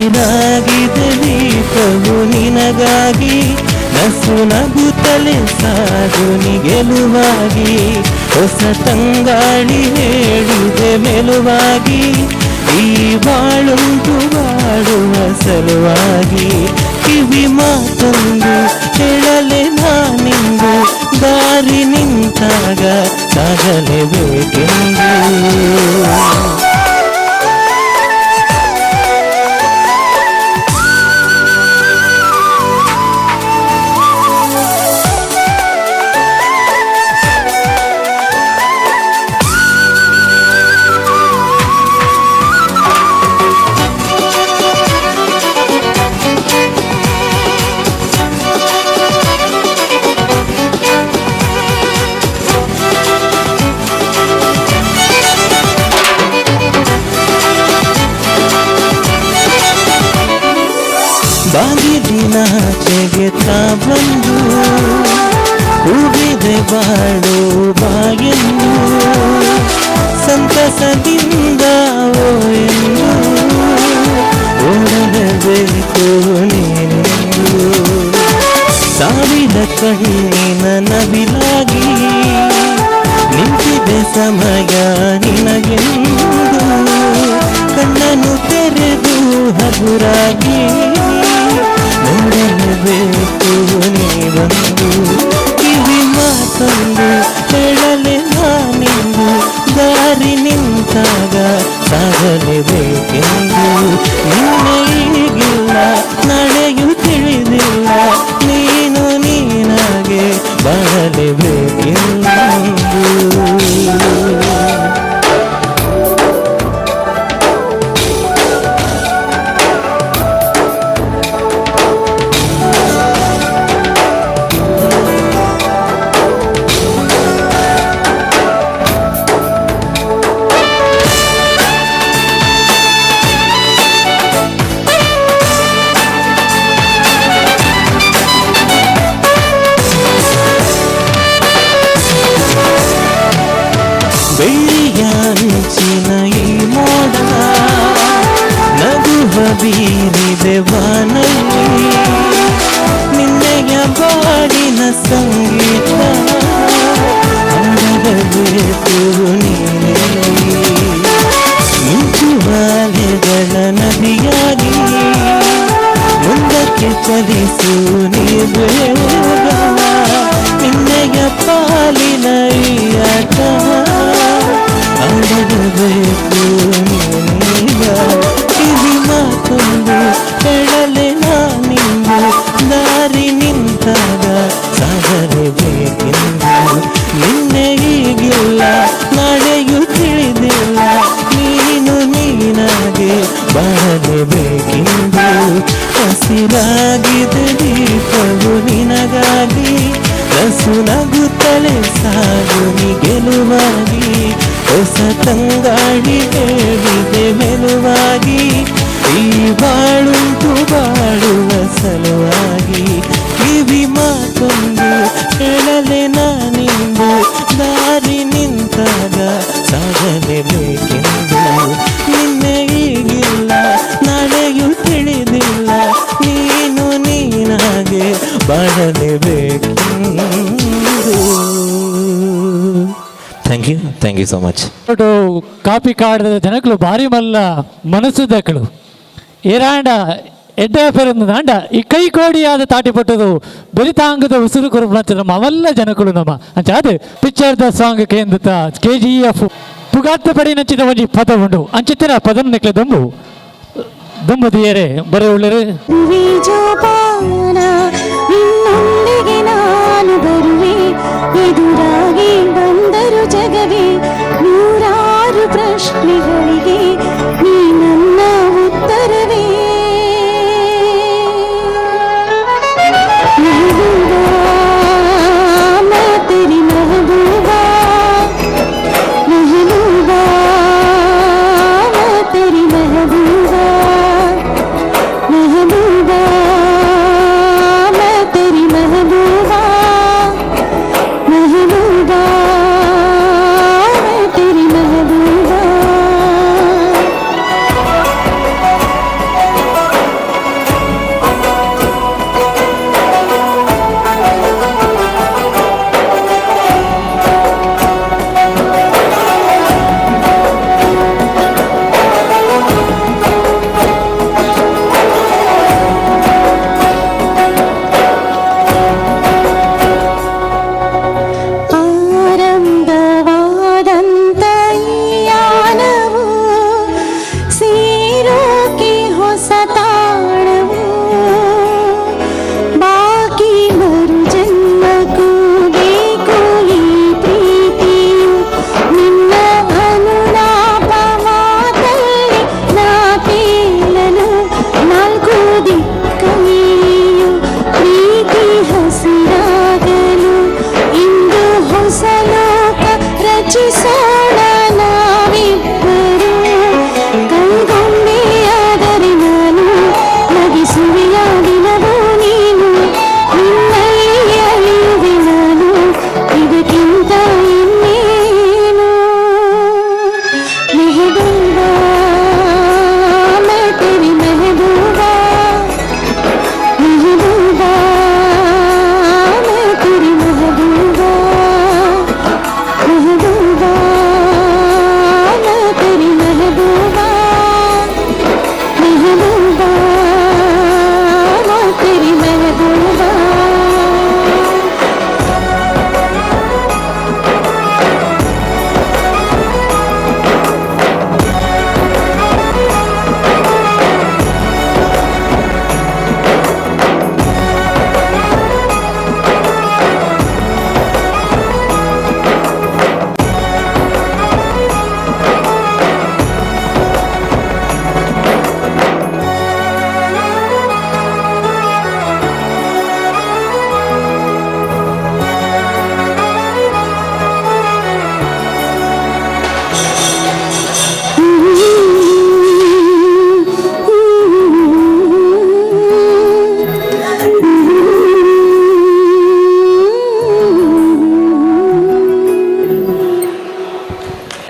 ಇದಾಗಿದೆ ದೀಪವು ನಿನಗಾಗಿ, ನಸು ನಗುತ್ತಲೇ ಸಾಗು ನೀ ಗೆಲುವಾಗಿ. ಹೊಸ ತಂಗಾಳಿ ಹೇಳಿದೆ ಮೆಲುವಾಗಿ, ಈ ಬಾಳುಂಟು ಬಾಳುವ ಸಲುವಾಗಿ. ಕಿವಿ ಮಾತೊಂದು ಹೇಳಲೆ ನಾನಿಂದು, ದಾರಿ ನಿಂತಾಗ ಸಾಗಲೇಬೇಕೆಂದು. ಬಾಗಿಲಿನಾಚೆಗೆ ತಾ ಬಂದು ಕೂಗಿದೆ ಬಾಳು ಬಾಯೆಂದು, ಸಂತಸದಿಂದ ಓ ಎಂದು ಓಡಲೇಬೇಕು ನೀನೆಂದು. ಸಾವಿರ ಕಣ್ಣಿನ ನವಿಲಾಗಿ ನಿಂತಿದೆ ಸಮಯ ನಿನಗೆಂದು, ಕಣ್ಣನ್ನು ತೆರೆದು ಹಗುರಾಗಿ ನೋಡಲೇಬೇಕು ನೀ ಬಂದು. ಕಿವಿ ಮಾತೊಂದು ಹೇಳಲೆ ನಾನಿಂದು, ದಾರಿ ನಿಂತಾಗ ಸಾಗಲೇಬೇಕೆಂದು. ನಿನ್ನೆ ಈಗಿಲ್ಲ ನಾಳೆಯೂ ತಿಳಿದಿಲ್ಲ, ನೀನು ನೀನಾಗೆ ಬಾಳಲೇಬೇಕೆಂದು. ಬೆಳ್ಳಿಯಾಂಚಿನ ಈ ಮೋಡ ನಗುವ ಬೀರಿದೆ ಬಾನಲ್ಲಿ, ನಿನ್ನೆಯ ಬಾಡಿನ ಸಂಗೀತ ಹಾಡಬೇಕು ನೀನೇ. ಮಿಂಚುವ ಅಲೆಗಳ ನದಿಯಾಗಿ ಮುಂದಕ್ಕೆ ಚಲಿಸು ನೀ ಬೇಗ, ನಿನ್ನೆಯ ಪಾಲಿನ ಈ ಆಟ ಆಡಬೇಕು ನೀನೀಗ. ಕಿವಿ ಮಾತೊಂದು ಹೇಳಲೆ ನಾನಿಂದು, ದಾರಿ ನಿಂತಾಗ ಸಾಗಲೇಬೇಕೆಂದು. ನಿನ್ನೆ ಈಗಿಲ್ಲ ನಾಳೆಯೂ ತಿಳಿದಿಲ್ಲ, ನೀನು ನೀನಾಗೆ ಬಾಳಲೇಬೇಕೆಂದು. ಹಸಿರಾಗಿದೆ ದೀಪವು ನಿನಗಾಗಿ, ನಸು ನಗುತ್ತಲೇ ಸಾಗು ನೀ ಗೆಲುವಾಗಿ. ಹೊಸ ತಂಗಾಳಿ ಹೇಳಿದೆ ಮೆಲುವಾಗಿ, ಈ ಬಾಳುಂಟು ಬಾಳುವ ಸಲುವಾಗಿ. ಕಿವಿ ಮಾತೊಂದು ಹೇಳಲೆ ನಾನಿಂದು, ದಾರಿ ನಿಂತಾಗ ಸಾಗಲೇಬೇಕೆಂದು. ನಿನ್ನೆ ಈಗಿಲ್ಲ ನಾಳೆಯೂ ತಿಳಿದಿಲ್ಲ, ನೀನು ನೀನಾಗೆ ಬಾಳಲೇಬೇಕೆಂದು. Thank you so much. ಕಾಪಿ ಕಾಡಿದ ಜನಗಳು ಭಾರಿ ಮಲ್ಲ ಮನಸ್ಸು ದಕ್ಕಳು ಏರಾಂಡ ಎಡ್ಡ ಪೆರಂದು ದಾಂಡ ಈ ಕೈ ಕೋಡಿಯಾದ ತಾಟಿ ಪಟ್ಟದು ಬೆರಿತಾಂಗದ ಉಸಿರು ಕುರುಪು ನಮ್ಮ ಅವೆಲ್ಲ ಜನಗಳು ನಮ್ಮ ಅಂಚಾದ ಪಿಕ್ಚರ್ ದ ಸಾಂಗ್ ಕೇಂದ್ರದ KGF ಪುಗಾತ್ತ ಪಡಿ ನಚ್ಚಿದ ಒಂಜಿ ಪದ ಉಂಡು ಅಂಚಿತ್ತಿನ ಪದನ ನೆಕ್ಲೆ ದೊಂಬು ದೊಂಬದಿಯರೆ ಬರೆ ಉಳ್ಳರೆ ಎದುರಾಗಿ ಬಂದರು ಜಗವೇ ನೂರಾರು ಪ್ರಶ್ನೆಗಳಿಗೆ ನೀ ನನ್ನ ಉತ್ತರವೇ. तेरी महबूबा महबूबा तेरी महबूबा महबूबा मैं तेरी महबूबा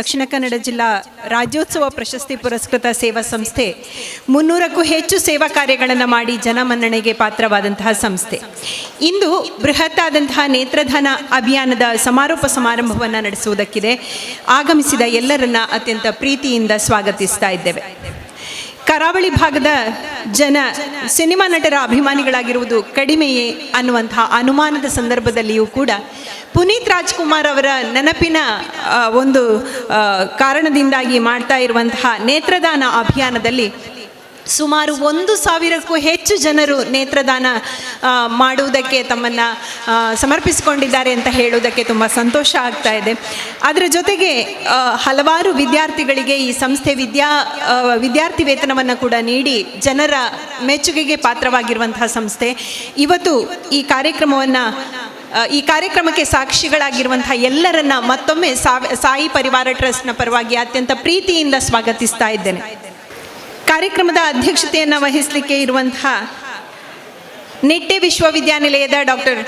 ದಕ್ಷಿಣ ಕನ್ನಡ ಜಿಲ್ಲಾ ರಾಜ್ಯೋತ್ಸವ ಪ್ರಶಸ್ತಿ ಪುರಸ್ಕೃತ ಸೇವಾ ಸಂಸ್ಥೆ 300ಕ್ಕೂ ಹೆಚ್ಚು ಸೇವಾ ಕಾರ್ಯಗಳನ್ನು ಮಾಡಿ ಜನಮನ್ನಣೆಗೆ ಪಾತ್ರವಾದಂತಹ ಸಂಸ್ಥೆ. ಇಂದು ಬೃಹತ್ತಾದಂತಹ ನೇತ್ರದಾನ ಅಭಿಯಾನದ ಸಮಾರೋಪ ಸಮಾರಂಭವನ್ನು ನಡೆಸುವುದಕ್ಕಿದೆ. ಆಗಮಿಸಿದ ಎಲ್ಲರನ್ನ ಅತ್ಯಂತ ಪ್ರೀತಿಯಿಂದ ಸ್ವಾಗತಿಸ್ತಾ ಇದ್ದೇವೆ. ಕರಾವಳಿ ಭಾಗದ ಜನ ಸಿನಿಮಾ ನಟರ ಅಭಿಮಾನಿಗಳಾಗಿರುವುದು ಕಡಿಮೆಯೇ ಅನ್ನುವಂತಹ ಅನುಮಾನದ ಸಂದರ್ಭದಲ್ಲಿಯೂ ಕೂಡ ಪುನೀತ್ ರಾಜ್ಕುಮಾರ್ ಅವರ ನೆನಪಿನ ಒಂದು ಕಾರಣದಿಂದಾಗಿ ಮಾಡ್ತಾ ಇರುವಂತಹ ನೇತ್ರದಾನ ಅಭಿಯಾನದಲ್ಲಿ ಸುಮಾರು 1,000ಕ್ಕೂ ಹೆಚ್ಚು ಜನರು ನೇತ್ರದಾನ ಮಾಡುವುದಕ್ಕೆ ತಮ್ಮನ್ನು ಸಮರ್ಪಿಸಿಕೊಂಡಿದ್ದಾರೆ ಅಂತ ಹೇಳುವುದಕ್ಕೆ ತುಂಬ ಸಂತೋಷ ಆಗ್ತಾ ಇದೆ. ಅದರ ಜೊತೆಗೆ ಹಲವಾರು ವಿದ್ಯಾರ್ಥಿಗಳಿಗೆ ಈ ಸಂಸ್ಥೆ ವಿದ್ಯಾರ್ಥಿ ವೇತನವನ್ನು ಕೂಡ ನೀಡಿ ಜನರ ಮೆಚ್ಚುಗೆಗೆ ಪಾತ್ರವಾಗಿರುವಂತಹ ಸಂಸ್ಥೆ. ಇವತ್ತು ಈ ಕಾರ್ಯಕ್ರಮಕ್ಕೆ ಸಾಕ್ಷಿಗಳಾಗಿರುವಂಥ ಎಲ್ಲರನ್ನ ಮತ್ತೊಮ್ಮೆ ಸಾಯಿ ಪರಿವಾರ ಟ್ರಸ್ಟ್ನ ಪರವಾಗಿ ಅತ್ಯಂತ ಪ್ರೀತಿಯಿಂದ ಸ್ವಾಗತಿಸ್ತಾ ಇದ್ದೇನೆ. ಕಾರ್ಯಕ್ರಮದ ಅಧ್ಯಕ್ಷತೆಯನ್ನು ವಹಿಸಲಿಕ್ಕೆ ಇರುವಂತಹ ನಿಟ್ಟೆ ವಿಶ್ವವಿದ್ಯಾನಿಲಯದ ಡಾಕ್ಟರ್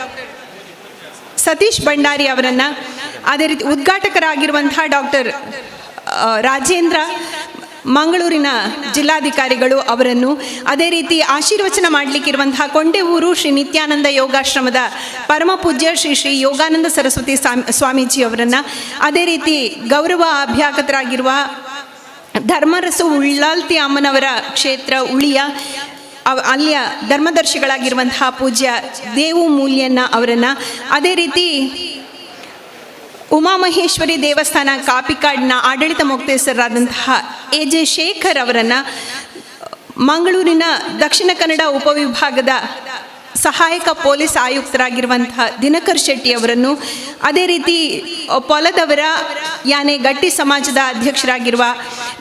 ಸತೀಶ್ ಭಂಡಾರಿ ಅವರನ್ನು, ಅದೇ ರೀತಿ ಉದ್ಘಾಟಕರಾಗಿರುವಂತಹ ಡಾಕ್ಟರ್ ರಾಜೇಂದ್ರ ಮಂಗಳೂರಿನ ಜಿಲ್ಲಾಧಿಕಾರಿಗಳು ಅವರನ್ನು, ಅದೇ ರೀತಿ ಆಶೀರ್ವಚನ ಮಾಡಲಿಕ್ಕಿರುವಂತಹ ಕೊಂಡೆಊರು ಶ್ರೀ ನಿತ್ಯಾನಂದ ಯೋಗಾಶ್ರಮದ ಪರಮ ಪೂಜ್ಯ ಶ್ರೀ ಯೋಗಾನಂದ ಸರಸ್ವತಿ ಸ್ವಾಮೀಜಿ ಅವರನ್ನು, ಅದೇ ರೀತಿ ಗೌರವ ಅಭ್ಯಾಗತರಾಗಿರುವ ಧರ್ಮರಸ ಉಳ್ಳಾಲ್ತಿ ಅಮ್ಮನವರ ಕ್ಷೇತ್ರ ಉಳಿಯ ಅಲ್ಲಿಯ ಧರ್ಮದರ್ಶಿಗಳಾಗಿರುವಂತಹ ಪೂಜ್ಯ ದೇವು ಮೂಲ್ಯನ್ನ ಅವರನ್ನು, ಅದೇ ರೀತಿ ಉಮಾಮಹೇಶ್ವರಿ ದೇವಸ್ಥಾನ ಕಾಪಿಕಾಡ್ನ ಆಡಳಿತ ಮುಕ್ತೇಸರಾದಂತಹ AJ ಶೇಖರ್ ಅವರನ್ನು, ಮಂಗಳೂರಿನ ದಕ್ಷಿಣ ಕನ್ನಡ ಉಪವಿಭಾಗದ ಸಹಾಯಕ ಪೊಲೀಸ್ ಆಯುಕ್ತರಾಗಿರುವಂತಹ ದಿನಕರ್ ಶೆಟ್ಟಿ ಅವರನ್ನು, ಅದೇ ರೀತಿ ಪೊಲದವರ ಯಾನೆ ಗಟ್ಟಿ ಸಮಾಜದ ಅಧ್ಯಕ್ಷರಾಗಿರುವ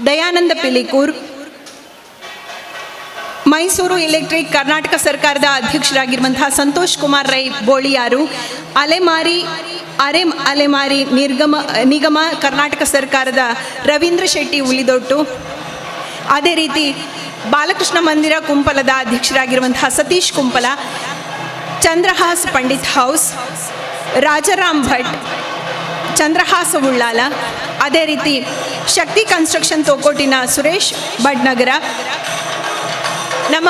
ದಯಾನಂದ ಪಿಲಿಕೂರ್, ಮೈಸೂರು ಎಲೆಕ್ಟ್ರಿಕ್ ಕರ್ನಾಟಕ ಸರ್ಕಾರದ ಅಧ್ಯಕ್ಷರಾಗಿರುವಂತಹ ಸಂತೋಷ್ ಕುಮಾರ್ ರೈ ಬೋಳಿಯಾರು, ಅಲೆಮಾರಿ ನಿಗಮ ಕರ್ನಾಟಕ ಸರ್ಕಾರದ ರವೀಂದ್ರ ಶೆಟ್ಟಿ ಉಳಿದೊಟ್ಟು, ಅದೇ ರೀತಿ ಬಾಲಕೃಷ್ಣ ಮಂದಿರ ಕುಂಪಲದ ಅಧ್ಯಕ್ಷರಾಗಿರುವಂತಹ ಸತೀಶ್ ಕುಂಪಲ, ಚಂದ್ರಹಾಸ್ ಪಂಡಿತ್ ಹೌಸ್, ರಾಜಾರಾಮ್ ಭಟ್, ಚಂದ್ರಹಾಸ ಉಳ್ಳಾಲ, ಅದೇ ರೀತಿ ಶಕ್ತಿ ಕನ್ಸ್ಟ್ರಕ್ಷನ್ ತೋಕೋಟಿನ ಸುರೇಶ್ ಬಡ್ನಗರ, ನಮ್ಮ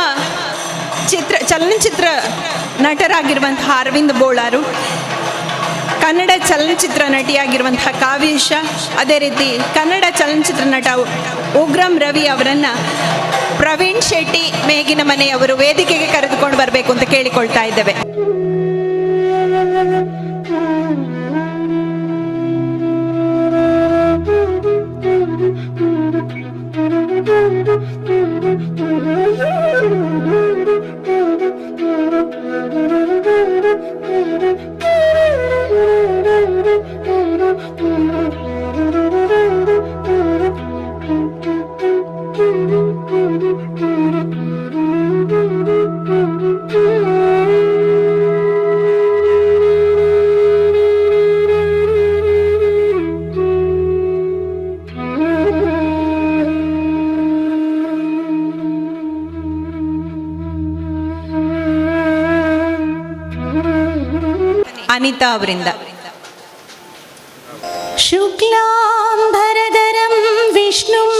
ಚಲನಚಿತ್ರ ನಟರಾಗಿರುವಂತಹ ಅರವಿಂದ್ ಬೋಳಾರು, ಕನ್ನಡ ಚಲನಚಿತ್ರ ನಟಿಯಾಗಿರುವಂತಹ ಕಾವ್ಯೇಶ, ಅದೇ ರೀತಿ ಕನ್ನಡ ಚಲನಚಿತ್ರ ನಟ ಉಗ್ರಂ ರವಿ ಅವರನ್ನು ಪ್ರವೀಣ್ ಶೆಟ್ಟಿ ಮೇಗಿನ ಮನೆಯವರು ವೇದಿಕೆಗೆ ಕರೆದುಕೊಂಡು ಬರಬೇಕು ಅಂತ ಕೇಳಿಕೊಳ್ತಾ ಇದ್ದೇವೆ. ಅನಿತಾ ಅವರಿಂದ. ಶುಕ್ಲಾಂಬರಧರಂ ವಿಷ್ಣುಂ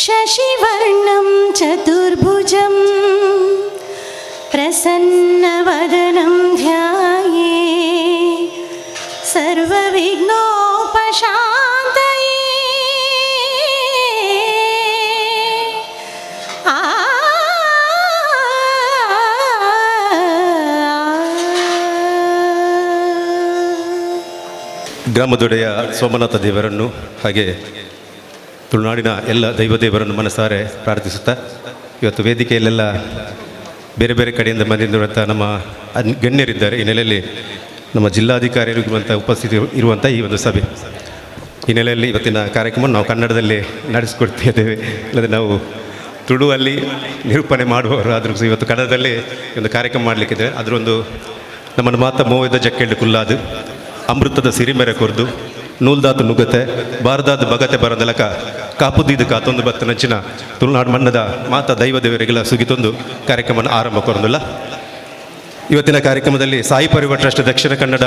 ಶಶಿವರ್ಣಂ ಚತುರ್ಭುಜಂ ಪ್ರಸನ್ನವದನಂ ಧ್ಯಾಯೇ ಸರ್ವವಿಘ್ನೋಪಶಾಂತಯೇ. ಗ್ರಾಮದೊಡೆಯ ಸೋಮನಾಥ ದೇವರನ್ನು ಹಾಗೆ ತುಳುನಾಡಿನ ಎಲ್ಲ ದೈವದೇವರನ್ನು ಮನಸಾರೆ ಪ್ರಾರ್ಥಿಸುತ್ತಾ, ಇವತ್ತು ವೇದಿಕೆಯಲ್ಲೆಲ್ಲ ಬೇರೆ ಬೇರೆ ಕಡೆಯಿಂದ ಬಂದಿರುವಂಥ ನಮ್ಮ ಗಣ್ಯರಿದ್ದಾರೆ. ಈ ನೆಲೆಯಲ್ಲಿ ನಮ್ಮ ಜಿಲ್ಲಾಧಿಕಾರಿಗಳಿರುವಂಥ ಉಪಸ್ಥಿತಿ ಇರುವಂಥ ಈ ಒಂದು ಸಭೆ, ಈ ನೆಲೆಯಲ್ಲಿ ಇವತ್ತಿನ ಕಾರ್ಯಕ್ರಮ ನಾವು ಕನ್ನಡದಲ್ಲಿ ನಡೆಸಿಕೊಡ್ತಿದ್ದೇವೆ. ಇಲ್ಲದೆ ನಾವು ತುಳುವಲ್ಲಿ ನಿರೂಪಣೆ ಮಾಡುವವರು, ಆದರೂ ಇವತ್ತು ಕನ್ನಡದಲ್ಲಿ ಒಂದು ಕಾರ್ಯಕ್ರಮ ಮಾಡಲಿಕ್ಕಿದೆ. ಅದರೊಂದು ನಮ್ಮನ್ನು ಮಾತ ಮೋವಿದ ಜಕ್ಕೆಳ್ಳು ಕುಲ್ಲಾದು ಅಮೃತದ ಸಿರಿಮೆರೆ ಕೊರ್ದು ನೂಲ್ದಾತು ನುಗತೆ ಬಾರದಾದ ಬಗತೆ ಬರದಲಕ ಕಾಪುದೀದು ಕಾತೊಂದು ಬತ್ತ ನಂಚಿನ ತುಳುನಾಡು ಮಣ್ಣದ ಮಾತ ದೈವ ದೇವರಿಗೆಲ್ಲ ಸುಗಿತೊಂದು ಕಾರ್ಯಕ್ರಮ ಆರಂಭ ಕೊರೊಂದಿಲ್ಲ. ಇವತ್ತಿನ ಕಾರ್ಯಕ್ರಮದಲ್ಲಿ ಸಾಯಿ ಪರಿವಾರ ಟ್ರಸ್ಟ್ ದಕ್ಷಿಣ ಕನ್ನಡ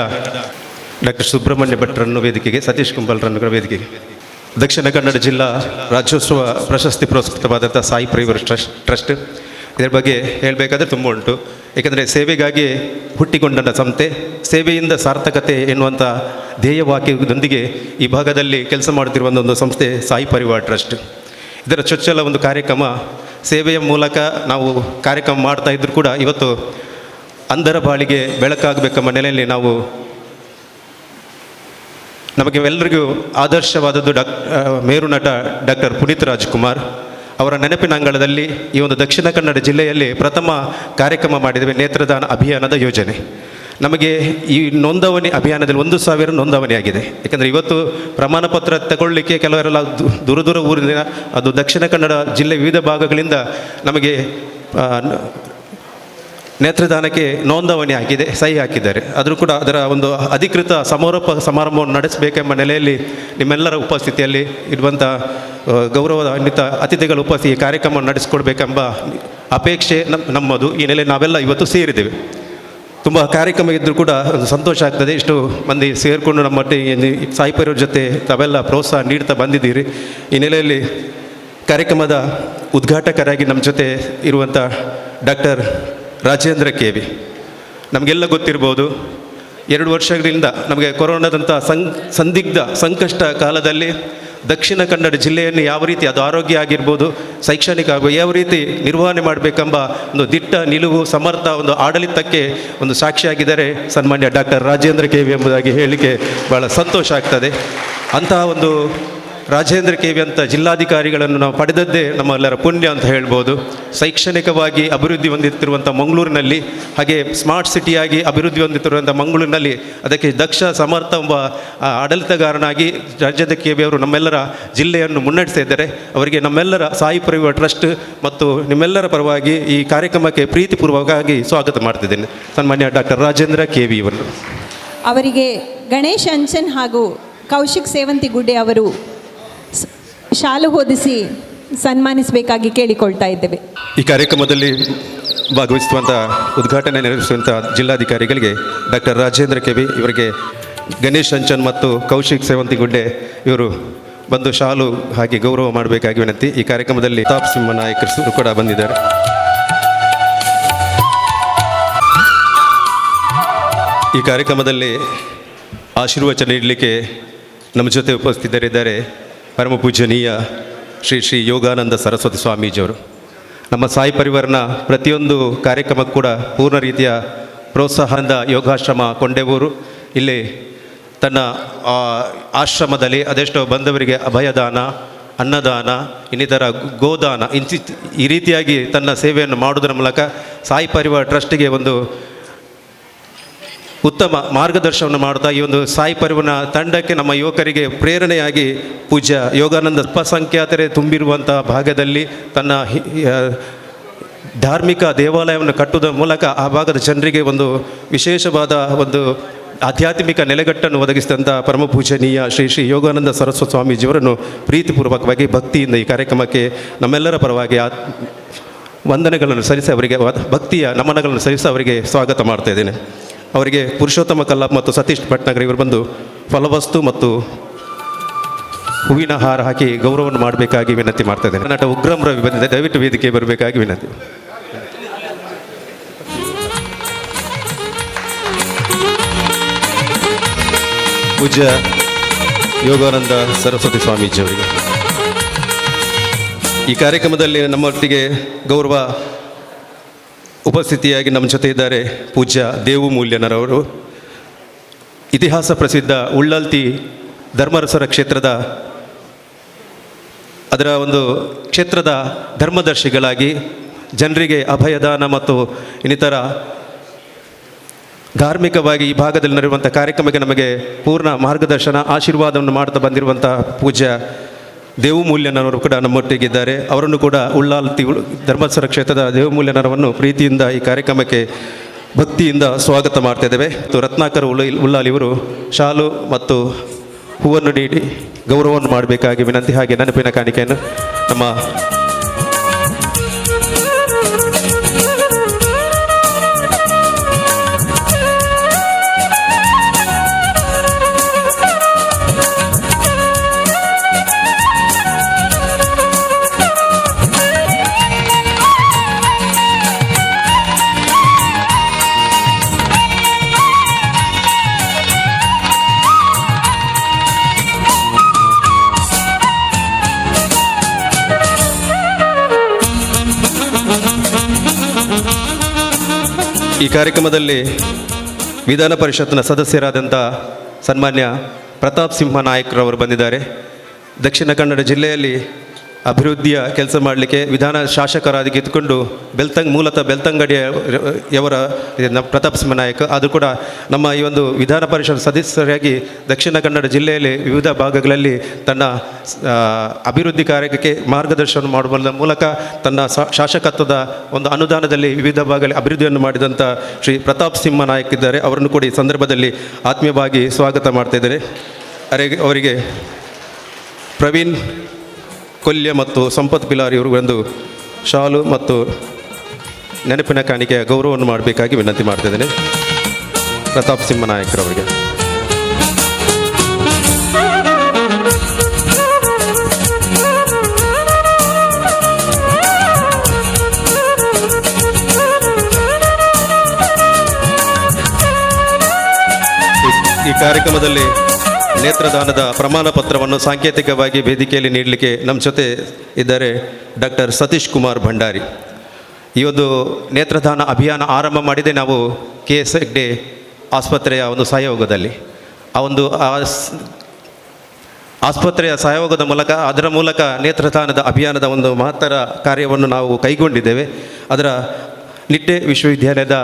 ಡಾಕ್ಟರ್ ಸುಬ್ರಹ್ಮಣ್ಯ ಭಟ್ರನ್ನು ವೇದಿಕೆಗೆ, ಸತೀಶ್ ಕುಂಬಲ್ರನ್ನು ವೇದಿಕೆಗೆ. ದಕ್ಷಿಣ ಕನ್ನಡ ಜಿಲ್ಲಾ ರಾಜ್ಯೋತ್ಸವ ಪ್ರಶಸ್ತಿ ಪುರಸ್ಕೃತವಾದಂಥ ಸಾಯಿ ಪರಿವಾರ ಟ್ರಸ್ಟ್ ಇದರ ಬಗ್ಗೆ ಹೇಳಬೇಕಾದ್ರೆ ತುಂಬ ಉಂಟು. ಏಕೆಂದರೆ ಸೇವೆಗಾಗಿ ಹುಟ್ಟಿಕೊಂಡ ಸಂಸ್ಥೆ, ಸೇವೆಯಿಂದ ಸಾರ್ಥಕತೆ ಎನ್ನುವಂಥ ಧ್ಯೇಯವಾಕ್ಯದೊಂದಿಗೆ ಈ ಭಾಗದಲ್ಲಿ ಕೆಲಸ ಮಾಡುತ್ತಿರುವ ಒಂದು ಸಂಸ್ಥೆ ಸಾಯಿ ಪರಿವಾರ ಟ್ರಸ್ಟ್. ಇದರ ಚೊಚ್ಚಲ ಒಂದು ಕಾರ್ಯಕ್ರಮ, ಸೇವೆಯ ಮೂಲಕ ನಾವು ಕಾರ್ಯಕ್ರಮ ಮಾಡ್ತಾ ಇದ್ದರೂ ಕೂಡ ಇವತ್ತು ಅಂಧರ ಬಾಳಿಗೆ ಬೆಳಕಾಗಬೇಕೆಂಬ ನೆಲೆಯಲ್ಲಿ ನಾವು ನಮಗೆ ಎಲ್ಲರಿಗೂ ಆದರ್ಶವಾದದ್ದು ಮೇರು ನಟ ಡಾಕ್ಟರ್ ಪುನೀತ್ ರಾಜ್ಕುಮಾರ್ ಅವರ ನೆನಪಿನ ಅಂಗಳದಲ್ಲಿ ಈ ಒಂದು ದಕ್ಷಿಣ ಕನ್ನಡ ಜಿಲ್ಲೆಯಲ್ಲಿ ಪ್ರಥಮ ಕಾರ್ಯಕ್ರಮ ಮಾಡಿದ್ದೇವೆ, ನೇತ್ರದಾನ ಅಭಿಯಾನದ ಯೋಜನೆ. ನಮಗೆ ಈ ನೋಂದಣಿ ಅಭಿಯಾನದಲ್ಲಿ 1,000 ನೋಂದಣಿ ಆಗಿದೆ. ಯಾಕಂದರೆ ಇವತ್ತು ಪ್ರಮಾಣ ಪತ್ರ ತಗೊಳ್ಳಿಕ್ಕೆ ಕೆಲವರೆಲ್ಲ ದೂರ ಊರಿನ, ಅದು ದಕ್ಷಿಣ ಕನ್ನಡ ಜಿಲ್ಲೆ ವಿವಿಧ ಭಾಗಗಳಿಂದ ನಮಗೆ ನೇತ್ರದಾನಕ್ಕೆ ನೋಂದಣಿ ಆಗಿದೆ, ಸಹಿ ಹಾಕಿದ್ದಾರೆ. ಆದರೂ ಕೂಡ ಅದರ ಒಂದು ಅಧಿಕೃತ ಸಮಾರಂಭವನ್ನು ನಡೆಸಬೇಕೆಂಬ ನೆಲೆಯಲ್ಲಿ ನಿಮ್ಮೆಲ್ಲರ ಉಪಸ್ಥಿತಿಯಲ್ಲಿ ಇರುವಂಥ ಗೌರವಾನ್ವಿತ ಅತಿಥಿಗಳ ಉಪಸ್ಥಿತಿ ಈ ಕಾರ್ಯಕ್ರಮವನ್ನು ನಡೆಸಿಕೊಡ್ಬೇಕೆಂಬ ಅಪೇಕ್ಷೆ ನಮ್ಮದು. ಈ ನೆಲೆ ನಾವೆಲ್ಲ ಇವತ್ತು ಸೇರಿದ್ದೇವೆ. ತುಂಬ ಕಾರ್ಯಕ್ರಮ ಇದ್ದರೂ ಕೂಡ ಒಂದು ಸಂತೋಷ ಆಗ್ತದೆ. ಇಷ್ಟು ಮಂದಿ ಸೇರಿಕೊಂಡು ನಮ್ಮ ಸಾಯಿ ಪರಿವಾರ ಜೊತೆ ತಾವೆಲ್ಲ ಪ್ರೋತ್ಸಾಹ ನೀಡ್ತಾ ಬಂದಿದ್ದೀರಿ. ಈ ನೆಲೆಯಲ್ಲಿ ಕಾರ್ಯಕ್ರಮದ ಉದ್ಘಾಟಕರಾಗಿ ನಮ್ಮ ಜೊತೆ ಇರುವಂಥ ಡಾಕ್ಟರ್ ರಾಜೇಂದ್ರ ಕೆ.ವಿ. ನಮಗೆಲ್ಲ ಗೊತ್ತಿರ್ಬೋದು, 2 ವರ್ಷಗಳಿಂದ ನಮಗೆ ಕೊರೋನಾದಂಥ ಸಂದಿಗ್ಧ ಸಂಕಷ್ಟ ಕಾಲದಲ್ಲಿ ದಕ್ಷಿಣ ಕನ್ನಡ ಜಿಲ್ಲೆಯನ್ನು ಯಾವ ರೀತಿ, ಅದು ಆರೋಗ್ಯ ಆಗಿರ್ಬೋದು, ಶೈಕ್ಷಣಿಕ ಹಾಗೂ ಯಾವ ರೀತಿ ನಿರ್ವಹಣೆ ಮಾಡಬೇಕೆಂಬ ಒಂದು ದಿಟ್ಟ ನಿಲುವು, ಸಮರ್ಥ ಒಂದು ಆಡಳಿತಕ್ಕೆ ಒಂದು ಸಾಕ್ಷಿಯಾಗಿದ್ದಾರೆ ಸನ್ಮಾನ್ಯ ಡಾಕ್ಟರ್ ರಾಜೇಂದ್ರ ಕೆ.ವಿ. ಎಂಬುದಾಗಿ ಹೇಳಲಿಕ್ಕೆ ಭಾಳ ಸಂತೋಷ ಆಗ್ತದೆ. ಅಂತಹ ಒಂದು ರಾಜೇಂದ್ರ ಕೆ.ವಿ. ಅಂತ ಜಿಲ್ಲಾಧಿಕಾರಿಗಳನ್ನು ನಾವು ಪಡೆದದ್ದೇ ನಮ್ಮೆಲ್ಲರ ಪುಣ್ಯ ಅಂತ ಹೇಳ್ಬೋದು. ಶೈಕ್ಷಣಿಕವಾಗಿ ಅಭಿವೃದ್ಧಿ ಹೊಂದುತ್ತಿರುವಂಥ ಮಂಗಳೂರಿನಲ್ಲಿ, ಹಾಗೆ ಸ್ಮಾರ್ಟ್ ಸಿಟಿಯಾಗಿ ಅಭಿವೃದ್ಧಿ ಹೊಂದುತ್ತಿರುವಂಥ ಮಂಗಳೂರಿನಲ್ಲಿ ಅದಕ್ಕೆ ದಕ್ಷ ಸಮರ್ಥ ಎಂಬ ಆಡಳಿತಗಾರನಾಗಿ ರಾಜೇಂದ್ರ ಕೆ.ವಿ. ಅವರು ನಮ್ಮೆಲ್ಲರ ಜಿಲ್ಲೆಯನ್ನು ಮುನ್ನಡೆಸ್ತಾ ಇದ್ದಾರೆ. ಅವರಿಗೆ ನಮ್ಮೆಲ್ಲರ ಸಾಯಿ ಪರಿವಾರ ಟ್ರಸ್ಟ್ ಮತ್ತು ನಿಮ್ಮೆಲ್ಲರ ಪರವಾಗಿ ಈ ಕಾರ್ಯಕ್ರಮಕ್ಕೆ ಪ್ರೀತಿಪೂರ್ವಕವಾಗಿ ಸ್ವಾಗತ ಮಾಡ್ತಿದ್ದೇನೆ ಸನ್ಮಾನ್ಯ ಡಾಕ್ಟರ್ ರಾಜೇಂದ್ರ ಕೆ.ವಿ. ಅವರು. ಅವರಿಗೆ ಗಣೇಶ್ ಅಂಚನ್ ಹಾಗೂ ಕೌಶಿಕ್ ಸೇವಂತಿಗುಡ್ಡೆ ಅವರು ಶಾಲು ಹೊದಿಸಿ ಸನ್ಮಾನಿಸಬೇಕಾಗಿ ಕೇಳಿಕೊಳ್ತಾ ಇದ್ದೇವೆ. ಈ ಕಾರ್ಯಕ್ರಮದಲ್ಲಿ ಭಾಗವಹಿಸುವಂಥ, ಉದ್ಘಾಟನೆ ನೆರವೇರಿಸುವಂಥ ಜಿಲ್ಲಾಧಿಕಾರಿಗಳಿಗೆ ಡಾಕ್ಟರ್ ರಾಜೇಂದ್ರ ಕೆ.ವಿ. ಇವರಿಗೆ ಗಣೇಶ್ ಅಂಚನ್ ಮತ್ತು ಕೌಶಿಕ್ ಸೇವಂತಿಗುಡ್ಡೆ ಇವರು ಬಂದು ಶಾಲು ಹಾಕಿ ಗೌರವ ಮಾಡಬೇಕಾಗಿ ವಿನಂತಿ. ಈ ಕಾರ್ಯಕ್ರಮದಲ್ಲಿ ಪ್ರತಾಪ್ ಸಿಂಹ ನಾಯಕರು ಕೂಡ ಬಂದಿದ್ದಾರೆ. ಈ ಕಾರ್ಯಕ್ರಮದಲ್ಲಿ ಆಶೀರ್ವಚನ ನೀಡಲಿಕ್ಕೆ ನಮ್ಮ ಜೊತೆ ಉಪಸ್ಥಿತರಿದ್ದಾರೆ ಪರಮ ಪೂಜನೀಯ ಶ್ರೀ ಯೋಗಾನಂದ ಸರಸ್ವತಿ ಸ್ವಾಮೀಜಿಯವರು. ನಮ್ಮ ಸಾಯಿ ಪರಿವಾರನ ಪ್ರತಿಯೊಂದು ಕಾರ್ಯಕ್ರಮಕ್ಕೂ ಕೂಡ ಪೂರ್ಣ ರೀತಿಯ ಪ್ರೋತ್ಸಾಹದಿಂದ ಯೋಗಾಶ್ರಮ ಕೊಂಡೆವರು ಇಲ್ಲಿ ತನ್ನ ಆಶ್ರಮದಲ್ಲಿ ಅದೆಷ್ಟೋ ಬಂದವರಿಗೆ ಅಭಯದಾನ, ಅನ್ನದಾನ, ಇನ್ನಿತರ ಗೋದಾನ ಈ ರೀತಿಯಾಗಿ ತನ್ನ ಸೇವೆಯನ್ನು ಮಾಡುವುದರ ಮೂಲಕ ಸಾಯಿ ಪರಿವಾರ ಟ್ರಸ್ಟಿಗೆ ಒಂದು ಉತ್ತಮ ಮಾರ್ಗದರ್ಶನವನ್ನು ಮಾಡ್ತಾ ಈ ಒಂದು ಸಾಯಿ ಪರಿವಾರ ತಂಡಕ್ಕೆ, ನಮ್ಮ ಯುವಕರಿಗೆ ಪ್ರೇರಣೆಯಾಗಿ ಪೂಜ್ಯ ಯೋಗಾನಂದ ಅಲ್ಪಸಂಖ್ಯಾತರೇ ತುಂಬಿರುವಂಥ ಭಾಗದಲ್ಲಿ ತನ್ನ ಧಾರ್ಮಿಕ ದೇವಾಲಯವನ್ನು ಕಟ್ಟುವುದರ ಮೂಲಕ ಆ ಭಾಗದ ಜನರಿಗೆ ಒಂದು ವಿಶೇಷವಾದ ಒಂದು ಆಧ್ಯಾತ್ಮಿಕ ನೆಲೆಗಟ್ಟನ್ನು ಒದಗಿಸಿದಂಥ ಪರಮ ಪೂಜನೀಯ ಶ್ರೀ ಯೋಗಾನಂದ ಸರಸ್ವತಿ ಸ್ವಾಮೀಜಿಯವರನ್ನು ಪ್ರೀತಿಪೂರ್ವಕವಾಗಿ ಭಕ್ತಿಯಿಂದ ಈ ಕಾರ್ಯಕ್ರಮಕ್ಕೆ ನಮ್ಮೆಲ್ಲರ ಪರವಾಗಿ ವಂದನೆಗಳನ್ನು ಸಲ್ಲಿಸಿ ಅವರಿಗೆ ಭಕ್ತಿಯ ನಮನಗಳನ್ನು ಸಲ್ಲಿಸಿ ಅವರಿಗೆ ಸ್ವಾಗತ ಮಾಡ್ತಾ ಇದ್ದೇನೆ. ಅವರಿಗೆ ಪುರುಷೋತ್ತಮ ಕಲ್ಲಾಪ್ ಮತ್ತು ಸತೀಶ್ ಭಟ್ನಗರ್ ಇವರು ಬಂದು ಫಲವಸ್ತು ಮತ್ತು ಹೂವಿನ ಹಾರ ಹಾಕಿ ಗೌರವವನ್ನು ಮಾಡಬೇಕಾಗಿ ವಿನಂತಿ ಮಾಡ್ತಾ ಇದ್ದೇನೆ. ನಟ ಉಗ್ರಂ ರವಿ ಬಂದಿದೆ, ದಯವಿಟ್ಟು ವೇದಿಕೆ ಬರಬೇಕಾಗಿ ವಿನಂತಿ. ಪೂಜ್ಯ ಯೋಗಾನಂದ ಸರಸ್ವತಿ ಸ್ವಾಮೀಜಿಯವರಿಗೆ ಈ ಕಾರ್ಯಕ್ರಮದಲ್ಲಿ ನಮ್ಮೊಟ್ಟಿಗೆ ಗೌರವ ಉಪಸ್ಥಿತಿಯಾಗಿ ನಮ್ಮ ಜೊತೆ ಇದ್ದಾರೆ ಪೂಜ್ಯ ದೇವು ಮೂಲ್ಯನರವರು. ಇತಿಹಾಸ ಪ್ರಸಿದ್ಧ ಉಳ್ಳಲ್ತಿ ಧರ್ಮರಸರ ಕ್ಷೇತ್ರದ ಅದರ ಒಂದು ಕ್ಷೇತ್ರದ ಧರ್ಮದರ್ಶಿಗಳಾಗಿ ಜನರಿಗೆ ಅಭಯದಾನ ಮತ್ತು ಇನ್ನಿತರ ಧಾರ್ಮಿಕವಾಗಿ ಈ ಭಾಗದಲ್ಲಿ ನಡೆಯುವಂಥ ಕಾರ್ಯಕ್ರಮಕ್ಕೆ ನಮಗೆ ಪೂರ್ಣ ಮಾರ್ಗದರ್ಶನ ಆಶೀರ್ವಾದವನ್ನು ಮಾಡ್ತಾ ಬಂದಿರುವಂಥ ಪೂಜ್ಯ ದೇವಮೂಲ್ಯನವರು ಕೂಡ ನಮ್ಮೊಟ್ಟಿಗಿದ್ದಾರೆ. ಅವರನ್ನು ಕೂಡ ಉಳ್ಳಾಲ್ತಿ ಧರ್ಮಸ್ಥಳ ಕ್ಷೇತ್ರದ ದೇವಮೂಲ್ಯನರವನ್ನು ಪ್ರೀತಿಯಿಂದ ಈ ಕಾರ್ಯಕ್ರಮಕ್ಕೆ ಭಕ್ತಿಯಿಂದ ಸ್ವಾಗತ ಮಾಡ್ತಾ ಇದ್ದೇವೆ. ಮತ್ತು ರತ್ನಾಕರ್ ಉಳ್ಳಾಲ್ ಇವರು ಶಾಲು ಮತ್ತು ಹೂವನ್ನು ನೀಡಿ ಗೌರವವನ್ನು ಮಾಡಬೇಕಾಗಿ ವಿನಂತಿ. ಹಾಗೆ ನೆನಪಿನ ಕಾಣಿಕೆಯನ್ನು ನಮ್ಮ ಈ ಕಾರ್ಯಕ್ರಮದಲ್ಲಿ ವಿಧಾನ ಪರಿಷತ್ನ ಸದಸ್ಯರಾದಂಥ ಸನ್ಮಾನ್ಯ ಪ್ರತಾಪ್ ಸಿಂಹ ನಾಯಕ್ರವರು ಬಂದಿದ್ದಾರೆ. ದಕ್ಷಿಣ ಕನ್ನಡ ಜಿಲ್ಲೆಯಲ್ಲಿ ಅಭಿವೃದ್ಧಿಯ ಕೆಲಸ ಮಾಡಲಿಕ್ಕೆ ವಿಧಾನ ಶಾಸಕರಾಗಿ ಇದ್ದುಕೊಂಡು ಮೂಲತಃ ಬೆಳ್ತಂಗಡಿಯವರ ಪ್ರತಾಪ್ ಸಿಂಹ ನಾಯಕ್, ಅದು ಕೂಡ ನಮ್ಮ ಈ ಒಂದು ವಿಧಾನ ಪರಿಷತ್ ಸದಸ್ಯರಾಗಿ ದಕ್ಷಿಣ ಕನ್ನಡ ಜಿಲ್ಲೆಯಲ್ಲಿ ವಿವಿಧ ಭಾಗಗಳಲ್ಲಿ ತನ್ನ ಅಭಿವೃದ್ಧಿ ಕಾರ್ಯಕ್ಕೆ ಮಾರ್ಗದರ್ಶನ ಮಾಡುವ ಮೂಲಕ ತನ್ನ ಶಾಸಕತ್ವದ ಒಂದು ಅನುದಾನದಲ್ಲಿ ವಿವಿಧ ಭಾಗಗಳಲ್ಲಿ ಅಭಿವೃದ್ಧಿಯನ್ನು ಮಾಡಿದಂಥ ಶ್ರೀ ಪ್ರತಾಪ್ ಸಿಂಹ ನಾಯಕ್ ಇದ್ದಾರೆ. ಅವರನ್ನು ಕೂಡ ಈ ಸಂದರ್ಭದಲ್ಲಿ ಆತ್ಮೀಯವಾಗಿ ಸ್ವಾಗತ ಮಾಡ್ತಾ ಇದ್ದಾರೆ. ಅವರಿಗೆ ಪ್ರವೀಣ್ ಕೊಲ್ಯ ಮತ್ತು ಸಂಪತ್ ಪಿಲಾರ್ ಇವರು ಒಂದು ಶಾಲು ಮತ್ತು ನೆನಪಿನ ಕಾಣಿಕೆಯ ಗೌರವವನ್ನು ಮಾಡಬೇಕಾಗಿ ವಿನಂತಿ ಮಾಡ್ತಿದ್ದೇನೆ. ಪ್ರತಾಪ್ ಸಿಂಹ ನಾಯಕರವರಿಗೆ. ಈ ಕಾರ್ಯಕ್ರಮದಲ್ಲಿ ನೇತ್ರದಾನದ ಪ್ರಮಾಣ ಪತ್ರವನ್ನು ಸಾಂಕೇತಿಕವಾಗಿ ವೇದಿಕೆಯಲ್ಲಿ ನೀಡಲಿಕ್ಕೆ ನಮ್ಮ ಜೊತೆ ಇದ್ದಾರೆ ಡಾಕ್ಟರ್ ಸತೀಶ್ ಕುಮಾರ್ ಭಂಡಾರಿ. ಈ ಒಂದು ನೇತ್ರದಾನ ಅಭಿಯಾನ ಆರಂಭ ಮಾಡಿದೆ ನಾವು KS ಹೆಗ್ಡೆ ಆಸ್ಪತ್ರೆಯ ಒಂದು ಸಹಯೋಗದಲ್ಲಿ. ಆ ಒಂದು ಆಸ್ಪತ್ರೆಯ ಸಹಯೋಗದ ಮೂಲಕ ಅದರ ಮೂಲಕ ನೇತ್ರದಾನದ ಅಭಿಯಾನದ ಒಂದು ಮಹತ್ತರ ಕಾರ್ಯವನ್ನು ನಾವು ಕೈಗೊಂಡಿದ್ದೇವೆ. ಅದರ ನಿಟ್ಟೆ ವಿಶ್ವವಿದ್ಯಾಲಯದ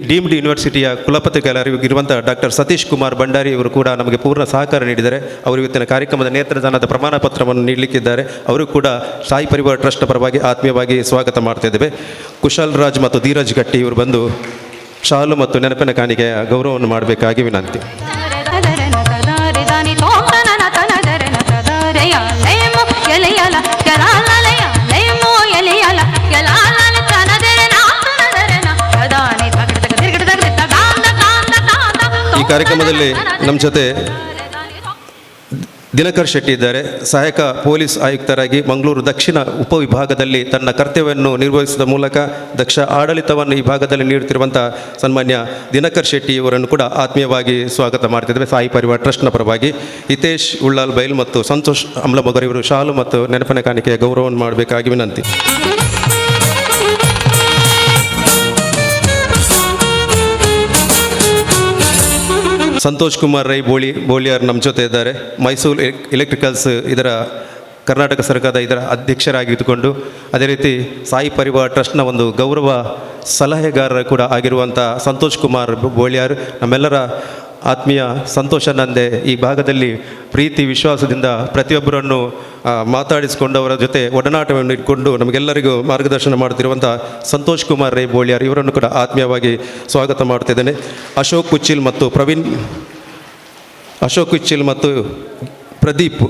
ಡೀಮ್ಡ್ ಯೂನಿವರ್ಸಿಟಿಯ ಕುಲಪತಿಗಳಾಗಿರುವಂಥ ಡಾಕ್ಟರ್ ಸತೀಶ್ ಕುಮಾರ್ ಭಂಡಾರಿ ಇವರು ಕೂಡ ನಮಗೆ ಪೂರ್ಣ ಸಹಕಾರ ನೀಡಿದ್ದಾರೆ. ಅವರು ಇವತ್ತಿನ ಕಾರ್ಯಕ್ರಮದ ನೇತ್ರದಾನದ ಪ್ರಮಾಣ ಪತ್ರವನ್ನು ನೀಡಲಿಕ್ಕಿದ್ದಾರೆ. ಅವರು ಕೂಡ ಸಾಯಿ ಪರಿವಾರ ಟ್ರಸ್ಟ್ ಪರವಾಗಿ ಆತ್ಮೀಯವಾಗಿ ಸ್ವಾಗತ ಮಾಡ್ತಾ ಇದ್ದೇವೆ. ಕುಶಲ್ ರಾಜ್ ಮತ್ತು ಧೀರಜ್ ಗಟ್ಟಿ ಇವರು ಬಂದು ಶಾಲು ಮತ್ತು ನೆನಪಿನ ಕಾಣಿಕೆಯ ಗೌರವವನ್ನು ಮಾಡಬೇಕಾಗಿ ವಿನಂತಿ. ಈ ಕಾರ್ಯಕ್ರಮದಲ್ಲಿ ನಮ್ಮ ಜೊತೆ ದಿನಕರ್ ಶೆಟ್ಟಿ ಇದ್ದಾರೆ. ಸಹಾಯಕ ಪೊಲೀಸ್ ಆಯುಕ್ತರಾಗಿ ಮಂಗಳೂರು ದಕ್ಷಿಣ ಉಪವಿಭಾಗದಲ್ಲಿ ತನ್ನ ಕರ್ತವ್ಯವನ್ನು ನಿರ್ವಹಿಸಿದ ಮೂಲಕ ದಕ್ಷ ಆಡಳಿತವನ್ನು ಈ ಭಾಗದಲ್ಲಿ ನೀಡುತ್ತಿರುವಂಥ ಸನ್ಮಾನ್ಯ ದಿನಕರ್ ಶೆಟ್ಟಿ ಇವರನ್ನು ಕೂಡ ಆತ್ಮೀಯವಾಗಿ ಸ್ವಾಗತ ಮಾಡ್ತಿದ್ದೇವೆ ಸಾಯಿ ಪರಿವಾರ ಟ್ರಸ್ಟ್ನ ಪರವಾಗಿ. ಹಿತೇಶ್ ಉಳ್ಳಾಲ್ ಬೈಲ್ ಮತ್ತು ಸಂತೋಷ್ ಅಮ್ಲಮಗರ್ ಇವರು ಶಾಲು ಮತ್ತು ನೆನಪಿನ ಕಾಣಿಕೆಯ ಗೌರವವನ್ನು ಮಾಡಬೇಕಾಗಿ ವಿನಂತಿ. ಸಂತೋಷ್ ಕುಮಾರ್ ರೈ ಬೋಳಿಯಾರ್ ನಮ್ಮ ಜೊತೆ ಇದ್ದಾರೆ. ಮೈಸೂರು ಎಲೆಕ್ಟ್ರಿಕಲ್ಸ್ ಇದರ ಕರ್ನಾಟಕ ಸರ್ಕಾರದ ಇದರ ಅಧ್ಯಕ್ಷರಾಗಿದ್ದುಕೊಂಡು ಅದೇ ರೀತಿ ಸಾಯಿ ಪರಿವಾರ ಟ್ರಸ್ಟ್ನ ಒಂದು ಗೌರವ ಸಲಹೆಗಾರರ ಕೂಡ ಆಗಿರುವಂಥ ಸಂತೋಷ್ ಕುಮಾರ್ ಬೋಳಿಯಾರ್ ನಮ್ಮೆಲ್ಲರ ಆತ್ಮೀಯ ಸಂತೋಷನಂದೆ ಈ ಭಾಗದಲ್ಲಿ ಪ್ರೀತಿ ವಿಶ್ವಾಸದಿಂದ ಪ್ರತಿಯೊಬ್ಬರನ್ನು ಮಾತಾಡಿಸಿಕೊಂಡು ಅವರ ಜೊತೆ ಒಡನಾಟವನ್ನು ಇಟ್ಕೊಂಡು ನಮಗೆಲ್ಲರಿಗೂ ಮಾರ್ಗದರ್ಶನ ಮಾಡುತ್ತಿರುವಂಥ ಸಂತೋಷ್ ಕುಮಾರ್ ರೈ ಬೋಳಿಯಾರ್ ಇವರನ್ನು ಕೂಡ ಆತ್ಮೀಯವಾಗಿ ಸ್ವಾಗತ ಮಾಡ್ತಿದ್ದೇನೆ. ಅಶೋಕ್ ಕುಚ್ಚಿಲ್ ಮತ್ತು ಪ್ರದೀಪ್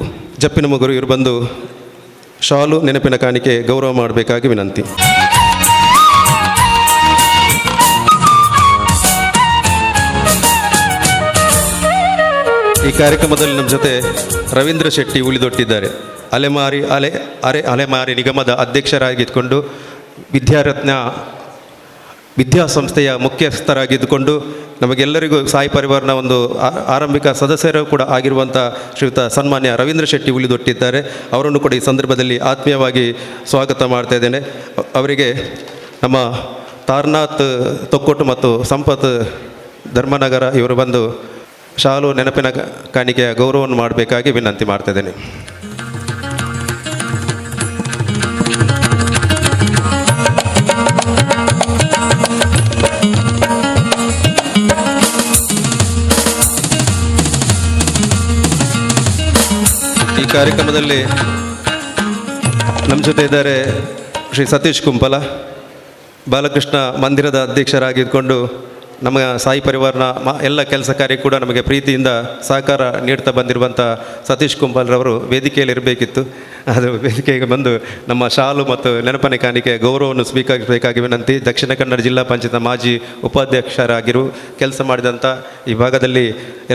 ಜಪ್ಪಿನಮಗರು ಇವರು ಬಂದು ಶಾಲು ನೆನಪಿನ ಕಾಣಿಕೆ ಗೌರವ ಮಾಡಬೇಕಾಗಿ ವಿನಂತಿ. ಈ ಕಾರ್ಯಕ್ರಮದಲ್ಲಿ ನಮ್ಮ ಜೊತೆ ರವೀಂದ್ರ ಶೆಟ್ಟಿ ಉಳಿದೊಟ್ಟಿದ್ದಾರೆ. ಅಲೆಮಾರಿ ನಿಗಮದ ಅಧ್ಯಕ್ಷರಾಗಿದ್ದುಕೊಂಡು ವಿದ್ಯಾಸಂಸ್ಥೆಯ ಮುಖ್ಯಸ್ಥರಾಗಿದ್ದುಕೊಂಡು ನಮಗೆಲ್ಲರಿಗೂ ಸಾಯಿ ಪರಿವಾರನ ಒಂದು ಆರಂಭಿಕ ಸದಸ್ಯರು ಕೂಡ ಆಗಿರುವಂಥ ಶ್ರೀಯುತ ಸನ್ಮಾನ್ಯ ರವೀಂದ್ರ ಶೆಟ್ಟಿ ಉಳಿದೊಟ್ಟಿದ್ದಾರೆ. ಅವರನ್ನು ಕೂಡ ಈ ಸಂದರ್ಭದಲ್ಲಿ ಆತ್ಮೀಯವಾಗಿ ಸ್ವಾಗತ ಮಾಡ್ತಾ ಇದ್ದೇನೆ. ಅವರಿಗೆ ನಮ್ಮ ತಾರ್ನಾಥ್ ತೊಕ್ಕೊಟ್ಟು ಮತ್ತು ಸಂಪತ್ ಧರ್ಮನಗರ ಇವರು ಬಂದು ಶಾಲು ನೆನಪಿನ ಕಾಣಿಕೆಯ ಗೌರವವನ್ನು ಮಾಡಬೇಕಾಗಿ ವಿನಂತಿ ಮಾಡ್ತಾ ಇದ್ದೇನೆ. ಈ ಕಾರ್ಯಕ್ರಮದಲ್ಲಿ ನಮ್ಮ ಜೊತೆ ಇದ್ದಾರೆ ಶ್ರೀ ಸತೀಶ್ ಕುಂಪಲ, ಬಾಲಕೃಷ್ಣ ಮಂದಿರದ ಅಧ್ಯಕ್ಷರಾಗಿದ್ದುಕೊಂಡು ನಮ್ಮ ಸಾಯಿ ಪರಿವಾರನ ಎಲ್ಲ ಕೆಲಸ ಕಾರ್ಯ ಕೂಡ ನಮಗೆ ಪ್ರೀತಿಯಿಂದ ಸಹಕಾರ ನೀಡ್ತಾ ಬಂದಿರುವಂಥ ಸತೀಶ್ ಕುಂಪಲ್ರವರು ವೇದಿಕೆಯಲ್ಲಿ ಇರಬೇಕಿತ್ತು. ಅದು ವೇದಿಕೆಗೆ ಬಂದು ನಮ್ಮ ಶಾಲು ಮತ್ತು ನೆನಪನೆ ಕಾಣಿಕೆ ಗೌರವವನ್ನು ಸ್ವೀಕರಿಸಬೇಕಾಗಿ ವಿನಂತಿ. ದಕ್ಷಿಣ ಕನ್ನಡ ಜಿಲ್ಲಾ ಪಂಚಾಯತ್ ಮಾಜಿ ಉಪಾಧ್ಯಕ್ಷರಾಗಿರು ಕೆಲಸ ಮಾಡಿದಂಥ ಈ ಭಾಗದಲ್ಲಿ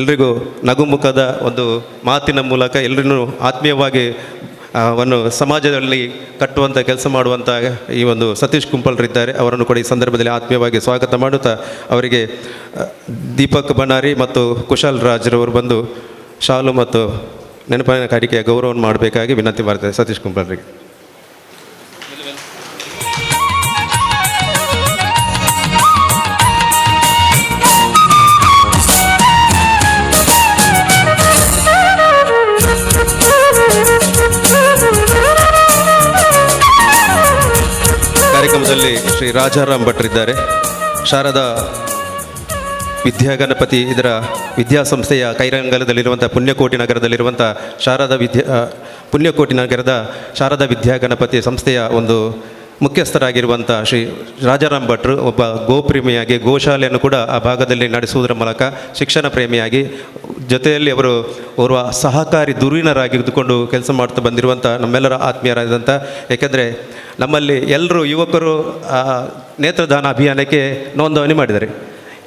ಎಲ್ರಿಗೂ ನಗುಮುಖದ ಒಂದು ಮಾತಿನ ಮೂಲಕ ಎಲ್ಲರನ್ನೂ ಆತ್ಮೀಯವಾಗಿ ವನ್ನು ಸಮಾಜದಲ್ಲಿ ಕಟ್ಟುವಂಥ ಕೆಲಸ ಮಾಡುವಂಥ ಈ ಒಂದು ಸತೀಶ್ ಕುಂಪಲ್ರಿದ್ದಾರೆ. ಅವರನ್ನು ಕೂಡ ಈ ಸಂದರ್ಭದಲ್ಲಿ ಆತ್ಮೀಯವಾಗಿ ಸ್ವಾಗತ ಮಾಡುತ್ತಾ ಅವರಿಗೆ ದೀಪಕ್ ಬನಾರಿ ಮತ್ತು ಕುಶಲ್ ರಾಜ್ರವರು ಬಂದು ಶಾಲು ಮತ್ತು ನೆನಪಿನ ಕಾಣಿಕೆಯ ಗೌರವವನ್ನು ಮಾಡಬೇಕಾಗಿ ವಿನಂತಿ ಮಾಡ್ತಾರೆ ಸತೀಶ್ ಕುಂಪಲ್ರಿಗೆ. ಶ್ರೀ ರಾಜಾರಾಮ್ ಭಟ್ರಿದ್ದಾರೆ. ಶಾರದಾ ವಿದ್ಯಾಗಣಪತಿ ಇದರ ವಿದ್ಯಾಸಂಸ್ಥೆಯ ಕೈರಂಗಲದಲ್ಲಿರುವಂಥ ಪುಣ್ಯಕೋಟಿ ನಗರದಲ್ಲಿರುವಂಥ ಪುಣ್ಯಕೋಟಿ ನಗರದ ಶಾರದಾ ವಿದ್ಯಾಗಣಪತಿ ಸಂಸ್ಥೆಯ ಒಂದು ಮುಖ್ಯಸ್ಥರಾಗಿರುವಂಥ ಶ್ರೀ ರಾಜಾರಾಮ್ ಭಟ್ರು ಒಬ್ಬ ಗೋಪ್ರೇಮಿಯಾಗಿ ಗೋಶಾಲೆಯನ್ನು ಕೂಡ ಆ ಭಾಗದಲ್ಲಿ ನಡೆಸುವುದರ ಮೂಲಕ ಶಿಕ್ಷಣ ಪ್ರೇಮಿಯಾಗಿ ಜೊತೆಯಲ್ಲಿ ಅವರು ಓರ್ವ ಸಹಕಾರಿ ಧುರೀಣರಾಗಿದ್ದುಕೊಂಡು ಕೆಲಸ ಮಾಡ್ತಾ ಬಂದಿರುವಂಥ ನಮ್ಮೆಲ್ಲರ ಆತ್ಮೀಯರಾದಂಥ, ಏಕೆಂದರೆ ನಮ್ಮಲ್ಲಿ ಎಲ್ಲರೂ ಯುವಕರು ನೇತ್ರದಾನ ಅಭಿಯಾನಕ್ಕೆ ನೋಂದಣಿ ಮಾಡಿದ್ದಾರೆ.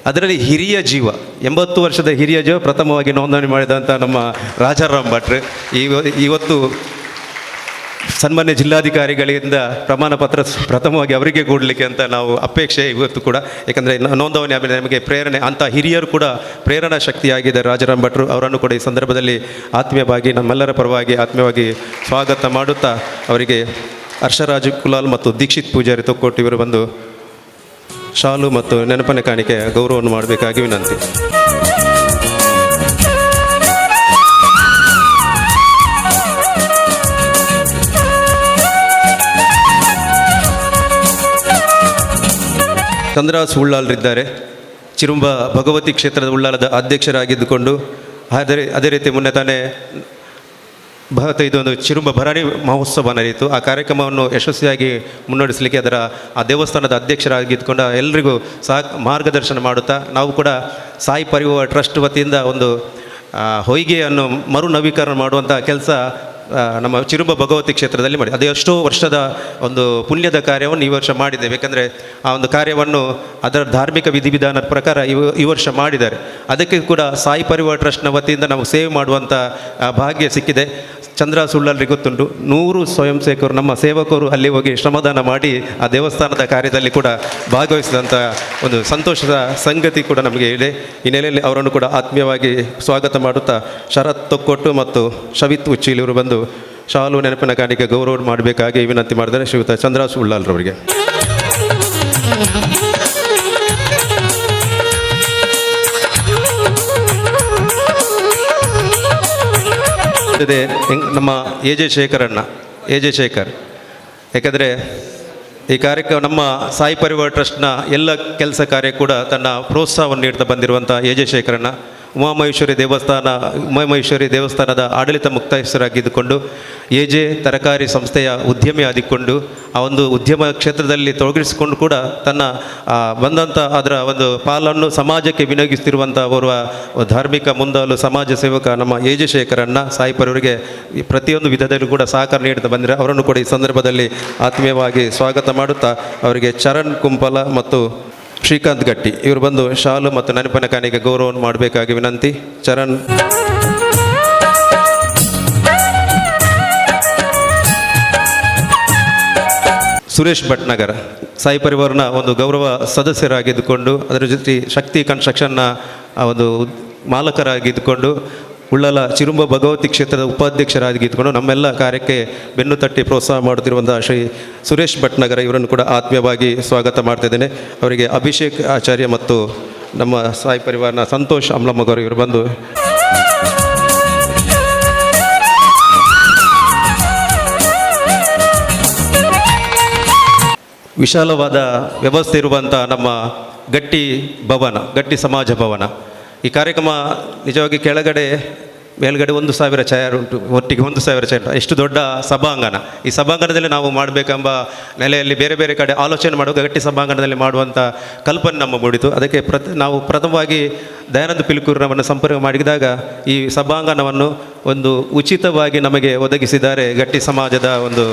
ಅದರಲ್ಲಿ ಹಿರಿಯ ಜೀವ 80 ವರ್ಷದ ಹಿರಿಯ ಜೀವ ಪ್ರಥಮವಾಗಿ ನೋಂದಣಿ ಮಾಡಿದಂಥ ನಮ್ಮ ರಾಜಾರಾಮ್ ಭಟ್ರು ಇವತ್ತು ಸನ್ಮಾನ್ಯ ಜಿಲ್ಲಾಧಿಕಾರಿಗಳಿಂದ ಪ್ರಮಾಣ ಪತ್ರ ಪ್ರಥಮವಾಗಿ ಅವರಿಗೆ ಕೊಡಲಿಕ್ಕೆ ಅಂತ ನಾವು ಅಪೇಕ್ಷೆ ಇವತ್ತು ಕೂಡ. ಯಾಕಂದರೆ ನೋಂದಣಿ ಆಮೇಲೆ ನಮಗೆ ಪ್ರೇರಣೆ ಅಂಥ ಹಿರಿಯರು ಕೂಡ ಪ್ರೇರಣಾ ಶಕ್ತಿಯಾಗಿದೆ ರಾಜಾರಾಮ್ ಭಟ್ರು. ಅವರನ್ನು ಕೂಡ ಈ ಸಂದರ್ಭದಲ್ಲಿ ಆತ್ಮೀಯವಾಗಿ ನಮ್ಮೆಲ್ಲರ ಪರವಾಗಿ ಆತ್ಮೀಯವಾಗಿ ಸ್ವಾಗತ ಮಾಡುತ್ತಾ ಅವರಿಗೆ ಹರ್ಷರಾಜ್ ಕುಲಾಲ್ ಮತ್ತು ದೀಕ್ಷಿತ್ ಪೂಜಾರಿ ತೊಕ್ಕೊಟ್ಟು ಇವರು ಬಂದು ಶಾಲು ಮತ್ತು ನೆನಪನ ಕಾಣಿಕೆ ಗೌರವವನ್ನು ಮಾಡಬೇಕಾಗಿ ವಿನಂತಿ. ಚಂದ್ರಾಸ್ ಉಳ್ಳಾಲ್ರಿದ್ದಾರೆ. ಚಿರುಂಬ ಭಗವತಿ ಕ್ಷೇತ್ರದ ಉಳ್ಳಾಲದ ಅಧ್ಯಕ್ಷರಾಗಿದ್ದುಕೊಂಡು ಅದೇ ರೀತಿ ಮೊನ್ನೆ ತಾನೇ ಇದೊಂದು ಚಿರುಂಬ ಭರಣಿ ಮಹೋತ್ಸವ ನಡೆಯಿತು. ಆ ಕಾರ್ಯಕ್ರಮವನ್ನು ಯಶಸ್ವಿಯಾಗಿ ಮುನ್ನಡೆಸಲಿಕ್ಕೆ ಅದರ ಆ ದೇವಸ್ಥಾನದ ಅಧ್ಯಕ್ಷರಾಗಿದ್ದುಕೊಂಡು ಎಲ್ಲರಿಗೂ ಮಾರ್ಗದರ್ಶನ ಮಾಡುತ್ತಾ ನಾವು ಕೂಡ ಸಾಯಿ ಪರಿವಾರ ಟ್ರಸ್ಟ್ ವತಿಯಿಂದ ಒಂದು ಹೊಯ್ಗೆಯನ್ನು ಮರು ನವೀಕರಣ ಮಾಡುವಂಥ ಕೆಲಸ ನಮ್ಮ ಚಿರುಂಬ ಭಗವತಿ ಕ್ಷೇತ್ರದಲ್ಲಿ ಮಾಡಿ ಅದು ಎಷ್ಟೋ ವರ್ಷದ ಒಂದು ಪುಣ್ಯದ ಕಾರ್ಯವನ್ನು ಈ ವರ್ಷ ಮಾಡಿದ್ದೇವೆ. ಯಾಕಂದರೆ ಆ ಒಂದು ಕಾರ್ಯವನ್ನು ಅದರ ಧಾರ್ಮಿಕ ವಿಧಿವಿಧಾನದ ಪ್ರಕಾರ ಈ ವರ್ಷ ಮಾಡಿದ್ದಾರೆ. ಅದಕ್ಕೆ ಕೂಡ ಸಾಯಿ ಪರಿವಾರ ಟ್ರಸ್ಟ್ನ ವತಿಯಿಂದ ನಾವು ಸೇವೆ ಮಾಡುವಂಥ ಭಾಗ್ಯ ಸಿಕ್ಕಿದೆ. ಚಂದ್ರ ಸುಳ್ಳಲ್ರಿಗೆ ಗೊತ್ತುಂಟು, 100 ಸ್ವಯಂ ಸೇವಕರು ನಮ್ಮ ಸೇವಕರು ಅಲ್ಲಿ ಹೋಗಿ ಶ್ರಮದಾನ ಮಾಡಿ ಆ ದೇವಸ್ಥಾನದ ಕಾರ್ಯದಲ್ಲಿ ಕೂಡ ಭಾಗವಹಿಸಿದಂಥ ಒಂದು ಸಂತೋಷದ ಸಂಗತಿ ಕೂಡ ನಮಗೆ ಇದೆ. ಈ ನೆಲೆಯಲ್ಲಿ ಅವರನ್ನು ಕೂಡ ಆತ್ಮೀಯವಾಗಿ ಸ್ವಾಗತ ಮಾಡುತ್ತಾ ಶರತ್ ತೊಕ್ಕೊಟ್ಟು ಮತ್ತು ಶವಿತ್ ಉಚ್ಚಿಲ್ ಇವರು ಬಂದು ಶಾಲು ನೆನಪಿನ ಕಾಣಿಕೆ ಗೌರವ ಮಾಡಬೇಕಾಗಿ ವಿನಂತಿ ಮಾಡಿದರೆ ಶ್ರೀಯುತ ಚಂದ್ರ ಸುಳ್ಳಲ್ರವರಿಗೆ. ನಮ್ಮ ಎ ಜೆ ಶೇಖರ್, ಯಾಕಂದರೆ ಈ ಕಾರ್ಯಕ್ರಮ ನಮ್ಮ ಸಾಯಿ ಪರಿವಾರ ಟ್ರಸ್ಟ್ನ ಎಲ್ಲ ಕೆಲಸ ಕಾರ್ಯ ಕೂಡ ತನ್ನ ಪ್ರೋತ್ಸಾಹವನ್ನು ನೀಡ್ತಾ ಬಂದಿರುವಂಥ ಎ ಜೆ ಶೇಖರಣ್ಣ ಉಮಾಮಹೇಶ್ವರಿ ದೇವಸ್ಥಾನದ ಆಡಳಿತ ಮುಕ್ತಸ್ಥರಾಗಿದ್ದುಕೊಂಡು ಎ ಜೆ ತರಕಾರಿ ಸಂಸ್ಥೆಯ ಉದ್ಯಮಿ ಆಗಿಕೊಂಡು ಆ ಒಂದು ಉದ್ಯಮ ಕ್ಷೇತ್ರದಲ್ಲಿ ತೊಡಗಿಸಿಕೊಂಡು ಕೂಡ ತನ್ನ ಬಂದಂಥ ಅದರ ಒಂದು ಪಾಲನ್ನು ಸಮಾಜಕ್ಕೆ ವಿನಿಯೋಗಿಸ್ತಿರುವಂಥ ಓರ್ವ ಧಾರ್ಮಿಕ ಮುಂದಾಳು ಸಮಾಜ ಸೇವಕ ನಮ್ಮ ಎ ಜೆ ಶೇಖರಣ್ಣ ಸಾಯಿ ಪರಿವರಿಗೆ ಪ್ರತಿಯೊಂದು ವಿಧದಲ್ಲೂ ಕೂಡ ಸಹಕಾರ ನೀಡುತ್ತಾ ಬಂದರೆ ಅವರನ್ನು ಕೂಡ ಈ ಸಂದರ್ಭದಲ್ಲಿ ಆತ್ಮೀಯವಾಗಿ ಸ್ವಾಗತ ಮಾಡುತ್ತಾ ಅವರಿಗೆ ಚರಣ್ ಕುಂಪಲ ಮತ್ತು ಶ್ರೀಕಾಂತ್ ಗಟ್ಟಿ ಇವರು ಬಂದು ಶಾಲು ಮತ್ತು ನೆನಪಿನ ಕಾಣಿಕೆ ಗೌರವವನ್ನು ಮಾಡಬೇಕಾಗಿ ವಿನಂತಿ. ಚರಣ್ ಸುರೇಶ್ ಭಟ್ನಗರ್ ಸಾಯಿ ಪರಿವಾರನ ಒಂದು ಗೌರವ ಸದಸ್ಯರಾಗಿದ್ದುಕೊಂಡು ಅದರ ಜೊತೆ ಶಕ್ತಿ ಕನ್ಸ್ಟ್ರಕ್ಷನ್ನ ಒಂದು ಮಾಲಕರಾಗಿದ್ದುಕೊಂಡು ಉಳ್ಳಾಲ ಚಿರುಂಬ ಭಗವತಿ ಕ್ಷೇತ್ರದ ಉಪಾಧ್ಯಕ್ಷರಾಗಿದ್ದುಕೊಂಡು ನಮ್ಮೆಲ್ಲ ಕಾರ್ಯಕ್ಕೆ ಬೆನ್ನು ತಟ್ಟಿ ಪ್ರೋತ್ಸಾಹ ಮಾಡುತ್ತಿರುವಂಥ ಶ್ರೀ ಸುರೇಶ್ ಭಟ್ನಗರ ಇವರನ್ನು ಕೂಡ ಆತ್ಮೀಯವಾಗಿ ಸ್ವಾಗತ ಮಾಡ್ತಿದ್ದೇನೆ. ಅವರಿಗೆ ಅಭಿಷೇಕ್ ಆಚಾರ್ಯ ಮತ್ತು ನಮ್ಮ ಸಾಯಿ ಪರಿವಾರನ ಸಂತೋಷ್ ಅಮ್ಲಮ್ಮಗವರು ಇವರು ಬಂದು ವಿಶಾಲವಾದ ವ್ಯವಸ್ಥೆ ಇರುವಂಥ ನಮ್ಮ ಗಟ್ಟಿ ಸಮಾಜ ಭವನ ಈ ಕಾರ್ಯಕ್ರಮ ನಿಜವಾಗಿ ಮೇಲ್ಗಡೆ 1,000 ಚೇರ್ ಉಂಟು, ಒಟ್ಟಿಗೆ 1,000 ಚೇರ್. ಎಷ್ಟು ದೊಡ್ಡ ಸಭಾಂಗಣ. ಈ ಸಭಾಂಗಣದಲ್ಲಿ ನಾವು ಮಾಡಬೇಕೆಂಬ ನೆಲೆಯಲ್ಲಿ ಬೇರೆ ಬೇರೆ ಕಡೆ ಆಲೋಚನೆ ಮಾಡುವಾಗ ಗಟ್ಟಿ ಸಭಾಂಗಣದಲ್ಲಿ ಮಾಡುವಂಥ ಕಲ್ಪನೆ ನಮ್ಮ ಮೂಡಿತು. ಅದಕ್ಕೆ ನಾವು ಪ್ರಥಮವಾಗಿ ದಯಾನಂದ ಪಿಲಿಕೂರವರನ್ನು ಸಂಪರ್ಕ ಮಾಡಿದಾಗ ಈ ಸಭಾಂಗಣವನ್ನು ಒಂದು ಉಚಿತವಾಗಿ ನಮಗೆ ಒದಗಿಸಿದ್ದಾರೆ ಗಟ್ಟಿ ಸಮಾಜದ ಒಂದು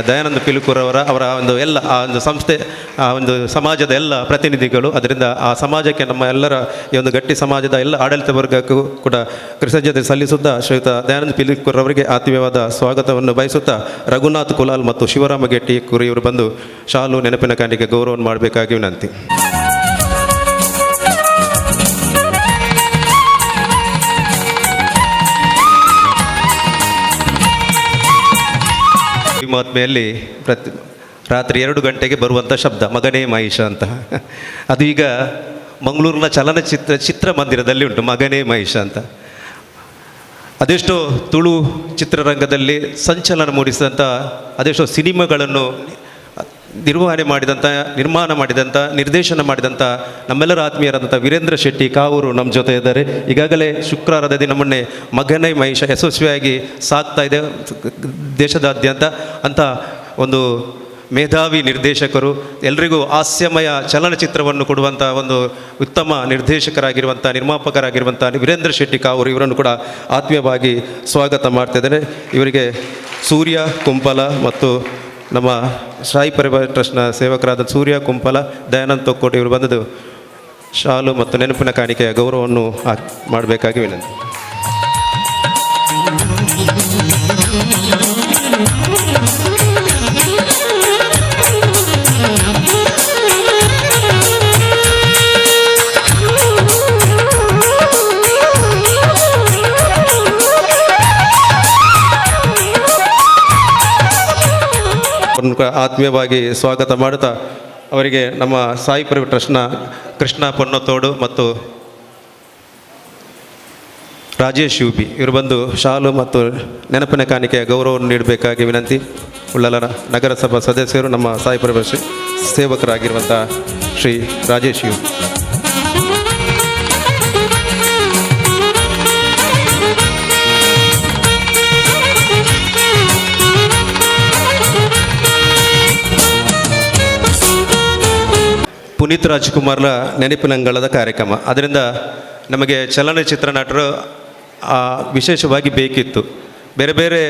ದಯಾನಂದ ಪಿಲಿಕೂರವರ ಅವರ ಒಂದು ಎಲ್ಲ ಆ ಒಂದು ಸಂಸ್ಥೆ ಆ ಒಂದು ಸಮಾಜದ ಎಲ್ಲ ಪ್ರತಿನಿಧಿಗಳು. ಅದರಿಂದ ಆ ಸಮಾಜಕ್ಕೆ ನಮ್ಮ ಎಲ್ಲರ ಈ ಒಂದು ಗಟ್ಟಿ ಸಮಾಜದ ಎಲ್ಲ ಆಡಳಿತ ವರ್ಗಕ್ಕೂ ಕೂಡ ಕೃತಜ್ಞತೆ ಸಲ್ಲಿಸುತ್ತಾ ಶ್ರೀಯುತ ದಯಾನಂದ ಪಿಲಿಕೂರವರಿಗೆ ಆತ್ಮೀಯವಾದ ಸ್ವಾಗತವನ್ನು ಬಯಸುತ್ತಾ ರಘುನಾಥ್ ಕುಲಾಲ್ ಮತ್ತು ಶಿವರಾಮ ಗೆಟ್ಟಿ ಕುರಿ ಇವರು ಬಂದು ಶಾಲು ನೆನಪಿನ ಕಾಣಿಕೆ ಗೌರವವನ್ನು ಮಾಡಬೇಕಾಗಿ ವಿನಂತಿ. ಮಹಾತ್ಮೆಯಲ್ಲಿ ರಾತ್ರಿ 2 ಗಂಟೆಗೆ ಬರುವಂಥ ಶಬ್ದ ಮಗನೇ ಮಹೇಶ ಅಂತ. ಅದು ಈಗ ಮಂಗಳೂರಿನ ಚಿತ್ರಮಂದಿರದಲ್ಲಿ ಉಂಟು ಮಗನೇ ಮಹೇಶ ಅಂತ. ಅದೆಷ್ಟೋ ತುಳು ಚಿತ್ರರಂಗದಲ್ಲಿ ಸಂಚಲನ ಮೂಡಿಸಿದಂಥ ಅದೆಷ್ಟೋ ಸಿನಿಮಾಗಳನ್ನು ನಿರ್ಮಾಣ ಮಾಡಿದಂಥ ನಿರ್ದೇಶನ ಮಾಡಿದಂಥ ನಮ್ಮೆಲ್ಲರ ಆತ್ಮೀಯರಾದಂಥ ವೀರೇಂದ್ರ ಶೆಟ್ಟಿ ಕಾವೂರು ನಮ್ಮ ಜೊತೆ ಇದ್ದಾರೆ. ಈಗಾಗಲೇ ಶುಕ್ರವಾರದ ದಿನ ಮೊನ್ನೆ ಮಗನೈ ಮಹಿಷ ಯಶಸ್ವಿಯಾಗಿ ಸಾಗ್ತಾ ಇದೆ ದೇಶದಾದ್ಯಂತ. ಅಂಥ ಒಂದು ಮೇಧಾವಿ ನಿರ್ದೇಶಕರು, ಎಲ್ರಿಗೂ ಹಾಸ್ಯಮಯ ಚಲನಚಿತ್ರವನ್ನು ಕೊಡುವಂಥ ಒಂದು ಉತ್ತಮ ನಿರ್ದೇಶಕರಾಗಿರುವಂಥ ನಿರ್ಮಾಪಕರಾಗಿರುವಂಥ ವೀರೇಂದ್ರ ಶೆಟ್ಟಿ ಕಾವೂರು ಇವರನ್ನು ಕೂಡ ಆತ್ಮೀಯವಾಗಿ ಸ್ವಾಗತ ಮಾಡ್ತಿದ್ದೇನೆ. ಇವರಿಗೆ ಸೂರ್ಯ ಕುಂಪಲ ಮತ್ತು ನಮ್ಮ ಸಾಯಿ ಪರಿವಾರ ಟ್ರಸ್ಟ್ನ ಸೇವಕರಾದ ಸೂರ್ಯ ಕುಂಪಲ, ದಯಾನಂದ್ ತೊಕ್ಕೋಟೆ ಇವರು ಬಂದದ್ದು ಶಾಲು ಮತ್ತು ನೆನಪಿನ ಕಾಣಿಕೆಯ ಗೌರವವನ್ನು ಮಾಡಬೇಕಾಗಿ ವಿನಂತಿ. ಆತ್ಮೀಯವಾಗಿ ಸ್ವಾಗತ ಮಾಡುತ್ತಾ ಅವರಿಗೆ ನಮ್ಮ ಸಾಯಿ ಪರಿವಾರ ಟ್ರಸ್ಟ್ನ ಕೃಷ್ಣ ಪೊನ್ನತೋಡು ಮತ್ತು ರಾಜೇಶ್ ಯುಬಿ ಇವರು ಬಂದು ಶಾಲು ಮತ್ತು ನೆನಪಿನ ಕಾಣಿಕೆಯ ಗೌರವವನ್ನು ನೀಡಬೇಕಾಗಿ ವಿನಂತಿ. ಉಳ್ಳಾಲ ನಗರಸಭಾ ಸದಸ್ಯರು, ನಮ್ಮ ಸಾಯಿ ಪರಿವಾರ ಸೇವಕರಾಗಿರುವಂಥ ಶ್ರೀ ರಾಜೇಶ್ ಯುಬಿ. ಪುನೀತ್ ರಾಜ್ಕುಮಾರ್ನ ನೆನಪಿನಂಗಳದ ಕಾರ್ಯಕ್ರಮ, ಅದರಿಂದ ನಮಗೆ ಚಲನಚಿತ್ರ ನಟರು ವಿಶೇಷವಾಗಿ ಬೇಕಿತ್ತು. ಬೇರೆ ಬೇರೆ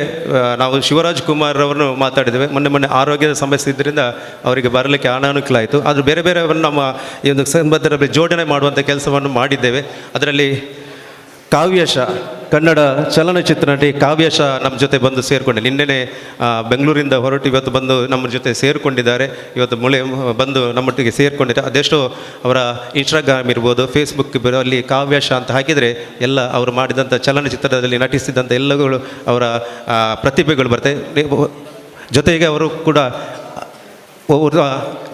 ನಾವು ಶಿವರಾಜ್ ಕುಮಾರ್ ಅವರನ್ನು ಮಾತಾಡಿದ್ದೇವೆ. ಮೊನ್ನೆ ಆರೋಗ್ಯದ ಸಮಸ್ಯೆ ಇದ್ದರಿಂದ ಅವರಿಗೆ ಬರಲಿಕ್ಕೆ ಅನಾನುಕೂಲ ಆಯಿತು. ಆದರೆ ಬೇರೆ ಬೇರೆಯವನ್ನು ನಮ್ಮ ಈ ಒಂದು ಸಂದರ್ಭದಲ್ಲಿ ಜೋಡಣೆ ಮಾಡುವಂಥ ಕೆಲಸವನ್ನು ಮಾಡಿದ್ದೇವೆ. ಅದರಲ್ಲಿ ಕಾವ್ಯಶ, ಕನ್ನಡ ಚಲನಚಿತ್ರ ನಟಿ ಕಾವ್ಯಶ ನಮ್ಮ ಜೊತೆ ಬಂದು ಸೇರಿಕೊಂಡೆ. ನಿನ್ನೆನೆ ಬೆಂಗಳೂರಿಂದ ಹೊರಟು ಇವತ್ತು ಬಂದು ನಮ್ಮ ಜೊತೆ ಸೇರಿಕೊಂಡಿದ್ದಾರೆ. ಇವತ್ತು ಬಂದು ನಮ್ಮೊಟ್ಟಿಗೆ ಸೇರಿಕೊಂಡಿದ್ದಾರೆ. ಅದೆಷ್ಟೋ ಅವರ ಇನ್ಸ್ಟಾಗ್ರಾಮ್ ಇರ್ಬೋದು, ಫೇಸ್ಬುಕ್ ಇರ್ಬೋದು, ಅಲ್ಲಿ ಕಾವ್ಯಶ ಅಂತ ಹಾಕಿದರೆ ಎಲ್ಲ ಅವರು ಮಾಡಿದಂಥ ಚಲನಚಿತ್ರದಲ್ಲಿ ನಟಿಸಿದಂಥ ಎಲ್ಲಗಳು ಅವರ ಪ್ರತಿಭೆಗಳು ಬರ್ತವೆ. ಜೊತೆಗೆ ಅವರು ಕೂಡ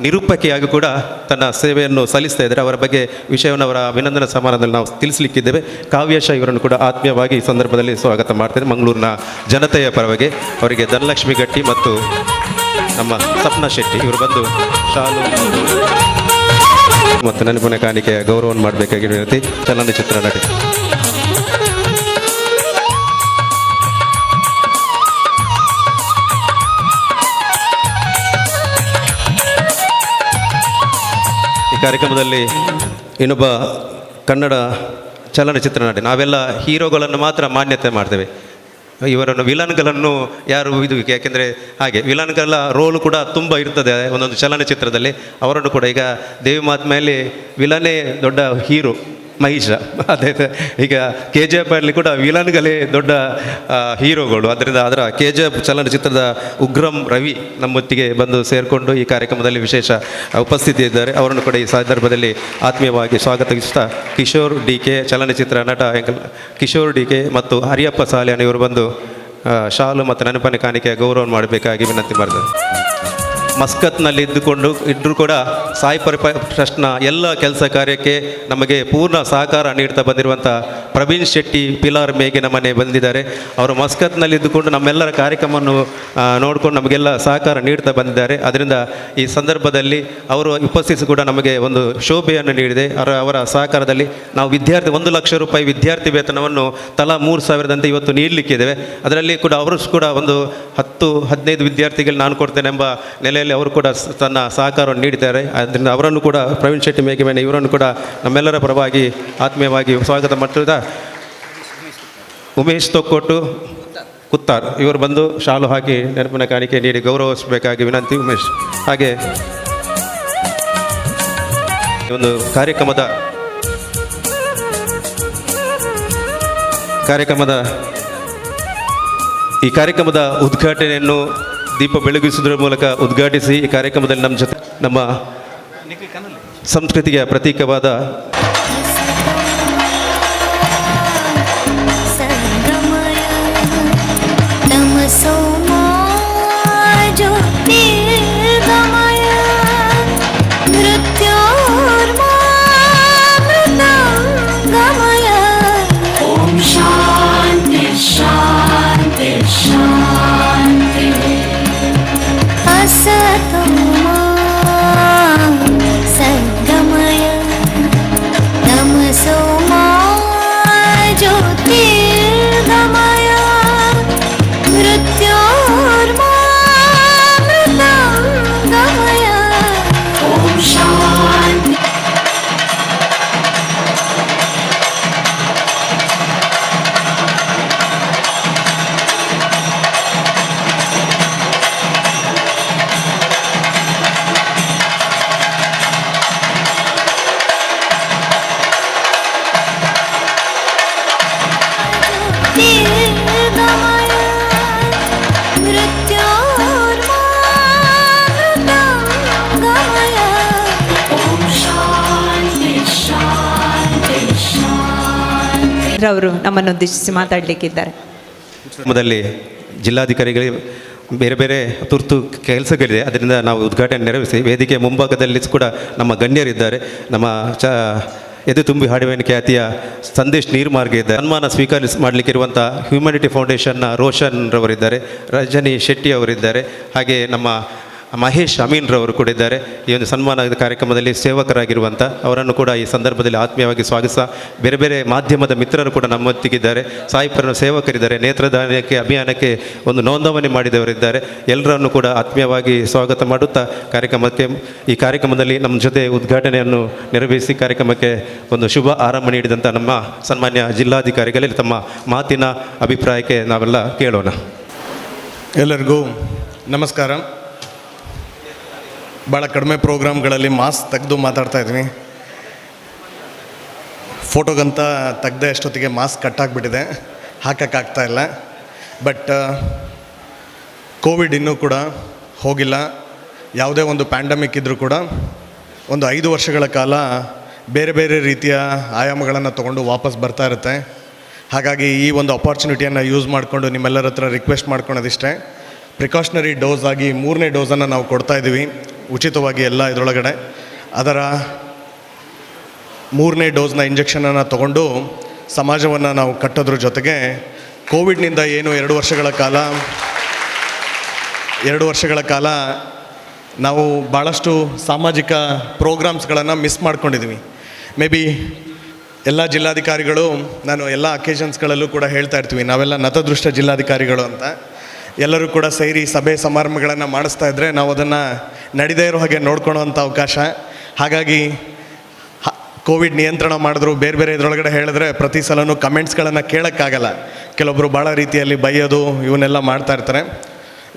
ನಿರೂಪಕಿಯಾಗಿ ಕೂಡ ತನ್ನ ಸೇವೆಯನ್ನು ಸಲ್ಲಿಸ್ತಾ ಇದ್ದಾರೆ. ಅವರ ಬಗ್ಗೆ ವಿಷಯವನ್ನು ಅವರ ಅಭಿನಂದನಾ ಸಮಾರಂಭದಲ್ಲಿ ನಾವು ತಿಳಿಸಲಿಕ್ಕಿದ್ದೇವೆ. ಕಾವ್ಯಶ ಇವರನ್ನು ಕೂಡ ಆತ್ಮೀಯವಾಗಿ ಈ ಸಂದರ್ಭದಲ್ಲಿ ಸ್ವಾಗತ ಮಾಡ್ತೇನೆ. ಮಂಗಳೂರಿನ ಜನತೆಯ ಪರವಾಗಿ ಅವರಿಗೆ ಧನಲಕ್ಷ್ಮಿ ಗಟ್ಟಿ ಮತ್ತು ನಮ್ಮ ಸಪ್ನಾ ಶೆಟ್ಟಿ ಇವರು ಬಂದು ಶಾಲು ಮತ್ತು ನೆನಪಿನ ಕಾಣಿಕೆಯ ಗೌರವವನ್ನು ಮಾಡಬೇಕಾಗಿ ವಿನಂತಿ. ಚಲನಚಿತ್ರ ನಟಿ ಕಾರ್ಯಕ್ರಮದಲ್ಲಿ ಇನ್ನೊಬ್ಬ ಕನ್ನಡ ಚಲನಚಿತ್ರ ನಟಿ. ನಾವೆಲ್ಲ ಹೀರೋಗಳನ್ನು ಮಾತ್ರ ಮಾನ್ಯತೆ ಮಾಡ್ತೇವೆ. ಇವರನ್ನು ವಿಲನ್ಗಳನ್ನು ಯಾರು ಯಾಕೆಂದರೆ ಹಾಗೆ ವಿಲನ್ಗಳ ರೋಲು ಕೂಡ ತುಂಬ ಇರ್ತದೆ ಒಂದೊಂದು ಚಲನಚಿತ್ರದಲ್ಲಿ. ಅವರನ್ನು ಕೂಡ ಈಗ ದೇವಿ ಮಾತ್ಮೆಯಲ್ಲಿ ವಿಲನೇ ದೊಡ್ಡ ಹೀರೋ ಮಹಿಷ, ಅದೇ ಈಗ KGF ಅಲ್ಲಿ ಕೂಡ ವಿಲನ್ಗಳೇ ದೊಡ್ಡ ಹೀರೋಗಳು. ಅದರಿಂದ ಅದರ KGF ಚಲನಚಿತ್ರದ ಉಗ್ರಂ ರವಿ ನಮ್ಮೊತ್ತಿಗೆ ಬಂದು ಸೇರಿಕೊಂಡು ಈ ಕಾರ್ಯಕ್ರಮದಲ್ಲಿ ವಿಶೇಷ ಉಪಸ್ಥಿತಿ ಇದ್ದಾರೆ. ಅವರನ್ನು ಕೂಡ ಈ ಸಂದರ್ಭದಲ್ಲಿ ಆತ್ಮೀಯವಾಗಿ ಸ್ವಾಗತಿಸುತ್ತಾ ಕಿಶೋರ್ DK ಚಲನಚಿತ್ರ ನಟ ಕಿಶೋರ್ DK ಮತ್ತು ಹರಿಯಪ್ಪ ಸಾಲಿಯಾನ್ ಇವರು ಬಂದು ಶಾಲು ಮತ್ತು ನೆನಪಿನ ಕಾಣಿಕೆಯ ಗೌರವವನ್ನು ಮಾಡಬೇಕಾಗಿ ವಿನಂತಿ ಮಾಡಿದ್ದಾರೆ. ಮಸ್ಕತ್ನಲ್ಲಿ ಇದ್ದರೂ ಕೂಡ ಸಾಯಿ ಪರಿವಾರ ಟ್ರಸ್ಟ್ನ ಎಲ್ಲ ಕೆಲಸ ಕಾರ್ಯಕ್ಕೆ ನಮಗೆ ಪೂರ್ಣ ಸಹಕಾರ ನೀಡ್ತಾ ಬಂದಿರುವಂಥ ಪ್ರವೀಣ್ ಶೆಟ್ಟಿ ಪಿಲಾರ್ ಮೇಗಿನ ಮನೆ ಬಂದಿದ್ದಾರೆ. ಅವರು ಮಸ್ಕತ್ನಲ್ಲಿ ಇದ್ದುಕೊಂಡು ನಮ್ಮೆಲ್ಲರ ಕಾರ್ಯಕ್ರಮವನ್ನು ನೋಡಿಕೊಂಡು ನಮಗೆಲ್ಲ ಸಹಕಾರ ನೀಡ್ತಾ ಬಂದಿದ್ದಾರೆ. ಅದರಿಂದ ಈ ಸಂದರ್ಭದಲ್ಲಿ ಅವರು ಉಪಸ್ಥಿತಿ ಕೂಡ ನಮಗೆ ಒಂದು ಶೋಭೆಯನ್ನು ನೀಡಿದೆ. ಅವರ ಸಹಕಾರದಲ್ಲಿ ನಾವು 1 ಲಕ್ಷ ರೂಪಾಯಿ ವಿದ್ಯಾರ್ಥಿ ವೇತನವನ್ನು ತಲಾ 3,000ದಂತೆ ಇವತ್ತು ನೀಡಲಿಕ್ಕಿದ್ದೇವೆ. ಅದರಲ್ಲಿ ಕೂಡ ಅವರು ಕೂಡ ಒಂದು 10-15 ವಿದ್ಯಾರ್ಥಿಗಳು ನಾನು ಕೊಡ್ತೇನೆಂಬ ನೆಲೆಯಲ್ಲಿ ಅವರು ಕೂಡ ತನ್ನ ಸಹಕಾರವನ್ನು ನೀಡಿದ್ದಾರೆ. ಆದ್ದರಿಂದ ಅವರನ್ನು ಕೂಡ ಪ್ರವೀಣ್ ಶೆಟ್ಟಿ ಮೇಘಮೇನೆ ಇವರನ್ನು ಕೂಡ ನಮ್ಮೆಲ್ಲರ ಪರವಾಗಿ ಆತ್ಮೀಯವಾಗಿ ಸ್ವಾಗತ ಮಾಡ್ತಿದ್ದ ಉಮೇಶ್ ತೊಕ್ಕೋಟು ಕುತ್ತಾರ್ ಇವರು ಬಂದು ಶಾಲು ಹಾಕಿ ನೆನಪಿನ ಕಾಣಿಕೆ ನೀಡಿ ಗೌರವಿಸಬೇಕಾಗಿ ವಿನಂತಿ. ಉಮೇಶ್ ಹಾಗೆ ಒಂದು ಈ ಕಾರ್ಯಕ್ರಮದ ಉದ್ಘಾಟನೆಯನ್ನು ದೀಪ ಬೆಳಗಿಸುವುದರ ಮೂಲಕ ಉದ್ಘಾಟಿಸಿ ಈ ಕಾರ್ಯಕ್ರಮದಲ್ಲಿ ನಮ್ಮ ಜೊತೆ ನಮ್ಮ ಸಂಸ್ಕೃತಿಯ ಪ್ರತೀಕವಾದ Asatoma ಅವರು ನಮ್ಮನ್ನು ಉದ್ದೇಶಿಸಿ ಮಾತಾಡಲಿಕ್ಕಿದ್ದಾರೆ. ಕಾರ್ಯಕ್ರಮದಲ್ಲಿ ಜಿಲ್ಲಾಧಿಕಾರಿಗಳಿಗೆ ಬೇರೆ ಬೇರೆ ತುರ್ತು ಕೆಲಸಗಳಿದೆ, ಅದರಿಂದ ನಾವು ಉದ್ಘಾಟನೆ ನೆರವೇರಿಸಿ ವೇದಿಕೆ ಮುಂಭಾಗದಲ್ಲಿ ಕೂಡ ನಮ್ಮ ಗಣ್ಯರಿದ್ದಾರೆ. ನಮ್ಮ ಎದೆ ತುಂಬಿ ಹಾಡುವಿನ ಖ್ಯಾತಿಯ ಸಂದೇಶ್ ನೀರ್ಮಾರ್ಗ ಇದ್ದಾರೆ. ಸನ್ಮಾನ ಮಾಡಲಿಕ್ಕಿರುವಂಥ ಹ್ಯುಮ್ಯಾನಿಟಿ ಫೌಂಡೇಶನ್ನ ರೋಷನ್ ರವರಿದ್ದಾರೆ, ರಜನಿ ಶೆಟ್ಟಿ ಅವರಿದ್ದಾರೆ, ಹಾಗೆ ನಮ್ಮ ಮಹೇಶ್ ಅಮೀನ್ರವರು ಕೂಡ ಇದ್ದಾರೆ. ಈ ಒಂದು ಸನ್ಮಾನದ ಕಾರ್ಯಕ್ರಮದಲ್ಲಿ ಸೇವಕರಾಗಿರುವಂಥ ಅವರನ್ನು ಕೂಡ ಈ ಸಂದರ್ಭದಲ್ಲಿ ಆತ್ಮೀಯವಾಗಿ ಸ್ವಾಗತಿಸ, ಬೇರೆ ಬೇರೆ ಮಾಧ್ಯಮದ ಮಿತ್ರರು ಕೂಡ ನಮ್ಮೊತ್ತಿಗಿದ್ದಾರೆ, ಸಾಯಿಪರ ಸೇವಕರಿದ್ದಾರೆ, ನೇತ್ರದಾನಕ್ಕೆ ಅಭಿಯಾನಕ್ಕೆ ಒಂದು ನೋಂದಣಿ ಮಾಡಿದವರಿದ್ದಾರೆ. ಎಲ್ಲರನ್ನು ಕೂಡ ಆತ್ಮೀಯವಾಗಿ ಸ್ವಾಗತ ಮಾಡುತ್ತಾ ಈ ಕಾರ್ಯಕ್ರಮದಲ್ಲಿ ನಮ್ಮ ಜೊತೆ ಉದ್ಘಾಟನೆಯನ್ನು ನೆರವೇರಿಸಿ ಕಾರ್ಯಕ್ರಮಕ್ಕೆ ಒಂದು ಶುಭ ಆರಂಭ ನೀಡಿದಂಥ ನಮ್ಮ ಸನ್ಮಾನ್ಯ ಜಿಲ್ಲಾಧಿಕಾರಿಗಳಲ್ಲಿ ತಮ್ಮ ಮಾತಿನ ಅಭಿಪ್ರಾಯಕ್ಕೆ ನಾವೆಲ್ಲ ಕೇಳೋಣ. ಎಲ್ಲರಿಗೂ ನಮಸ್ಕಾರ. ಭಾಳ ಕಡಿಮೆ ಪ್ರೋಗ್ರಾಮ್ಗಳಲ್ಲಿ ಮಾಸ್ಕ್ ತೆಗೆದು ಮಾತಾಡ್ತಾ ಇದ್ದೀನಿ. ಫೋಟೋಗಂತ ತೆಗ್ದೆ ಅಷ್ಟೊತ್ತಿಗೆ ಮಾಸ್ಕ್ ಕಟ್ಟಾಗ್ಬಿಟ್ಟಿದೆ, ಹಾಕೋಕ್ಕಾಗ್ತಾ ಇಲ್ಲ. ಬಟ್ ಕೋವಿಡ್ ಇನ್ನೂ ಕೂಡ ಹೋಗಿಲ್ಲ. ಯಾವುದೇ ಒಂದು ಪ್ಯಾಂಡಮಿಕ್ ಇದ್ದರೂ ಕೂಡ ಒಂದು 5 ವರ್ಷಗಳ ಕಾಲ ಬೇರೆ ಬೇರೆ ರೀತಿಯ ಆಯಾಮಗಳನ್ನು ತೊಗೊಂಡು ವಾಪಸ್ ಬರ್ತಾ ಇರುತ್ತೆ. ಹಾಗಾಗಿ ಈ ಒಂದು ಅಪಾರ್ಚುನಿಟಿಯನ್ನು ಯೂಸ್ ಮಾಡಿಕೊಂಡು ನಿಮ್ಮೆಲ್ಲರ ಹತ್ರ ರಿಕ್ವೆಸ್ಟ್ ಮಾಡ್ಕೊಳೋದಿಷ್ಟೇ, ಪ್ರಿಕಾಷನರಿ ಡೋಸ್ ಆಗಿ 3ನೇ ಡೋಸನ್ನು ನಾವು ಕೊಡ್ತಾಯಿದ್ದೀವಿ ಉಚಿತವಾಗಿ ಎಲ್ಲ ಇದರೊಳಗಡೆ. ಅದರ 3ನೇ ಡೋಸ್ನ ಇಂಜೆಕ್ಷನನ್ನು ತೊಗೊಂಡು ಸಮಾಜವನ್ನು ನಾವು ಕಟ್ಟೋದ್ರ ಜೊತೆಗೆ ಕೋವಿಡ್ನಿಂದ ಏನು 2 ವರ್ಷಗಳ ಕಾಲ ನಾವು ಭಾಳಷ್ಟು ಸಾಮಾಜಿಕ ಪ್ರೋಗ್ರಾಮ್ಸ್ಗಳನ್ನು ಮಿಸ್ ಮಾಡ್ಕೊಂಡಿದ್ದೀವಿ. ಮೇ ಬಿ ಎಲ್ಲ ಜಿಲ್ಲಾಧಿಕಾರಿಗಳು, ನಾನು ಎಲ್ಲ ಅಕೇಷನ್ಸ್ಗಳಲ್ಲೂ ಕೂಡ ಹೇಳ್ತಾ ಇರ್ತೀವಿ, ನಾವೆಲ್ಲ ನತದೃಷ್ಟ ಜಿಲ್ಲಾಧಿಕಾರಿಗಳು ಅಂತ. ಎಲ್ಲರೂ ಕೂಡ ಸೇರಿ ಸಭೆ ಸಮಾರಂಭಗಳನ್ನು ಮಾಡಿಸ್ತಾ ಇದ್ದರೆ ನಾವು ಅದನ್ನು ನಡೀದೇ ಇರೋ ಹಾಗೆ ನೋಡ್ಕೊಳ್ಳೋವಂಥ ಅವಕಾಶ. ಹಾಗಾಗಿ ಕೋವಿಡ್ ನಿಯಂತ್ರಣ ಮಾಡಿದ್ರು ಬೇರೆ ಬೇರೆ ಇದರೊಳಗಡೆ ಹೇಳಿದ್ರೆ ಪ್ರತಿ ಸಲವೂ ಕಮೆಂಟ್ಸ್ಗಳನ್ನು ಕೇಳೋಕ್ಕಾಗಲ್ಲ. ಕೆಲವೊಬ್ಬರು ಭಾಳ ರೀತಿಯಲ್ಲಿ ಬೈಯೋದು ಇವನ್ನೆಲ್ಲ ಮಾಡ್ತಾ ಇರ್ತಾರೆ.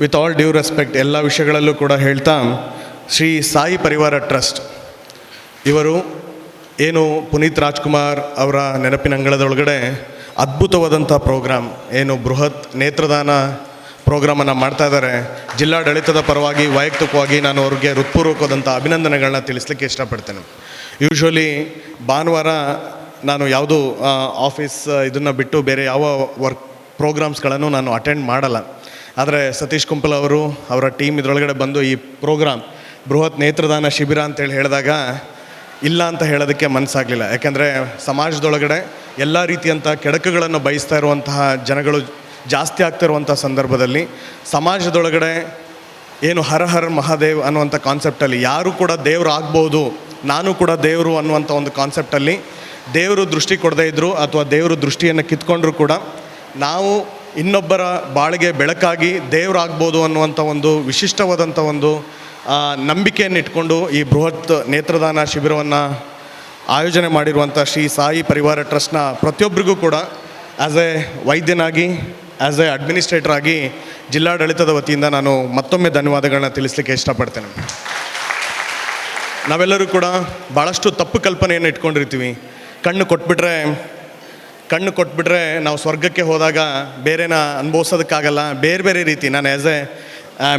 ವಿತ್ ಆಲ್ ಡ್ಯೂ ರೆಸ್ಪೆಕ್ಟ್ ಎಲ್ಲ ವಿಷಯಗಳಲ್ಲೂ ಕೂಡ ಹೇಳ್ತಾ, ಶ್ರೀ ಸಾಯಿ ಪರಿವಾರ ಟ್ರಸ್ಟ್ ಇವರು ಏನು ಪುನೀತ್ ರಾಜ್ಕುಮಾರ್ ಅವರ ನೆನಪಿನ ಅಂಗಳದೊಳಗಡೆ ಅದ್ಭುತವಾದಂಥ ಪ್ರೋಗ್ರಾಮ್ ಏನು ಬೃಹತ್ ನೇತ್ರದಾನ ಪ್ರೋಗ್ರಾಮನ್ನು ಮಾಡ್ತಾ ಇದ್ದಾರೆ. ಜಿಲ್ಲಾಡಳಿತದ ಪರವಾಗಿ ವೈಯಕ್ತಿಕವಾಗಿ ನಾನು ಅವ್ರಿಗೆ ಹೃತ್ಪೂರ್ವಕವಾದಂಥ ಅಭಿನಂದನೆಗಳನ್ನ ತಿಳಿಸ್ಲಿಕ್ಕೆ ಇಷ್ಟಪಡ್ತೇನೆ. ಯೂಶ್ವಲಿ ಭಾನುವಾರ ನಾನು ಯಾವುದು ಆಫೀಸ್ ಇದನ್ನು ಬಿಟ್ಟು ಬೇರೆ ಯಾವ ವರ್ಕ್ ಪ್ರೋಗ್ರಾಮ್ಸ್ಗಳನ್ನು ನಾನು ಅಟೆಂಡ್ ಮಾಡಲ್ಲ. ಆದರೆ ಸತೀಶ್ ಕುಂಪಲ್ ಅವರು ಅವರ ಟೀಮ್ ಇದರೊಳಗಡೆ ಬಂದು ಈ ಪ್ರೋಗ್ರಾಮ್ ಬೃಹತ್ ನೇತ್ರದಾನ ಶಿಬಿರ ಅಂತೇಳಿ ಹೇಳಿದಾಗ ಇಲ್ಲ ಅಂತ ಹೇಳೋದಕ್ಕೆ ಮನಸ್ಸಾಗಲಿಲ್ಲ. ಯಾಕೆಂದರೆ ಸಮಾಜದೊಳಗಡೆ ಎಲ್ಲ ರೀತಿಯಂಥ ಕೆಡಕುಗಳನ್ನು ಬಯಸ್ತಾ ಇರುವಂತಹ ಜನಗಳು ಜಾಸ್ತಿ ಆಗ್ತಿರುವಂಥ ಸಂದರ್ಭದಲ್ಲಿ ಸಮಾಜದೊಳಗಡೆ ಏನು ಹರ ಹರ ಮಹಾದೇವ್ ಅನ್ನುವಂಥ ಕಾನ್ಸೆಪ್ಟಲ್ಲಿ ಯಾರು ಕೂಡ ದೇವರು ಆಗ್ಬೋದು, ನಾನು ಕೂಡ ದೇವರು ಅನ್ನುವಂಥ ಒಂದು ಕಾನ್ಸೆಪ್ಟಲ್ಲಿ ದೇವರು ದೃಷ್ಟಿ ಕೊಡದೇ ಇದ್ದರು ಅಥವಾ ದೇವರು ದೃಷ್ಟಿಯನ್ನು ಕಿತ್ಕೊಂಡ್ರೂ ಕೂಡ ನಾವು ಇನ್ನೊಬ್ಬರ ಬಾಳಿಗೆ ಬೆಳಕಾಗಿ ದೇವರಾಗ್ಬೋದು ಅನ್ನುವಂಥ ಒಂದು ವಿಶಿಷ್ಟವಾದಂಥ ಒಂದು ನಂಬಿಕೆಯನ್ನು ಇಟ್ಕೊಂಡು ಈ ಬೃಹತ್ ನೇತ್ರದಾನ ಶಿಬಿರವನ್ನು ಆಯೋಜನೆ ಮಾಡಿರುವಂಥ ಶ್ರೀ ಸಾಯಿ ಪರಿವಾರ ಟ್ರಸ್ಟ್ನ ಪ್ರತಿಯೊಬ್ಬರಿಗೂ ಕೂಡ ಆ್ಯಸ್ ಎ ವೈದ್ಯನಾಗಿ, ಆ್ಯಸ್ ಎ ಅಡ್ಮಿನಿಸ್ಟ್ರೇಟರ್ ಆಗಿ ಜಿಲ್ಲಾಡಳಿತದ ವತಿಯಿಂದ ನಾನು ಮತ್ತೊಮ್ಮೆ ಧನ್ಯವಾದಗಳನ್ನ ತಿಳಿಸ್ಲಿಕ್ಕೆ ಇಷ್ಟಪಡ್ತೇನೆ. ನಾವೆಲ್ಲರೂ ಕೂಡ ಭಾಳಷ್ಟು ತಪ್ಪು ಕಲ್ಪನೆಯನ್ನು ಇಟ್ಕೊಂಡಿರ್ತೀವಿ. ಕಣ್ಣು ಕೊಟ್ಬಿಟ್ರೆ ನಾವು ಸ್ವರ್ಗಕ್ಕೆ ಹೋದಾಗ ಬೇರೆನ ಅನುಭವಿಸೋದಕ್ಕಾಗಲ್ಲ. ಬೇರೆ ಬೇರೆ ರೀತಿ ನಾನು ಆ್ಯಸ್ ಎ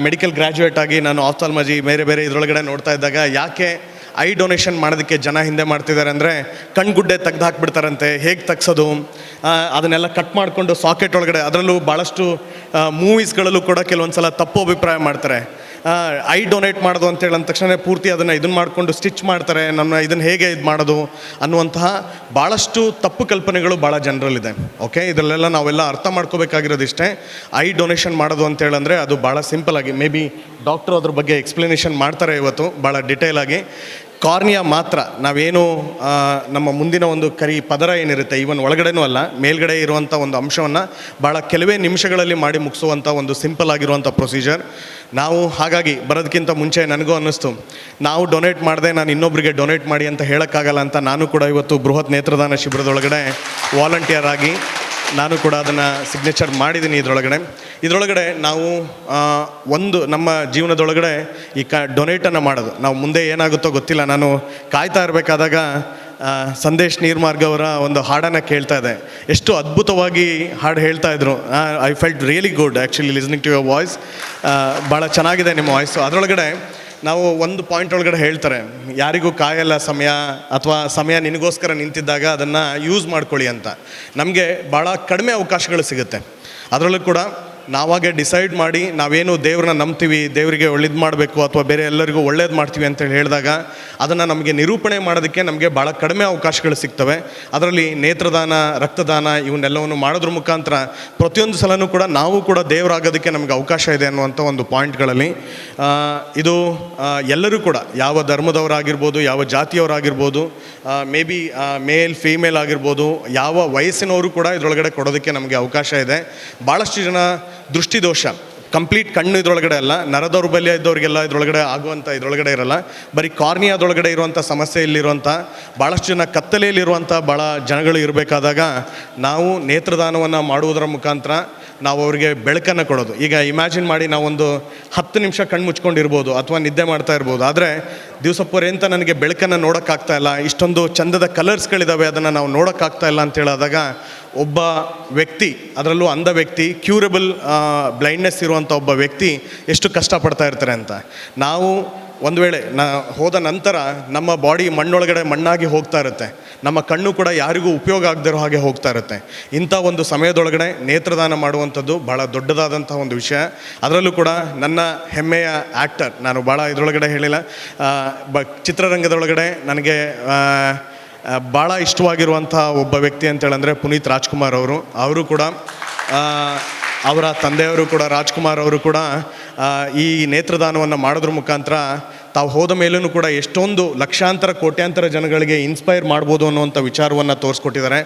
ಮೆಡಿಕಲ್ ಗ್ರ್ಯಾಜುಯೇಟ್ ಆಗಿ ನಾನು ಆಫ್ಥಾಲ್ಮಾಲಜಿ ಬೇರೆ ಬೇರೆ ಇದರೊಳಗಡೆ ನೋಡ್ತಾ ಇದ್ದಾಗ ಯಾಕೆ ಐ ಡೊನೇಷನ್ ಮಾಡೋದಕ್ಕೆ ಜನ ಹಿಂದೆ ಮಾಡ್ತಿದ್ದಾರೆ ಅಂದರೆ ಕಣ್ಗುಡ್ಡೆ ತೆಗ್ದು ಹಾಕ್ಬಿಡ್ತಾರಂತೆ, ಹೇಗೆ ತೆಗ್ಸೋದು, ಅದನ್ನೆಲ್ಲ ಕಟ್ ಮಾಡಿಕೊಂಡು ಸಾಕೆಟ್ ಒಳಗಡೆ, ಅದರಲ್ಲೂ ಭಾಳಷ್ಟು ಮೂವೀಸ್ಗಳಲ್ಲೂ ಕೂಡ ಕೆಲವೊಂದು ಸಲ ತಪ್ಪು ಅಭಿಪ್ರಾಯ ಮಾಡ್ತಾರೆ. ಐ ಡೊನೇಟ್ ಮಾಡೋದು ಅಂತೇಳಿ ಅಂದ ತಕ್ಷಣ ಪೂರ್ತಿ ಅದನ್ನು ಇದನ್ನು ಮಾಡಿಕೊಂಡು ಸ್ಟಿಚ್ ಮಾಡ್ತಾರೆ, ಇದನ್ನು ಹೇಗೆ ಇದು ಮಾಡೋದು ಅನ್ನುವಂತಹ ಭಾಳಷ್ಟು ತಪ್ಪು ಕಲ್ಪನೆಗಳು ಭಾಳ ಜನರಲ್ಲಿದೆ. ಓಕೆ, ಇದರಲ್ಲೆಲ್ಲ ನಾವೆಲ್ಲ ಅರ್ಥ ಮಾಡ್ಕೋಬೇಕಾಗಿರೋದಿಷ್ಟೇ. ಐ ಡೊನೇಷನ್ ಮಾಡೋದು ಅಂತೇಳಂದರೆ ಅದು ಭಾಳ ಸಿಂಪಲಾಗಿ, ಮೇ ಬಿ ಡಾಕ್ಟ್ರು ಅದ್ರ ಬಗ್ಗೆ ಎಕ್ಸ್ಪ್ಲನೇಷನ್ ಮಾಡ್ತಾರೆ ಇವತ್ತು ಭಾಳ ಡಿಟೇಲಾಗಿ. ಕಾರ್ನಿಯಾ ಮಾತ್ರ ನಾವೇನು ನಮ್ಮ ಮುಂದಿನ ಒಂದು ಕರಿ ಪದರ ಏನಿರುತ್ತೆ, ಈವನ್ ಒಳಗಡೆನೂ ಅಲ್ಲ ಮೇಲ್ಗಡೆ ಇರುವಂಥ ಒಂದು ಅಂಶವನ್ನು ಭಾಳ ಕೆಲವೇ ನಿಮಿಷಗಳಲ್ಲಿ ಮಾಡಿ ಮುಗಿಸುವಂಥ ಒಂದು ಸಿಂಪಲ್ ಆಗಿರುವಂಥ ಪ್ರೊಸೀಜರ್. ನಾವು ಹಾಗಾಗಿ ಬರೋದಕ್ಕಿಂತ ಮುಂಚೆ ನನಗೂ ಅನ್ನಿಸ್ತು, ನಾವು ಡೊನೇಟ್ ಮಾಡಿದೆ ನಾನು ಇನ್ನೊಬ್ಬರಿಗೆ ಡೊನೇಟ್ ಮಾಡಿ ಅಂತ ಹೇಳೋಕ್ಕಾಗಲ್ಲ ಅಂತ ನಾನು ಕೂಡ ಇವತ್ತು ಬೃಹತ್ ನೇತ್ರದಾನ ಶಿಬಿರದೊಳಗಡೆ ವಾಲಂಟಿಯರ್ ಆಗಿ ನಾನು ಕೂಡ ಅದನ್ನು ಸಿಗ್ನೇಚರ್ ಮಾಡಿದ್ದೀನಿ. ಇದರೊಳಗಡೆ ನಾವು ಒಂದು ನಮ್ಮ ಜೀವನದೊಳಗಡೆ ಈ ಡೊನೇಟನ್ನು ಮಾಡೋದು, ನಾವು ಮುಂದೆ ಏನಾಗುತ್ತೋ ಗೊತ್ತಿಲ್ಲ. ನಾನು ಕಾಯ್ತಾ ಇರಬೇಕಾದಾಗ ಸಂದೇಶ್ ನೀರ್ಮಾರ್ಗ ಅವರ ಒಂದು ಹಾಡನ್ನು ಕೇಳ್ತಾ ಇದೆ. ಎಷ್ಟು ಅದ್ಭುತವಾಗಿ ಹಾಡು ಹೇಳ್ತಾ ಇದ್ರು. I felt really good actually listening to your voice. ಭಾಳ ಚೆನ್ನಾಗಿದೆ ನಿಮ್ಮ ವಾಯ್ಸು. ಅದರೊಳಗಡೆ ನಾವು ಒಂದು ಪಾಯಿಂಟ್ ಒಳಗಡೆ ಹೇಳ್ತಾರೆ, ಯಾರಿಗೂ ಕಾಯಲ್ಲ ಸಮಯ, ಅಥವಾ ಸಮಯ ನಿನಗೋಸ್ಕರ ನಿಂತಿದ್ದಾಗ ಅದನ್ನು ಯೂಸ್ ಮಾಡ್ಕೊಳ್ಳಿ ಅಂತ. ನಮಗೆ ಭಾಳ ಕಡಿಮೆ ಅವಕಾಶಗಳು ಸಿಗುತ್ತೆ. ಅದರಲ್ಲೂ ಕೂಡ ನಾವಾಗೆ ಡಿಸೈಡ್ ಮಾಡಿ ನಾವೇನು ದೇವ್ರನ್ನ ನಂಬ್ತೀವಿ, ದೇವರಿಗೆ ಒಳ್ಳೇದು ಮಾಡಬೇಕು ಅಥವಾ ಬೇರೆ ಎಲ್ಲರಿಗೂ ಒಳ್ಳೇದು ಮಾಡ್ತೀವಿ ಅಂತೇಳಿ ಹೇಳಿದಾಗ ಅದನ್ನು ನಮಗೆ ನಿರೂಪಣೆ ಮಾಡೋದಕ್ಕೆ ನಮಗೆ ಭಾಳ ಕಡಿಮೆ ಅವಕಾಶಗಳು ಸಿಗ್ತವೆ. ಅದರಲ್ಲಿ ನೇತ್ರದಾನ, ರಕ್ತದಾನ ಇವನ್ನೆಲ್ಲವನ್ನು ಮಾಡೋದ್ರ ಮುಖಾಂತರ ಪ್ರತಿಯೊಂದು ಸಲವೂ ಕೂಡ ನಾವು ಕೂಡ ದೇವರಾಗೋದಕ್ಕೆ ನಮಗೆ ಅವಕಾಶ ಇದೆ ಅನ್ನುವಂಥ ಒಂದು ಪಾಯಿಂಟ್ಗಳಲ್ಲಿ ಇದು ಎಲ್ಲರೂ ಕೂಡ ಯಾವ ಧರ್ಮದವರಾಗಿರ್ಬೋದು, ಯಾವ ಜಾತಿಯವರಾಗಿರ್ಬೋದು, ಮೇ ಬಿ ಮೇಲ್ ಫೀಮೇಲ್ ಆಗಿರ್ಬೋದು, ಯಾವ ವಯಸ್ಸಿನವರು ಕೂಡ ಇದರೊಳಗಡೆ ಕೊಡೋದಕ್ಕೆ ನಮಗೆ ಅವಕಾಶ ಇದೆ. ಭಾಳಷ್ಟು ಜನ ದೃಷ್ಟಿದೋಷ, ಕಂಪ್ಲೀಟ್ ಕಣ್ಣು ಇದರೊಳಗಡೆ ಅಲ್ಲ, ನರ ದೌರ್ಬಲ್ಯ ಇದ್ದವರಿಗೆಲ್ಲ ಇದರೊಳಗಡೆ ಆಗುವಂಥ ಇದರೊಳಗಡೆ ಇರಲ್ಲ, ಬರೀ ಕಾರ್ನಿಯಾದೊಳಗಡೆ ಇರುವಂಥ ಸಮಸ್ಯೆ ಇಲ್ಲಿರುವಂಥ ಭಾಳಷ್ಟು ಜನ ಕತ್ತಲೆಯಲ್ಲಿರುವಂಥ ಭಾಳ ಜನಗಳು ಇರಬೇಕಾದಾಗ ನಾವು ನೇತ್ರದಾನವನ್ನು ಮಾಡುವುದರ ಮುಖಾಂತರ ನಾವು ಅವರಿಗೆ ಬೆಳಕನ್ನು ಕೊಡೋದು. ಈಗ ಇಮ್ಯಾಜಿನ್ ಮಾಡಿ, ನಾವೊಂದು 10 ನಿಮಿಷ ಕಣ್ಣು ಮುಚ್ಕೊಂಡಿರ್ಬೋದು ಅಥವಾ ನಿದ್ದೆ ಮಾಡ್ತಾ ಇರ್ಬೋದು, ಆದರೆ ದಿವಸಪೂರ್ತಿ ನನಗೆ ಬೆಳಕನ್ನು ನೋಡೋಕ್ಕಾಗ್ತಾ ಇಲ್ಲ, ಇಷ್ಟೊಂದು ಚಂದದ ಕಲರ್ಸ್ಗಳಿದ್ದಾವೆ, ಅದನ್ನು ನಾವು ನೋಡೋಕ್ಕಾಗ್ತಾ ಇಲ್ಲ ಅಂತ ಹೇಳಾದಾಗ ಒಬ್ಬ ವ್ಯಕ್ತಿ, ಅದರಲ್ಲೂ ಅಂಧ ವ್ಯಕ್ತಿ, ಕ್ಯೂರಬಲ್ ಬ್ಲೈಂಡ್ನೆಸ್ ಇರುವಂಥ ಒಬ್ಬ ವ್ಯಕ್ತಿ ಎಷ್ಟು ಕಷ್ಟಪಡ್ತಾ ಇರ್ತಾರೆ ಅಂತ. ನಾವು ಒಂದು ವೇಳೆ ಹೋದ ನಂತರ ನಮ್ಮ ಬಾಡಿ ಮಣ್ಣೊಳಗಡೆ ಮಣ್ಣಾಗಿ ಹೋಗ್ತಾ ಇರುತ್ತೆ, ನಮ್ಮ ಕಣ್ಣು ಕೂಡ ಯಾರಿಗೂ ಉಪಯೋಗ ಆಗದಿರೋ ಹಾಗೆ ಹೋಗ್ತಾ ಇರುತ್ತೆ. ಇಂಥ ಒಂದು ಸಮಯದೊಳಗಡೆ ನೇತ್ರದಾನ ಮಾಡುವಂಥದ್ದು ಭಾಳ ದೊಡ್ಡದಾದಂಥ ಒಂದು ವಿಷಯ. ಅದರಲ್ಲೂ ಕೂಡ ನನ್ನ ಹೆಮ್ಮೆಯ ಆ್ಯಕ್ಟರ್, ನಾನು ಭಾಳ ಇದರೊಳಗಡೆ ಹೇಳಿಲ್ಲ, ಚಿತ್ರರಂಗದೊಳಗಡೆ ನನಗೆ ಭಾಳ ಇಷ್ಟವಾಗಿರುವಂಥ ಒಬ್ಬ ವ್ಯಕ್ತಿ ಅಂತೇಳಂದರೆ ಪುನೀತ್ ರಾಜ್ಕುಮಾರ್ ಅವರು ಕೂಡ, ಅವರ ತಂದೆಯವರು ಕೂಡ ರಾಜ್ಕುಮಾರ್ ಅವರು ಕೂಡ ಈ ನೇತ್ರದಾನವನ್ನು ಮಾಡೋದ್ರ ಮುಖಾಂತರ ತಾವು ಹೋದ ಮೇಲೂ ಕೂಡ ಎಷ್ಟೊಂದು ಲಕ್ಷಾಂತರ ಕೋಟ್ಯಾಂತರ ಜನಗಳಿಗೆ ಇನ್ಸ್ಪೈರ್ ಮಾಡ್ಬೋದು ಅನ್ನುವಂಥ ವಿಚಾರವನ್ನು ತೋರಿಸ್ಕೊಟ್ಟಿದ್ದಾರೆ.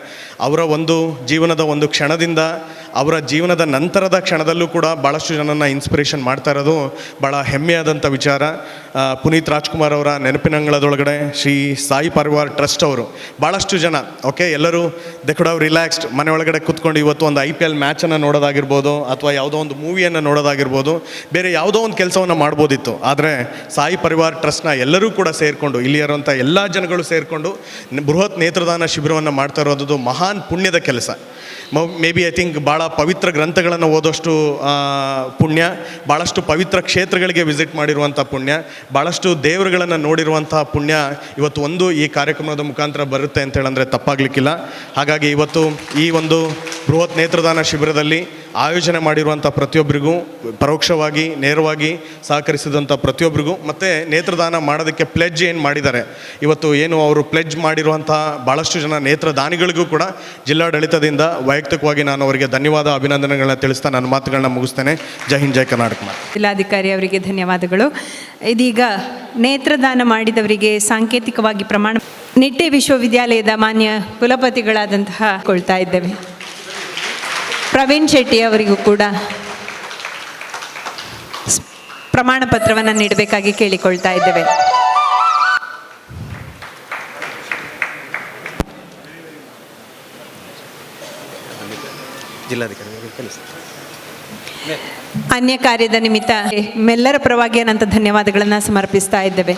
ಅವರ ಒಂದು ಜೀವನದ ಒಂದು ಕ್ಷಣದಿಂದ ಅವರ ಜೀವನದ ನಂತರದ ಕ್ಷಣದಲ್ಲೂ ಕೂಡ ಭಾಳಷ್ಟು ಜನನ ಇನ್ಸ್ಪಿರೇಷನ್ ಮಾಡ್ತಾ ಇರೋದು ಭಾಳ ಹೆಮ್ಮೆಯಾದಂಥ ವಿಚಾರ. ಪುನೀತ್ ರಾಜ್ಕುಮಾರ್ ಅವರ ನೆನಪಿನಂಗಳದೊಳಗಡೆ ಶ್ರೀ ಸಾಯಿ ಪರಿವಾರ್ ಟ್ರಸ್ಟ್ ಅವರು ಭಾಳಷ್ಟು ಜನ ಎಲ್ಲರೂ ದೆ ಕುಡ್ ಹ್ಯಾವ್ ರಿಲ್ಯಾಕ್ಸ್ಡ್, ಮನೆ ಒಳಗಡೆ ಕೂತ್ಕೊಂಡು ಇವತ್ತು ಒಂದು IPL ಮ್ಯಾಚನ್ನು ನೋಡೋದಾಗಿರ್ಬೋದು, ಅಥವಾ ಯಾವುದೋ ಒಂದು ಮೂವಿಯನ್ನು ನೋಡೋದಾಗಿರ್ಬೋದು, ಬೇರೆ ಯಾವುದೋ ಒಂದು ಕೆಲಸವನ್ನು ಮಾಡ್ಬೋದಿತ್ತು. ಆದರೆ ಸಾಯಿ ಪರಿವಾರ್ ಟ್ರಸ್ಟ್ನ ಎಲ್ಲರೂ ಕೂಡ ಸೇರಿಕೊಂಡು, ಇಲ್ಲಿರುವಂಥ ಎಲ್ಲ ಜನಗಳು ಸೇರಿಕೊಂಡು ಬೃಹತ್ ನೇತ್ರದಾನ ಶಿಬಿರವನ್ನು ಮಾಡ್ತಾ ಇರೋದು ಮಹಾನ್ ಪುಣ್ಯದ ಕೆಲಸ. ಮೇ ಬಿ ಐ ಥಿಂಕ್ ಭಾಳ ಪವಿತ್ರ ಗ್ರಂಥಗಳನ್ನು ಓದೋಷ್ಟು ಪುಣ್ಯ, ಭಾಳಷ್ಟು ಪವಿತ್ರ ಕ್ಷೇತ್ರಗಳಿಗೆ ವಿಸಿಟ್ ಮಾಡಿರುವಂಥ ಪುಣ್ಯ, ಭಾಳಷ್ಟು ದೇವರುಗಳನ್ನು ನೋಡಿರುವಂಥ ಪುಣ್ಯ ಇವತ್ತು ಈ ಕಾರ್ಯಕ್ರಮದ ಮುಖಾಂತರ ಬರುತ್ತೆ ಅಂತ ಹೇಳಂದರೆ ತಪ್ಪಾಗಲಿಕ್ಕಿಲ್ಲ. ಹಾಗಾಗಿ ಇವತ್ತು ಈ ಒಂದು ಬೃಹತ್ ನೇತ್ರದಾನ ಶಿಬಿರದಲ್ಲಿ ಆಯೋಜನೆ ಮಾಡಿರುವಂಥ ಪ್ರತಿಯೊಬ್ಬರಿಗೂ, ಪರೋಕ್ಷವಾಗಿ ನೇರವಾಗಿ ಸಹಕರಿಸಿದಂಥ ಪ್ರತಿಯೊಬ್ಬರಿಗೂ, ಮತ್ತು ನೇತ್ರದಾನ ಮಾಡೋದಕ್ಕೆ ಪ್ಲೆಡ್ಜ್ ಏನು ಮಾಡಿದ್ದಾರೆ ಇವತ್ತು, ಏನು ಅವರು ಪ್ಲೆಡ್ಜ್ ಮಾಡಿರುವಂಥ ಭಾಳಷ್ಟು ಜನ ನೇತ್ರದಾನಿಗಳಿಗೂ ಕೂಡ ಜಿಲ್ಲಾಡಳಿತದಿಂದ ವೈಯಕ್ತಿಕವಾಗಿ ನಾನು ಅವರಿಗೆ ಧನ್ಯವಾದ, ಅಭಿನಂದನೆಗಳನ್ನ ತಿಳಿಸ್ತಾ ನನ್ನ ಮಾತುಗಳನ್ನ ಮುಗಿಸ್ತೇನೆ. ಜೈ ಹಿಂದ್, ಜೈ ಕರ್ನಾಟಕ. ಜಿಲ್ಲಾಧಿಕಾರಿ ಅವರಿಗೆ ಧನ್ಯವಾದಗಳು. ಇದೀಗ ನೇತ್ರದಾನ ಮಾಡಿದವರಿಗೆ ಸಾಂಕೇತಿಕವಾಗಿ ಪ್ರಮಾಣ ನಿಟ್ಟೆ ವಿಶ್ವವಿದ್ಯಾಲಯದ ಮಾನ್ಯ ಕುಲಪತಿಗಳಾದಂತಹ ಕೊಳ್ತಾ ಇದ್ದೇವೆ. ಪ್ರವೀಣ್ ಶೆಟ್ಟಿ ಅವರಿಗೂ ಕೂಡ ಪ್ರಮಾಣ ಪತ್ರವನ್ನು ನೀಡಬೇಕಾಗಿ ಕೇಳಿಕೊಳ್ತಾ ಇದ್ದೇವೆ. ಅನ್ಯ ಕಾರ್ಯದ ನಿಮಿತ್ತ ಮೆಲ್ಲರ ಪರವಾಗಿ ಅನಂತ ಧನ್ಯವಾದಗಳನ್ನು ಸಮರ್ಪಿಸ್ತಾ ಇದ್ದೇವೆ.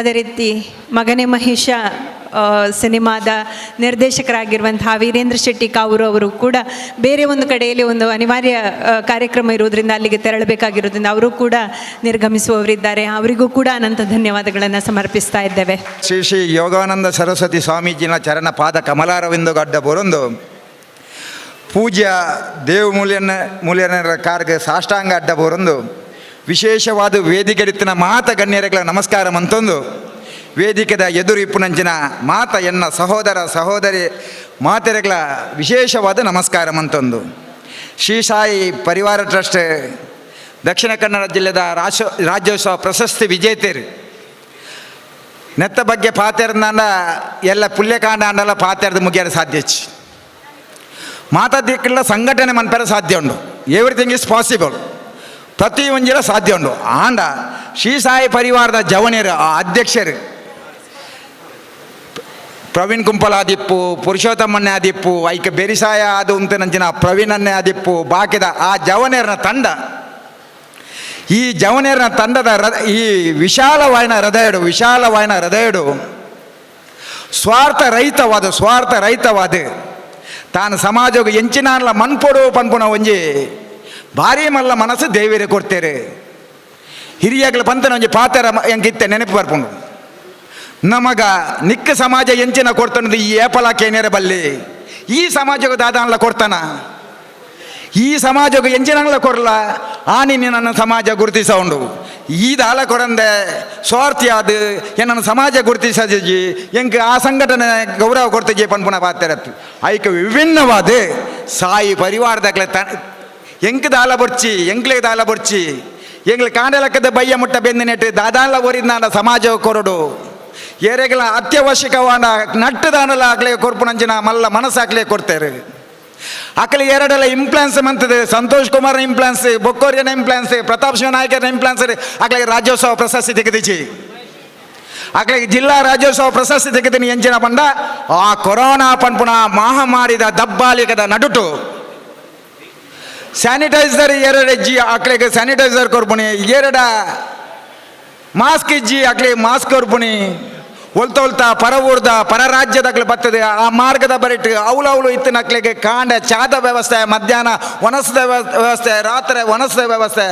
ಅದೇ ರೀತಿ ಮಗನೇ ಮಹೇಶ ಸಿನಿಮಾದ ನಿರ್ದೇಶಕರಾಗಿರುವಂತಹ ವೀರೇಂದ್ರ ಶೆಟ್ಟಿ ಕಾವೂರು ಅವರು ಕೂಡ ಬೇರೆ ಒಂದು ಕಡೆಯಲ್ಲಿ ಒಂದು ಅನಿವಾರ್ಯ ಕಾರ್ಯಕ್ರಮ ಇರುವುದರಿಂದ ಅಲ್ಲಿಗೆ ತೆರಳಬೇಕಾಗಿರೋದ್ರಿಂದ ಅವರು ಕೂಡ ನಿರ್ಗಮಿಸುವವರಿದ್ದಾರೆ. ಅವರಿಗೂ ಕೂಡ ಅನಂತ ಧನ್ಯವಾದಗಳನ್ನು ಸಮರ್ಪಿಸ್ತಾ ಇದ್ದೇವೆ. ಶ್ರೀ ಶ್ರೀ ಯೋಗಾನಂದ ಸರಸ್ವತಿ ಸ್ವಾಮೀಜಿನ ಚರಣ ಪಾದ ಕಮಲಾರವಿಂದ ಗಡ್ಡ ಬೊರಂದು ಪೂಜ್ಯ ದೇವ ಮೂಲ್ಯರ ಕಾರ್ಗೆ ಸಾಷ್ಟಾಂಗ ಅಡ್ಡ ಬೊರಂದು ವಿಶೇಷವಾದ ವೇದಿಕೆರಿತ್ತಿನ ಮಾತ ಗಣ್ಯರೆಗಳ ನಮಸ್ಕಾರ ಮಂತೊಂದು ವೇದಿಕೆದ ಎದುರು ಇಪ್ಪುನಂಚಿನ ಮಾತ ಎನ್ನ ಸಹೋದರ ಸಹೋದರಿ ಮಾತೆರೆಗಳ ವಿಶೇಷವಾದ ನಮಸ್ಕಾರ ಮಂತೊಂದು ಶ್ರೀ ಸಾಯಿ ಪರಿವಾರ ಟ್ರಸ್ಟ್ ದಕ್ಷಿಣ ಕನ್ನಡ ಜಿಲ್ಲೆದ ರಾಜ್ಯೋತ್ಸವ ಪ್ರಶಸ್ತಿ ವಿಜೇತರು ನೆತ್ತ ಬಗ್ಗೆ ಪಾತೆರ್ದಾಂಡ ಎಲ್ಲ ಪುಲ್ಯಕಾಂಡ ಅಂಡಲ ಪಾತೆರ್ದು ಮುಗಿಯಲು ಸಾಧ್ಯಚ್ಚಿ ಮಾತಾದಿಕ್ಕೆಲ್ಲ ಸಂಘಟನೆ ಮನ್ಪೆರ ಸಾಧ್ಯ ಉಂಡು. ಎವ್ರಿಥಿಂಗ್ ಈಸ್ ಪಾಸಿಬಲ್, ಪ್ರತಿ ಒಂಜಿಲ ಸಾಧ್ಯ ಉಂಡು. ಆಂಡ ಶ್ರೀ ಸಾಯಿ ಪರಿವಾರದ ಜವನಿಯರು ಅಧ್ಯಕ್ಷರು ಪ್ರವೀಣ್ ಕುಂಪಲ ಆದಿಪ್ಪು, ಪುರುಷೋತ್ತಮನ್ನೇ ಆದಿಪ್ಪು, ಐಕೆ ಬೆರಿಸಾಯ ಆದು ಅಂತ ನಂಚಿನ ಪ್ರವೀಣನ್ನೇ ಆದಿಪ್ಪು, ಬಾಕಿದ ಆ ಜವನಿಯರನ ತಂಡ, ಈ ಜವನಿಯರನ ತಂಡದ ಈ ವಿಶಾಲವಾಯಿನ ಹೃದಯಡು ಸ್ವಾರ್ಥ ರಹಿತವಾದ ತಾನು ಸಮಾಜಕ್ಕೆ ಎಂಚಿನ ಮನ್ಪೊಡು ಪನ್ಪುಣ ಒಂಜಿ ಭಾರಿ ಮಲ್ಲ ಮನಸ್ಸು ದೇವರೇ ಕೊಡ್ತೇರೆ. ಹಿರಿಯಾಗಲ ಪಂತನ ಒಂಜಿ ಪಾತ್ರ ಎಂಗಿತ್ತೆ ನೆನಪು ಬರ್ಪುಂಡು. ನಮಗ ನಿಕ್ಕ ಸಮಾಜ ಎಂಚಿನ ಕೊಡ್ತಾನದು ಈ ಏಪಲಾಕೆ ನೇರ ಬಲ್ಲಿ ಈ ಸಮಾಜಕ್ಕೆ ದಾದಾನ್ಲ ಕೊಡ್ತಾನ. ಈ ಸಮಾಜಕ್ಕೆ ಎಂಚಿನಂಗ್ಲ ಕೊಡಲ ಆನಿ ನನ್ನ ಸಮಾಜ ಗುರುತಿಸ ಉಂಡು. ಈ ದಾಲ ಕೊಡಂದೆ ಸ್ವಾರ್ಥಿ ಅದು ನನ್ನ ಸಮಾಜ ಗುರುತಿಸಜಿ ಎಂಕ್ ಆ ಸಂಘಟನೆ ಗೌರವ ಕೊಡ್ತಜಿ ಪನ್ಪುನ ಪಾತ್ರತ್ತು ಐಕ ವಿಭಿನ್ನವಾದ ಸಾಯಿ ಪರಿವಾರದಾಗಲೇ ಎಂಕ್ ದಾಲ ಬೊಡ್ಚಿ ಎಂಕ್ಲೆ ದಾಲ ಬೊಡ್ಚಿ ಎಂಗ್ಲ ಕಾಂಡಲಕ್ಕದ ಬಯ್ಯ ಮುಟ್ಟ ಬೆಂದು ನೆಟ್ಟು ದಾದಾನ್ಲ ಓರಿದ ನಾನು ಸಮಾಜ ಕೊರಡು ಏರೆಗಳ ಅತ್ಯವಶ್ಯಕವಾದ ನಟ್ಟದಾನಲ ಆಗ್ಲೇ ಕೊರ್ಪುನಂಚಿನ ಮಲ್ಲ ಮನಸ್ಸಾಗ್ಲೇ ಕೊಡ್ತಾರೆ. ಅಕಲಿ ಎರಡೆಲ್ಲ ಇಂಪ್ಲಾನ್ಸ್ ಮಂತದೆ ಸಂತೋಷ್ ಕುಮಾರ್ ಇಂಪ್ಲಾನ್ಸ್, ಬೊಕ್ಕೋರಿಯನ ಇಂಪ್ಲಾನ್ಸ್, ಪ್ರತಾಪ್ ಶಿವನಾಯಕನ ಇಂಪ್ಲಾನ್ಸ್ ಅಕಲಿಗೆ ರಾಜ್ಯೋತ್ಸವ ಪ್ರಶಸ್ತಿ ತೆಗೆದಿಚ್ಚಿ ಅಕಲಿಗೆ ಜಿಲ್ಲಾ ರಾಜ್ಯೋತ್ಸವ ಪ್ರಶಸ್ತಿ ತೆಗೆದಿನಿ ಎಂಚಿನ ಪಂಡ ಆ ಕೊರೋನಾ ಪನ್ಪುಣ ಮಹಾಮಾರಿದ ದಬ್ಬಾಲಿಕದ ನಡುಟು ಸ್ಯಾನಿಟೈಸರ್ ಎರಡು ಇಜ್ಜಿ ಅಕ್ಲೆಗೆ ಸ್ಯಾನಿಟೈಸರ್ ಕೊರ್ಪುಣಿ, ಎರಡ ಮಾಸ್ಕ್ ಇಜ್ಜಿ ಅಕ್ಲೆ ಮಾಸ್ಕ್ ಕೊರ್ಪುಣಿ, ಹೊಲ್ತಾ ಪರ ಊರ್ದ ಪರ ರಾಜ್ಯದಾಗಲೇ ಬರ್ತದೆ ಆ ಮಾರ್ಗದ ಬರಿಟ್ಟು ಅವಳು ಇತ್ತಿನ ಅಕ್ಲೆಗೆ ಕಾಂಡ ಚಾದ ವ್ಯವಸ್ಥೆ, ಮಧ್ಯಾಹ್ನ ಒಣಸದ ವ್ಯವಸ್ಥೆ, ರಾತ್ರಿ ಒಣಸದ ವ್ಯವಸ್ಥೆ.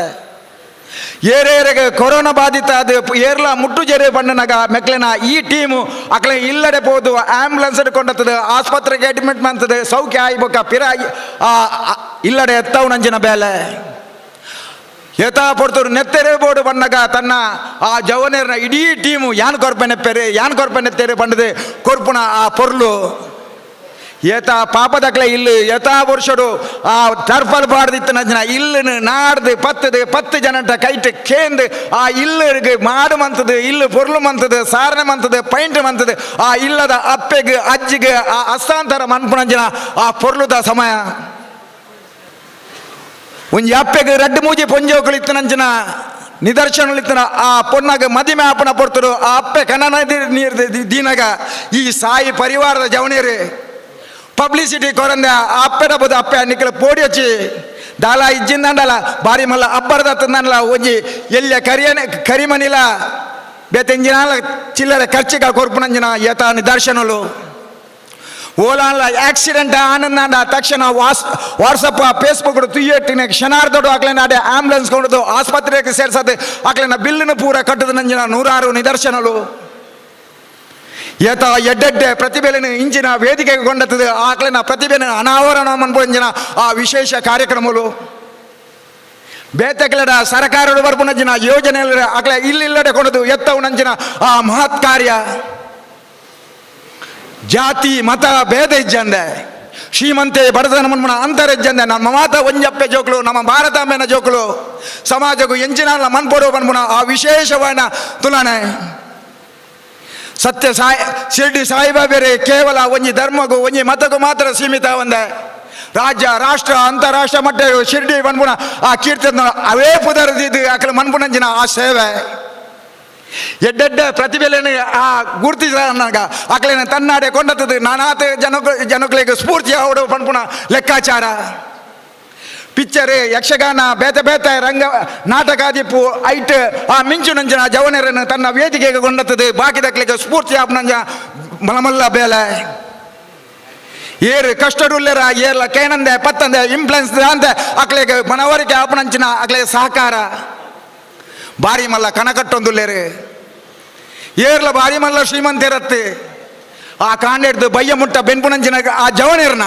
ಏರೇರೆಗೆ ಕೊರೋನಾ ಬಾಧಿತ ಅದು ಏರ್ಲ ಮುಟ್ಟು ಜೆರೆ ಬಣ್ಣನಾಗ ಮೆಕ್ಲೆನ ಈ ಟೀಮು ಅಕ್ಲೆ ಇಲ್ಲಡೆ ಹೋದು ಆಂಬ್ಯುಲೆನ್ಸ್ ಹಿಡ್ಕೊಂಡತ್ತದೆ, ಆಸ್ಪತ್ರೆಗೆ ಅಡ್ಮಿಟ್ ಮಾಡ್ತದೆ, ಸೌಖ್ಯ ಆಯ್ಬೇಕ ಪಿರ ಇಲ್ಲಡೆ ಎತ್ತವು ನಂಜಿನ ಬೇಲೆ ಯಥಾ ಪೊಡ್ತರು ನೆತ್ತೆರೆ ಬೋರ್ಡು ಬಣ್ಣಗ ತನ್ನ ಆ ಜವನೇರ್ನ ಇಡೀ ಟೀಮು ಯಾನ್ ಕೊರ್ಪೆನೆತ್ತೇರೆ ಬಂಡದೆ ಕೊರ್ಪುನ ಆ ಪೊರ್ಲು ಏತಾ ಪಾಪದಕ್ಲೆ ಇಲ್ಲು ಯಥಾ ವರ್ಷಡು ಆ ಟರ್ಫಲ್ ಬಾಡ್ದಿತ್ತು ನಂಜನ ಇಲ್ಲನು ನಾಡ್ದು 10 ಜನಟ ಕೈಟ್ ಕೇಂದು ಆ ಇಲ್ಲಿಗೆ ಮಾಡು ಮಂತದು, ಇಲ್ಲು ಪೊರ್ಲು ಮಂತದು, ಸಾರಣೆ ಮಂತದು, ಪೈಂಟ್ ಮಂತದು, ಆ ಇಲ್ಲದ ಅಪ್ಪೆಗೆ ಅಜ್ಜಿಗೆ ಆ ಹಸ್ತಾಂತರ ಮನ್ಪುನಂಜನ ಆ ಪೊರ್ಲುದ ಸಮಯ ಒಂಜಿ ಅಪ್ಪೆಗೆ ರಡ್ಡು ಮೂಜಿ ಪೊಂಜೋಕುಳಿತ್ತು ನಂಚಿನ ನಿದರ್ಶನಲಿತ್ತನ ಆ ಪೊನ್ನಾಗ ಮದಿಮೆ ಆಪಣ ಪೊರ್ತರು ಆ ಅಪ್ಪೆ ಕನನ ನೀರು ದೀನಾಗ ಈ ಸಾಯಿ ಪರಿವಾರದ ಜವನೇರು ಪಬ್ಲಿಸಿಟಿ ಕೊರಂದೆ ಆ ಅಪ್ಪೆಡ ಬೋದು ಅಪ್ಪೆ ನಿಕ್ಕಲ ಪೋಡಿ ಹಚ್ಚಿ ದಾಲ ಇಜ್ಜಿಂದಲ್ಲ ಬಾರಿ ಮಲ್ಲ ಅಬ್ಬರದ ತಂದಲ್ಲ ಒಂಜಿ ಎಲ್ಲ ಕರಿಮನಿಲ ಬೇತೆಂಜಿನ ಚಿಲ್ಲರೆ ಖರ್ಚಿಗ ಕೊರ್ಪುನಂಜಿನ ಯಥ ನಿದರ್ಶನಲು ಓಲಾನ್ಲ ಆಕ್ಸಿಡೆಂಟ್ ಆನಂದ ತಕ್ಷಣ ವಾಟ್ಸಪ್ ಫೇಸ್ಬುಕ್ ತುಯ್ಯಟ್ಟಿನ ಕ್ಷಣಾರ್ಧಡು ಅಕ್ಲೇನ ಅಡೆ ಆಂಬ್ಯುಲೆನ್ಸ್ ಕೊಂಡದು ಆಸ್ಪತ್ರೆಗೆ ಸೇರ್ಸದೆ ಅಕ್ಲೇನ ಬಿಲ್ಲಿನ ಪೂರ ಕಟ್ಟದ ನಂಜಿನ 106 ನಿದರ್ಶನಲು ಯಥ ಎಡ್ಡೆಡ್ಡೆ ಪ್ರತಿಭೆಯನ್ನು ಇಂಚಿನ ವೇದಿಕೆಗೆ ಕೊಂಡತ್ತದೆ ಆಕ್ಲೇನ ಪ್ರತಿಭೆನ ಅನಾವರಣ ಮನ್ಪಂಜಿನ ಆ ವಿಶೇಷ ಕಾರ್ಯಕ್ರಮಗಳು ಬೇತೆಕ್ಲಡ ಸರ್ಕಾರದ ಬರ್ಪುನಂಜಿನ ಯೋಜನೆ ಅಕ್ಲೆ ಇಲ್ಲಿಲ್ಲಡೆ ಕೊಂಡದು ಎತ್ತವು ನಂಜಿನ ಆ ಮಹತ್ ಕಾರ್ಯ ಜಾತಿ ಮತ ಭೇದ ಇಜ್ಜಂದೆ ಶ್ರೀಮಂತೆ ಬಡತನ ಮನ್ಮನ ಅಂತರ ಇಜ್ಜಂದೆ ನಮ್ಮ ಮಾತ ಒಂಜಪ್ಪೆ ಜೋಕುಲು ನಮ್ಮ ಭಾರತಾಂಬೆನ ಜೋಕುಲು ಸಮಾಜಕ್ಕೂ ಎಂಚಿನ ಮನ್ಪೊಡೋ ಮನ್ಮುನ ಆ ವಿಶೇಷವಾದ ತುಲನೆ ಸತ್ಯ ಶಿರ್ಡಿ ಸಾಯಿಬಾಬೇರೆ ಕೇವಲ ಒಂಜಿ ಧರ್ಮಗೂ ಒಂಜಿ ಮತಕ್ಕೂ ಮಾತ್ರ ಸೀಮಿತ ಒಂದೆ ರಾಜ್ಯ ರಾಷ್ಟ್ರ ಅಂತಾರಾಷ್ಟ್ರ ಮಟ್ಟ ಶಿರ್ಡಿ ಮನ್ಪುನ ಆ ಕೀರ್ತನ ಅವೇ ಪುದರದಿದ್ದು ಅಕಲ ಮನ್ಪುನಂಜಿನ ಆ ಸೇವೆ ಎಡ್ಡೆಡ್ಡ ಪ್ರತಿಭೆಲೇನೆ ಆ ಗುರುತಿಸಿದಾಗ ಅಕ್ಲೇನ ತನ್ನಾಡೆ ಕೊಂಡದ್ದು ನಾನಾತ ಜನಗಳಿಗೆ ಸ್ಫೂರ್ತಿ ಅವಡು ಪನ್ಪುನ ಲೆಕ್ಕಾಚಾರ ಪಿಕ್ಚರ್ ಯಕ್ಷಗಾನ ಬೇತೆ ರಂಗ ನಾಟಕಾದಿಪ್ಪು ಐಟ್ ಆ ಮಿಂಚು ನಂಜನ ಜವನರನ್ನು ತನ್ನ ವೇದಿಕೆಗೆ ಕೊಂಡದ್ದು ಬಾಕಿದಕ್ಲಿಗೆ ಸ್ಫೂರ್ತಿ ಆಪ್ನಂಜ ಮಲಮಲ್ಲ ಬೇಲೆ ಏರು ಕಷ್ಟಡುಲ್ಲೆರ ಏರ್ಲ ಕೇನಂದೆ ಪತ್ತಂದೆ ಇಂಪ್ಲೆನ್ಸ್ ಅಂತೆ ಅಕ್ಲೆಗೆ ಮನವರಿಕೆ ಆಪನಂಚಿನ ಅಕ್ಲೆ ಸಹಕಾರ ಬಾರಿ ಮಲ್ಲ ಕಣಕಟ್ಟೊಂದುಲ್ಲೇರು ಏರ್ಲ ಬಾರಿ ಮಲ್ಲ ಶ್ರೀಮಂತಿರತ್ತೆ ಆ ಕಾಂಡೆಡ್ದು ಬಯ್ಯ ಮುಟ್ಟ ಬೆನ್ಪುನಂಚಿನ ಆ ಜವನೇರ್ನ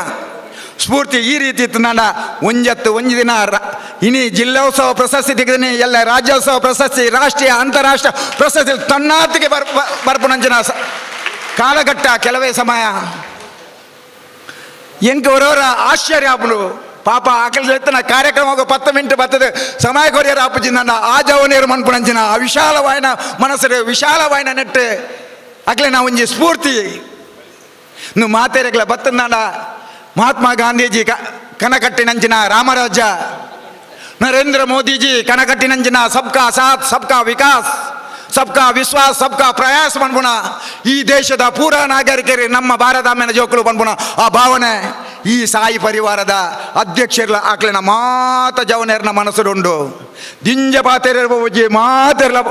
ಸ್ಫೂರ್ತಿ ಈ ರೀತಿ ಇತ್ತು ನಾಡ ಒಂಜಿ ದಿನ ಇನಿ ಜಿಲ್ಲೋತ್ಸವ ಪ್ರಶಸ್ತಿ ತೆಗೆದಿನಿ ಎಲ್ಲ ರಾಜ್ಯೋತ್ಸವ ಪ್ರಶಸ್ತಿ ರಾಷ್ಟ್ರೀಯ ಅಂತಾರಾಷ್ಟ್ರ ಪ್ರಶಸ್ತಿ ತನ್ನಾತಿಗೆ ಬರ್ಪುನಂಚಿನ ಕಾಲಘಟ್ಟ ಕೆಲವೇ ಸಮಯ ಎಂಕ್ ಅವರವರ ಆಶ್ಚರ್ಯ ಆಪುನು ಪಾಪ ಆಕಲ್ ಎತ್ತನ ಕಾರ್ಯಕ್ರಮ 10 ಮಿನಿಟ್ ಬರ್ತದೆ ಸಮಯ ಕೊರಿಯರ್ ಆಪುಜಿ ನನ್ನ ಆ ಜವನೇರು ಮನ್ಪುನಂಚಿನ ಆ ವಿಶಾಲವಾಯಿನ ಮನಸ್ಸು ವಿಶಾಲವಾಯಿನ ನೆಟ್ಟು ಅಕ್ಲೆ ನಾ ಒಂಜಿ ಸ್ಫೂರ್ತಿ ಇನ್ನು ಮಾತೇರೆಗ್ಲ ಬತ್ತದ ನಾಡ ಮಹಾತ್ಮ ಗಾಂಧೀಜಿ ಕನಕಟ್ಟಿನಂಚಿನ ರಾಮರಾಜ್ಯ ನರೇಂದ್ರ ಮೋದಿಜಿ ಕನಕಟ್ಟಿನಂಚಿನ ಸಬ್ಕಾ ಸಾಥ್ ಸಬ್ಕಾ ವಿಕಾಸ್ ಸಬ್ಕಾ ವಿಶ್ವಾಸ್ ಸಬ್ಕಾ ಪ್ರಯಾಸ್ ಮನ್ಪುಣ ಈ ದೇಶದ ಪೂರ ನಾಗರಿಕರು ನಮ್ಮ ಭಾರತಾಂಬೆನ ಜೋಕುಲು ಮನ್ಪುಣ ಆ ಭಾವನೆ ಈ ಸಾಯಿ ಪರಿವಾರದ ಅಧ್ಯಕ್ಷರ ಆಕ್ಲಿನ ಮಾತ ಜವನೇರ್ನ ಮನಸ್ಸುಡುಂಡು ದಿಂಜ ಪಾತೆರ ಮಾತೆರ್ಲ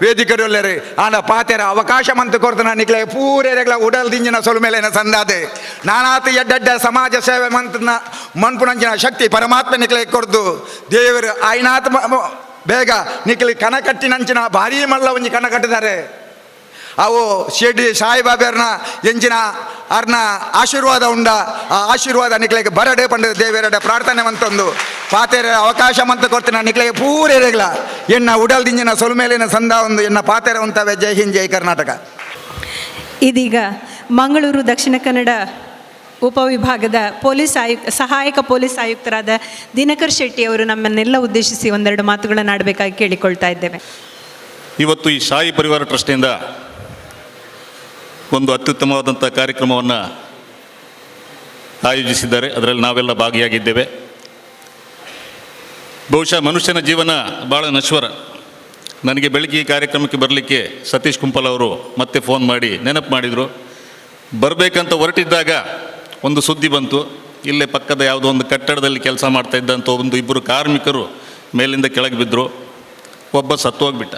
ವೇದಿಕೆಯಲ್ಲೇ ಆಂಡ ಪಾತೆರ ಅವಕಾಶ ಮಂತು ಕೊಡ್ತಾನ ನಿಕ್ಲೆ ಪೂರೆಗಳ ಉಡಲ್ ದಿಂಜಿನ ಸೊಲುಮೇಲೆನ ಸಂದಾದೆ ನಾನಾತ ಎಡ್ಡೆಡ್ಡ ಸಮಾಜ ಸೇವೆ ಮಂತನ ಮನ್ಪುನಂಚಿನ ಶಕ್ತಿ ಪರಮಾತ್ಮ ನಿಕ್ಲೆ ಕೊಡ್ದು ದೇವರು ಆಯ್ನಾತ್ ಬೇಗ ನಿಕ್ಲಿ ಕಣ ಕಟ್ಟಿನಂಚಿನ ಭಾರೀ ಮಲ್ಲ ಒಂಜಿ ಕಣ ಕಟ್ಟಿದ್ದಾರೆ ಅವು ಶಿರ್ಡಿ ಸಾಯಿಬಾಬಾರ್ನ ಎಂಚಿನ ಅರ್ನ ಆಶೀರ್ವಾದ ಉಂಡ ಆ ಆಶೀರ್ವಾದ ನಿಕ್ಲೆಗೆ ಬರಡೆ ಪಂಡ ದೇವರಡೆ ಪ್ರಾರ್ಥನೆ ಮಂತೊಂದು ಪಾತೆರ ಅವಕಾಶ ಮಂತ ಕೊಡ್ತೀನಿ ನಿಕ್ಲೆಗೆ ಪೂರೆಗಳ ಎನ್ನ ಉಡಲ್ ದಿಂಜಿನ ಸೊಲ್ಮೇಲಿನ ಸಂದ ಒಂದು ಎನ್ನ ಪಾತೆರ ಉಂಟವೆ. ಜೈ ಹಿಂದ್ ಜೈ ಕರ್ನಾಟಕ. ಇದೀಗ ಮಂಗಳೂರು ದಕ್ಷಿಣ ಕನ್ನಡ ಉಪವಿಭಾಗದ ಸಹಾಯಕ ಪೊಲೀಸ್ ಆಯುಕ್ತರಾದ ದಿನಕರ್ ಶೆಟ್ಟಿ ಅವರು ನಮ್ಮನ್ನೆಲ್ಲ ಉದ್ದೇಶಿಸಿ ಒಂದೆರಡು ಮಾತುಗಳನ್ನು ಆಡಬೇಕಾಗಿ ಕೇಳಿಕೊಳ್ತಾ ಇದ್ದೇವೆ. ಇವತ್ತು ಈ ಶಾಹಿ ಪರಿವಾರ ಟ್ರಸ್ಟಿಂದ ಒಂದು ಅತ್ಯುತ್ತಮವಾದಂಥ ಕಾರ್ಯಕ್ರಮವನ್ನು ಆಯೋಜಿಸಿದ್ದಾರೆ. ಅದರಲ್ಲಿ ನಾವೆಲ್ಲ ಭಾಗಿಯಾಗಿದ್ದೇವೆ. ಬಹುಶಃ ಮನುಷ್ಯನ ಜೀವನ ಭಾಳ ನಶ್ವರ. ನನಗೆ ಬೆಳಗ್ಗೆ ಈ ಕಾರ್ಯಕ್ರಮಕ್ಕೆ ಬರಲಿಕ್ಕೆ ಸತೀಶ್ ಕುಂಪಲ್ ಅವರು ಮತ್ತೆ ಫೋನ್ ಮಾಡಿ ನೆನಪು ಮಾಡಿದರು. ಬರಬೇಕಂತ ಹೊರಟಿದ್ದಾಗ ಒಂದು ಸುದ್ದಿ ಬಂತು, ಇಲ್ಲೇ ಪಕ್ಕದ ಯಾವುದೋ ಒಂದು ಕಟ್ಟಡದಲ್ಲಿ ಕೆಲಸ ಮಾಡ್ತಾ ಇದ್ದಂಥ ಇಬ್ಬರು ಕಾರ್ಮಿಕರು ಮೇಲಿಂದ ಕೆಳಗೆ ಬಿದ್ದರು. ಒಬ್ಬ ಸತ್ತು ಹೋಗ್ಬಿಟ್ಟ.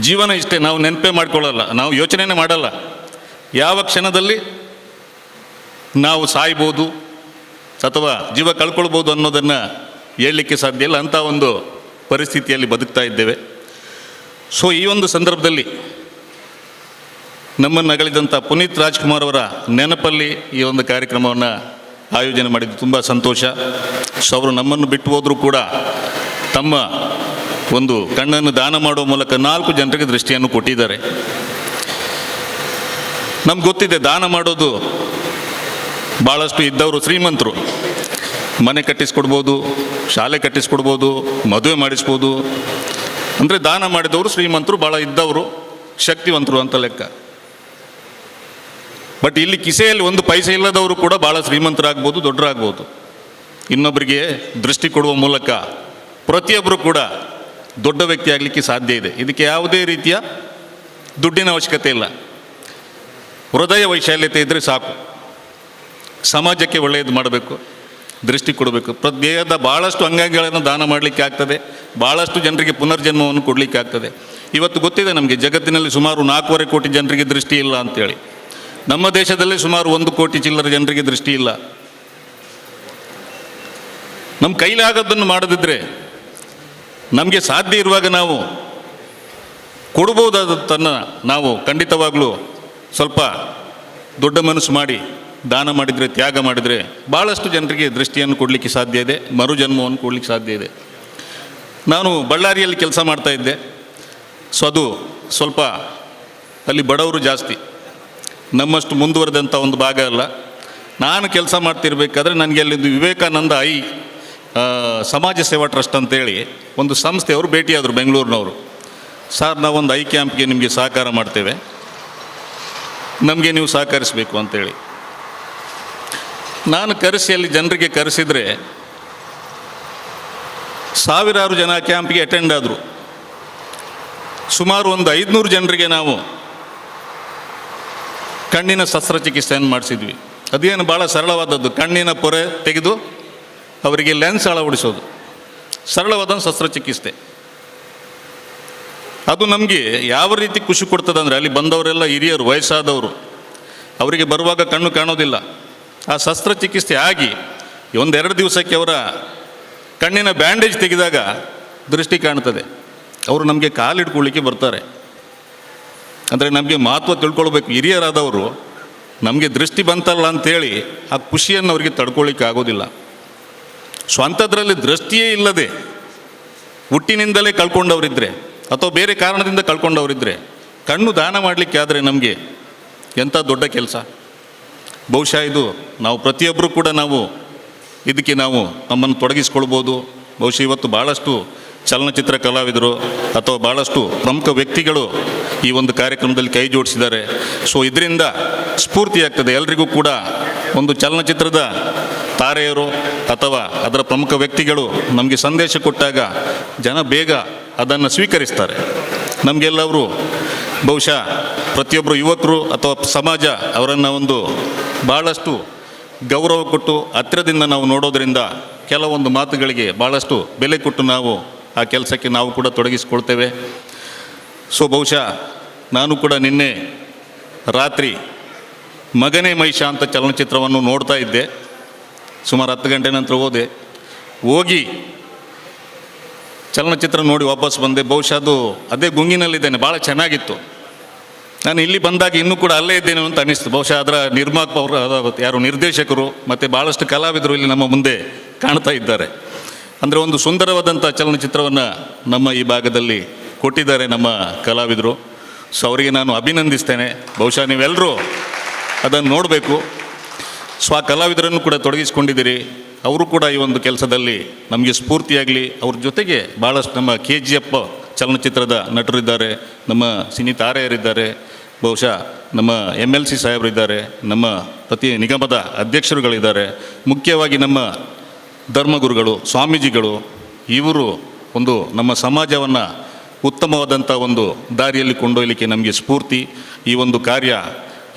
ಜೀವನ ಇಷ್ಟೇ, ನಾವು ನೆನಪೇ ಮಾಡ್ಕೊಳ್ಳಲ್ಲ, ನಾವು ಯೋಚನೆನೇ ಮಾಡಲ್ಲ. ಯಾವ ಕ್ಷಣದಲ್ಲಿ ನಾವು ಸಾಯ್ಬೋದು ಅಥವಾ ಜೀವ ಕಳ್ಕೊಳ್ಬೋದು ಅನ್ನೋದನ್ನು ಹೇಳಲಿಕ್ಕೆ ಸಾಧ್ಯ ಇಲ್ಲ. ಅಂಥ ಒಂದು ಪರಿಸ್ಥಿತಿಯಲ್ಲಿ ಬದುಕ್ತಾ ಇದ್ದೇವೆ. ಸೊ ಈ ಒಂದು ಸಂದರ್ಭದಲ್ಲಿ ನಮ್ಮನ್ನು ಅಗಲಿದಂಥ ಪುನೀತ್ ರಾಜ್ಕುಮಾರ್ ಅವರ ನೆನಪಲ್ಲಿ ಈ ಒಂದು ಕಾರ್ಯಕ್ರಮವನ್ನು ಆಯೋಜನೆ ಮಾಡಿದ್ದು ತುಂಬ ಸಂತೋಷ. ಸೊ ಅವರು ನಮ್ಮನ್ನು ಬಿಟ್ಟು ಹೋದರೂ ಕೂಡ ತಮ್ಮ ಒಂದು ಕಣ್ಣನ್ನು ದಾನ ಮಾಡುವ ಮೂಲಕ 4 ಜನರಿಗೆ ದೃಷ್ಟಿಯನ್ನು ಕೊಟ್ಟಿದ್ದಾರೆ. ನಮ್ಗೆ ಗೊತ್ತಿದೆ, ದಾನ ಮಾಡೋದು ಭಾಳಷ್ಟು ಇದ್ದವರು ಶ್ರೀಮಂತರು ಮನೆ ಕಟ್ಟಿಸ್ಕೊಡ್ಬೋದು, ಶಾಲೆ ಕಟ್ಟಿಸ್ಕೊಡ್ಬೋದು, ಮದುವೆ ಮಾಡಿಸ್ಬೋದು. ಅಂದರೆ ದಾನ ಮಾಡಿದವರು ಶ್ರೀಮಂತರು, ಭಾಳ ಇದ್ದವರು ಶಕ್ತಿವಂತರು ಅಂತ ಲೆಕ್ಕ. ಬಟ್ ಇಲ್ಲಿ ಕಿಸೆಯಲ್ಲಿ 1 ಪೈಸೆ ಇಲ್ಲದವರು ಕೂಡ ಭಾಳ ಶ್ರೀಮಂತರಾಗ್ಬೋದು, ದೊಡ್ಡರಾಗ್ಬೋದು. ಇನ್ನೊಬ್ಬರಿಗೆ ದೃಷ್ಟಿ ಕೊಡುವ ಮೂಲಕ ಪ್ರತಿಯೊಬ್ಬರು ಕೂಡ ದೊಡ್ಡ ವ್ಯಕ್ತಿ ಆಗಲಿಕ್ಕೆ ಸಾಧ್ಯ ಇದೆ. ಇದಕ್ಕೆ ಯಾವುದೇ ರೀತಿಯ ದುಡ್ಡಿನ ಅವಶ್ಯಕತೆ ಇಲ್ಲ. ಹೃದಯ ವೈಶಾಲ್ಯತೆ ಇದ್ದರೆ ಸಾಕು. ಸಮಾಜಕ್ಕೆ ಒಳ್ಳೆಯದು ಮಾಡಬೇಕು, ದೃಷ್ಟಿ ಕೊಡಬೇಕು. ದೇಹದ ಭಾಳಷ್ಟು ಅಂಗಾಂಗಗಳನ್ನು ದಾನ ಮಾಡಲಿಕ್ಕೆ ಆಗ್ತದೆ, ಭಾಳಷ್ಟು ಜನರಿಗೆ ಪುನರ್ಜನ್ಮವನ್ನು ಕೊಡಲಿಕ್ಕೆ ಆಗ್ತದೆ. ಇವತ್ತು ಗೊತ್ತಿದೆ ನಮಗೆ, ಜಗತ್ತಿನಲ್ಲಿ ಸುಮಾರು 4.25 ಕೋಟಿ ಜನರಿಗೆ ದೃಷ್ಟಿ ಇಲ್ಲ ಅಂಥೇಳಿ. ನಮ್ಮ ದೇಶದಲ್ಲಿ ಸುಮಾರು 1 ಕೋಟಿ ಚಿಲ್ಲರ ಜನರಿಗೆ ದೃಷ್ಟಿ ಇಲ್ಲ. ನಮ್ಮ ಕೈಲಾಗದ್ದನ್ನು ಮಾಡದಿದ್ದರೆ, ನಮಗೆ ಸಾಧ್ಯ ಇರುವಾಗ ನಾವು ಕೊಡ್ಬೋದಾದನ್ನು ನಾವು ಖಂಡಿತವಾಗಲೂ ಸ್ವಲ್ಪ ದೊಡ್ಡ ಮನಸ್ಸು ಮಾಡಿ ದಾನ ಮಾಡಿದರೆ, ತ್ಯಾಗ ಮಾಡಿದರೆ ಭಾಳಷ್ಟು ಜನರಿಗೆ ದೃಷ್ಟಿಯನ್ನು ಕೊಡಲಿಕ್ಕೆ ಸಾಧ್ಯ ಇದೆ, ಮರುಜನ್ಮವನ್ನು ಕೊಡಲಿಕ್ಕೆ ಸಾಧ್ಯ ಇದೆ. ನಾನು ಬಳ್ಳಾರಿಯಲ್ಲಿ ಕೆಲಸ ಮಾಡ್ತಾಯಿದ್ದೆ. ಸೊ ಅದು ಸ್ವಲ್ಪ ಅಲ್ಲಿ ಬಡವರು ಜಾಸ್ತಿ, ನಮ್ಮಷ್ಟು ಮುಂದುವರೆದಂಥ ಒಂದು ಭಾಗ ಅಲ್ಲ. ನಾನು ಕೆಲಸ ಮಾಡ್ತಿರ್ಬೇಕಾದ್ರೆ ನನಗೆ ಅಲ್ಲಿಂದು ವಿವೇಕಾನಂದ ಸಮಾಜ ಸೇವಾ ಟ್ರಸ್ಟ್ ಅಂತೇಳಿ ಒಂದು ಸಂಸ್ಥೆಯವರು ಭೇಟಿಯಾದರು, ಬೆಂಗಳೂರಿನವರು. ಸರ್, ನಾವೊಂದು ಐ ಕ್ಯಾಂಪ್ಗೆ ನಿಮಗೆ ಸಹಕಾರ ಮಾಡ್ತೇವೆ, ನಮಗೆ ನೀವು ಸಹಕರಿಸಬೇಕು ಅಂತೇಳಿ. ನಾನು ಕರೆಸಿ ಅಲ್ಲಿ ಜನರಿಗೆ ಕರೆಸಿದರೆ ಸಾವಿರಾರು ಜನ ಕ್ಯಾಂಪ್ಗೆ ಅಟೆಂಡ್ ಆದರು. ಸುಮಾರು ಒಂದು 500 ಜನರಿಗೆ ನಾವು ಕಣ್ಣಿನ ಶಸ್ತ್ರಚಿಕಿತ್ಸೆಯನ್ನು ಮಾಡಿಸಿದ್ವಿ. ಅದೇನು ಭಾಳ ಸರಳವಾದದ್ದು, ಕಣ್ಣಿನ ಪೊರೆ ತೆಗೆದು ಅವರಿಗೆ ಲೆನ್ಸ್ ಅಳವಡಿಸೋದು, ಸರಳವಾದ ಶಸ್ತ್ರಚಿಕಿತ್ಸೆ. ಅದು ನಮಗೆ ಯಾವ ರೀತಿ ಖುಷಿ ಕೊಡ್ತದೆ ಅಂದರೆ, ಅಲ್ಲಿ ಬಂದವರೆಲ್ಲ ಹಿರಿಯರು, ವಯಸ್ಸಾದವರು, ಅವರಿಗೆ ಬರುವಾಗ ಕಣ್ಣು ಕಾಣೋದಿಲ್ಲ. ಆ ಶಸ್ತ್ರಚಿಕಿತ್ಸೆ ಆಗಿ 1-2 ದಿವಸಕ್ಕೆ ಅವರ ಕಣ್ಣಿನ ಬ್ಯಾಂಡೇಜ್ ತೆಗೆದಾಗ ದೃಷ್ಟಿ ಕಾಣ್ತದೆ. ಅವರು ನಮಗೆ ಕಾಲಿಡ್ಕೊಳ್ಳಿಕ್ಕೆ ಬರ್ತಾರೆ. ಅಂದರೆ ನಮಗೆ ಮಹತ್ವ ತಿಳ್ಕೊಳ್ಬೇಕು. ಹಿರಿಯರಾದವರು ನಮಗೆ ದೃಷ್ಟಿ ಬಂತಲ್ಲ ಅಂಥೇಳಿ ಆ ಖುಷಿಯನ್ನು ಅವರಿಗೆ ತಡ್ಕೊಳ್ಳಿಕ್ಕೆ ಆಗೋದಿಲ್ಲ. ಸ್ವಂತದ್ರಲ್ಲಿ ದೃಷ್ಟಿಯೇ ಇಲ್ಲದೆ ಹುಟ್ಟಿನಿಂದಲೇ ಕಳ್ಕೊಂಡವರಿದ್ದರೆ ಅಥವಾ ಬೇರೆ ಕಾರಣದಿಂದ ಕಳ್ಕೊಂಡವರಿದ್ದರೆ ಕಣ್ಣು ದಾನ ಮಾಡಲಿಕ್ಕೆ ಆದರೆ ನಮಗೆ ಎಂಥ ದೊಡ್ಡ ಕೆಲಸ. ಬಹುಶಃ ಇದು ನಾವು ಪ್ರತಿಯೊಬ್ಬರು ಕೂಡ ಇದಕ್ಕೆ ನಾವು ನಮ್ಮನ್ನು ತೊಡಗಿಸ್ಕೊಳ್ಬೋದು. ಬಹುಶಃ ಇವತ್ತು ಭಾಳಷ್ಟು ಚಲನಚಿತ್ರ ಕಲಾವಿದರು ಅಥವಾ ಭಾಳಷ್ಟು ಪ್ರಮುಖ ವ್ಯಕ್ತಿಗಳು ಈ ಒಂದು ಕಾರ್ಯಕ್ರಮದಲ್ಲಿ ಕೈ ಜೋಡಿಸಿದ್ದಾರೆ. ಸೊ ಇದರಿಂದ ಸ್ಫೂರ್ತಿಯಾಗ್ತದೆ ಎಲ್ರಿಗೂ ಕೂಡ. ಒಂದು ಚಲನಚಿತ್ರದ ತಾರೆಯರು ಅಥವಾ ಅದರ ಪ್ರಮುಖ ವ್ಯಕ್ತಿಗಳು ನಮಗೆ ಸಂದೇಶ ಕೊಟ್ಟಾಗ ಜನ ಬೇಗ ಅದನ್ನು ಸ್ವೀಕರಿಸ್ತಾರೆ. ನಮಗೆಲ್ಲವರು ಬಹುಶಃ ಪ್ರತಿಯೊಬ್ಬರು ಯುವಕರು ಅಥವಾ ಸಮಾಜ ಅವರನ್ನು ಒಂದು ಭಾಳಷ್ಟು ಗೌರವ ಕೊಟ್ಟು ಹತ್ತಿರದಿಂದ ನಾವು ನೋಡೋದರಿಂದ ಕೆಲವೊಂದು ಮಾತುಗಳಿಗೆ ಭಾಳಷ್ಟು ಬೆಲೆ ಕೊಟ್ಟು ನಾವು ಆ ಕೆಲಸಕ್ಕೆ ನಾವು ಕೂಡ ತೊಡಗಿಸಿಕೊಳ್ತೇವೆ. ಸೊ ಬಹುಶಃ ನಾನು ಕೂಡ ನಿನ್ನೆ ರಾತ್ರಿ ಮಗನೇ ಮಹಿಷ ಅಂತ ಚಲನಚಿತ್ರವನ್ನು ನೋಡ್ತಾ ಇದ್ದೆ. ಸುಮಾರು 10 ಗಂಟೆ ನಂತರ ಹೋಗಿ ಚಲನಚಿತ್ರ ನೋಡಿ ವಾಪಸ್ ಬಂದೆ. ಬಹುಶಃ ಅದೇ ಗುಂಗಿನಲ್ಲಿದ್ದೇನೆ, ಭಾಳ ಚೆನ್ನಾಗಿತ್ತು. ನಾನು ಇಲ್ಲಿ ಬಂದಾಗ ಇನ್ನೂ ಕೂಡ ಅಲ್ಲೇ ಇದ್ದೇನೆ ಅಂತ ಅನ್ನಿಸ್ತು. ಬಹುಶಃ ಅದರ ಯಾರು ನಿರ್ದೇಶಕರು ಮತ್ತು ಭಾಳಷ್ಟು ಕಲಾವಿದರು ಇಲ್ಲಿ ನಮ್ಮ ಮುಂದೆ ಕಾಣ್ತಾ ಇದ್ದಾರೆ. ಅಂದರೆ ಒಂದು ಸುಂದರವಾದಂಥ ಚಲನಚಿತ್ರವನ್ನು ನಮ್ಮ ಈ ಭಾಗದಲ್ಲಿ ಕೊಟ್ಟಿದ್ದಾರೆ ನಮ್ಮ ಕಲಾವಿದರು. ಸೊ ಅವರಿಗೆ ನಾನು ಅಭಿನಂದಿಸ್ತೇನೆ. ಬಹುಶಃ ನೀವೆಲ್ಲರೂ ಅದನ್ನು ನೋಡಬೇಕು. ಸ್ವ ಕಲಾವಿದರನ್ನು ಕೂಡ ತೊಡಗಿಸ್ಕೊಂಡಿದ್ದೀರಿ. ಅವರು ಕೂಡ ಈ ಒಂದು ಕೆಲಸದಲ್ಲಿ ನಮಗೆ ಸ್ಫೂರ್ತಿಯಾಗಲಿ. ಅವ್ರ ಜೊತೆಗೆ ಭಾಳಷ್ಟು ನಮ್ಮ KGF ಚಲನಚಿತ್ರದ ನಟರಿದ್ದಾರೆ, ನಮ್ಮ ಸಿನಿ ತಾರೆಯರಿದ್ದಾರೆ, ಬಹುಶಃ ನಮ್ಮ MLC ಸಾಹೇಬರಿದ್ದಾರೆ, ನಮ್ಮ ಪ್ರತಿ ನಿಗಮದ ಅಧ್ಯಕ್ಷರುಗಳಿದ್ದಾರೆ, ಮುಖ್ಯವಾಗಿ ನಮ್ಮ ಧರ್ಮಗುರುಗಳು ಸ್ವಾಮೀಜಿಗಳು. ಇವರು ಒಂದು ನಮ್ಮ ಸಮಾಜವನ್ನು ಉತ್ತಮವಾದಂಥ ಒಂದು ದಾರಿಯಲ್ಲಿ ಕೊಂಡೊಯ್ಯಲಿಕ್ಕೆ ನಮಗೆ ಸ್ಫೂರ್ತಿ. ಈ ಒಂದು ಕಾರ್ಯ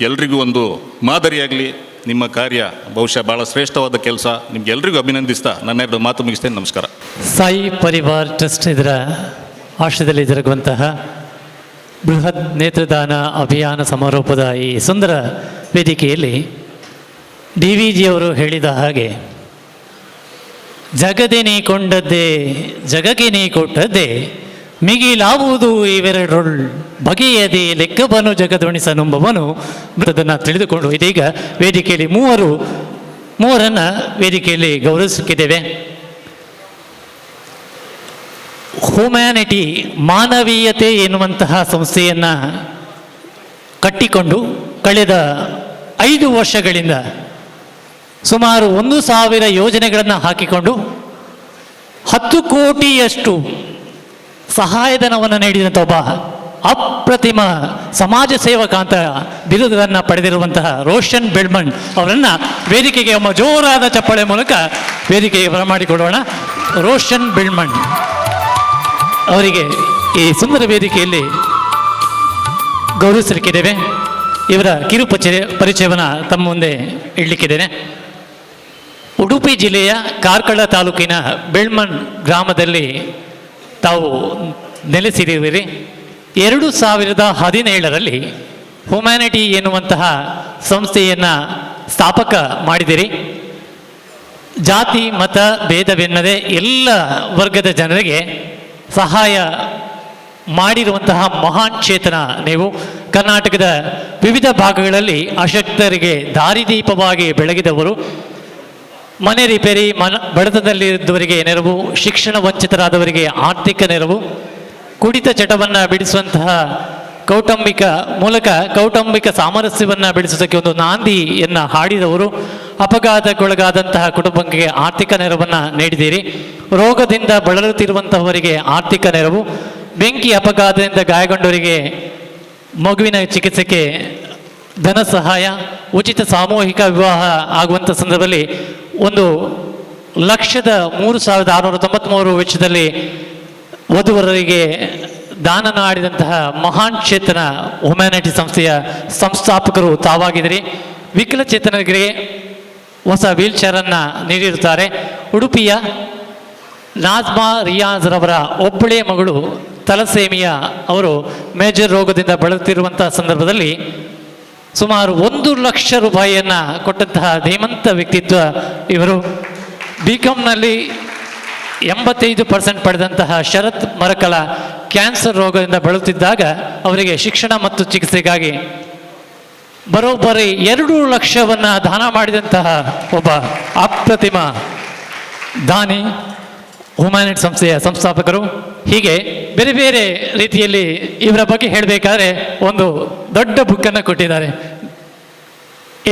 ಎಲ್ರಿಗೂ ಒಂದು ಮಾದರಿಯಾಗಲಿ. ನಿಮ್ಮ ಕಾರ್ಯ ಬಹುಶಃ ಭಾಳ ಶ್ರೇಷ್ಠವಾದ ಕೆಲಸ. ನಿಮಗೆಲ್ರಿಗೂ ಅಭಿನಂದಿಸ್ತಾ ನನ್ನ 2 ಮಾತು ಮುಗಿಸ್ತೇನೆ. ನಮಸ್ಕಾರ. ಸಾಯಿ ಪರಿವಾರ್ ಟ್ರಸ್ಟ್ ಇದರ ಆಶ್ರಯದಲ್ಲಿ ಜರುಗುವಂತಹ ಬೃಹತ್ ನೇತ್ರದಾನ ಅಭಿಯಾನ ಸಮಾರೋಪದ ಈ ಸುಂದರ ವೇದಿಕೆಯಲ್ಲಿ DVG ಅವರು ಹೇಳಿದ ಹಾಗೆ, ಜಗದೇ ನೀ ಕೊಂಡದ್ದೇ ಜಗಕ್ಕೆ ನೀ ಕೊಟ್ಟದ್ದೇ ಮಿಗಿಲಾವುದು ಇವೆರಡರೊಳ್ ಬಗೆಯದೇ ಲೆಕ್ಕವನು ಜಗದೊಣಿಸನುಂಬವನು ಅದನ್ನು ತಿಳಿದುಕೊಂಡು ಇದೀಗ ವೇದಿಕೆಯಲ್ಲಿ ಮೂವರನ್ನು ವೇದಿಕೆಯಲ್ಲಿ ಗೌರವಿಸುತ್ತಿದ್ದೇವೆ. ಹ್ಯುಮ್ಯಾನಿಟಿ ಮಾನವೀಯತೆ ಎನ್ನುವಂತಹ ಸಂಸ್ಥೆಯನ್ನು ಕಟ್ಟಿಕೊಂಡು ಕಳೆದ 5 ವರ್ಷಗಳಿಂದ ಸುಮಾರು 1,000 ಯೋಜನೆಗಳನ್ನು ಹಾಕಿಕೊಂಡು 10 ಕೋಟಿಯಷ್ಟು ಸಹಾಯಧನವನ್ನು ನೀಡಿದಂಥ ಒಬ್ಬ ಅಪ್ರತಿಮ ಸಮಾಜ ಸೇವಕ ಅಂತ ಬಿರುದನ್ನು ಪಡೆದಿರುವಂತಹ ರೋಷನ್ ಬೆಳ್ಮಣ್ ಅವರನ್ನು ವೇದಿಕೆಗೆ ಒಮ್ಮ ಜೋರಾದ ಚಪ್ಪಾಳೆ ಮೂಲಕ ವೇದಿಕೆಗೆ ಬರಮಾಡಿಕೊಡೋಣ. ರೋಷನ್ ಬೆಳ್ಮಣ್ ಅವರಿಗೆ ಈ ಸುಂದರ ವೇದಿಕೆಯಲ್ಲಿ ಗೌರವಿಸಲಿಕ್ಕಿದ್ದೇವೆ. ಇವರ ಕಿರು ಪರಿಚಯವನ್ನು ತಮ್ಮ ಮುಂದೆ ಇಡಲಿಕ್ಕಿದ್ದೇನೆ. ಉಡುಪಿ ಜಿಲ್ಲೆಯ ಕಾರ್ಕಳ ತಾಲೂಕಿನ ಬೆಳ್ಮಣ್ ಗ್ರಾಮದಲ್ಲಿ ತಾವು ನೆಲೆಸಿರುವಿರಿ. 2017ರಲ್ಲಿ ಹ್ಯುಮ್ಯಾನಿಟಿ ಎನ್ನುವಂತಹ ಸಂಸ್ಥೆಯನ್ನು ಸ್ಥಾಪಕ ಮಾಡಿದಿರಿ. ಜಾತಿ ಮತ ಭೇದವೆನ್ನದೆ ಎಲ್ಲ ವರ್ಗದ ಜನರಿಗೆ ಸಹಾಯ ಮಾಡಿರುವಂತಹ ಮಹಾನ್ ಚೇತನ ನೀವು. ಕರ್ನಾಟಕದ ವಿವಿಧ ಭಾಗಗಳಲ್ಲಿ ಅಶಕ್ತರಿಗೆ ದಾರಿದೀಪವಾಗಿ ಬೆಳಗಿದವರು. ಮನೆ ರಿಪೇರಿ, ಬಡತನದಲ್ಲಿದ್ದವರಿಗೆ ನೆರವು, ಶಿಕ್ಷಣ ವಂಚಿತರಾದವರಿಗೆ ಆರ್ಥಿಕ ನೆರವು, ಕುಡಿತ ಚಟವನ್ನು ಬಿಡಿಸುವಂತಹ ಕೌಟುಂಬಿಕ ಸಾಮರಸ್ಯವನ್ನು ಬೆಳೆಸೋದಕ್ಕೆ ಒಂದು ನಾಂದಿಯನ್ನು ಹಾಡಿದವರು. ಅಪಘಾತಕ್ಕೊಳಗಾದಂತಹ ಕುಟುಂಬಕ್ಕೆ ಆರ್ಥಿಕ ನೆರವನ್ನು ನೀಡಿದ್ದೀರಿ. ರೋಗದಿಂದ ಬಳಲುತ್ತಿರುವಂತಹವರಿಗೆ ಆರ್ಥಿಕ ನೆರವು, ಬೆಂಕಿ ಅಪಘಾತದಿಂದ ಗಾಯಗೊಂಡವರಿಗೆ ಮಗುವಿನ ಚಿಕಿತ್ಸೆಗೆ ಧನ ಸಹಾಯ, ಉಚಿತ ಸಾಮೂಹಿಕ ವಿವಾಹ ಆಗುವಂಥ ಸಂದರ್ಭದಲ್ಲಿ 1,03,693 ವೆಚ್ಚದಲ್ಲಿ ವಧುವರರಿಗೆ ದಾನ ಮಾಡಿದಂತಹ ಮಹಾನ್ ಚೇತನ ಹ್ಯುಮ್ಯಾನಿಟಿ ಸಂಸ್ಥೆಯ ಸಂಸ್ಥಾಪಕರು ತಾವಾಗಿದ್ದೀರಿ. ವಿಕಲಚೇತನರಿಗೆ ಹೊಸ ವೀಲ್ ಚೇರನ್ನು ನೀಡಿರುತ್ತಾರೆ. ಉಡುಪಿಯ ನಾಜ್ಮಾ ರಿಯಾಜ್ರವರ ಒಬ್ಬಳೇ ಮಗಳು ತಲಸೇಮಿಯಾ ಅವರು ಮೇಜರ್ ರೋಗದಿಂದ ಬಳಲುತ್ತಿರುವಂಥ ಸಂದರ್ಭದಲ್ಲಿ ಸುಮಾರು 1 ಲಕ್ಷ ರೂಪಾಯಿಯನ್ನು ಕೊಟ್ಟಂತಹ ಧೀಮಂತ ವ್ಯಕ್ತಿತ್ವ ಇವರು. BComನಲ್ಲಿ 85% ಪಡೆದಂತಹ ಶರತ್ ಮರಕಲ ಕ್ಯಾನ್ಸರ್ ರೋಗದಿಂದ ಬಳಲುತ್ತಿದ್ದಾಗ ಅವರಿಗೆ ಶಿಕ್ಷಣ ಮತ್ತು ಚಿಕಿತ್ಸೆಗಾಗಿ ಬರೋಬ್ಬರಿ 2 ಲಕ್ಷವನ್ನು ದಾನ ಮಾಡಿದಂತಹ ಒಬ್ಬ ಅಪ್ರತಿಮ ದಾನಿ ಹ್ಯುಮ್ಯಾನಿಟಿ ಸಂಸ್ಥೆಯ ಸಂಸ್ಥಾಪಕರು. ಹೀಗೆ ಬೇರೆ ಬೇರೆ ರೀತಿಯಲ್ಲಿ ಇವರ ಬಗ್ಗೆ ಹೇಳಬೇಕಾದ್ರೆ ಒಂದು ದೊಡ್ಡ ಬುಕ್ಕನ್ನು ಕೊಟ್ಟಿದ್ದಾರೆ.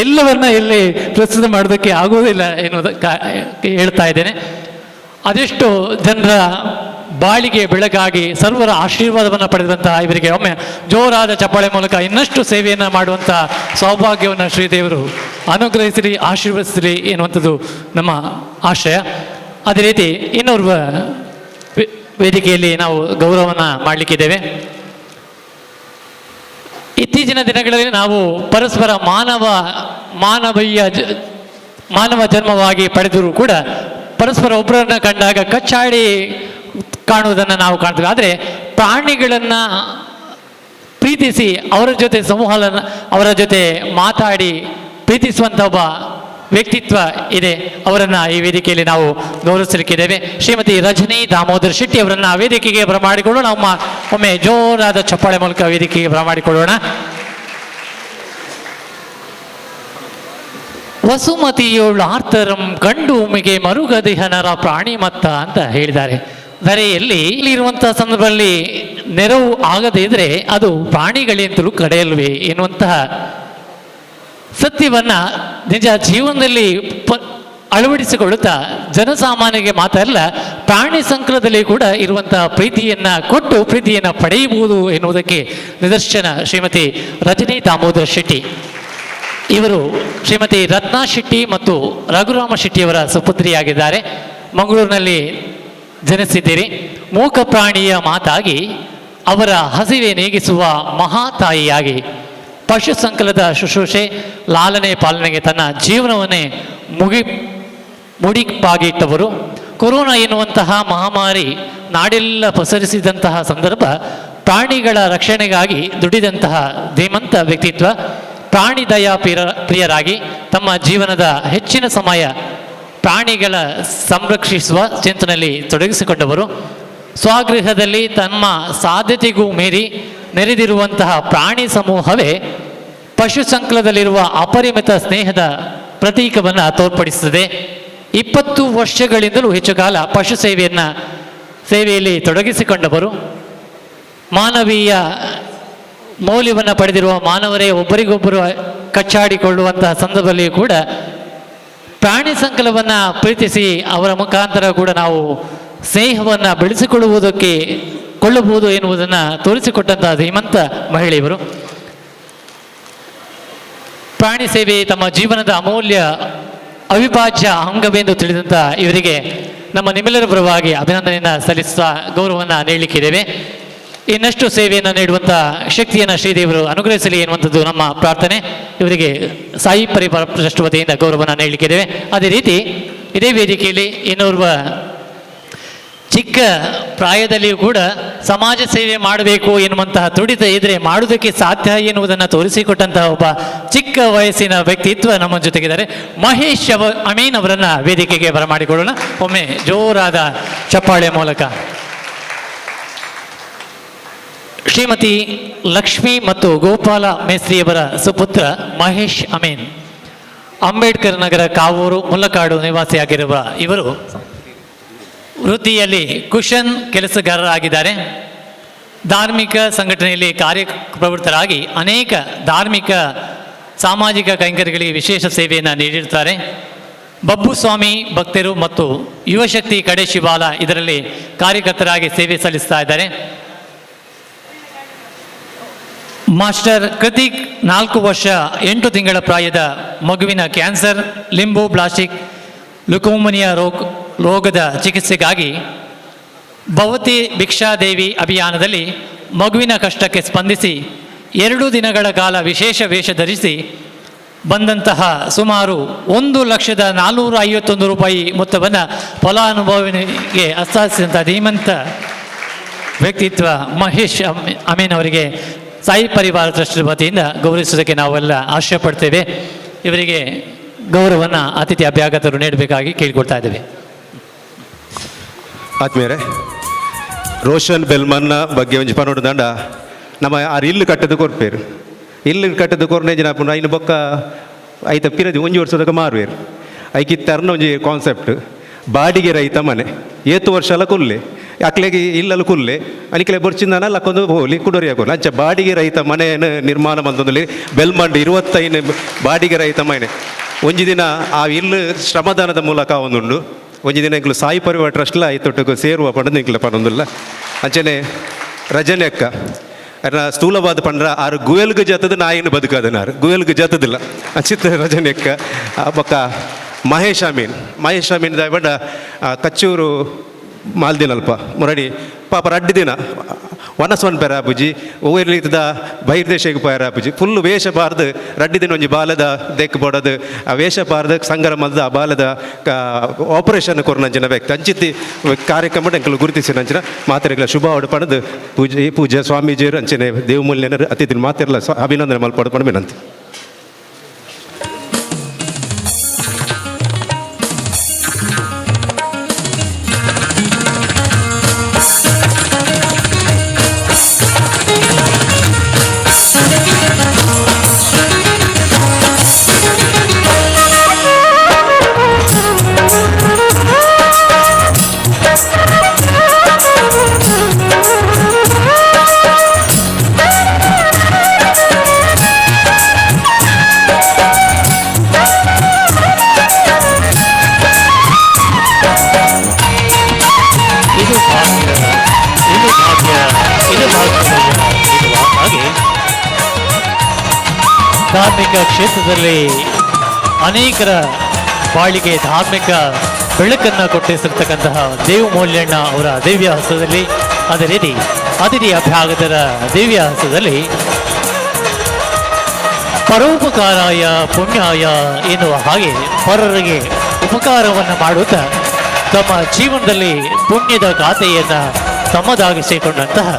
ಎಲ್ಲವನ್ನ ಇಲ್ಲಿ ಪ್ರಸ್ತುತ ಮಾಡೋದಕ್ಕೆ ಆಗುವುದಿಲ್ಲ ಎನ್ನುವುದಕ್ಕೆ ಹೇಳ್ತಾ ಇದ್ದೇನೆ. ಅದೆಷ್ಟು ಜನರ ಬಾಳಿಗೆ ಬೆಳಗಾಗಿ ಸರ್ವರ ಆಶೀರ್ವಾದವನ್ನು ಪಡೆದಂತಹ ಇವರಿಗೆ ಒಮ್ಮೆ ಜೋರಾದ ಚಪ್ಪಾಳೆ ಮೂಲಕ ಇನ್ನಷ್ಟು ಸೇವೆಯನ್ನು ಮಾಡುವಂಥ ಸೌಭಾಗ್ಯವನ್ನು ಶ್ರೀದೇವರು ಅನುಗ್ರಹಿಸಲಿ, ಆಶೀರ್ವದಿಸಲಿ ಎನ್ನುವಂಥದ್ದು ನಮ್ಮ ಆಶಯ. ಅದೇ ರೀತಿ ಇನ್ನೋರ್ವ ವೇದಿಕೆಯಲ್ಲಿ ನಾವು ಗೌರವವನ್ನು ಮಾಡಲಿಕ್ಕಿದ್ದೇವೆ. ಇತ್ತೀಚಿನ ದಿನಗಳಲ್ಲಿ ನಾವು ಪರಸ್ಪರ ಮಾನವ ಜನ್ಮವಾಗಿ ಪಡೆದರೂ ಕೂಡ ಪರಸ್ಪರ ಒಬ್ಬರನ್ನು ಕಂಡಾಗ ಕಚ್ಚಾಡಿ ಕಾಣುವುದನ್ನು ನಾವು ಕಾಣ್ತೀವಿ. ಆದರೆ ಪ್ರಾಣಿಗಳನ್ನು ಪ್ರೀತಿಸಿ ಅವರ ಜೊತೆ ಅವರ ಜೊತೆ ಮಾತಾಡಿ ಪ್ರೀತಿಸುವಂಥ ಒಬ್ಬ ವ್ಯಕ್ತಿತ್ವ ಇದೆ. ಅವರನ್ನು ಈ ವೇದಿಕೆಯಲ್ಲಿ ನಾವು ಗೌರವಿಸಲಿಕ್ಕಿದ್ದೇವೆ. ಶ್ರೀಮತಿ ರಜನಿ ದಾಮೋದರ್ ಶೆಟ್ಟಿ ಅವರನ್ನು ವೇದಿಕೆಗೆ ಬರಮಾಡಿಕೊಳ್ಳೋಣ. ಒಮ್ಮೆ ಜೋರಾದ ಚಪ್ಪಾಳೆ ಮೂಲಕ ವೇದಿಕೆಗೆ ಬರಮಾಡಿಕೊಳ್ಳೋಣ. ವಸುಮತಿಯೋಳು ಆರ್ತರಂ ಗಂಡು ಉಮಿಗೆ ಮರುಗದಿಹನರ ಪ್ರಾಣಿ ಮತ್ತ ಅಂತ ಹೇಳಿದ್ದಾರೆ. ಧರೆಯಲ್ಲಿ ಇರುವಂತಹ ಸಂದರ್ಭದಲ್ಲಿ ನೆರವು ಆಗದೇ ಇದ್ರೆ ಅದು ಪ್ರಾಣಿಗಳಿಂತಲೂ ಕಡೆಯಲ್ವೇ ಎನ್ನುವಂತಹ ಸತ್ಯವನ್ನ ನಿಜ ಜೀವನದಲ್ಲಿ ಅಳವಡಿಸಿಕೊಳ್ಳುತ್ತಾ ಜನಸಾಮಾನ್ಯರಿಗೆ ಮಾತ್ರ ಅಲ್ಲ, ಪ್ರಾಣಿ ಸಂಕಲದಲ್ಲಿ ಕೂಡ ಇರುವಂತಹ ಪ್ರೀತಿಯನ್ನ ಕೊಟ್ಟು ಪ್ರೀತಿಯನ್ನು ಪಡೆಯಬಹುದು ಎನ್ನುವುದಕ್ಕೆ ನಿದರ್ಶನ ಶ್ರೀಮತಿ ರಜನಿ ದಾಮೋದರ್ ಶೆಟ್ಟಿ. ಇವರು ಶ್ರೀಮತಿ ರತ್ನಾ ಶೆಟ್ಟಿ ಮತ್ತು ರಘುರಾಮ ಶೆಟ್ಟಿಯವರ ಸುಪುತ್ರಿಯಾಗಿದ್ದಾರೆ. ಮಂಗಳೂರಿನಲ್ಲಿ ಜನಿಸಿದ್ದೀರಿ. ಮೂಕ ಪ್ರಾಣಿಯ ಮಾತಾಗಿ ಅವರ ಹಸಿವೆ ನೀಗಿಸುವ ಮಹಾತಾಯಿಯಾಗಿ ಪಶು ಸಂಕಲದ ಶುಶ್ರೂಷೆ ಲಾಲನೆ ಪಾಲನೆಗೆ ತನ್ನ ಜೀವನವನ್ನೇ ಮುಡಿಪಾಗಿಟ್ಟವರು. ಕೊರೋನಾ ಎನ್ನುವಂತಹ ಮಹಾಮಾರಿ ನಾಡೆಲ್ಲ ಪಸರಿಸಿದಂತಹ ಸಂದರ್ಭ ಪ್ರಾಣಿಗಳ ರಕ್ಷಣೆಗಾಗಿ ದುಡಿದಂತಹ ಧೀಮಂತ ವ್ಯಕ್ತಿತ್ವ. ಪ್ರಾಣಿ ದಯಾ ಪ್ರಿಯರಾಗಿ ತಮ್ಮ ಜೀವನದ ಹೆಚ್ಚಿನ ಸಮಯ ಪ್ರಾಣಿಗಳ ಸಂರಕ್ಷಿಸುವ ಚಿಂತನೆಯಲ್ಲಿ ತೊಡಗಿಸಿಕೊಂಡವರು. ಸ್ವಗೃಹದಲ್ಲಿ ತಮ್ಮ ಸಾಧ್ಯತೆಗೂ ಮೀರಿ ನೆರೆದಿರುವಂತಹ ಪ್ರಾಣಿ ಸಮೂಹವೇ ಪಶು ಸಂಕಲದಲ್ಲಿರುವ ಅಪರಿಮಿತ ಸ್ನೇಹದ ಪ್ರತೀಕವನ್ನು ತೋರ್ಪಡಿಸುತ್ತದೆ. 20 ವರ್ಷಗಳಿಂದಲೂ ಹೆಚ್ಚು ಕಾಲ ಪಶು ಸೇವೆಯಲ್ಲಿ ತೊಡಗಿಸಿಕೊಂಡವರು. ಮಾನವೀಯ ಮೌಲ್ಯವನ್ನು ಪಡೆದಿರುವ ಮಾನವರೇ ಒಬ್ಬರಿಗೊಬ್ಬರು ಕಚ್ಚಾಡಿಕೊಳ್ಳುವಂತಹ ಸಂದರ್ಭದಲ್ಲಿಯೂ ಕೂಡ ಪ್ರಾಣಿ ಸಂಕಲವನ್ನು ಪ್ರೀತಿಸಿ ಅವರ ಮುಖಾಂತರ ಕೂಡ ನಾವು ಸ್ನೇಹವನ್ನು ಕೊಳ್ಳಬಹುದು ಎನ್ನುವುದನ್ನು ತೋರಿಸಿಕೊಟ್ಟಂತಹ ಧೀಮಂತ ಮಹಿಳೆಯವರು. ಪ್ರಾಣಿ ಸೇವೆ ತಮ್ಮ ಜೀವನದ ಅಮೂಲ್ಯ ಅವಿಭಾಜ್ಯ ಅಂಗವೆಂದು ತಿಳಿದಂಥ ಇವರಿಗೆ ನಮ್ಮ ನಿಮ್ಮೆಲ್ಲರ ಪರವಾಗಿ ಅಭಿನಂದನೆಯನ್ನು ಸಲ್ಲಿಸುವ ಗೌರವವನ್ನು ನೀಡಲಿಕ್ಕಿದ್ದೇವೆ. ಇನ್ನಷ್ಟು ಸೇವೆಯನ್ನು ನೀಡುವಂಥ ಶಕ್ತಿಯನ್ನು ಶ್ರೀದೇವರು ಅನುಗ್ರಹಿಸಲಿ ಎನ್ನುವಂಥದ್ದು ನಮ್ಮ ಪ್ರಾರ್ಥನೆ. ಇವರಿಗೆ ಸಾಯಿ ಪರಿವಾರ ಟ್ರಸ್ಟ್ ವತಿಯಿಂದ ಗೌರವವನ್ನು ನೀಡಲಿಕ್ಕಿದ್ದೇವೆ. ಅದೇ ರೀತಿ ಇದೇ ವೇದಿಕೆಯಲ್ಲಿ ಇನ್ನೋರ್ವ ಚಿಕ್ಕ ಪ್ರಾಯದಲ್ಲಿಯೂ ಕೂಡ ಸಮಾಜ ಸೇವೆ ಮಾಡಬೇಕು ಎನ್ನುವಂತಹ ತುಡಿತ ಇದ್ರೆ ಮಾಡುವುದಕ್ಕೆ ಸಾಧ್ಯ ಎನ್ನುವುದನ್ನು ತೋರಿಸಿಕೊಟ್ಟಂತಹ ಒಬ್ಬ ಚಿಕ್ಕ ವಯಸ್ಸಿನ ವ್ಯಕ್ತಿತ್ವ ನಮ್ಮ ಜೊತೆಗಿದ್ದಾರೆ. ಮಹೇಶ್ ಅಮೀನ್ ಅವರನ್ನು ವೇದಿಕೆಗೆ ಬರಮಾಡಿಕೊಳ್ಳೋಣ. ಒಮ್ಮೆ ಜೋರಾದ ಚಪ್ಪಾಳೆ ಮೂಲಕ. ಶ್ರೀಮತಿ ಲಕ್ಷ್ಮಿ ಮತ್ತು ಗೋಪಾಲ ಮೇಸ್ತ್ರಿಯವರ ಸುಪುತ್ರ ಮಹೇಶ್ ಅಮೀನ್ ಅಂಬೇಡ್ಕರ್ ನಗರ ಕಾವೂರು ಮುಲ್ಲಕಾಡು ನಿವಾಸಿಯಾಗಿರುವ ಇವರು ವೃತ್ತಿಯಲ್ಲಿ ಕುಶನ್ ಕೆಲಸಗಾರರಾಗಿದ್ದಾರೆ. ಧಾರ್ಮಿಕ ಸಂಘಟನೆಯಲ್ಲಿ ಕಾರ್ಯಪ್ರವೃತ್ತರಾಗಿ ಅನೇಕ ಧಾರ್ಮಿಕ ಸಾಮಾಜಿಕ ಕೈಂಕರ್ಯಗಳಿಗೆ ವಿಶೇಷ ಸೇವೆಯನ್ನು ನೀಡಿರುತ್ತಾರೆ. ಬಬ್ಬುಸ್ವಾಮಿ ಭಕ್ತರು ಮತ್ತು ಯುವಶಕ್ತಿ ಕಡೆ ಶಿವಾಲ ಇದರಲ್ಲಿ ಕಾರ್ಯಕರ್ತರಾಗಿ ಸೇವೆ ಸಲ್ಲಿಸ್ತಾ ಇದ್ದಾರೆ. ಮಾಸ್ಟರ್ ಕೃತಿಕ್ 4 ವರ್ಷ 8 ತಿಂಗಳ ಪ್ರಾಯದ ಮಗುವಿನ ಕ್ಯಾನ್ಸರ್, ಲಿಂಬೋ ಬ್ಲಾಸ್ಟಿಕ್ ಲುಕೋಮನಿಯಾ ರೋಗದ ಚಿಕಿತ್ಸೆಗಾಗಿ ಭವತಿ ಭಿಕ್ಷಾದೇವಿ ಅಭಿಯಾನದಲ್ಲಿ ಮಗುವಿನ ಕಷ್ಟಕ್ಕೆ ಸ್ಪಂದಿಸಿ 2 ದಿನಗಳ ಕಾಲ ವಿಶೇಷ ವೇಷ ಧರಿಸಿ ಬಂದಂತಹ ಸುಮಾರು 1,451,000 ರೂಪಾಯಿ ಮೊತ್ತವನ್ನು ಫಲಾನುಭವಿಗೆ ಹಸ್ತಾಂತರಿಸಿದಂಥ ಧೀಮಂತ ವ್ಯಕ್ತಿತ್ವ ಮಹೇಶ್ ಅಮೀನ್ ಅವರಿಗೆ ಸಾಯಿ ಪರಿವಾರ ಟ್ರಸ್ಟ್ ವತಿಯಿಂದ ಗೌರವಿಸುವುದಕ್ಕೆ ನಾವೆಲ್ಲ ಆಶಯ ಪಡ್ತೇವೆ. ಇವರಿಗೆ ಗೌರವವನ್ನು ಅತಿಥಿ ಅಭ್ಯಾಗತರು ನೀಡಬೇಕಾಗಿ ಕೇಳಿಕೊಳ್ತಾ ಇದ್ದೇವೆ. ಆತ್ಮೀಯರೇ, ರೋಷನ್ ಬೆಲ್ಮನ್ನ ಬಗ್ಗೆ ಒಂಜಿ ಪನೋಡು ದಂಡ ನಮ್ಮ ಆರು ಇಲ್ಲು ಕಟ್ಟದು ಕೊರ್ಪೇರು. ಇಲ್ಲು ಕಟ್ಟದು ಕೊರ್ನೆ ಜನ ಐನು ಬೊಕ್ಕ ಐತ ಪಿರದಿ 1 ವರ್ಷದಾಗ ಮಾರುವೇರು. ಐಕಿತ್ತರ್ನ ಒಂಜಿ ಕಾನ್ಸೆಪ್ಟ್ ಬಾಡಿಗೆ ರೈತ ಮನೆ 7 ವರ್ಷಲ ಕುಲ್ಲೆ ಅಕ್ಲೆಗೆ ಇಲ್ಲಲು ಕುಲ್ಲೆ ಅನಿಕಲೆ ಬರ್ಚಿಂದಾನ ಲಕ್ಕೊಂದು ಹೋಲಿ ಕುಡೋರಿ ಹಾಕೋಲ್ಲ ಅಂಚ ಬಾಡಿಗೆ ರೈತ ಮನೆಯನ್ನು ನಿರ್ಮಾಣ ಬಂದಲ್ಲಿ ಬೆಲ್ಮಂಡ್ 25 ಬಾಡಿಗೆ ರೈತ ಮನೆ. ಒಂಜಿ ದಿನ ಆ ಇಲ್ಲು ಶ್ರಮದಾನದ ಮೂಲಕ ಒಂದುಂಡು ಒಂಜಿ ದಿನ ಇಂಕ್ಲು ಸಾಯಿ ಪರಿವಾರ ಟ್ರಸ್ಟ್ಲ ಐತೊಟ್ಟಿಗೆ ಸೇರುವ ಪಂಡ ಇಂಕ್ಲ ಪನ್ನೊಂದಿಲ್ಲ ಅಂಚನೆ ರಜನಿ ಅಕ್ಕ ಸ್ಥೂಲವಾದ ಪಂಡ್ರ ಆರು ಗುವೆಲ್ಗೆ ಜತದ ನಾಯಿನ ಬದುಕದನಾರು ಗುವೆಲ್ಗೆ ಜತದಿಲ್ಲ ಅಂಚಿತ್ತ ರಜನಿ ಅಕ್ಕ ಬೊಕ್ಕ ಮಹೇಶ್ ಅಮೀನ್ ದಾಯಬಂಡ ಕಚ್ಚೂರು ಮಾಲ್ದಿನಲ್ಪ ಮುರಡಿ ಪಾಪ ರಡ್ಡು ದಿನ ವನಸ್ವನ್ ಪೆರಾಪುಜಿ ಓರ್ಲಿದ ಬಹಿರ್ದೇಶಕ್ಕೆ ಪೆರಾಪುಜಿ ಫುಲ್ಲು ವೇಷ ಬಾರ್ದು ರಡ್ಡು ದಿನ ಒಂಜಿ ಬಾಲದ ದೆಕ್ ಬೊಡದು ಆ ವೇಷ ಬಾರ್ದು ಸಂಗರಮದ ಆ ಬಾಲದ ಆಪರೇಷನ್ ಕೊರ್ನಂಚಿನ ವ್ಯಕ್ತಿ ಅಂಚಿತಿ ಕಾರ್ಯಕ್ರಮ ಎಂಕಲು ಗುರುತಿಸಿನಂಚಿನ ಮಾತೆರೆಗಳ ಶುಭ ಪಡೆದು ಪೂಜೆ ಸ್ವಾಮೀಜಿಯರು ಅಂಚನೆ ದೇವಮೂಲ್ಯನರು ಅತಿಥಿ ಮಾತೆರಲ್ಲ ಅಭಿನಂದನೆ ಮಲ್ಪಡ್ಕೊಂಡು ವಿನಂತಿ. ಧಾರ್ಮಿಕ ಕ್ಷೇತ್ರದಲ್ಲಿ ಅನೇಕರ ಬಾಳಿಗೆ ಧಾರ್ಮಿಕ ಬೆಳಕನ್ನು ಕೊಟ್ಟಿಸಿರ್ತಕ್ಕಂತಹ ದೇವಮೂಲ್ಯಣ್ಣ ಅವರ ದಿವ್ಯ ಹಸ್ತದಲ್ಲಿ, ಅದೇ ರೀತಿ ಅತಿಥಿ ಅಭ್ಯಾಗತರ ದಿವ್ಯ ಹಸ್ತದಲ್ಲಿ ಪರೋಪಕಾರಾಯ ಪುಣ್ಯಾಯ ಎನ್ನುವ ಹಾಗೆ ಪರರಿಗೆ ಉಪಕಾರವನ್ನು ಮಾಡುತ್ತಾ ತಮ್ಮ ಜೀವನದಲ್ಲಿ ಪುಣ್ಯದ ಖಾತೆಯನ್ನು ತಮ್ಮದಾಗಿಸಿಕೊಂಡಂತಹ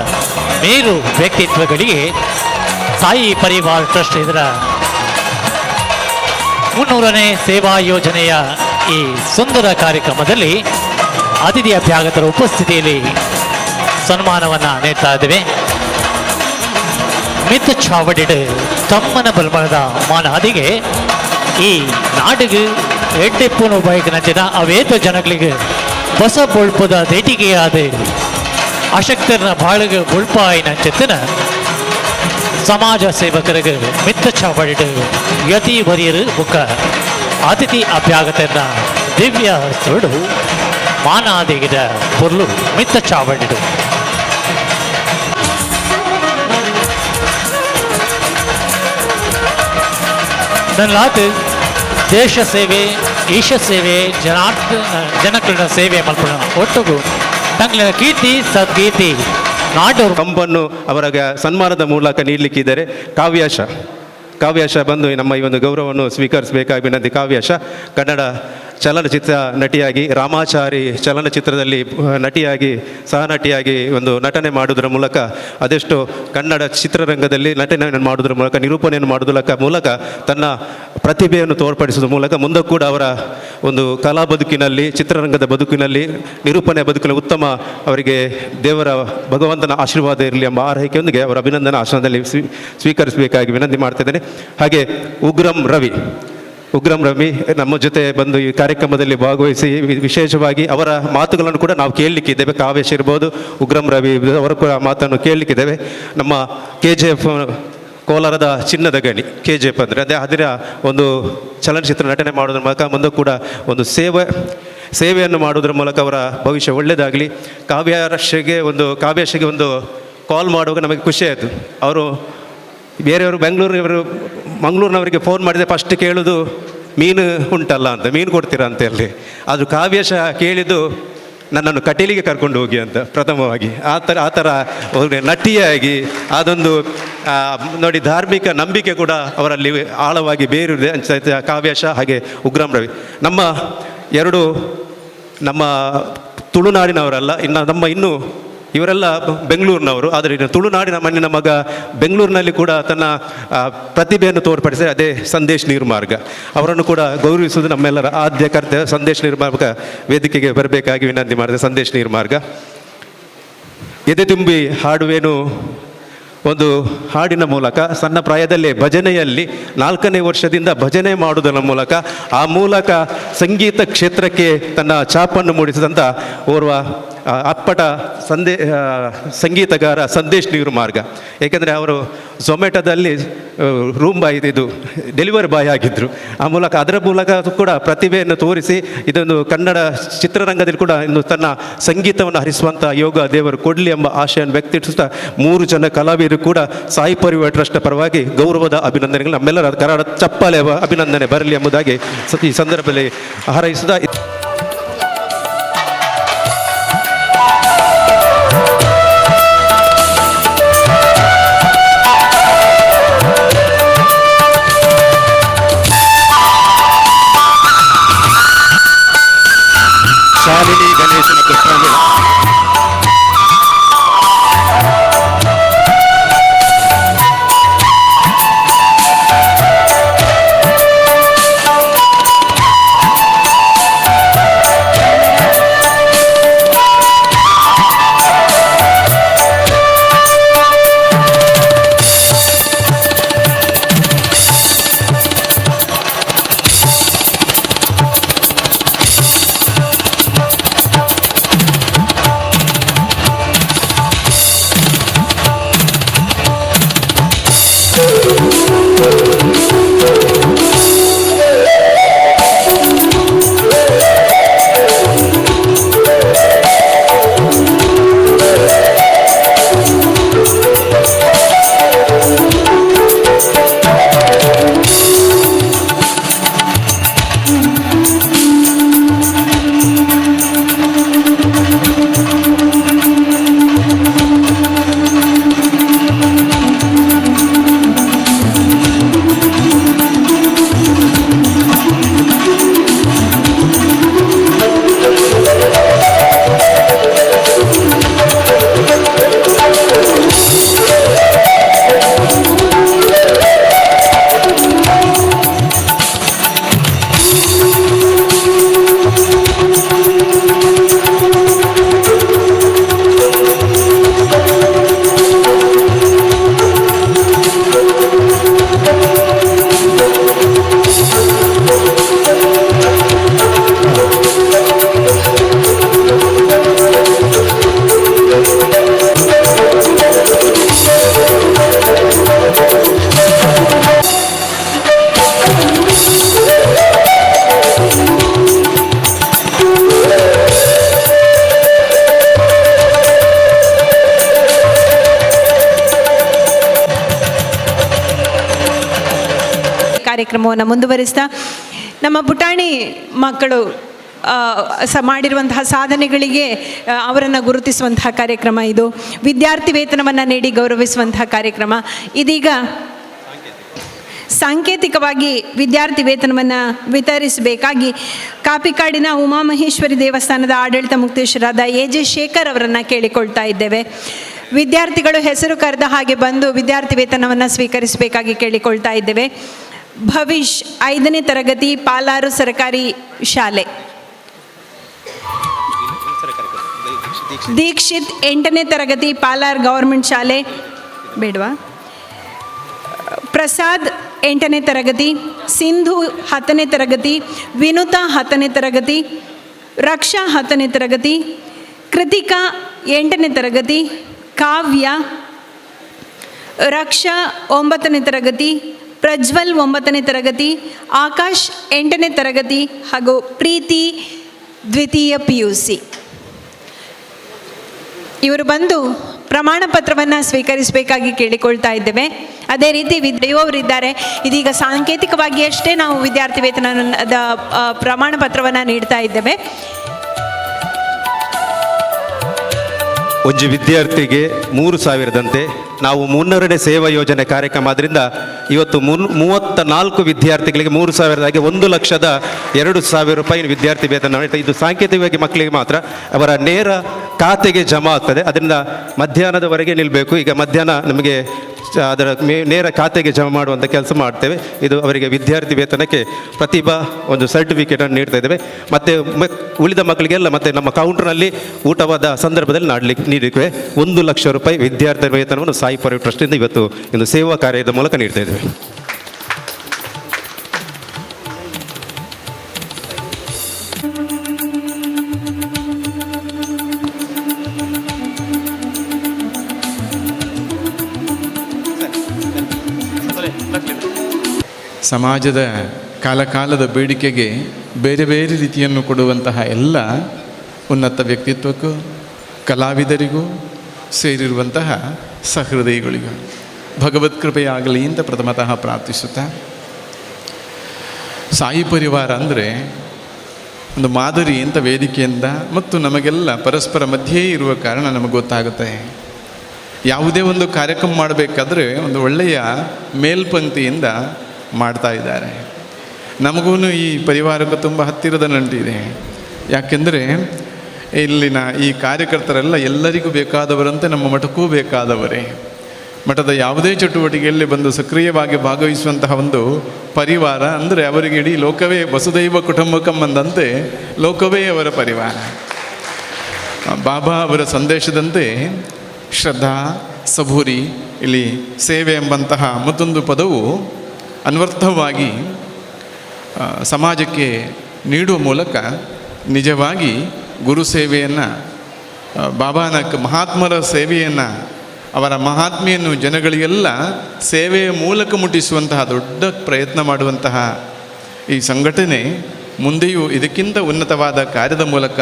ಮೇರು ವ್ಯಕ್ತಿತ್ವಗಳಿಗೆ ಸಾಯಿ ಪರಿವಾರ ಟ್ರಸ್ಟ್ ಇದರ 300ನೇ ಸೇವಾ ಯೋಜನೆಯ ಈ ಸುಂದರ ಕಾರ್ಯಕ್ರಮದಲ್ಲಿ ಅತಿಥಿ ಅಭ್ಯಾಗತರ ಉಪಸ್ಥಿತಿಯಲ್ಲಿ ಸನ್ಮಾನವನ್ನು ನೀಡ್ತಾ ಇದ್ದೇವೆ. ಮಿತ್ ಚಾವಡಿಡು ತಮ್ಮನ ಬಲ್ಮನದ ಮಾನಾದಿಗೆ ಈ ನಾಡಿಗೆ ಎಡ್ಡೆಪ್ಪುನು ಬೈಕ್ನ ಜನ ಅವೇತ ಜನಗಳಿಗೆ ಹೊಸ ಬೊಳ್ಪದ ದೇಟಿಗೆಯಾದ ಅಶಕ್ತರನ ಬಾಳಿಗೆ ಬುಳ್ಪಾಯಿನ ಚೆತ್ತನ ಸಮಾಜ ಸೇವಕರಿಗೆ ಮಿತ್ತ ಚಾವಡಿಡು ಯತಿ ವರಿಯರು ಬುಕ್ಕ ಅತಿಥಿ ಅಭ್ಯಾಗತನ ದಿವ್ಯ ಹಸ್ತುಡು ಮಾನಾದಿಗಿದ ಪೊರ್ಲು ಮಿತ್ತ ಚಾವಡಿಡು ನನ್ಲಾತ್ ದೇಶ ಸೇವೆ ಈಶ ಸೇವೆ ಜನಕಳ ಸೇವೆ ಮಲ್ಪಣ ಒಟ್ಟಿಗೂ ತಂಗ್ಲಿನ ಕೀರ್ತಿ ಸದ್ಕೀರ್ತಿ ನಾಡೋರು ಕಂಪನ್ನು ಅವರ ಸನ್ಮಾನದ ಮೂಲಕ ನೀಡಲಿಕ್ಕಿದ್ದಾರೆ. ಕಾವ್ಯಾಶ ಬಂದು ನಮ್ಮ ಈ ಒಂದು ಗೌರವವನ್ನು ಸ್ವೀಕರಿಸಬೇಕಾಗಿ ವಿನಂತಿ. ಕಾವ್ಯಾಶ ಕನ್ನಡ ಚಲನಚಿತ್ರ ನಟಿಯಾಗಿ, ರಾಮಾಚಾರಿ ಚಲನಚಿತ್ರದಲ್ಲಿ ನಟಿಯಾಗಿ, ಸಹ ನಟಿಯಾಗಿ ಒಂದು ನಟನೆ ಮಾಡುವುದರ ಮೂಲಕ ಅದೆಷ್ಟು ಕನ್ನಡ ಚಿತ್ರರಂಗದಲ್ಲಿ ನಟನೆ ಮಾಡುವುದರ ಮೂಲಕ, ನಿರೂಪಣೆಯನ್ನು ಮಾಡುವುದರ ಮೂಲಕ ತನ್ನ ಪ್ರತಿಭೆಯನ್ನು ತೋರ್ಪಡಿಸುವ ಮೂಲಕ ಮುಂದೆ ಕೂಡ ಅವರ ಒಂದು ಕಲಾ ಬದುಕಿನಲ್ಲಿ, ಚಿತ್ರರಂಗದ ಬದುಕಿನಲ್ಲಿ, ನಿರೂಪಣೆ ಬದುಕಿನಲ್ಲಿ ಉತ್ತಮ ಅವರಿಗೆ ದೇವರ ಭಗವಂತನ ಆಶೀರ್ವಾದ ಇರಲಿ ಎಂಬ ಆರೈಕೆಯೊಂದಿಗೆ ಅವರ ಅಭಿನಂದನಾ ಆಸನದಲ್ಲಿ ಸ್ವೀಕರಿಸಬೇಕಾಗಿ ವಿನಂತಿ ಮಾಡ್ತಿದ್ದೇನೆ. ಹಾಗೆ ಉಗ್ರಂ ರವಿ ನಮ್ಮ ಜೊತೆ ಬಂದು ಈ ಕಾರ್ಯಕ್ರಮದಲ್ಲಿ ಭಾಗವಹಿಸಿ ವಿಶೇಷವಾಗಿ ಅವರ ಮಾತುಗಳನ್ನು ಕೂಡ ನಾವು ಕೇಳಲಿಕ್ಕಿದ್ದೇವೆ. ಕಾವ್ಯಶ ಇರ್ಬೋದು, ಉಗ್ರಂ ರವಿ ಅವರ ಕೂಡ ಮಾತನ್ನು ಕೇಳಲಿಕ್ಕಿದ್ದೇವೆ. ನಮ್ಮ KGF ಕೋಲಾರದ ಚಿನ್ನದ ಗಣಿ KGF ಅಂದರೆ ಅದರ ಒಂದು ಚಲನಚಿತ್ರ ನಟನೆ ಮಾಡೋದ್ರ ಮೂಲಕ ಮುಂದೆ ಕೂಡ ಒಂದು ಸೇವೆಯನ್ನು ಮಾಡುವುದರ ಮೂಲಕ ಅವರ ಭವಿಷ್ಯ ಒಳ್ಳೆಯದಾಗಲಿ. ಕಾವ್ಯಾಶಿಗೆ ಒಂದು ಕಾಲ್ ಮಾಡುವಾಗ ನಮಗೆ ಖುಷಿಯಾಯಿತು. ಅವರು ಬೇರೆಯವರು ಮಂಗಳೂರಿನವರಿಗೆ ಫೋನ್ ಮಾಡಿದರೆ ಫಸ್ಟ್ ಕೇಳೋದು ಮೀನು ಉಂಟಲ್ಲ ಅಂತ, ಮೀನು ಕೊಡ್ತೀರಾ ಅಂತ ಹೇಳಿ. ಅದು ಕಾವ್ಯಶ ಕೇಳಿದ್ದು ನನ್ನನ್ನು ಕಟೀಲಿಗೆ ಕರ್ಕೊಂಡು ಹೋಗಿ ಅಂತ ಪ್ರಥಮವಾಗಿ. ಆ ಥರ ನಟಿಯಾಗಿ ಅದೊಂದು ನೋಡಿ ಧಾರ್ಮಿಕ ನಂಬಿಕೆ ಕೂಡ ಅವರಲ್ಲಿ ಆಳವಾಗಿ ಬೇರಿದೆ ಅನ್ಸೈತೆ ಕಾವ್ಯಾಶ ಹಾಗೆ ಉಗ್ರಂ ರವಿ. ನಮ್ಮ ತುಳುನಾಡಿನವರಲ್ಲ, ಇನ್ನೂ ಇವರೆಲ್ಲ ಬೆಂಗಳೂರಿನವರು. ಆದರೆ ತುಳುನಾಡಿನ ಮಣ್ಣಿನ ಮಗ ಬೆಂಗಳೂರಿನಲ್ಲಿ ಕೂಡ ತನ್ನ ಪ್ರತಿಭೆಯನ್ನು ತೋರ್ಪಡಿಸಿ ಅದೇ ಸಂದೇಶ್ ನೀರ್ಮಾರ್ಗ. ಅವರನ್ನು ಕೂಡ ಗೌರವಿಸುವುದು ನಮ್ಮೆಲ್ಲರ ಆದ್ಯ ಕರ್ತವ್ಯ. ಸಂದೇಶ್ ನೀರ್ಮಾರ್ಗ ವೇದಿಕೆಗೆ ಬರಬೇಕಾಗಿ ವಿನಂತಿ ಮಾಡಿದೆ. ಸಂದೇಶ್ ನೀರ್ಮಾರ್ಗ. ಎದೆ ತುಂಬಿ ಹಾಡುವೇನು ಒಂದು ಹಾಡಿನ ಮೂಲಕ ಸಣ್ಣ ಪ್ರಾಯದಲ್ಲೇ ಭಜನೆಯಲ್ಲಿ 4ನೇ ವರ್ಷದಿಂದ ಭಜನೆ ಮಾಡುವುದರ ಮೂಲಕ ಆ ಮೂಲಕ ಸಂಗೀತ ಕ್ಷೇತ್ರಕ್ಕೆ ತನ್ನ ಛಾಪನ್ನು ಮೂಡಿಸಿದಂಥ ಓರ್ವ ಅಪ್ಪಟ ಸಂಗೀತಗಾರ ಸಂದೇಶ್ ನೀರ್ಮಾರ್ಗ. ಏಕೆಂದರೆ ಅವರು ಝೊಮ್ಯಾಟೋದಲ್ಲಿ ರೂಮ್ ಬಾಯ್ ಡೆಲಿವರಿ ಬಾಯ್ ಆಗಿದ್ದರು. ಅದರ ಮೂಲಕ ಕೂಡ ಪ್ರತಿಭೆಯನ್ನು ತೋರಿಸಿ ಇದೊಂದು ಕನ್ನಡ ಚಿತ್ರರಂಗದಲ್ಲಿ ಕೂಡ ಇನ್ನು ತನ್ನ ಸಂಗೀತವನ್ನು ಹರಿಸುವಂಥ ಯೋಗ ದೇವರು ಕೊಡಲಿ ಎಂಬ ಆಶೆಯನ್ನು ವ್ಯಕ್ತಪಡಿಸುತ್ತಾ 3 ಜನ ಕಲಾವಿದರು ಕೂಡ ಸಾಯಿ ಪರಿವಾರ ಟ್ರಸ್ಟ್ ಪರವಾಗಿ ಗೌರವದ ಅಭಿನಂದನೆಗಳು, ನಮ್ಮೆಲ್ಲರ ಕನ್ನಡ ಚಪ್ಪಾಳೆ ಅಭಿನಂದನೆ ಬರಲಿ ಎಂಬುದಾಗಿ ಈ ಸಂದರ್ಭದಲ್ಲಿ ಹಾರೈಸಿದ ಶಾಲಿನಿ ಗಣೇಶ್ ಮತ್ತು ಪ್ರವೀಣ್. ಕಾರ್ಯಕ್ರಮವನ್ನು ಮುಂದುವರಿಸ್ತಾ ನಮ್ಮ ಪುಟಾಣಿ ಮಕ್ಕಳು ಮಾಡಿರುವಂತಹ ಸಾಧನೆಗಳಿಗೆ ಅವರನ್ನು ಗುರುತಿಸುವಂತಹ ಕಾರ್ಯಕ್ರಮ ಇದು. ವಿದ್ಯಾರ್ಥಿ ವೇತನವನ್ನು ನೀಡಿ ಗೌರವಿಸುವಂತಹ ಕಾರ್ಯಕ್ರಮ. ಇದೀಗ ಸಾಂಕೇತಿಕವಾಗಿ ವಿದ್ಯಾರ್ಥಿ ವೇತನವನ್ನು ವಿತರಿಸಬೇಕಾಗಿ ಕಾಪಿಕಾಡಿನ ಉಮಾಮಹೇಶ್ವರಿ ದೇವಸ್ಥಾನದ ಆಡಳಿತ ಮುಕ್ತೇಶ್ವರಾದ ಎ.ಜೆ. ಶೇಖರ್ ಅವರನ್ನು ಕೇಳಿಕೊಳ್ತಾ ಇದ್ದೇವೆ. ವಿದ್ಯಾರ್ಥಿಗಳು ಹೆಸರು ಕರೆದ ಹಾಗೆ ಬಂದು ವಿದ್ಯಾರ್ಥಿ ವೇತನವನ್ನು ಸ್ವೀಕರಿಸಬೇಕಾಗಿ ಕೇಳಿಕೊಳ್ತಾ ಇದ್ದೇವೆ. ಭವಿಷ್ 5ನೇ ತರಗತಿ, ಪಾಲಾರು ಸರ್ಕಾರಿ ಶಾಲೆ. ದೀಕ್ಷಿತ್ 8ನೇ ತರಗತಿ, ಪಾಲಾರ್ ಗೌರ್ಮೆಂಟ್ ಶಾಲೆ. ಬೇಡವಾ? ಪ್ರಸಾದ್ 8ನೇ ತರಗತಿ, ಸಿಂಧು 10ನೇ ತರಗತಿ, ವಿನುತಾ 10ನೇ ತರಗತಿ, ರಕ್ಷಾ 10ನೇ ತರಗತಿ, ಕೃತಿಕಾ 8ನೇ ತರಗತಿ, ಕಾವ್ಯ, ರಕ್ಷಾ 9ನೇ ತರಗತಿ, ಪ್ರಜ್ವಲ್ 9ನೇ ತರಗತಿ, ಆಕಾಶ್ 8ನೇ ತರಗತಿ ಹಾಗೂ ಪ್ರೀತಿ ದ್ವಿತೀಯ PUC. ಇವರು ಬಂದು ಪ್ರಮಾಣ ಪತ್ರವನ್ನು ಸ್ವೀಕರಿಸಬೇಕಾಗಿ ಕೇಳಿಕೊಳ್ತಾ ಇದ್ದೇವೆ. ಅದೇ ರೀತಿ ವಿದ್ಯುವವರಿದ್ದಾರೆ. ಇದೀಗ ಸಾಂಕೇತಿಕವಾಗಿ ಅಷ್ಟೇ ನಾವು ವಿದ್ಯಾರ್ಥಿ ವೇತನದ ಪ್ರಮಾಣ ಪತ್ರವನ್ನು ನೀಡ್ತಾ ಇದ್ದೇವೆ. ಒಂಜಿ ವಿದ್ಯಾರ್ಥಿಗೆ 3,000ದಂತೆ ನಾವು 300ನೇ ಸೇವಾ ಯೋಜನೆ ಕಾರ್ಯಕ್ರಮ ಆದ್ದರಿಂದ ಇವತ್ತು 34 ವಿದ್ಯಾರ್ಥಿಗಳಿಗೆ 3,000 1,02,000 ರೂಪಾಯಿ ವಿದ್ಯಾರ್ಥಿ ವೇತನ. ಇದು ಸಾಂಕೇತಿಕವಾಗಿ ಮಕ್ಕಳಿಗೆ ಮಾತ್ರ ಅವರ ನೇರ ಖಾತೆಗೆ ಜಮಾ ಆಗ್ತದೆ. ಅದರಿಂದ ಮಧ್ಯಾಹ್ನದವರೆಗೆ ನಿಲ್ಲಬೇಕು. ಈಗ ಮಧ್ಯಾಹ್ನ ನಮಗೆ ಅದರ ನೇರ ಖಾತೆಗೆ ಜಮಾ ಮಾಡುವಂಥ ಕೆಲಸ ಮಾಡ್ತೇವೆ. ಇದು ಅವರಿಗೆ ವಿದ್ಯಾರ್ಥಿ ವೇತನಕ್ಕೆ ಪ್ರತಿಭಾ ಒಂದು ಸರ್ಟಿಫಿಕೇಟನ್ನು ನೀಡ್ತಾ ಇದ್ದೇವೆ. ಮತ್ತು ಉಳಿದ ಮಕ್ಕಳಿಗೆಲ್ಲ ಮತ್ತು ನಮ್ಮ ಕೌಂಟರ್ನಲ್ಲಿ ಊಟವಾದ ಸಂದರ್ಭದಲ್ಲಿ ನೀಡಲಿಕ್ಕೆ 1,00,000 ರೂಪಾಯಿ ವಿದ್ಯಾರ್ಥಿ ವೇತನವನ್ನು ಸಾಯಿ ಪರಿವಾರ ಟ್ರಸ್ಟಿಂದ ಇವತ್ತು ಒಂದು ಸೇವಾ ಕಾರ್ಯದ ಮೂಲಕ ನೀಡ್ತಾ ಇದ್ದೇವೆ. ಸಮಾಜದ ಕಾಲಕಾಲದ ಬೇಡಿಕೆಗೆ ಬೇರೆ ಬೇರೆ ರೀತಿಯನ್ನು ಕೊಡುವಂತಹ ಎಲ್ಲ ಉನ್ನತ ವ್ಯಕ್ತಿತ್ವಕ್ಕೂ ಕಲಾವಿದರಿಗೂ ಸೇರಿರುವಂತಹ ಸಹೃದಯಿಗಳಿಗೂ ಭಗವತ್ ಕೃಪೆಯಾಗಲಿ ಅಂತ ಪ್ರಥಮತಃ ಪ್ರಾರ್ಥಿಸುತ್ತಾ, ಸಾಯಿ ಪರಿವಾರ ಅಂದರೆ ಒಂದು ಮಾದರಿ ಅಂತ ವೇದಿಕೆಯಿಂದ ಮತ್ತು ನಮಗೆಲ್ಲ ಪರಸ್ಪರ ಮಧ್ಯೆ ಇರುವ ಕಾರಣ ನಮಗೆ ಗೊತ್ತಾಗುತ್ತೆ. ಯಾವುದೇ ಒಂದು ಕಾರ್ಯಕ್ರಮ ಮಾಡಬೇಕಾದ್ರೆ ಒಂದು ಒಳ್ಳೆಯ ಮೇಲ್ಪಂಕ್ತಿಯಿಂದ ಮಾಡ್ತಾ ಇದ್ದಾರೆ. ನಮಗೂ ಈ ಪರಿವಾರಕ್ಕೂ ತುಂಬ ಹತ್ತಿರದ ನಂಟಿದೆ. ಯಾಕೆಂದರೆ ಇಲ್ಲಿನ ಈ ಕಾರ್ಯಕರ್ತರೆಲ್ಲ ಎಲ್ಲರಿಗೂ ಬೇಕಾದವರಂತೆ ನಮ್ಮ ಮಠಕ್ಕೂ ಬೇಕಾದವರೇ. ಮಠದ ಯಾವುದೇ ಚಟುವಟಿಕೆಯಲ್ಲಿ ಬಂದು ಸಕ್ರಿಯವಾಗಿ ಭಾಗವಹಿಸುವಂತಹ ಒಂದು ಪರಿವಾರ ಅಂದರೆ ಅವರಿಗೆ ಇಡೀ ಲೋಕವೇ ವಸುದೈವ ಕುಟುಂಬಕಂ ಅಂದಂತೆ ಲೋಕವೇ ಅವರ ಪರಿವಾರ. ಬಾಬಾ ಅವರ ಸಂದೇಶದಂತೆ ಶ್ರದ್ಧಾ, ಸಬೂರಿ, ಇಲ್ಲಿ ಸೇವೆ ಎಂಬಂತಹ ಮತ್ತೊಂದು ಪದವು ಅನ್ವರ್ಥವಾಗಿ ಸಮಾಜಕ್ಕೆ ನೀಡುವ ಮೂಲಕ ನಿಜವಾಗಿ ಗುರು ಸೇವೆಯನ್ನು, ಬಾಬಾನ ಮಹಾತ್ಮರ ಸೇವೆಯನ್ನು, ಅವರ ಮಹಾತ್ಮೆಯನ್ನು ಜನಗಳಿಗೆಲ್ಲ ಸೇವೆಯ ಮೂಲಕ ಮುಟ್ಟಿಸುವಂತಹ ದೊಡ್ಡ ಪ್ರಯತ್ನ ಮಾಡುವಂತಹ ಈ ಸಂಘಟನೆ ಮುಂದೆಯೂ ಇದಕ್ಕಿಂತ ಉನ್ನತವಾದ ಕಾರ್ಯದ ಮೂಲಕ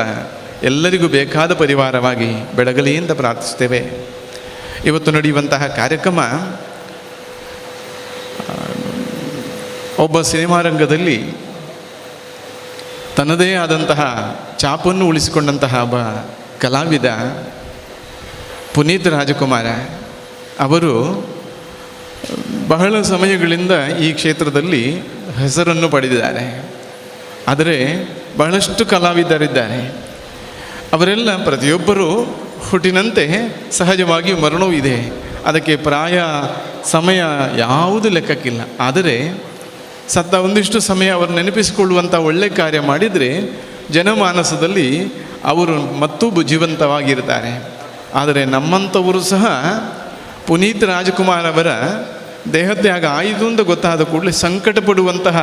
ಎಲ್ಲರಿಗೂ ಬೇಕಾದ ಪರಿವಾರವಾಗಿ ಬೆಳಗಲಿ ಅಂತ ಪ್ರಾರ್ಥಿಸ್ತೇವೆ. ಇವತ್ತು ನಡೆಯುವಂತಹ ಕಾರ್ಯಕ್ರಮ ಒಬ್ಬ ಸಿನಿಮಾ ರಂಗದಲ್ಲಿ ತನ್ನದೇ ಆದಂತಹ ಛಾಪನ್ನು ಉಳಿಸಿಕೊಂಡಂತಹ ಒಬ್ಬ ಕಲಾವಿದ ಪುನೀತ್ ರಾಜಕುಮಾರ ಅವರು ಬಹಳ ಸಮಯಗಳಿಂದ ಈ ಕ್ಷೇತ್ರದಲ್ಲಿ ಹೆಸರನ್ನು ಪಡೆದಿದ್ದಾರೆ. ಆದರೆ ಬಹಳಷ್ಟು ಕಲಾವಿದರಿದ್ದಾರೆ. ಅವರೆಲ್ಲ ಪ್ರತಿಯೊಬ್ಬರೂ ಹುಟ್ಟಿನಂತೆ ಸಹಜವಾಗಿ ಮರಣವೂ ಇದೆ. ಅದಕ್ಕೆ ಪ್ರಾಯ ಸಮಯ ಯಾವುದು ಲೆಕ್ಕಕ್ಕಿಲ್ಲ. ಆದರೆ ಸತ್ತ ಒಂದಿಷ್ಟು ಸಮಯ ಅವರು ನೆನಪಿಸಿಕೊಳ್ಳುವಂಥ ಒಳ್ಳೆಯ ಕಾರ್ಯ ಮಾಡಿದರೆ ಜನಮಾನಸದಲ್ಲಿ ಅವರು ಮತ್ತೂ ಜೀವಂತವಾಗಿರ್ತಾರೆ. ಆದರೆ ನಮ್ಮಂಥವರು ಸಹ ಪುನೀತ್ ರಾಜಕುಮಾರ್ ಅವರ ದೇಹತ್ಯಾಗ ಆಯಿತು ಅಂತ ಗೊತ್ತಾದ ಕೂಡಲೇ ಸಂಕಟ ಪಡುವಂತಹ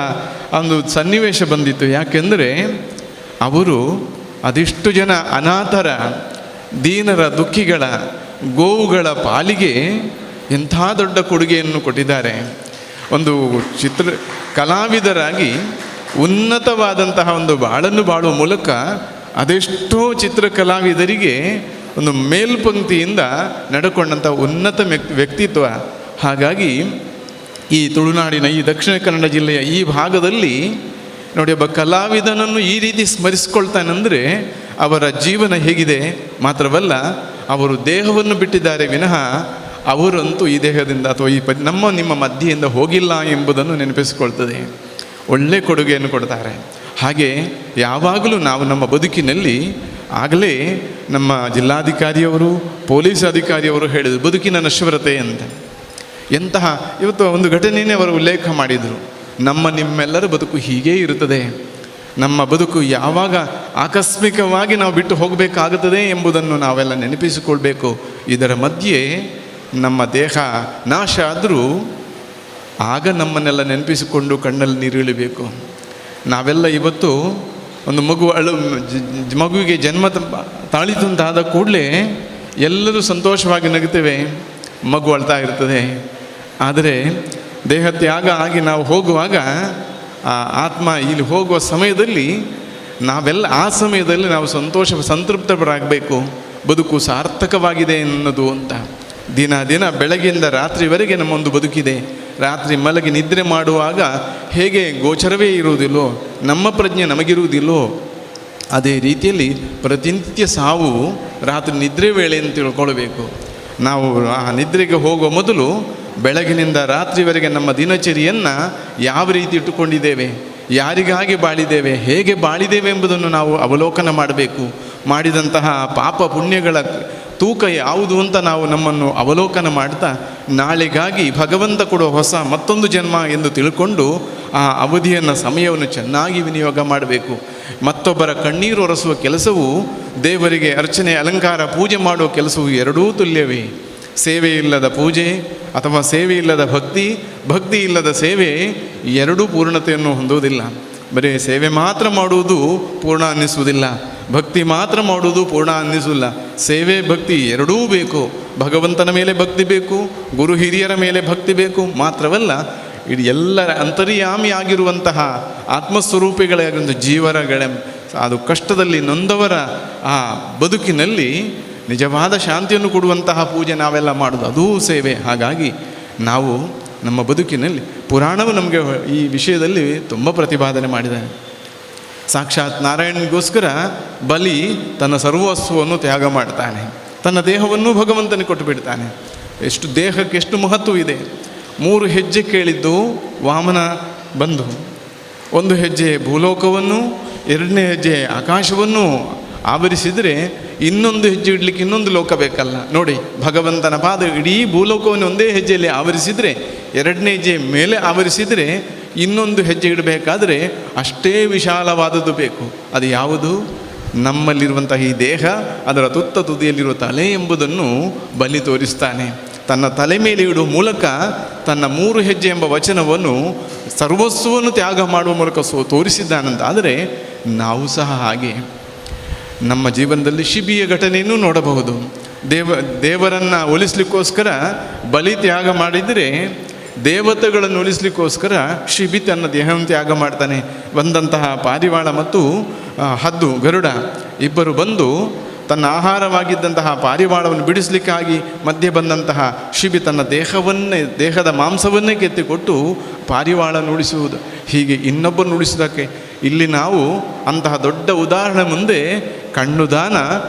ಒಂದು ಸನ್ನಿವೇಶ ಬಂದಿತ್ತು. ಯಾಕೆಂದರೆ ಅವರು ಅದೆಷ್ಟು ಜನ ಅನಾಥರ, ದೀನರ, ದುಃಖಿಗಳ, ಗೋವುಗಳ ಪಾಲಿಗೆ ಎಂಥ ದೊಡ್ಡ ಕೊಡುಗೆಯನ್ನು ಕೊಟ್ಟಿದ್ದಾರೆ. ಒಂದು ಕಲಾವಿದರಾಗಿ ಉನ್ನತವಾದಂತಹ ಒಂದು ಬಾಳನ್ನು ಬಾಳುವ ಮೂಲಕ ಅದೆಷ್ಟೋ ಚಿತ್ರಕಲಾವಿದರಿಗೆ ಒಂದು ಮೇಲ್ಪಂಕ್ತಿಯಿಂದ ನಡ್ಕೊಂಡಂಥ ಉನ್ನತ ವ್ಯಕ್ತಿತ್ವ. ಹಾಗಾಗಿ ಈ ತುಳುನಾಡಿನ ಈ ದಕ್ಷಿಣ ಕನ್ನಡ ಜಿಲ್ಲೆಯ ಈ ಭಾಗದಲ್ಲಿ ನೋಡಿ, ಒಬ್ಬ ಕಲಾವಿದನನ್ನು ಈ ರೀತಿ ಸ್ಮರಿಸ್ಕೊಳ್ತಾನೆಂದರೆ ಅವರ ಜೀವನ ಹೇಗಿದೆ ಮಾತ್ರವಲ್ಲ, ಅವರು ದೇಹವನ್ನು ಬಿಟ್ಟಿದ್ದಾರೆ ವಿನಃ ಅವರಂತೂ ಈ ದೇಹದಿಂದ ಅಥವಾ ಈ ನಿಮ್ಮ ಮಧ್ಯೆಯಿಂದ ಹೋಗಿಲ್ಲ ಎಂಬುದನ್ನು ನೆನಪಿಸಿಕೊಳ್ತದೆ. ಒಳ್ಳೆ ಕೊಡುಗೆಯನ್ನು ಕೊಡ್ತಾರೆ. ಹಾಗೆ ಯಾವಾಗಲೂ ನಾವು ನಮ್ಮ ಬದುಕಿನಲ್ಲಿ, ಆಗಲೇ ನಮ್ಮ ಜಿಲ್ಲಾಧಿಕಾರಿಯವರು, ಪೊಲೀಸ್ ಅಧಿಕಾರಿಯವರು ಹೇಳಿದರು ಬದುಕಿನ ನಶ್ವರತೆ ಅಂತ. ಎಂತಹ ಇವತ್ತು ಒಂದು ಘಟನೆಯೇ ಅವರು ಉಲ್ಲೇಖ ಮಾಡಿದರು. ನಿಮ್ಮೆಲ್ಲರ ಬದುಕು ಹೀಗೇ ಇರುತ್ತದೆ. ನಮ್ಮ ಬದುಕು ಯಾವಾಗ ಆಕಸ್ಮಿಕವಾಗಿ ನಾವು ಬಿಟ್ಟು ಹೋಗಬೇಕಾಗುತ್ತದೆ ಎಂಬುದನ್ನು ನಾವೆಲ್ಲ ನೆನಪಿಸಿಕೊಳ್ಬೇಕು. ಇದರ ಮಧ್ಯೆ ನಮ್ಮ ದೇಹ ನಾಶ ಆದರೂ ಆಗ ನಮ್ಮನ್ನೆಲ್ಲ ನೆನಪಿಸಿಕೊಂಡು ಕಣ್ಣಲ್ಲಿ ನೀರಿಳಿಬೇಕು. ನಾವೆಲ್ಲ ಇವತ್ತು ಒಂದು ಮಗುವಿಗೆ ಜನ್ಮ ತಾಳಿತು ಅಂತಾದ ಕೂಡಲೇ ಎಲ್ಲರೂ ಸಂತೋಷವಾಗಿ ನಗುತ್ತೇವೆ, ಮಗು ಅಳ್ತಾ ಇರ್ತದೆ. ಆದರೆ ದೇಹ ತ್ಯಾಗ ಆಗಿ ನಾವು ಹೋಗುವಾಗ ಆ ಆತ್ಮ ಇಲ್ಲಿ ಹೋಗುವ ಸಮಯದಲ್ಲಿ ನಾವೆಲ್ಲ ಆ ಸಮಯದಲ್ಲಿ ನಾವು ಸಂತೃಪ್ತರಾಗಬೇಕು. ಬದುಕು ಸಾರ್ಥಕವಾಗಿದೆ ಅನ್ನೋದು ಅಂತ. ದಿನ ದಿನ ಬೆಳಗ್ಗೆಯಿಂದ ರಾತ್ರಿವರೆಗೆ ನಮ್ಮೊಂದು ಬದುಕಿದೆ. ರಾತ್ರಿ ಮಲಗಿ ನಿದ್ರೆ ಮಾಡುವಾಗ ಹೇಗೆ ಗೋಚರವೇ ಇರುವುದಿಲ್ಲೋ, ನಮ್ಮ ಪ್ರಜ್ಞೆ ನಮಗಿರುವುದಿಲ್ಲೋ, ಅದೇ ರೀತಿಯಲ್ಲಿ ಪ್ರತಿನಿತ್ಯ ಸಾವು ರಾತ್ರಿ ನಿದ್ರೆ ವೇಳೆ ಅಂತ ತಿಳ್ಕೊಳ್ಬೇಕು. ನಾವು ಆ ನಿದ್ರೆಗೆ ಹೋಗುವ ಮೊದಲು ಬೆಳಗಿನಿಂದ ರಾತ್ರಿವರೆಗೆ ನಮ್ಮ ದಿನಚರಿಯನ್ನು ಯಾವ ರೀತಿ ಇಟ್ಟುಕೊಂಡಿದ್ದೇವೆ, ಯಾರಿಗಾಗಿ ಬಾಳಿದ್ದೇವೆ, ಹೇಗೆ ಬಾಳಿದ್ದೇವೆ ಎಂಬುದನ್ನು ನಾವು ಅವಲೋಕನ ಮಾಡಬೇಕು. ಮಾಡಿದಂತಹ ಪಾಪ ಪುಣ್ಯಗಳ ತೂಕ ಯಾವುದು ಅಂತ ನಾವು ನಮ್ಮನ್ನು ಅವಲೋಕನ ಮಾಡ್ತಾ ನಾಳೆಗಾಗಿ ಭಗವಂತ ಕೊಡುವ ಹೊಸ ಮತ್ತೊಂದು ಜನ್ಮ ಎಂದು ತಿಳ್ಕೊಂಡು ಆ ಅವಧಿಯನ್ನು, ಸಮಯವನ್ನು ಚೆನ್ನಾಗಿ ವಿನಿಯೋಗ ಮಾಡಬೇಕು. ಮತ್ತೊಬ್ಬರ ಕಣ್ಣೀರು ಒರೆಸುವ ಕೆಲಸವು, ದೇವರಿಗೆ ಅರ್ಚನೆ, ಅಲಂಕಾರ, ಪೂಜೆ ಮಾಡುವ ಕೆಲಸವು ಎರಡೂ ತುಲ್ಯವೇ. ಸೇವೆ ಇಲ್ಲದ ಪೂಜೆ ಅಥವಾ ಸೇವೆ ಇಲ್ಲದ ಭಕ್ತಿ, ಭಕ್ತಿ ಇಲ್ಲದ ಸೇವೆ ಎರಡೂ ಪೂರ್ಣತೆಯನ್ನು ಹೊಂದುವುದಿಲ್ಲ. ಬರೀ ಸೇವೆ ಮಾತ್ರ ಮಾಡುವುದು ಪೂರ್ಣ ಅನ್ನಿಸುವುದಿಲ್ಲ, ಭಕ್ತಿ ಮಾತ್ರ ಮಾಡುವುದು ಪೂರ್ಣ ಅನ್ನಿಸುವುದಿಲ್ಲ. ಸೇವೆ ಭಕ್ತಿ ಎರಡೂ ಬೇಕು. ಭಗವಂತನ ಮೇಲೆ ಭಕ್ತಿ ಬೇಕು, ಗುರು ಹಿರಿಯರ ಮೇಲೆ ಭಕ್ತಿ ಬೇಕು. ಮಾತ್ರವಲ್ಲ, ಇಡೀ ಎಲ್ಲರ ಅಂತರ್ಯಾಮಿಯಾಗಿರುವಂತಹ ಆತ್ಮಸ್ವರೂಪಿಗಳ ಜೀವರಗಳ ಅದು ಕಷ್ಟದಲ್ಲಿ ನೊಂದವರ ಆ ಬದುಕಿನಲ್ಲಿ ನಿಜವಾದ ಶಾಂತಿಯನ್ನು ಕೊಡುವಂತಹ ಪೂಜೆ ನಾವೆಲ್ಲ ಮಾಡೋದು, ಅದೂ ಸೇವೆ. ಹಾಗಾಗಿ ನಾವು ನಮ್ಮ ಬದುಕಿನಲ್ಲಿ, ಪುರಾಣವು ನಮಗೆ ಈ ವಿಷಯದಲ್ಲಿ ತುಂಬ ಪ್ರತಿಪಾದನೆ ಮಾಡಿದ್ದಾನೆ. ಸಾಕ್ಷಾತ್ ನಾರಾಯಣನಿಗೋಸ್ಕರ ಬಲಿ ತನ್ನ ಸರ್ವಸ್ವವನ್ನು ತ್ಯಾಗ ಮಾಡ್ತಾನೆ, ತನ್ನ ದೇಹವನ್ನು ಭಗವಂತನಿಗೆ ಕೊಟ್ಟು ಬಿಡ್ತಾನೆ. ಎಷ್ಟು ದೇಹಕ್ಕೆ ಎಷ್ಟು ಮಹತ್ವ ಇದೆ. 3 ಹೆಜ್ಜೆ ಕೇಳಿದ್ದು ವಾಮನ ಬಂದು, 1 ಹೆಜ್ಜೆ ಭೂಲೋಕವನ್ನು, 2ನೇ ಹೆಜ್ಜೆ ಆಕಾಶವನ್ನು ಆವರಿಸಿದರೆ ಇನ್ನೊಂದು ಹೆಜ್ಜೆ ಇಡಲಿಕ್ಕೆ ಇನ್ನೊಂದು ಲೋಕ ಬೇಕಲ್ಲ. ನೋಡಿ, ಭಗವಂತನ ಪಾದ ಇಡೀ ಭೂಲೋಕವನ್ನು ಒಂದೇ ಹೆಜ್ಜೆಯಲ್ಲಿ ಆವರಿಸಿದರೆ, ಎರಡನೇ ಹೆಜ್ಜೆ ಮೇಲೆ ಆವರಿಸಿದರೆ ಇನ್ನೊಂದು ಹೆಜ್ಜೆ ಇಡಬೇಕಾದ್ರೆ ಅಷ್ಟೇ ವಿಶಾಲವಾದದ್ದು ಬೇಕು. ಅದು ಯಾವುದು? ನಮ್ಮಲ್ಲಿರುವಂತಹ ಈ ದೇಹ, ಅದರ ತುತ್ತ ತುದಿಯಲ್ಲಿರುವ ತಲೆ ಎಂಬುದನ್ನು ಬಲಿ ತೋರಿಸ್ತಾನೆ. ತನ್ನ ತಲೆ ಮೇಲೆ ಇಡುವ ಮೂಲಕ ತನ್ನ 3 ಹೆಜ್ಜೆ ಎಂಬ ವಚನವನ್ನು ಸರ್ವಸ್ವವನ್ನು ತ್ಯಾಗ ಮಾಡುವ ಮೂಲಕ ತೋರಿಸಿದ್ದಾನಂತ. ಆದರೆ ನಾವು ಸಹ ಹಾಗೆ ನಮ್ಮ ಜೀವನದಲ್ಲಿ ಶಿಬಿಯ ಘಟನೆಯನ್ನು ನೋಡಬಹುದು. ದೇವರನ್ನು ಒಲಿಸ್ಲಿಕ್ಕೋಸ್ಕರ ಬಲಿ ತ್ಯಾಗ ಮಾಡಿದರೆ, ದೇವತೆಗಳನ್ನು ಉಳಿಸ್ಲಿಕ್ಕೋಸ್ಕರ ಶಿಬಿ ತನ್ನ ದೇಹವನ್ನು ತ್ಯಾಗ ಮಾಡ್ತಾನೆ. ಬಂದಂತಹ ಪಾರಿವಾಳ ಮತ್ತು ಹದ್ದು ಗರುಡ ಇಬ್ಬರು ಬಂದು ತನ್ನ ಆಹಾರವಾಗಿದ್ದಂತಹ ಪಾರಿವಾಳವನ್ನು ಬಿಡಿಸಲಿಕ್ಕಾಗಿ ಮಧ್ಯೆ ಬಂದಂತಹ ಶಿಬಿ ತನ್ನ ದೇಹದ ಮಾಂಸವನ್ನೇ ಕೆತ್ತಿಕೊಟ್ಟು ಪಾರಿವಾಳನ್ನು ಉಳಿಸುವುದು. ಹೀಗೆ ಇನ್ನೊಬ್ಬರನ್ನು ಉಳಿಸೋದಕ್ಕೆ ಇಲ್ಲಿ ನಾವು ಅಂತಹ ದೊಡ್ಡ ಉದಾಹರಣೆ ಮುಂದೆ ಕಣ್ಣು ದಾನ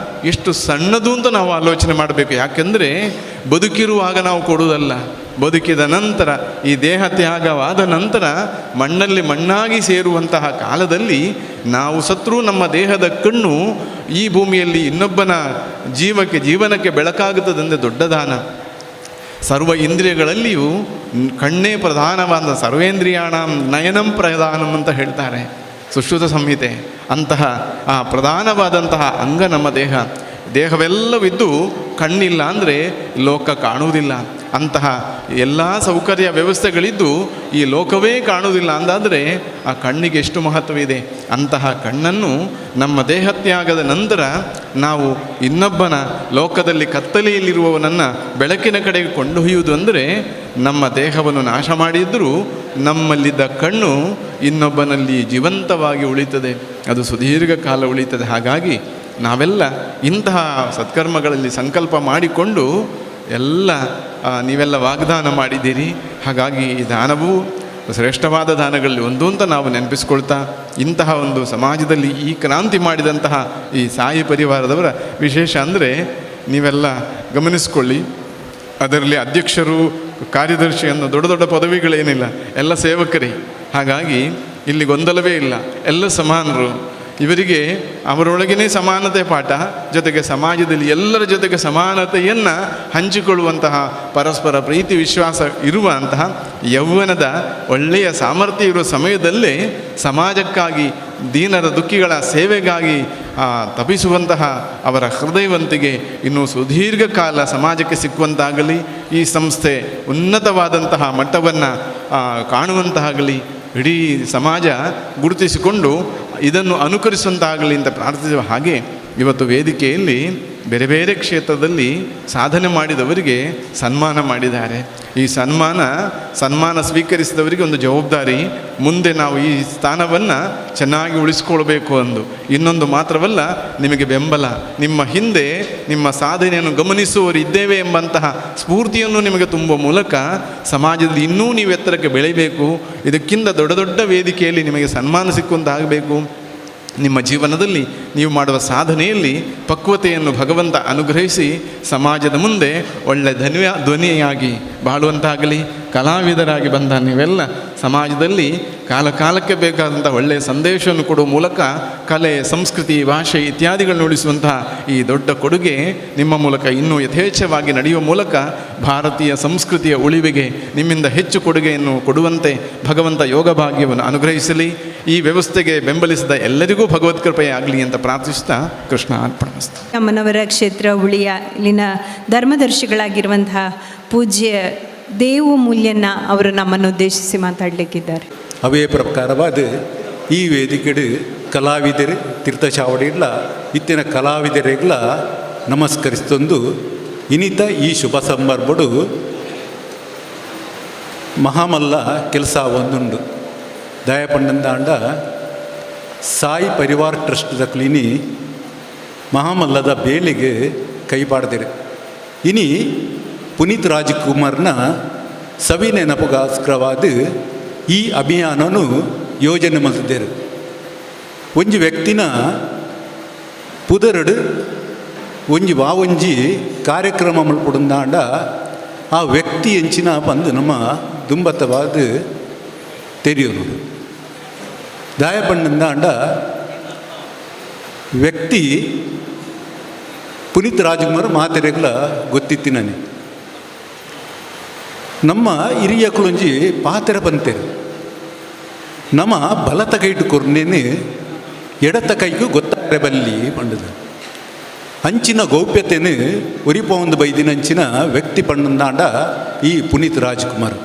ಎಷ್ಟು ಸಣ್ಣದು ಅಂತ ನಾವು ಆಲೋಚನೆ ಮಾಡಬೇಕು. ಯಾಕೆಂದರೆ ಬದುಕಿರುವಾಗ ನಾವು ಕೊಡುವುದಲ್ಲ, ಬದುಕಿದ ನಂತರ ಈ ದೇಹ ತ್ಯಾಗವಾದ ನಂತರ ಮಣ್ಣಲ್ಲಿ ಮಣ್ಣಾಗಿ ಸೇರುವಂತಹ ಕಾಲದಲ್ಲಿ ನಾವು ಸತ್ರೂ ನಮ್ಮ ದೇಹದ ಕಣ್ಣು ಈ ಭೂಮಿಯಲ್ಲಿ ಇನ್ನೊಬ್ಬನ ಜೀವನಕ್ಕೆ ಬೆಳಕಾಗುತ್ತದೆಂದೇ ದೊಡ್ಡ ದಾನ. ಸರ್ವ ಇಂದ್ರಿಯಗಳಲ್ಲಿಯೂ ಕಣ್ಣೇ ಪ್ರಧಾನವಾದ ಸರ್ವೇಂದ್ರಿಯಾಣ ನಯನಂ ಪ್ರಧಾನಂ ಅಂತ ಹೇಳ್ತಾರೆ ಸುಶ್ರುತ ಸಂಹಿತೆ. ಅಂತಹ ಆ ಪ್ರಧಾನವಾದಂತಹ ಅಂಗ ನಮ್ಮ ದೇಹವೆಲ್ಲವಿದ್ದು ಕಣ್ಣಿಲ್ಲ ಅಂದರೆ ಲೋಕ ಕಾಣುವುದಿಲ್ಲ. ಅಂತಹ ಎಲ್ಲ ಸೌಕರ್ಯ ವ್ಯವಸ್ಥೆಗಳಿದ್ದು ಈ ಲೋಕವೇ ಕಾಣುವುದಿಲ್ಲ ಅಂದಾದರೆ ಆ ಕಣ್ಣಿಗೆ ಎಷ್ಟು ಮಹತ್ವವಿದೆ. ಅಂತಹ ಕಣ್ಣನ್ನು ನಮ್ಮ ದೇಹತ್ಯಾಗದ ನಂತರ ನಾವು ಇನ್ನೊಬ್ಬನ ಲೋಕದಲ್ಲಿ ಕತ್ತಲೆಯಲ್ಲಿರುವವನನ್ನು ಬೆಳಕಿನ ಕಡೆಗೆ ಕೊಂಡೊಯ್ಯುವುದು ಅಂದರೆ ನಮ್ಮ ದೇಹವನ್ನು ನಾಶ ಮಾಡಿದ್ದರೂ ನಮ್ಮಲ್ಲಿದ್ದ ಕಣ್ಣು ಇನ್ನೊಬ್ಬನಲ್ಲಿ ಜೀವಂತವಾಗಿ ಉಳಿತದೆ, ಅದು ಸುದೀರ್ಘ ಕಾಲ ಉಳಿತದೆ. ಹಾಗಾಗಿ ನಾವೆಲ್ಲ ಇಂತಹ ಸತ್ಕರ್ಮಗಳಲ್ಲಿ ಸಂಕಲ್ಪ ಮಾಡಿಕೊಂಡು ನೀವೆಲ್ಲ ವಾಗ್ದಾನ ಮಾಡಿದ್ದೀರಿ. ಹಾಗಾಗಿ ಈ ದಾನವು ಶ್ರೇಷ್ಠವಾದ ದಾನಗಳಲ್ಲಿ ಒಂದು ಅಂತ ನಾವು ನೆನಪಿಸ್ಕೊಳ್ತಾ, ಇಂತಹ ಒಂದು ಸಮಾಜದಲ್ಲಿ ಈ ಕ್ರಾಂತಿ ಮಾಡಿದಂತಹ ಈ ಸಾಯಿ ಪರಿವಾರದವರ ವಿಶೇಷ ಅಂದರೆ ನೀವೆಲ್ಲ ಗಮನಿಸ್ಕೊಳ್ಳಿ, ಅದರಲ್ಲಿ ಅಧ್ಯಕ್ಷರು ಕಾರ್ಯದರ್ಶಿ ಅನ್ನೋ ದೊಡ್ಡ ದೊಡ್ಡ ಪದವಿಗಳೇನಿಲ್ಲ, ಎಲ್ಲ ಸೇವಕರೇ. ಹಾಗಾಗಿ ಇಲ್ಲಿ ಗೊಂದಲವೇ ಇಲ್ಲ, ಎಲ್ಲ ಸಮಾನರು. ಇವರಿಗೆ ಅವರೊಳಗೇ ಸಮಾನತೆ ಪಾಠ, ಜೊತೆಗೆ ಸಮಾಜದಲ್ಲಿ ಎಲ್ಲರ ಜೊತೆಗೆ ಸಮಾನತೆಯನ್ನು ಹಂಚಿಕೊಳ್ಳುವಂತಹ ಪರಸ್ಪರ ಪ್ರೀತಿ ವಿಶ್ವಾಸ ಇರುವಂತಹ ಯೌವನದ ಒಳ್ಳೆಯ ಸಾಮರ್ಥ್ಯ ಇರುವ ಸಮಯದಲ್ಲೇ ಸಮಾಜಕ್ಕಾಗಿ ದೀನರ ದುಃಖಿಗಳ ಸೇವೆಗಾಗಿ ತಪಿಸುವಂತಹ ಅವರ ಹೃದಯವಂತಿಗೆ ಇನ್ನೂ ಸುದೀರ್ಘ ಕಾಲ ಸಮಾಜಕ್ಕೆ ಸಿಕ್ಕುವಂತಾಗಲಿ, ಈ ಸಂಸ್ಥೆ ಉನ್ನತವಾದಂತಹ ಮಟ್ಟವನ್ನು ಕಾಣುವಂತಾಗಲಿ, ಇಡೀ ಸಮಾಜ ಗುರುತಿಸಿಕೊಂಡು ಇದನ್ನು ಅನುಕರಿಸುವಂತಾಗಲಿ ಅಂತ ಪ್ರಾರ್ಥಿಸುವ ಹಾಗೆ ಇವತ್ತು ವೇದಿಕೆಯಲ್ಲಿ ಬೇರೆ ಬೇರೆ ಕ್ಷೇತ್ರದಲ್ಲಿ ಸಾಧನೆ ಮಾಡಿದವರಿಗೆ ಸನ್ಮಾನ ಮಾಡಿದ್ದಾರೆ. ಈ ಸನ್ಮಾನ ಸ್ವೀಕರಿಸಿದವರಿಗೆ ಒಂದು ಜವಾಬ್ದಾರಿ, ಮುಂದೆ ನಾವು ಈ ಸ್ಥಾನವನ್ನು ಚೆನ್ನಾಗಿ ಉಳಿಸ್ಕೊಳ್ಬೇಕು ಅಂದು. ಇನ್ನೊಂದು ಮಾತ್ರವಲ್ಲ, ನಿಮಗೆ ಬೆಂಬಲ, ನಿಮ್ಮ ಹಿಂದೆ ನಿಮ್ಮ ಸಾಧನೆಯನ್ನು ಗಮನಿಸುವವರು ಇದ್ದೇವೆ ಎಂಬಂತಹ ಸ್ಫೂರ್ತಿಯನ್ನು ನಿಮಗೆ ತುಂಬುವ ಮೂಲಕ ಸಮಾಜದಲ್ಲಿ ಇನ್ನೂ ನೀವು ಎತ್ತರಕ್ಕೆ ಬೆಳೆಯಬೇಕು. ಇದಕ್ಕಿಂತ ದೊಡ್ಡ ದೊಡ್ಡ ವೇದಿಕೆಯಲ್ಲಿ ನಿಮಗೆ ಸನ್ಮಾನ ಸಿಕ್ಕುವಂತಾಗಬೇಕು. ನಿಮ್ಮ ಜೀವನದಲ್ಲಿ ನೀವು ಮಾಡುವ ಸಾಧನೆಯಲ್ಲಿ ಪಕ್ವತೆಯನ್ನು ಭಗವಂತ ಅನುಗ್ರಹಿಸಿ ಸಮಾಜದ ಮುಂದೆ ಒಳ್ಳೆ ಧ್ವನಿಯಾಗಿ ಬಾಳುವಂತಾಗಲಿ. ಕಲಾವಿದರಾಗಿ ಬಂದ ನೀವೆಲ್ಲ ಸಮಾಜದಲ್ಲಿ ಕಾಲಕ್ಕೆ ಬೇಕಾದಂಥ ಒಳ್ಳೆಯ ಸಂದೇಶವನ್ನು ಕೊಡುವ ಮೂಲಕ ಕಲೆ, ಸಂಸ್ಕೃತಿ, ಭಾಷೆ ಇತ್ಯಾದಿಗಳನ್ನು ಉಳಿಸುವಂತಹ ಈ ದೊಡ್ಡ ಕೊಡುಗೆ ನಿಮ್ಮ ಮೂಲಕ ಇನ್ನೂ ಯಥೇಚ್ಛವಾಗಿ ನಡೆಯುವ ಮೂಲಕ ಭಾರತೀಯ ಸಂಸ್ಕೃತಿಯ ಉಳಿವಿಗೆ ನಿಮ್ಮಿಂದ ಹೆಚ್ಚು ಕೊಡುಗೆಯನ್ನು ಕೊಡುವಂತೆ ಭಗವಂತ ಯೋಗ ಭಾಗ್ಯವನ್ನು ಅನುಗ್ರಹಿಸಲಿ. ಈ ವ್ಯವಸ್ಥೆಗೆ ಬೆಂಬಲಿಸಿದ ಎಲ್ಲರಿಗೂ ಭಗವತ್ ಕೃಪೆಯಾಗಲಿ ಅಂತ ಪ್ರಾರ್ಥಿಸ್ತಾ ಕೃಷ್ಣ ಅರ್ಪಣಮಸ್ತು. ಅಮ್ಮನವರ ಕ್ಷೇತ್ರ ಉಳಿಯ ಇಲ್ಲಿನ ಧರ್ಮದರ್ಶಿಗಳಾಗಿರುವಂತಹ ಪೂಜ್ಯ ದೇವು ಮೂಲ್ಯನ್ನ ಅವರು ನಮ್ಮನ್ನು ಉದ್ದೇಶಿಸಿ ಮಾತಾಡಲಿಕ್ಕಿದ್ದಾರೆ. ಅವೇ ಪ್ರಕಾರವಾದ ಈ ವೇದಿಕೆಡು ಕಲಾವಿದರು ತೀರ್ಥಚಾವಡಿಗಳ ಇತ್ತಿನ ಕಲಾವಿದರಿಗೆಲ್ಲ ನಮಸ್ಕರಿಸ್ತೊಂದು ಇನ್ನಿತ ಈ ಶುಭ ಸಂದರ್ಭಡು ಮಹಾಮಲ್ಲ ಕೆಲಸ ಒಂದುಂಡು ದಯಪಂಡಂದಾಂಡ ಸಾಯಿ ಪರಿವಾರ ಟ್ರಸ್ಟ್ದ ಕ್ಲೀನಿ ಮಹಾಮಲ್ಲದ ಬೇಲಿಗೆ ಕೈಪಾಡ್ದಿರು. ಇನಿ ಪುನೀತ್ ರಾಜ್ಕುಮಾರ್ನ ಸವಿ ನೆನಪುಗೋಸ್ಕರವಾದ ಈ ಅಭಿಯಾನನು ಯೋಜನೆ ಮಲ್ತಿದ್ದೇರು. ಒಂಜಿ ವ್ಯಕ್ತಿನ ಪುದರಡು ಒಂಜಿ ಕಾರ್ಯಕ್ರಮ ಮಲ್ಪಡುಂದಾಂಡ ಆ ವ್ಯಕ್ತಿ ಎಂಚಿನ ಬಂದು ನಮ್ಮ ದುಂಬತ್ತವಾದ ತೆರೆಯೋನು ದಾಯಪಂಡಂದಾಂಡ ವ್ಯಕ್ತಿ ಪುನೀತ್ ರಾಜ್ಕುಮಾರ್ ಮಾತೆರೆಗ್ಲ ಗೊತ್ತಿತ್ತು ನನಗೆ. ನಮ್ಮ ಹಿರಿಯಕ್ಕಳೊಂಜಿ ಪಾತೆರ ಬಂತೇರು, ನಮ್ಮ ಬಲತ ಕೈಟು ಕೊರ್ನೇನು ಎಡತ ಕೈಗೂ ಗೊತ್ತಾರೆ ಬಲ್ಲಿ ಪಂಡದು. ಅಂಚಿನ ಗೌಪ್ಯತೆಯನ್ನು ಒರಿಪೊಂದು ಬೈದಿನಂಚಿನ ವ್ಯಕ್ತಿ ಪಂಡಂದಾಂಡ ಈ ಪುನೀತ್ ರಾಜ್ಕುಮಾರ್.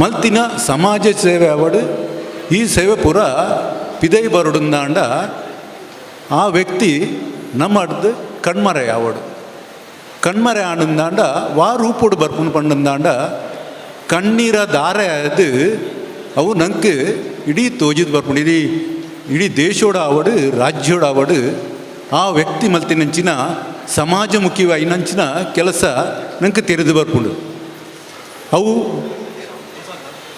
ಮಲ್ತಿನ ಸಮಾಜ ಸೇವೆ ಅವಡು ಈ ಸೇವೆ ಪೂರ ಪಿದೈ ಬರಡುಂದಾಂಡ ಆ ವ್ಯಕ್ತಿ ನಮ್ಮಡ್ದು ಕಣ್ಮರೆ ಅವಡು. ಕಣ್ಮರೆ ಆನಂದಾಂಡ ವಾ ರೂಪೋಡು ಬರ್ಪುನು ಪಂಡಂದಾಂಡ ಕಣ್ಣೀರ ದಾರ ಅದು ಅವು ನಂಗೆ ಇಡೀ ತೋಜಿದ್ ಬರ್ಪುಂಡು. ಇಡೀ ದೇಶೋಡ ಅವಡು ರಾಜ್ಯೋಡ ಅವಡು ಆ ವ್ಯಕ್ತಿ ಮಲ್ತಿನಂಚಿನ ಸಮಾಜಮುಖಿವಾಯಿನಂಚಿನ ಕೆಲಸ ನಂಗೆ ತೆರೆದು ಬರ್ಪುಂಡು. ಅವು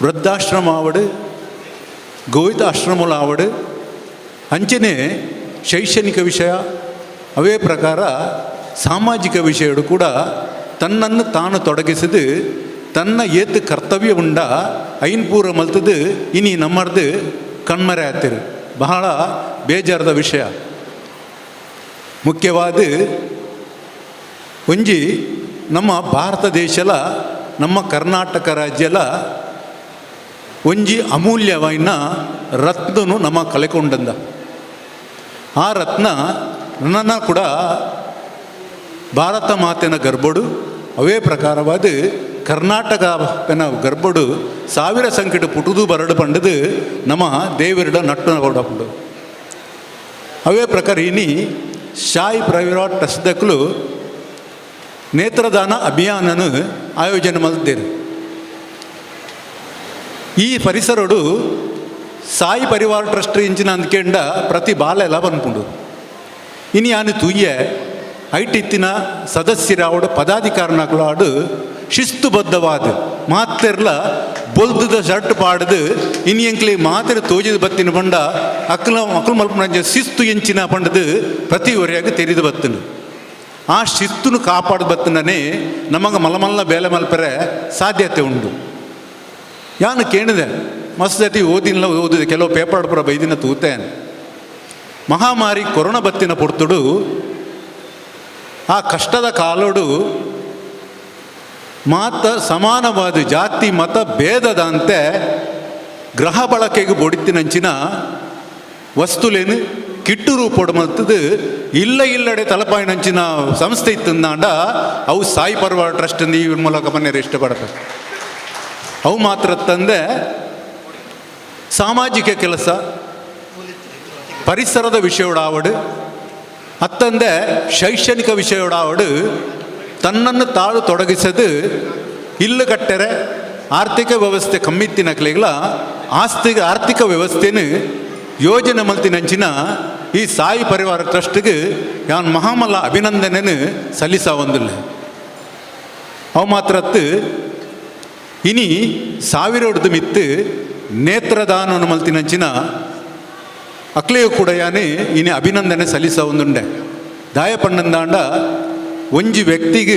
ವೃದ್ಧಾಶ್ರಮ ಆವಡು, ಗೋವಿತ ಆಶ್ರಮಗಳು ಆವಡು, ಅಂಚನೆ ಶೈಕ್ಷಣಿಕ ವಿಷಯ, ಅವೇ ಪ್ರಕಾರ ಸಾಮಾಜಿಕ ವಿಷಯಗಳು ಕೂಡ ತನ್ನನ್ನು ತಾನು ತೊಡಗಿಸಿದು ತನ್ನ ಏತು ಕರ್ತವ್ಯ ಉಂಡ ಐನ್ಪೂರ ಮಲ್ತದು ಇನಿ ನಮ್ಮರ್ದು ಕಣ್ಮರೆ ಆಗ್ತಿರು. ಬಹಳ ಬೇಜಾರದ ವಿಷಯ. ಮುಖ್ಯವಾದ ಒಂಜಿ ನಮ್ಮ ಭಾರತ ದೇಶಲ ನಮ್ಮ ಕರ್ನಾಟಕ ರಾಜ್ಯಲ ಒಂಜಿ ಅಮೂಲ್ಯವಾಯಿನ ರತ್ನನು ನಮ್ಮ ಕಳೆಕೊಂಡಂದ. ಆ ರತ್ನ ನನ್ನ ಕೂಡ ಭಾರತ ಮಾತೆನ ಗರ್ಭಡು ಅವೇ ಪ್ರಕಾರವಾದ ಕರ್ನಾಟಕ ಗರ್ಭಡು 1000 ಸಂಖ್ಯೆ ಪುಟುದು ಬರಡು ಪಂಡದು ನಮ್ಮ ದೇವರಿಡ ನಟ್ಟು ಕೊಡಪುಂಡು. ಅವೇ ಪ್ರಕಾರ ಇನಿ ಶಾಯಿ ಪ್ರೈವೇಟ್ ಟ್ರಸ್ಟ್ದಕ್ಕಲು ನೇತ್ರದಾನ ಅಭಿಯಾನನು ಆಯೋಜನೆ ಮಾಡಿದ್ದೇರು. ಈ ಪರಿಸರಡು ಸಾಯಿ ಪರಿವಾರ ಟ್ರಸ್ಟ್ ಇಂಚಿನ ಅಂದ್ಕೊಂಡ ಪ್ರತಿ ಬಾಲ ಎಲ್ಲ ಬಂದ್ಪುಂಡು. ಇನ್ನು ಯಾನು ತುಯ್ಯೆ ಐಟಿತ್ತಿನ ಸದಸ್ಯರಾವಡು ಪದಾಧಿಕಾರನಾಗಳು ಶಿಸ್ತುಬದ್ಧವಾದ ಮಾತೆರ್ಲ ಬೊಲ್ದ ಶರ್ಟ್ ಪಾಡ್ದು ಇನ್ನು ಎಂಕ್ಲಿ ಮಾತೆರ ತೋಜಿದ ಬತ್ತಿನ ಪಂಡ ಅಕ್ಕಲು ಮಲ್ಪನ ಶಿಸ್ತು ಎಂಚಿನ ಪಂಡದು ಪ್ರತಿ ಒರೆಯಾಗಿ ತೆರೆದು ಬತ್ತನು. ಆ ಶಿಸ್ತುನು ಕಾಪಾಡು ಬತ್ತನೇ ನಮಗೆ ಮಲಮಲ್ಲ ಬೇಲೆ ಮಲ್ಪರೆ ಸಾಧ್ಯತೆ ಉಂಡು. ಯಾನು ಕೇಳಿದೆ ಮಸ್ತಿ ಓದಿನ ಓದಿದೆ, ಕೆಲವು ಪೇಪರ್ ಪುರ ಬೈದಿನ ತೂತೇನೆ. ಮಹಾಮಾರಿ ಕೊರೋನಾ ಬತ್ತಿನ ಪುರ್ತುಡು ಆ ಕಷ್ಟದ ಕಾಲೋಡು ಮಾತ ಸಮಾನವಾದ ಜಾತಿ ಮತ ಭೇದದಂತೆ ಗ್ರಹ ಬಳಕೆಗೆ ಬೊಡಿತಿನಂಚಿನ ವಸ್ತುಲೇನು ಕಿಟ್ಟು ರೂಪೋಡು ಮತ್ತದು ಇಲ್ಲಡೆ ತಲಪಾಯಿನಂಚಿನ ಸಂಸ್ಥೆ ಇತ್ತಂದಾಂಡ ಅವು ಸಾಯಿ ಪರಿವಾರ ಟ್ರಸ್ಟ್ ಈ ಮೂಲಕ ಮನೆಯರು ಇಷ್ಟಪಡ್ತಾರೆ. ಅವು ಮಾತ್ರ ತಂದೆ ಸಾಮಾಜಿಕ ಕೆಲಸ, ಪರಿಸರದ ವಿಷಯವಾಡು, ಅತ್ತಂದೆ ಶೈಕ್ಷಣಿಕ ವಿಷಯವಾಡು ತನ್ನನ್ನು ತಾಳು ತೊಡಗಿಸದು ಇಲ್ಲು ಕಟ್ಟರೆ ಆರ್ಥಿಕ ವ್ಯವಸ್ಥೆ ಕಮ್ಮಿತ್ತಿನಕ್ಲೆಗಳ ಆರ್ಥಿಕ ವ್ಯವಸ್ಥೆಯನ್ನು ಯೋಜನೆ ಮಲ್ತಿನಂಚಿನ ಈ ಸಾಯಿ ಪರಿವಾರ ಟ್ರಸ್ಟ್ಗೆ ಯಾನ್ ಮಹಾಮಲ್ಲ ಅಭಿನಂದನೆಯನ್ನು ಸಲ್ಲಿಸ ಒಂದಿಲ್ಲ. ಅವು ಮಾತ್ರತ್ತು ಇನಿ 1000 ಮಿತ್ತು ನೇತ್ರದಾನವನ್ನು ಮಲ್ತಿನಂಚಿನ ಅಕ್ಲೆಯು ಕೂಡ ಯಾನೇ ಇನಿ ಅಭಿನಂದನೆ ಸಲ್ಲಿಸ ಒಂದುಂಡೆ. ದಾಯ ಪಣ್ಣಂದಾಂಡ ಒಂಜಿ ವ್ಯಕ್ತಿಗೆ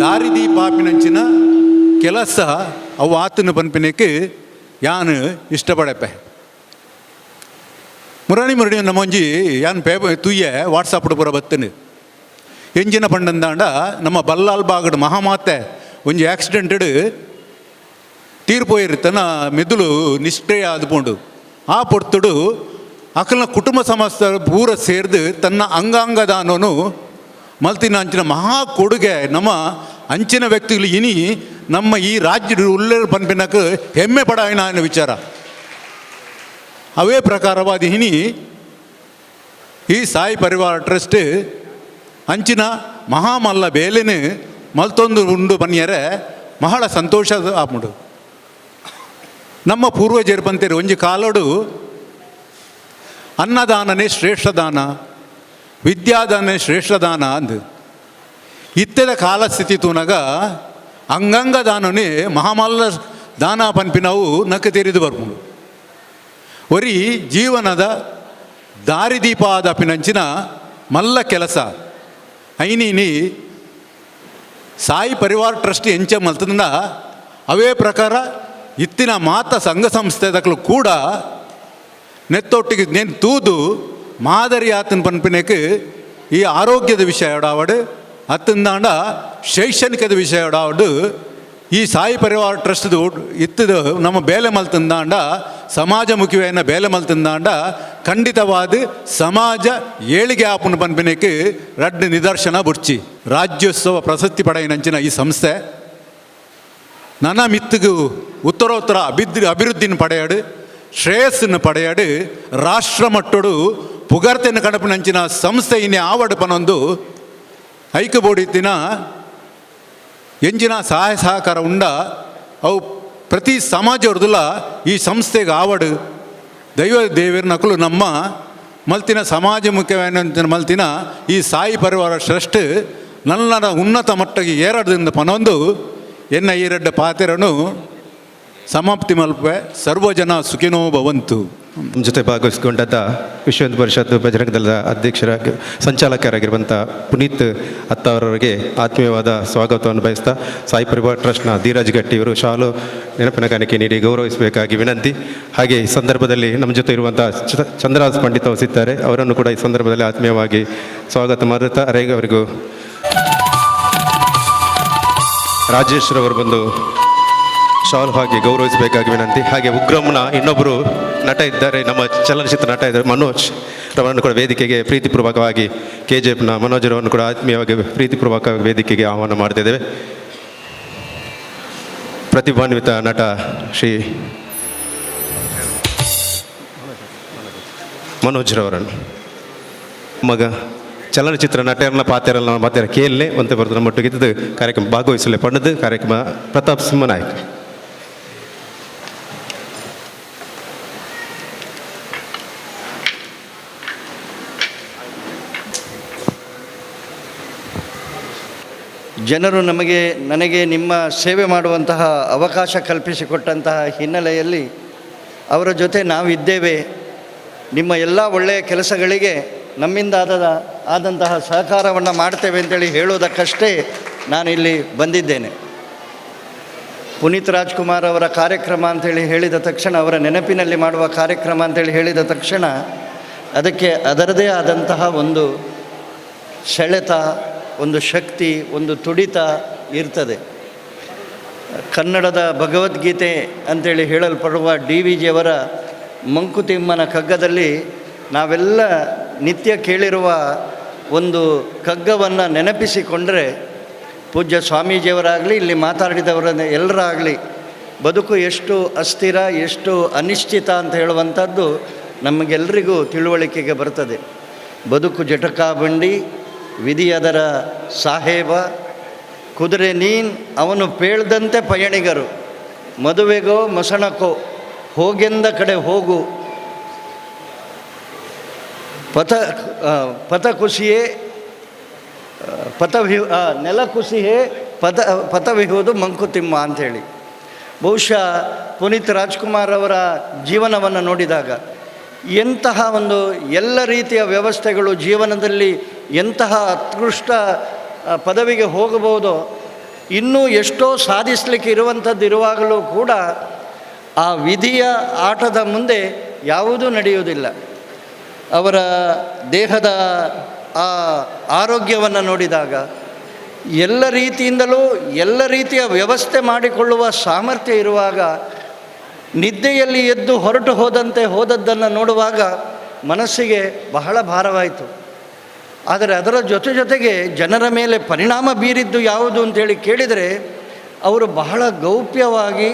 ದಾರಿದೀಪಾಪಿನಂಚಿನ ಕೆಲಸ ಅವು ಆತನ ಪನ್ಪಿನಕ್ಕೆ ಯಾನು ಇಷ್ಟಪಡಪ್ಪೆ. ಮುರಾಣಿ ನಮ್ಮೊಂಜಿ ಯಾನ್ ಪೇಪರ್ ತುಯ್ಯೆ ವಾಟ್ಸಪ್ ಪೂರ ಬತ್ತನು ಎಂಜಿನ ಪಂಡಂದಾಂಡ ನಮ್ಮ ಬಲ್ಲಾಲ್ ಬಾಗಡ್ ಮಹಾಮಾತೆ ಒಂಜಿ ಆಕ್ಸಿಡೆಂಟೆಡ್ ತೀರ್ಪೋಯಿರ್ತನ ಮೆದುಳು ನಿಷ್ಕ್ರಿಯ ಆದ್ಪುಂಡು. ಆ ಪೊರ್ತುಡು ಅಕಲ್ನ ಕುಟುಂಬ ಸಮಸ್ತ ಪೂರ ಸೇರ್ದು ತನ್ನ ಅಂಗಾಂಗದಾನನು ಮಲ್ತಿನ ಅಂಚಿನ ಮಹಾ ಕೊಡುಗೆ ನಮ್ಮ ಅಂಚಿನ ವ್ಯಕ್ತಿಗಳು ಇನಿ ನಮ್ಮ ಈ ರಾಜ್ಯದ ಉಲ್ಲೇರ ಪನ್ಪಿನಕ್ಕೆ ಹೆಮ್ಮೆ ಪಡಾಯಿನ ವಿಚಾರ. ಅವೇ ಪ್ರಕಾರವಾದ ಹಿನಿ ಈ ಸಾಯಿ ಪರಿವಾರ ಟ್ರಸ್ಟ್ ಅಂಚಿನ ಮಹಾಮಲ್ಲ ಬೇಲೆನು ಮಲ್ತೊಂದು ಉಂಡು ಬನ್ನಿಯರೆ ಬಹಳ ಸಂತೋಷ ಆಪುಂಡು. ನಮ್ಮ ಪೂರ್ವಜರು ಬಂತೇರು ಒಂಜಿ ಕಾಲೋಡು ಅನ್ನದಾನನೇ ಶ್ರೇಷ್ಠ ದಾನ, ವಿದ್ಯಾದಾನೇ ಶ್ರೇಷ್ಠ ದಾನ ಅಂದು ಇತ್ತೆದ ಕಾಲಸ್ಥಿತಿ ತೂನಾಗ ಅಂಗಾಂಗ ದಾನನೇ ಮಹಾಮಲ್ಲ ದಾನ ಪನ್ಪಿನವು ನಕ್ಕೆ ತೆರೆದು ಬರ್ಪುಂಡು. ಒರಿ ಜೀವನದ ದಾರಿದೀಪ ಆದಪಿನಂಚಿನ ಮಲ್ಲ ಕೆಲಸ ಐನೀನಿ ಸಾಯಿ ಪರಿವಾರ ಟ್ರಸ್ಟ್ ಎಂಚ ಮಲ್ತಂದ ಅವೇ ಪ್ರಕಾರ ಇತ್ತಿನ ಮಾತ ಸಂಘ ಸಂಸ್ಥೆದಕ್ಕೂ ಕೂಡ ನೆತ್ತೊಟ್ಟಿಗೆ ನೇನು ತೂದು ಮಾದರಿ ಆತನ ಪನ್ಪಿನಕ್ಕೆ ಈ ಆರೋಗ್ಯದ ವಿಷಯ ಆಡಾವಡು ಅತ್ತಂದಾಂಡ ಶೈಕ್ಷಣಿಕದ ವಿಷಯ ಆಡಾವಡು ಈ ಸಾಯಿ ಪರಿವಾರ ಟ್ರಸ್ಟ್ದು ಇತ್ತದು ನಮ್ಮ ಬೇಲೆ ಮಲ್ತಂದಾಂಡ ಸಮಾಜಮುಖಿವೇನ ಬೇಲೆ ಮಲ್ತಂದಾಂಡ ಖಂಡಿತವಾದ ಸಮಾಜ ಏಳಿಗೆ ಆಪನ ಪನ್ಪಿನಕ್ಕೆ ರಡ್ಡು ನಿದರ್ಶನ ಬುಡ್ಚಿ ರಾಜ್ಯೋತ್ಸವ ಪ್ರಶಸ್ತಿ ಪಡೆಯಿನಂಚಿನ ಈ ಸಂಸ್ಥೆ ನನ್ನ ಮಿತ್ತಿಗೂ ಉತ್ತರೋತ್ತರ ಅಭಿವೃದ್ಧಿನ ಪಡೆಯಾಡು ಶ್ರೇಯಸ್ಸನ್ನು ಪಡೆಯಾಡು ರಾಷ್ಟ್ರ ಮಟ್ಟಡು ಪುಗರ್ತೆನ ಕಡಪಿನಂಚಿನ ಸಂಸ್ಥೆ ಇನ್ನೇ ಆವಡು ಪನೊಂದು ಐಕ್ಯಬೋಡಿತ್ತಿನ ಎಂಜಿನ ಸಹಾಯ ಸಹಕಾರ ಉಂಡ ಅವು ಪ್ರತಿ ಸಮಾಜವ್ರದಲ್ಲ ಈ ಸಂಸ್ಥೆಗೆ ಆವಡು ದೈವ ನಕಲು ನಮ್ಮ ಮಲ್ತಿನ ಸಮಾಜ ಮುಖ್ಯವಾದ ಮಲ್ತಿನ ಈ ಸಾಯಿ ಪರಿವಾರ ಟ್ರಸ್ಟ್ ನನ್ನ ಉನ್ನತ ಮಟ್ಟಿಗೆ ಏರಡದಿಂದ ಪನೊಂದು ಎನ್ನ ಈ ರಡ್ಡ ಪಾತೆರನು ಸಮಾಪ್ತಿ ಮಲ್ಪೆ ಸರ್ವಜನ ಸುಖಿನೋ ಭವಂತು. ನಮ್ಮ ಜೊತೆ ಭಾಗವಹಿಸಿಕೊಂಡಂಥ ವಿಶ್ವ ಹಿಂದೂ ಪರಿಷತ್ ಬಜರಂಗ ದಳದ ಅಧ್ಯಕ್ಷರಾಗಿ ಸಂಚಾಲಕರಾಗಿರುವಂಥ ಪುನೀತ್ ಅತ್ತಾವರವರಿಗೆ ಆತ್ಮೀಯವಾದ ಸ್ವಾಗತವನ್ನು ಬಯಸ್ತಾ ಸಾಯಿ ಪರಿವಾರ ಟ್ರಸ್ಟ್ನ ಧೀರಾಜ್ ಗಟ್ಟಿಯವರು ಶಾಲು ನೆನಪಿನ ಕಾಣಿಕೆ ನೀಡಿ ಗೌರವಿಸಬೇಕಾಗಿ ವಿನಂತಿ. ಹಾಗೆ ಈ ಸಂದರ್ಭದಲ್ಲಿ ನಮ್ಮ ಜೊತೆ ಇರುವಂಥ ಚಂದ್ರರಾಜ್ ಪಂಡಿತ್ ವಸಿದ್ದಾರೆ, ಅವರನ್ನು ಕೂಡ ಈ ಸಂದರ್ಭದಲ್ಲಿ ಆತ್ಮೀಯವಾಗಿ ಸ್ವಾಗತ ಮಾಡುತ್ತಾ ಅವರಿಗೂ ರಾಜೇಶ್ ರವರು ಬಂದು ಶಾಲ್ ಹಾಕಿ ಗೌರವಿಸಬೇಕಾಗಿ ವಿನಂತಿ. ಹಾಗೆ ಉಗ್ರಮ್ನ ಇನ್ನೊಬ್ಬರು ನಟ ಇದ್ದಾರೆ, ನಮ್ಮ ಚಲನಚಿತ್ರ ನಟ ಇದ್ದಾರೆ ಮನೋಜ್ ರವರನ್ನು ಕೂಡ ವೇದಿಕೆಗೆ ಪ್ರೀತಿಪೂರ್ವಕವಾಗಿ KGFನ ಮನೋಜ್ ರವರನ್ನು ಕೂಡ ಆತ್ಮೀಯವಾಗಿ ಪ್ರೀತಿಪೂರ್ವಕವಾಗಿ ವೇದಿಕೆಗೆ ಆಹ್ವಾನ ಮಾಡ್ತಿದ್ದೇವೆ. ಪ್ರತಿಭಾನ್ವಿತ ನಟ ಶ್ರೀ ಮನೋಜ್ ರವರನ್ನು ಮಗ ಚಲನಚಿತ್ರ ನಟರನ್ನ ಪಾತ್ರರನ್ನ ಮಾತಾಡ ಕೇಳಲೆ ಒಂತೆ ಬರೆದು ನಮ್ಮೊಟ್ಟಿಗಿದ್ದು ಕಾರ್ಯಕ್ರಮ ಭಾಗವಹಿಸಲೇ ಪಡೆದು ಕಾರ್ಯಕ್ರಮ ಪ್ರತಾಪ್ ಸಿಂಹ ನಾಯ್ಕ. ಜನರು ನನಗೆ ನಿಮ್ಮ ಸೇವೆ ಮಾಡುವಂತಹ ಅವಕಾಶ ಕಲ್ಪಿಸಿಕೊಟ್ಟಂತಹ ಹಿನ್ನೆಲೆಯಲ್ಲಿ ಅವರ ಜೊತೆ ನಾವಿದ್ದೇವೆ. ನಿಮ್ಮ ಎಲ್ಲ ಒಳ್ಳೆಯ ಕೆಲಸಗಳಿಗೆ ನಮ್ಮಿಂದ ಆದಂತಹ ಸಹಕಾರವನ್ನು ಮಾಡ್ತೇವೆ ಅಂತೇಳಿ ಹೇಳೋದಕ್ಕಷ್ಟೇ ನಾನಿಲ್ಲಿ ಬಂದಿದ್ದೇನೆ. ಪುನೀತ್ ರಾಜ್ಕುಮಾರ್ ಅವರ ಕಾರ್ಯಕ್ರಮ ಅಂಥೇಳಿ ಹೇಳಿದ ತಕ್ಷಣ, ಅವರ ನೆನಪಿನಲ್ಲಿ ಮಾಡುವ ಕಾರ್ಯಕ್ರಮ ಅಂಥೇಳಿ ಹೇಳಿದ ತಕ್ಷಣ ಅದಕ್ಕೆ ಅದರದೇ ಆದಂತಹ ಒಂದು ಸೆಳೆತ, ಒಂದು ಶಕ್ತಿ, ಒಂದು ತುಡಿತ ಇರ್ತದೆ. ಕನ್ನಡದ ಭಗವದ್ಗೀತೆ ಅಂಥೇಳಿ ಹೇಳಲ್ಪಡುವ DVಜಿಯವರ ಮಂಕುತಿಮ್ಮನ ಕಗ್ಗದಲ್ಲಿ ನಾವೆಲ್ಲ ನಿತ್ಯ ಕೇಳಿರುವ ಒಂದು ಕಗ್ಗವನ್ನು ನೆನಪಿಸಿಕೊಂಡರೆ, ಪೂಜ್ಯ ಸ್ವಾಮೀಜಿಯವರಾಗಲಿ ಇಲ್ಲಿ ಮಾತಾಡಿದವರ ಎಲ್ಲರಾಗಲಿ, ಬದುಕು ಎಷ್ಟು ಅಸ್ಥಿರ, ಎಷ್ಟು ಅನಿಶ್ಚಿತ ಅಂತ ಹೇಳುವಂಥದ್ದು ನಮಗೆಲ್ಲರಿಗೂ ತಿಳುವಳಿಕೆಗೆ ಬರ್ತದೆ. ಬದುಕು ಜಟಕಾ ಬಂಡಿ, ವಿಧಿಯದರ ಸಾಹೇಬ, ಕುದುರೆ ನೀನ್ ಅವನು ಪೇಳ್ದಂತೆ ಪಯಣಿಗರು, ಮದುವೆಗೋ ಮಸಣಕೋ ಹೋಗೆಂದ ಕಡೆ ಹೋಗು, ಪಥ ಕುಸಿಯೇ ನೆಲ ಕುಸಿಯೇ ಪಥವಿಹುದು ಮಂಕುತಿಮ್ಮ ಅಂಥೇಳಿ. ಬಹುಶಃ ಪುನೀತ್ ರಾಜ್ಕುಮಾರ್ ಅವರ ಜೀವನವನ್ನು ನೋಡಿದಾಗ ಎಂತಹ ಒಂದು ಎಲ್ಲ ರೀತಿಯ ವ್ಯವಸ್ಥೆಗಳು ಜೀವನದಲ್ಲಿ ಎಂತಹ ಉತ್ಕೃಷ್ಟ ಪದವಿಗೆ ಹೋಗಬಹುದೋ, ಇನ್ನೂ ಎಷ್ಟೋ ಸಾಧಿಸಲಿಕ್ಕೆ ಇರುವಂಥದ್ದು ಇರುವಾಗಲೂ ಕೂಡ ಆ ವಿಧಿಯ ಆಟದ ಮುಂದೆ ಯಾವುದೂ ನಡೆಯುವುದಿಲ್ಲ. ಅವರ ದೇಹದ ಆ ಆರೋಗ್ಯವನ್ನು ನೋಡಿದಾಗ ಎಲ್ಲ ರೀತಿಯಿಂದಲೂ ಎಲ್ಲ ರೀತಿಯ ವ್ಯವಸ್ಥೆ ಮಾಡಿಕೊಳ್ಳುವ ಸಾಮರ್ಥ್ಯ ಇರುವಾಗ, ನಿದ್ದೆಯಲ್ಲಿ ಎದ್ದು ಹೊರಟು ಹೋದದ್ದನ್ನು ನೋಡುವಾಗ ಮನಸ್ಸಿಗೆ ಬಹಳ ಭಾರವಾಯಿತು. ಆದರೆ ಅದರ ಜೊತೆಗೆ ಜನರ ಮೇಲೆ ಪರಿಣಾಮ ಬೀರಿದ್ದು ಯಾವುದು ಅಂತೇಳಿ ಕೇಳಿದರೆ, ಅವರು ಬಹಳ ಗೌಪ್ಯವಾಗಿ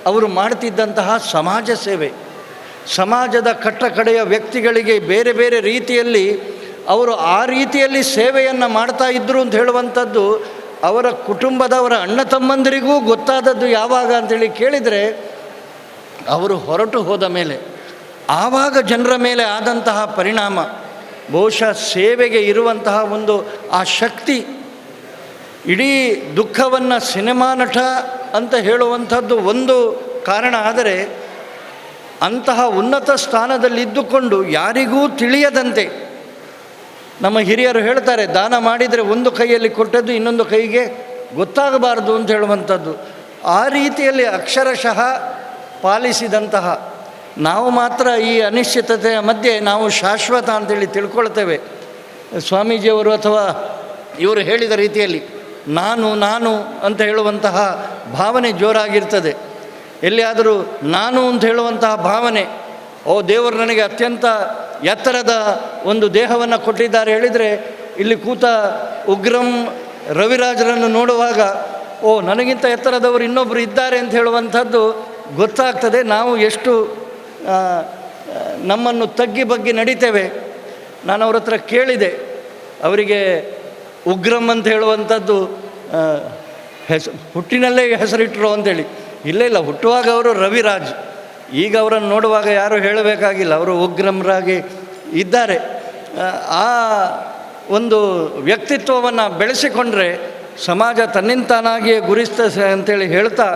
ಅವರು ಮಾಡ್ತಿದ್ದಂತಹ ಸಮಾಜ ಸೇವೆ, ಸಮಾಜದ ಕಟ್ಟಕಡೆಯ ವ್ಯಕ್ತಿಗಳಿಗೆ ಬೇರೆ ಬೇರೆ ರೀತಿಯಲ್ಲಿ ಅವರು ಆ ರೀತಿಯಲ್ಲಿ ಸೇವೆಯನ್ನು ಮಾಡ್ತಾ ಇದ್ದರು ಅಂತ ಹೇಳುವಂಥದ್ದು ಅವರ ಕುಟುಂಬದವರ ಅಣ್ಣ ತಮ್ಮಂದಿರಿಗೂ ಗೊತ್ತಾದದ್ದು ಯಾವಾಗ ಅಂಥೇಳಿ ಕೇಳಿದರೆ, ಅವರು ಹೊರಟು ಹೋದ ಮೇಲೆ, ಆವಾಗ ಜನರ ಮೇಲೆ ಆದಂತಹ ಪರಿಣಾಮ, ಬಹುಶಃ ಸೇವೆಗೆ ಇರುವಂತಹ ಒಂದು ಆ ಶಕ್ತಿ. ಇಡೀ ದುಃಖವನ್ನು ಸಿನಿಮಾ ನಟ ಅಂತ ಹೇಳುವಂಥದ್ದು ಒಂದು ಕಾರಣ, ಆದರೆ ಅಂತಹ ಉನ್ನತ ಸ್ಥಾನದಲ್ಲಿದ್ದುಕೊಂಡು ಯಾರಿಗೂ ತಿಳಿಯದಂತೆ, ನಮ್ಮ ಹಿರಿಯರು ಹೇಳ್ತಾರೆ, ದಾನ ಮಾಡಿದರೆ ಒಂದು ಕೈಯಲ್ಲಿ ಕೊಟ್ಟದ್ದು ಇನ್ನೊಂದು ಕೈಗೆ ಗೊತ್ತಾಗಬಾರ್ದು ಅಂತ ಹೇಳುವಂಥದ್ದು. ಆ ರೀತಿಯಲ್ಲಿ ಅಕ್ಷರಶಃ ಪಾಲಿಸಿದಂತಹ ನಾವು ಮಾತ್ರ ಈ ಅನಿಶ್ಚಿತತೆಯ ಮಧ್ಯೆ ನಾವು ಶಾಶ್ವತ ಅಂತೇಳಿ ತಿಳ್ಕೊಳ್ತೇವೆ. ಸ್ವಾಮೀಜಿಯವರು ಅಥವಾ ಇವರು ಹೇಳಿದ ರೀತಿಯಲ್ಲಿ ನಾನು ಅಂತ ಹೇಳುವಂತಹ ಭಾವನೆ ಜೋರಾಗಿರ್ತದೆ. ಎಲ್ಲಿಯಾದರೂ ನಾನು ಅಂತ ಹೇಳುವಂತಹ ಭಾವನೆ, ದೇವರು ನನಗೆ ಅತ್ಯಂತ ಎತ್ತರದ ಒಂದು ದೇಹವನ್ನು ಕೊಟ್ಟಿದ್ದಾರೆ ಹೇಳಿದರೆ, ಇಲ್ಲಿ ಕೂತ ಉಗ್ರಂ ರವಿರಾಜರನ್ನು ನೋಡುವಾಗ ನನಗಿಂತ ಎತ್ತರದವರು ಇನ್ನೊಬ್ಬರು ಇದ್ದಾರೆ ಅಂತ ಹೇಳುವಂಥದ್ದು ಗೊತ್ತಾಗ್ತದೆ. ನಾವು ಎಷ್ಟು ನಮ್ಮನ್ನು ತಗ್ಗಿ ಬಗ್ಗಿ ನಡಿತೇವೆ. ನಾನು ಅವ್ರ ಹತ್ರ ಕೇಳಿದೆ, ಅವರಿಗೆ ಉಗ್ರಂ ಅಂತ ಹೇಳುವಂಥದ್ದು ಹುಟ್ಟಿನಲ್ಲೇ ಹೆಸರಿಟ್ಟರು ಅಂತೇಳಿ. ಇಲ್ಲ, ಹುಟ್ಟುವಾಗ ಅವರು ರವಿರಾಜ್. ಈಗ ಅವರನ್ನು ನೋಡುವಾಗ ಯಾರೂ ಹೇಳಬೇಕಾಗಿಲ್ಲ, ಅವರು ಉಗ್ರಮರಾಗಿ ಇದ್ದಾರೆ. ಆ ಒಂದು ವ್ಯಕ್ತಿತ್ವವನ್ನು ಬೆಳೆಸಿಕೊಂಡ್ರೆ ಸಮಾಜ ತನ್ನಿಂತಾನಾಗಿಯೇ ಗುರುತಿಸ್ತದೆ ಅಂತೇಳಿ ಹೇಳ್ತಾ,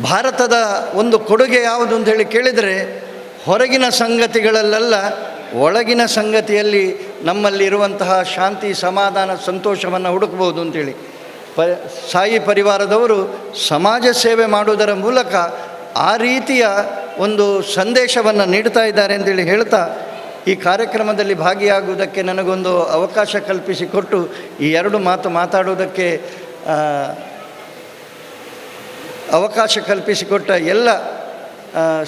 ಭಾರತದ ಒಂದು ಕೊಡುಗೆ ಯಾವುದು ಅಂಥೇಳಿ ಕೇಳಿದರೆ, ಹೊರಗಿನ ಸಂಗತಿಗಳಲ್ಲೆಲ್ಲ ಒಳಗಿನ ಸಂಗತಿಯಲ್ಲಿ ನಮ್ಮಲ್ಲಿ ಇರುವಂತಹ ಶಾಂತಿ, ಸಮಾಧಾನ, ಸಂತೋಷವನ್ನು ಹುಡುಕ್ಬೋದು ಅಂತೇಳಿ ಸಾಯಿ ಪರಿವಾರದವರು ಸಮಾಜ ಸೇವೆ ಮಾಡುವುದರ ಮೂಲಕ ಆ ರೀತಿಯ ಒಂದು ಸಂದೇಶವನ್ನು ನೀಡ್ತಾ ಇದ್ದಾರೆ ಅಂತೇಳಿ ಹೇಳ್ತಾ, ಈ ಕಾರ್ಯಕ್ರಮದಲ್ಲಿ ಭಾಗಿಯಾಗುವುದಕ್ಕೆ ನನಗೊಂದು ಅವಕಾಶ ಕಲ್ಪಿಸಿಕೊಟ್ಟು ಈ ಎರಡು ಮಾತು ಮಾತಾಡುವುದಕ್ಕೆ ಅವಕಾಶ ಕಲ್ಪಿಸಿಕೊಟ್ಟ ಎಲ್ಲ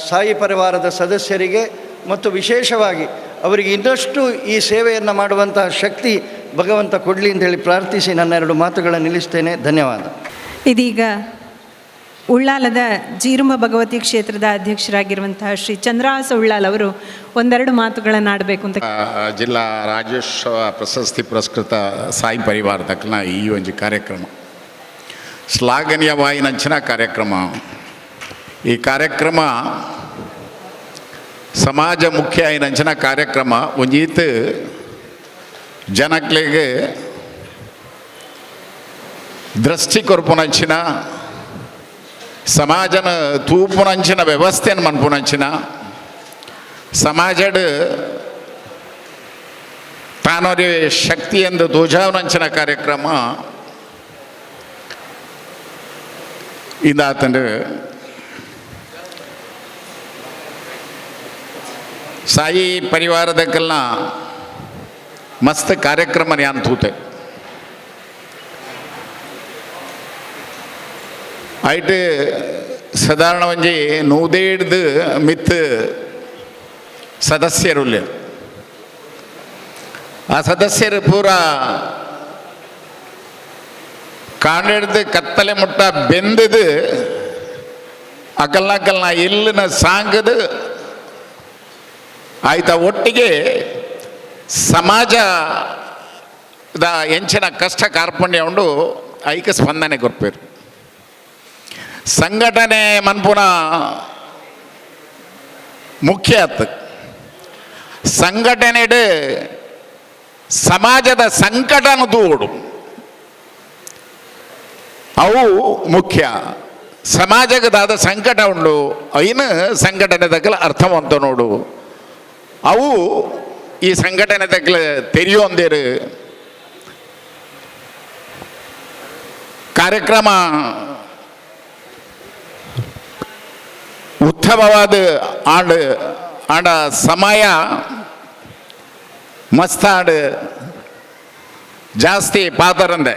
ಸಾಯಿ ಪರಿವಾರದ ಸದಸ್ಯರಿಗೆ ಮತ್ತು ವಿಶೇಷವಾಗಿ ಅವರಿಗೆ ಇನ್ನಷ್ಟು ಈ ಸೇವೆಯನ್ನು ಮಾಡುವಂತಹ ಶಕ್ತಿ ಭಗವಂತ ಕೊಡಲಿ ಅಂತೇಳಿ ಪ್ರಾರ್ಥಿಸಿ ನನ್ನ ಎರಡು ಮಾತುಗಳನ್ನು ನಿಲ್ಲಿಸ್ತೇನೆ. ಧನ್ಯವಾದ. ಇದೀಗ ಉಳ್ಳಾಲದ ಜೀರುಂಬ ಭಗವತಿ ಕ್ಷೇತ್ರದ ಅಧ್ಯಕ್ಷರಾಗಿರುವಂತಹ ಶ್ರೀ ಚಂದ್ರಹಾಸ ಉಳ್ಳಾಲ್ ಅವರು ಒಂದೆರಡು ಮಾತುಗಳನ್ನು ಆಡಬೇಕು ಅಂತ. ಜಿಲ್ಲಾ ರಾಜ್ಯೋತ್ಸವ ಪ್ರಶಸ್ತಿ ಪುರಸ್ಕೃತ ಸಾಯಿ ಪರಿವಾರದಕ್ಕಿನ ಈ ಒಂದು ಕಾರ್ಯಕ್ರಮ ಶ್ಲಾಘನೀಯವಾಯಿನಂಚಿನ ಕಾರ್ಯಕ್ರಮ. ಈ ಕಾರ್ಯಕ್ರಮ ಸಮಾಜ ಮುಖ್ಯ ಆಯಿನಂಚಿನ ಕಾರ್ಯಕ್ರಮ. ಒಂಜೀತ್ ಜನಕ್ಲೆಗೆ ದೃಷ್ಟಿ ಕೊರ್ಪುನಂಚಿನ ಸಮಾಜನ ತೂಪುನಂಚಿನ ವ್ಯವಸ್ಥೆಯನ್ನು ಮನ್ಪುನಂಚಿನ ಸಮಾಜಡ್ ತಾನೊರೆ ಶಕ್ತಿ ಎಂದು ತೋಜಾವನಂಚಿನ ಕಾರ್ಯಕ್ರಮ ಇದಾತಂಡು ಸಾಯಿ ಪರಿವಾರದಕ್ಕೆಲ್ಲ ಮಸ್ತ್ ಕಾರ್ಯಕ್ರಮ ಯಾನ್ ತೂತೆ ಐಟ್ ಸಾಧಾರಣ ಒಂಜಿ 150 ಮಿತ್ ಸದಸ್ಯರುಲ್ಲೆ. ಆ ಸದಸ್ಯರು ಪೂರ ಕಾಂಡಿಡ್ದು ಕತ್ತಲೆ ಮುಟ್ಟ ಬೆಂದದು ಅಕಲ್ನ ಇಲ್ಲಿನ ಸಾಂಗದು ಆಯ್ತ ಒಟ್ಟಿಗೆ ಸಮಾಜದ ಎಂಚಿನ ಕಷ್ಟ ಕಾರ್ಪಣ್ಯ ಉಂಡು ಐಕ್ಯ ಸ್ಪಂದನೆ ಕೊರ್ಪೇರು. ಸಂಘಟನೆ ಮನ್ಪುನ ಮುಖ್ಯ ಆತು. ಸಂಘಟನೆಡು ಸಮಾಜದ ಸಂಕಟನ ದೂಡು ಅವು ಮುಖ್ಯ. ಸಮಾಜದಾದ ಸಂಕಟ ಉಂಡು ಐನು ಸಂಘಟನೆ ತಕ್ಕಲ ಅರ್ಥವಂತ ನೋಡು ಅವು ಈ ಸಂಘಟನೆ ತಕ್ಕಲ ತೆರೆಯೊಂದೇರು ಕಾರ್ಯಕ್ರಮ ಉತ್ತಮವಾದ ಆಂಡ ಸಮಯ ಮಸ್ತಾಡ್ ಜಾಸ್ತಿ ಪಾತರಂದೆ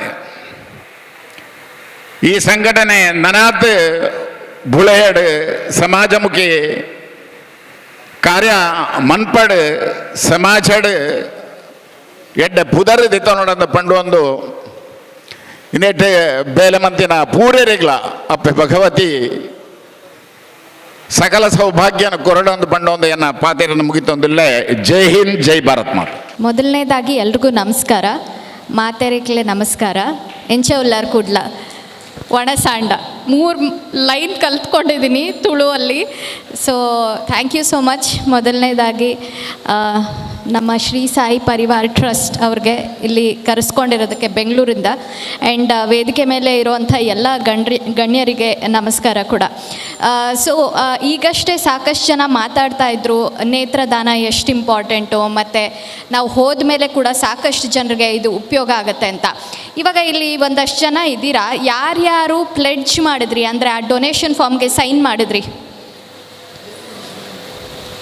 ಈ ಸಂಘಟನೆ ನನಾತ್ ಬುಳೆಯಡ್ ಸಮಾಜಮುಖಿ ಕಾರ್ಯ ಮನ್ಪಡ್ ಸಮಾಜಡ್ ಎಡ್ಡ ಪುದರ್ ದಿತ್ತ ನೋಡಂದು ಪಂಡು ಒಂದು ಇನ್ನೆಟ್ಟು ಬೇಲೆಮಂತಿನ ಪೂರ್ಯರಿಗ್ಲ ಅಪ್ಪೆ ಭಗವತಿ ಸಕಲ ಸೌಭಾಗ್ಯನ ಕೊರಡೊಂದು ಬಂಡೊಂದು ಎನ್ನ ಪಾತೆರನ್ನು ಮುಗಿತೊಂದಿಲ್ಲೇ. ಜೈ ಹಿಂದ್, ಜೈ ಭಾರತ್ ಮಾತೆ. ಮೊದಲನೇದಾಗಿ ಎಲ್ರಿಗೂ ನಮಸ್ಕಾರ. ಮಾತೆರೆಕ್ಲೆ ನಮಸ್ಕಾರ. ಎಂಚೆ ಉಲ್ಲಾರ್ ಕೂಡ್ಲ ಒಣಸಾಂಡ 3 ಲೈನ್ ಕಲ್ತ್ಕೊಂಡಿದ್ದೀನಿ ತುಳುವಲ್ಲಿ. So thank you so much. ಮೊದಲನೇದಾಗಿ ನಮ್ಮ ಶ್ರೀ ಸಾಯಿ ಪರಿವಾರ್ ಟ್ರಸ್ಟ್ ಅವ್ರಿಗೆ ಇಲ್ಲಿ ಕರೆಸ್ಕೊಂಡಿರೋದಕ್ಕೆ ಬೆಂಗಳೂರಿಂದ, ಆ್ಯಂಡ್ ವೇದಿಕೆ ಮೇಲೆ ಇರುವಂಥ ಎಲ್ಲ ಗಣ್ಯರಿಗೆ ನಮಸ್ಕಾರ ಕೂಡ. ಸೊ ಈಗಷ್ಟೇ ಸಾಕಷ್ಟು ಜನ ಮಾತಾಡ್ತಾ ಇದ್ರು ನೇತ್ರದಾನ ಎಷ್ಟು ಇಂಪಾರ್ಟೆಂಟು, ಮತ್ತು ನಾವು ಹೋದ ಮೇಲೆ ಕೂಡ ಸಾಕಷ್ಟು ಜನರಿಗೆ ಇದು ಉಪಯೋಗ ಆಗುತ್ತೆ ಅಂತ. ಇವಾಗ ಇಲ್ಲಿ ಒಂದಷ್ಟು ಜನ ಇದ್ದೀರಾ, ಯಾರ್ಯಾರು ಪ್ಲೆಡ್ಜ್ ಮಾಡಿದ್ರಿ ಅಂದರೆ ಆ ಡೊನೇಷನ್ ಫಾರ್ಮ್ಗೆ ಸೈನ್ ಮಾಡಿದ್ರಿ?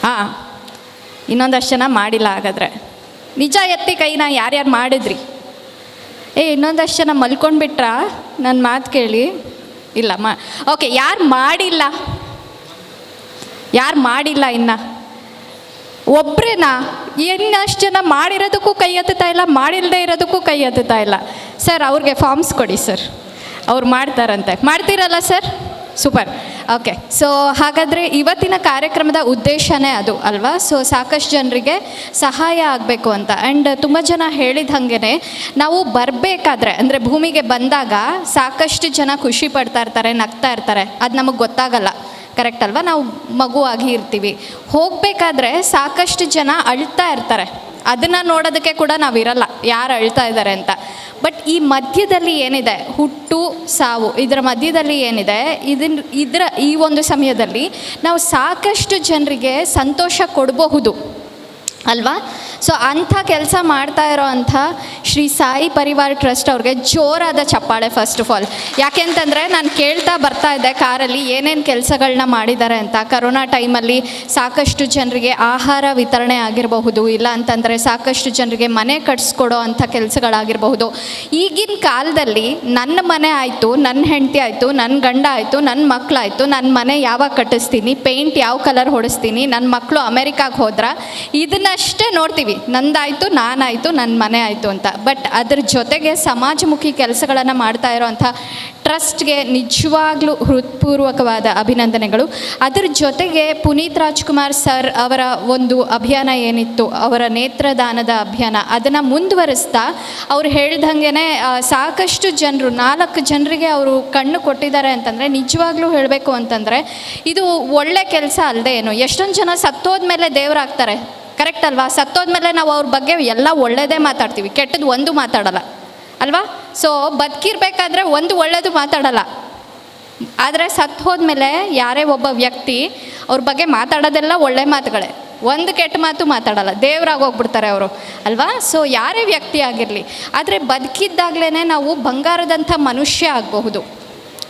ಹಾಂ, ಇನ್ನೊಂದಷ್ಟು ಜನ ಮಾಡಿಲ್ಲ. ಹಾಗಾದರೆ ನಿಜ ಎತ್ತಿ ಕೈನ ಯಾರ್ಯಾರು ಮಾಡಿದ್ರಿ? ಇನ್ನೊಂದಷ್ಟು ಜನ ಮಲ್ಕೊಂಡ್ಬಿಟ್ರಾ? ನನ್ನ ಮಾತು ಕೇಳಿ. ಇಲ್ಲ ಓಕೆ, ಯಾರು ಮಾಡಿಲ್ಲ? ಯಾರು ಮಾಡಿಲ್ಲ ಇನ್ನು? ಒಬ್ಬರೇನಾ? ಇನ್ನಷ್ಟು ಜನ ಮಾಡಿರೋದಕ್ಕೂ ಕೈ ಎತ್ತುತ್ತಾ ಇಲ್ಲ, ಮಾಡಿಲ್ಲದೆ ಇರೋದಕ್ಕೂ ಕೈ ಎತ್ತುತ್ತಾ ಇಲ್ಲ. ಸರ್, ಅವ್ರಿಗೆ ಫಾರ್ಮ್ಸ್ ಕೊಡಿ ಸರ್, ಅವ್ರು ಮಾಡ್ತಾರಂತೆ. ಮಾಡ್ತೀರಲ್ಲ ಸರ್? ಸೂಪರ್. ಓಕೆ, ಸೊ ಹಾಗಾದರೆ ಇವತ್ತಿನ ಕಾರ್ಯಕ್ರಮದ ಉದ್ದೇಶನೇ ಅದು ಅಲ್ವಾ? ಸೊ ಸಾಕಷ್ಟು ಜನರಿಗೆ ಸಹಾಯ ಆಗಬೇಕು ಅಂತ. ಆ್ಯಂಡ್ ತುಂಬ ಜನ ಹೇಳಿದ ಹಾಗೆ ನಾವು ಬರಬೇಕಾದ್ರೆ ಅಂದರೆ ಭೂಮಿಗೆ ಬಂದಾಗ ಸಾಕಷ್ಟು ಜನ ಖುಷಿ ಪಡ್ತಾ ಇರ್ತಾರೆ, ನಗ್ತಾ ಇರ್ತಾರೆ. ಅದು ನಮಗೆ ಗೊತ್ತಾಗಲ್ಲ, ಕರೆಕ್ಟ್ ಅಲ್ವಾ? ನಾವು ಮಗುವಾಗಿ ಇರ್ತೀವಿ. ಹೋಗಬೇಕಾದ್ರೆ ಸಾಕಷ್ಟು ಜನ ಅಳ್ತಾ ಇರ್ತಾರೆ. ಅದನ್ನು ನೋಡೋದಕ್ಕೆ ಕೂಡ ನಾವಿರಲ್ಲ, ಯಾರು ಅಳ್ತಾ ಇದ್ದಾರೆ ಅಂತ. ಬಟ್ ಈ ಮಧ್ಯದಲ್ಲಿ ಏನಿದೆ, ಹುಟ್ಟು ಸಾವು, ಇದರ ಮಧ್ಯದಲ್ಲಿ ಏನಿದೆ, ಇದರ ಈ ಒಂದು ಸಮಯದಲ್ಲಿ ನಾವು ಸಾಕಷ್ಟು ಜನರಿಗೆ ಸಂತೋಷ ಕೊಡಬಹುದು ಅಲ್ವಾ? ಸೊ ಅಂಥ ಕೆಲಸ ಮಾಡ್ತಾ ಇರೋ ಅಂಥ ಶ್ರೀ ಸಾಯಿ ಪರಿವಾರ್ ಟ್ರಸ್ಟ್ ಅವ್ರಿಗೆ ಜೋರಾದ ಚಪ್ಪಾಳೆ ಫಸ್ಟ್ ಆಫ್ ಆಲ್. ಯಾಕೆಂತಂದರೆ ನಾನು ಕೇಳ್ತಾ ಬರ್ತಾ ಇದ್ದೆ ಕಾರಲ್ಲಿ ಏನೇನು ಕೆಲಸಗಳನ್ನ ಮಾಡಿದ್ದಾರೆ ಅಂತ. ಕರೋನಾ ಟೈಮಲ್ಲಿ ಸಾಕಷ್ಟು ಜನರಿಗೆ ಆಹಾರ ವಿತರಣೆ ಆಗಿರಬಹುದು, ಇಲ್ಲ ಅಂತಂದರೆ ಸಾಕಷ್ಟು ಜನರಿಗೆ ಮನೆ ಕಟ್ಸ್ಕೊಡೋ ಅಂಥ ಕೆಲಸಗಳಾಗಿರಬಹುದು. ಈಗಿನ ಕಾಲದಲ್ಲಿ ನನ್ನ ಮನೆ ಆಯಿತು, ನನ್ನ ಹೆಂಡತಿ ಆಯಿತು, ನನ್ನ ಗಂಡ ಆಯಿತು, ನನ್ನ ಮಕ್ಕಳಾಯಿತು, ನನ್ನ ಮನೆ ಯಾವಾಗ ಕಟ್ಟಿಸ್ತೀನಿ, ಪೇಂಟ್ ಯಾವ ಕಲರ್ ಹೊಡಿಸ್ತೀನಿ, ನನ್ನ ಮಕ್ಕಳು ಅಮೆರಿಕಾಗೆ ಹೋದ್ರೆ ಇದನ್ನಷ್ಟೇ ನೋಡ್ತೀವಿ. ನಂದಾಯಿತು, ನಾನಾಯಿತು, ನನ್ನ ಮನೆ ಆಯಿತು ಅಂತ. ಬಟ್ ಅದ್ರ ಜೊತೆಗೆ ಸಮಾಜಮುಖಿ ಕೆಲಸಗಳನ್ನು ಮಾಡ್ತಾ ಇರೋವಂಥ ಟ್ರಸ್ಟ್ಗೆ ನಿಜವಾಗ್ಲೂ ಹೃತ್ಪೂರ್ವಕವಾದ ಅಭಿನಂದನೆಗಳು. ಅದರ ಜೊತೆಗೆ ಪುನೀತ್ ರಾಜ್ಕುಮಾರ್ ಸರ್ ಅವರ ಒಂದು ಅಭಿಯಾನ ಏನಿತ್ತು, ಅವರ ನೇತ್ರದಾನದ ಅಭಿಯಾನ, ಅದನ್ನು ಮುಂದುವರಿಸ್ತಾ ಅವ್ರು ಹೇಳ್ದಂಗೆ ಸಾಕಷ್ಟು ಜನರು, 4 ಜನರಿಗೆ ಅವರು ಕಣ್ಣು ಕೊಟ್ಟಿದ್ದಾರೆ ಅಂತಂದರೆ ನಿಜವಾಗ್ಲೂ ಹೇಳಬೇಕು ಅಂತಂದರೆ ಇದು ಒಳ್ಳೆ ಕೆಲಸ ಅಲ್ಲದೆ ಏನು. ಎಷ್ಟೊಂದು ಜನ ಸತ್ತೋದ್ಮೇಲೆ ದೇವರಾಗ್ತಾರೆ, ಕರೆಕ್ಟ್ ಅಲ್ವಾ? ಸತ್ತೋದ್ಮೇಲೆ ನಾವು ಅವ್ರ ಬಗ್ಗೆ ಎಲ್ಲ ಒಳ್ಳೆಯದೇ ಮಾತಾಡ್ತೀವಿ, ಕೆಟ್ಟದ್ದು ಒಂದು ಮಾತಾಡಲ್ಲ ಅಲ್ವಾ? ಸೊ ಬದುಕಿರ್ಬೇಕಾದ್ರೆ ಒಂದು ಒಳ್ಳೆಯದು ಮಾತಾಡಲ್ಲ. ಆದರೆ ಸತ್ತು ಹೋದ್ಮೇಲೆ ಯಾರೇ ಒಬ್ಬ ವ್ಯಕ್ತಿ ಅವ್ರ ಬಗ್ಗೆ ಮಾತಾಡೋದೆಲ್ಲ ಒಳ್ಳೆ ಮಾತುಗಳೇ, ಒಂದು ಕೆಟ್ಟ ಮಾತು ಮಾತಾಡಲ್ಲ, ದೇವರಾಗೋಗ್ಬಿಡ್ತಾರೆ ಅವರು ಅಲ್ವಾ? ಸೊ ಯಾರೇ ವ್ಯಕ್ತಿ ಆಗಿರಲಿ, ಆದರೆ ಬದುಕಿದ್ದಾಗಲೇ ನಾವು ಬಂಗಾರದಂಥ ಮನುಷ್ಯ ಆಗಬಹುದು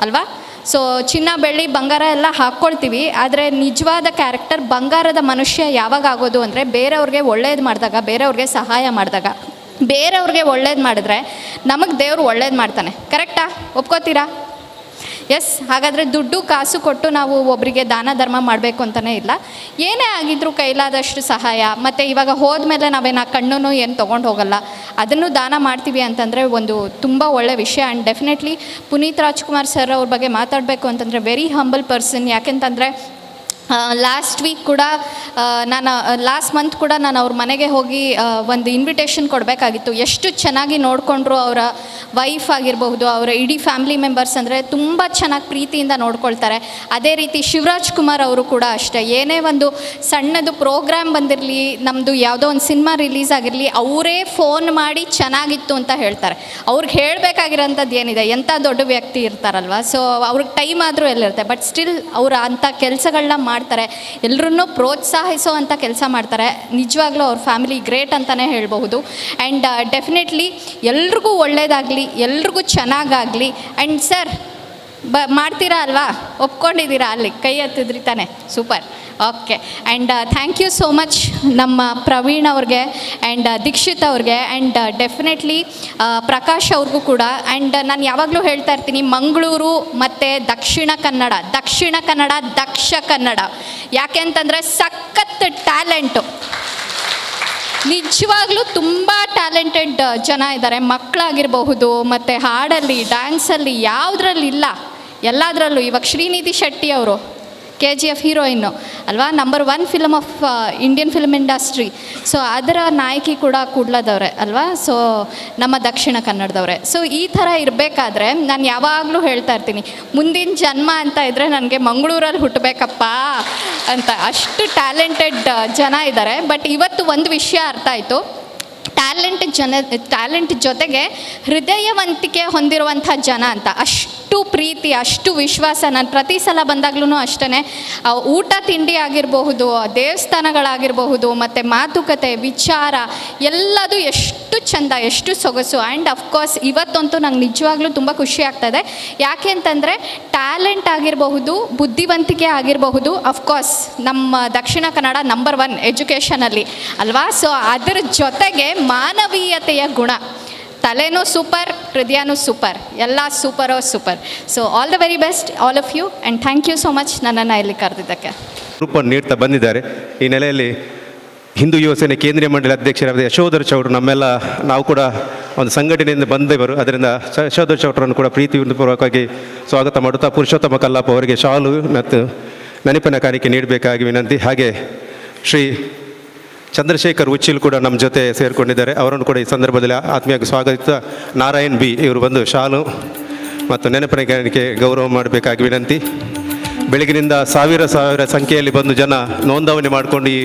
ಅಲ್ವಾ? ಸೊ ಚಿನ್ನ ಬೆಳ್ಳಿ ಬಂಗಾರ ಎಲ್ಲ ಹಾಕ್ಕೊಳ್ತೀವಿ, ಆದರೆ ನಿಜವಾದ ಕ್ಯಾರೆಕ್ಟರ್ ಬಂಗಾರದ ಮನುಷ್ಯ ಯಾವಾಗ ಆಗೋದು ಅಂದರೆ ಬೇರೆಯವ್ರಿಗೆ ಒಳ್ಳೇದು ಮಾಡಿದಾಗ, ಬೇರೆಯವ್ರಿಗೆ ಸಹಾಯ ಮಾಡಿದಾಗ. ಬೇರೆಯವ್ರಿಗೆ ಒಳ್ಳೇದು ಮಾಡಿದ್ರೆ ನಮಗೆ ದೇವರು ಒಳ್ಳೇದು ಮಾಡ್ತಾನೆ, ಕರೆಕ್ಟಾ? ಒಪ್ಕೋತೀರಾ? ಎಸ್. ಹಾಗಾದರೆ ದುಡ್ಡು ಕಾಸು ಕೊಟ್ಟು ನಾವು ಒಬ್ಬರಿಗೆ ದಾನ ಧರ್ಮ ಮಾಡಬೇಕು ಅಂತಲೇ ಇಲ್ಲ, ಏನೇ ಆಗಿದ್ರೂ ಕೈಲಾದಷ್ಟು ಸಹಾಯ. ಮತ್ತು ಇವಾಗ ಹೋದ್ಮೇಲೆ ನಾವೇನು ಆ ಕಣ್ಣು ಏನು ತೊಗೊಂಡು ಹೋಗಲ್ಲ, ಅದನ್ನು ದಾನ ಮಾಡ್ತೀವಿ ಅಂತಂದರೆ ಒಂದು ತುಂಬ ಒಳ್ಳೆ ವಿಷಯ. And definitely Puneeth Rajkumar sir ಅವ್ರ ಬಗ್ಗೆ ಮಾತಾಡಬೇಕು ಅಂತಂದರೆ ವೆರಿ ಹಂಬಲ್ ಪರ್ಸನ್. ಯಾಕೆಂತಂದರೆ ಲಾಸ್ಟ್ ವೀಕ್ ಕೂಡ ಲಾಸ್ಟ್ ಮಂತ್ ಕೂಡ ನಾನು ಅವ್ರ ಮನೆಗೆ ಹೋಗಿ ಒಂದು ಇನ್ವಿಟೇಷನ್ ಕೊಡಬೇಕಾಗಿತ್ತು. ಎಷ್ಟು ಚೆನ್ನಾಗಿ ನೋಡಿಕೊಂಡ್ರು ಅವರ ವೈಫ್ ಆಗಿರಬಹುದು, ಅವರ ಇಡೀ ಫ್ಯಾಮಿಲಿ ಮೆಂಬರ್ಸ್ ಅಂದರೆ ತುಂಬ ಚೆನ್ನಾಗಿ ಪ್ರೀತಿಯಿಂದ ನೋಡ್ಕೊಳ್ತಾರೆ. ಅದೇ ರೀತಿ ಶಿವರಾಜ್ ಕುಮಾರ್ ಅವರು ಕೂಡ ಅಷ್ಟೇ, ಏನೇ ಒಂದು ಸಣ್ಣದು ಪ್ರೋಗ್ರಾಮ್ ಬಂದಿರಲಿ, ನಮ್ಮದು ಯಾವುದೋ ಒಂದು ಸಿನಿಮಾ ರಿಲೀಸ್ ಆಗಿರಲಿ, ಅವರೇ ಫೋನ್ ಮಾಡಿ ಚೆನ್ನಾಗಿತ್ತು ಅಂತ ಹೇಳ್ತಾರೆ. ಅವ್ರಿಗೆ ಹೇಳಬೇಕಾಗಿರೋಂಥದ್ದು ಏನಿದೆ, ಎಂಥ ದೊಡ್ಡ ವ್ಯಕ್ತಿ ಇರ್ತಾರಲ್ವ, ಸೊ ಅವ್ರಿಗೆ ಟೈಮ್ ಆದರೂ ಎಲ್ಲಿರುತ್ತೆ, ಬಟ್ ಸ್ಟಿಲ್ ಅವರು ಅಂಥ ಕೆಲಸಗಳನ್ನ ಮಾಡ್ತಾರೆ, ಎಲ್ಲರನ್ನೂ ಪ್ರೋತ್ಸಾಹಿಸೋ ಅಂಥ ಕೆಲಸ ಮಾಡ್ತಾರೆ. ನಿಜವಾಗ್ಲೂ ಅವ್ರ ಫ್ಯಾಮಿಲಿ ಗ್ರೇಟ್ ಅಂತಲೇ ಹೇಳ್ಬಹುದು. ಆ್ಯಂಡ್ ಡೆಫಿನೆಟ್ಲಿ ಎಲ್ರಿಗೂ ಒಳ್ಳೆಯದಾಗಲಿ, ಎಲ್ರಿಗೂ ಚೆನ್ನಾಗಾಗಲಿ. ಆ್ಯಂಡ್ ಸರ್ ಮಾಡ್ತೀರಾ ಅಲ್ವಾ? ಒಪ್ಕೊಂಡಿದ್ದೀರಾ? ಅಲ್ಲಿ ಕೈ ಎತ್ತಿದ್ರಿ ತಾನೆ? Super. Okay. And thank you so much ನಮ್ಮ ಪ್ರವೀಣ್ ಅವ್ರಿಗೆ ಆ್ಯಂಡ್ ದೀಕ್ಷಿತ್ ಅವ್ರಿಗೆ ಆ್ಯಂಡ್ ಡೆಫಿನೆಟ್ಲಿ ಪ್ರಕಾಶ್ ಅವ್ರಿಗೂ ಕೂಡ. ಆ್ಯಂಡ್ ನಾನು ಯಾವಾಗಲೂ ಹೇಳ್ತಾ ಇರ್ತೀನಿ, ಮಂಗಳೂರು ಮತ್ತು ದಕ್ಷಿಣ ಕನ್ನಡ ದಕ್ಷ ಕನ್ನಡ. ಯಾಕೆ ಅಂತಂದರೆ ಸಖತ್ ಟ್ಯಾಲೆಂಟು, ನಿಜವಾಗ್ಲೂ ತುಂಬ ಟ್ಯಾಲೆಂಟೆಡ್ ಜನ ಇದ್ದಾರೆ. ಮಕ್ಕಳಾಗಿರಬಹುದು, ಮತ್ತು ಹಾಡಲ್ಲಿ, ಡ್ಯಾನ್ಸಲ್ಲಿ, ಯಾವುದ್ರಲ್ಲಿಲ್ಲ ಎಲ್ಲದರಲ್ಲೂ. ಇವಾಗ ಶ್ರೀನಿಧಿ ಶೆಟ್ಟಿ ಅವರು KGF ಹೀರೋಯಿನ್ನು ಅಲ್ವಾ, number 1 film of Indian film industry. So ಅದರ ನಾಯಕಿ ಕೂಡ ಕೂಡ್ಲದವ್ರೆ ಅಲ್ವಾ, ಸೊ ನಮ್ಮ ದಕ್ಷಿಣ ಕನ್ನಡದವ್ರೆ. ಸೊ ಈ ಥರ ಇರಬೇಕಾದ್ರೆ ನಾನು ಯಾವಾಗಲೂ ಹೇಳ್ತಾ ಇರ್ತೀನಿ, ಮುಂದಿನ ಜನ್ಮ ಅಂತ ಇದ್ದರೆ ನನಗೆ ಮಂಗಳೂರಲ್ಲಿ ಹುಟ್ಟಬೇಕಪ್ಪ ಅಂತ. ಅಷ್ಟು ಟ್ಯಾಲೆಂಟೆಡ್ ಜನ ಇದ್ದಾರೆ. ಬಟ್ ಇವತ್ತು ಒಂದು ವಿಷಯ ಅರ್ಥ ಆಯಿತು, ಟ್ಯಾಲೆಂಟ್ ಜೊತೆಗೆ ಹೃದಯವಂತಿಕೆ ಹೊಂದಿರುವಂಥ ಜನ ಅಂತ. ಅಷ್ಟು ಪ್ರೀತಿ, ಅಷ್ಟು ವಿಶ್ವಾಸ. ನಾನು ಪ್ರತಿ ಸಲ ಬಂದಾಗ್ಲೂ ಅಷ್ಟೇ, ಊಟ ತಿಂಡಿ ಆಗಿರಬಹುದು, ದೇವಸ್ಥಾನಗಳಾಗಿರಬಹುದು, ಮತ್ತು ಮಾತುಕತೆ, ವಿಚಾರ ಎಲ್ಲದು ಎಷ್ಟು ಎಷ್ಟು ಚಂದ, ಎಷ್ಟು ಸೊಗಸು. ಆ್ಯಂಡ್ ಅಫ್ಕೋರ್ಸ್ ಇವತ್ತಂತೂ ನಂಗೆ ನಿಜವಾಗ್ಲೂ ತುಂಬ ಖುಷಿ ಆಗ್ತದೆ. ಯಾಕೆ ಅಂತಂದರೆ ಟ್ಯಾಲೆಂಟ್ ಆಗಿರಬಹುದು, ಬುದ್ಧಿವಂತಿಕೆ ಆಗಿರಬಹುದು, ಅಫ್ಕೋರ್ಸ್ ನಮ್ಮ ದಕ್ಷಿಣ ಕನ್ನಡ ನಂಬರ್ 1 ಎಜುಕೇಷನಲ್ಲಿ ಅಲ್ವಾ. ಸೊ ಅದರ ಜೊತೆಗೆ ಮಾನವೀಯತೆಯ ಗುಣ, ತಲೆನೂ ಸೂಪರ್, ಹೃದಯನೂ ಸೂಪರ್, ಎಲ್ಲ ಸೂಪರೋ super. So all the very best all of you and thank you so much ನನ್ನನ್ನು ಇಲ್ಲಿ ಕರೆದಿದ್ದಕ್ಕೆ. ರೂಪವನ್ನು ನೀಡ್ತಾ ಬಂದಿದ್ದಾರೆ. ಈ ನೆಲೆಯಲ್ಲಿ ಹಿಂದೂ ಯುವ ಸೇನೆ ಕೇಂದ್ರೀಯ ಮಂಡಳಿ ಅಧ್ಯಕ್ಷರಾದ ಯಶೋಧರ್ ಚೌಡ್ರು, ನಾವು ಕೂಡ ಒಂದು ಸಂಘಟನೆಯಿಂದ ಬಂದವರು, ಅದರಿಂದ ಯಶೋಧರ್ ಚೌಡ್ರನ್ನು ಕೂಡ ಪ್ರೀತಿಪೂರ್ವಕವಾಗಿ ಸ್ವಾಗತ ಮಾಡುತ್ತಾ ಪುರುಷೋತ್ತಮ ಕಲ್ಲಾಪ ಅವರಿಗೆ ಶಾಲು ಮತ್ತು ನೆನಪಿನ ಕಾಣಿಕೆ ನೀಡಬೇಕಾಗಿ ವಿನಂತಿ. ಹಾಗೆ ಶ್ರೀ ಚಂದ್ರಶೇಖರ್ ಉಚ್ಚಿಲ್ ಕೂಡ ನಮ್ಮ ಜೊತೆ ಸೇರಿಕೊಂಡಿದ್ದಾರೆ. ಅವರನ್ನು ಕೂಡ ಈ ಸಂದರ್ಭದಲ್ಲಿ ಆತ್ಮೀಯವಾಗಿ ಸ್ವಾಗತ. ನಾರಾಯಣ್ ಬಿ ಇವರು ಬಂದು ಶಾಲು ಮತ್ತು ನೆನಪಿನ ಕಾಣಿಕೆ ಗೌರವ ಮಾಡಬೇಕಾಗಿ ವಿನಂತಿ. ಬೆಳಗಿನಿಂದ ಸಾವಿರ ಸಂಖ್ಯೆಯಲ್ಲಿ ಬಂದು ಜನ ನೋಂದಣಿ ಮಾಡಿಕೊಂಡು ಈ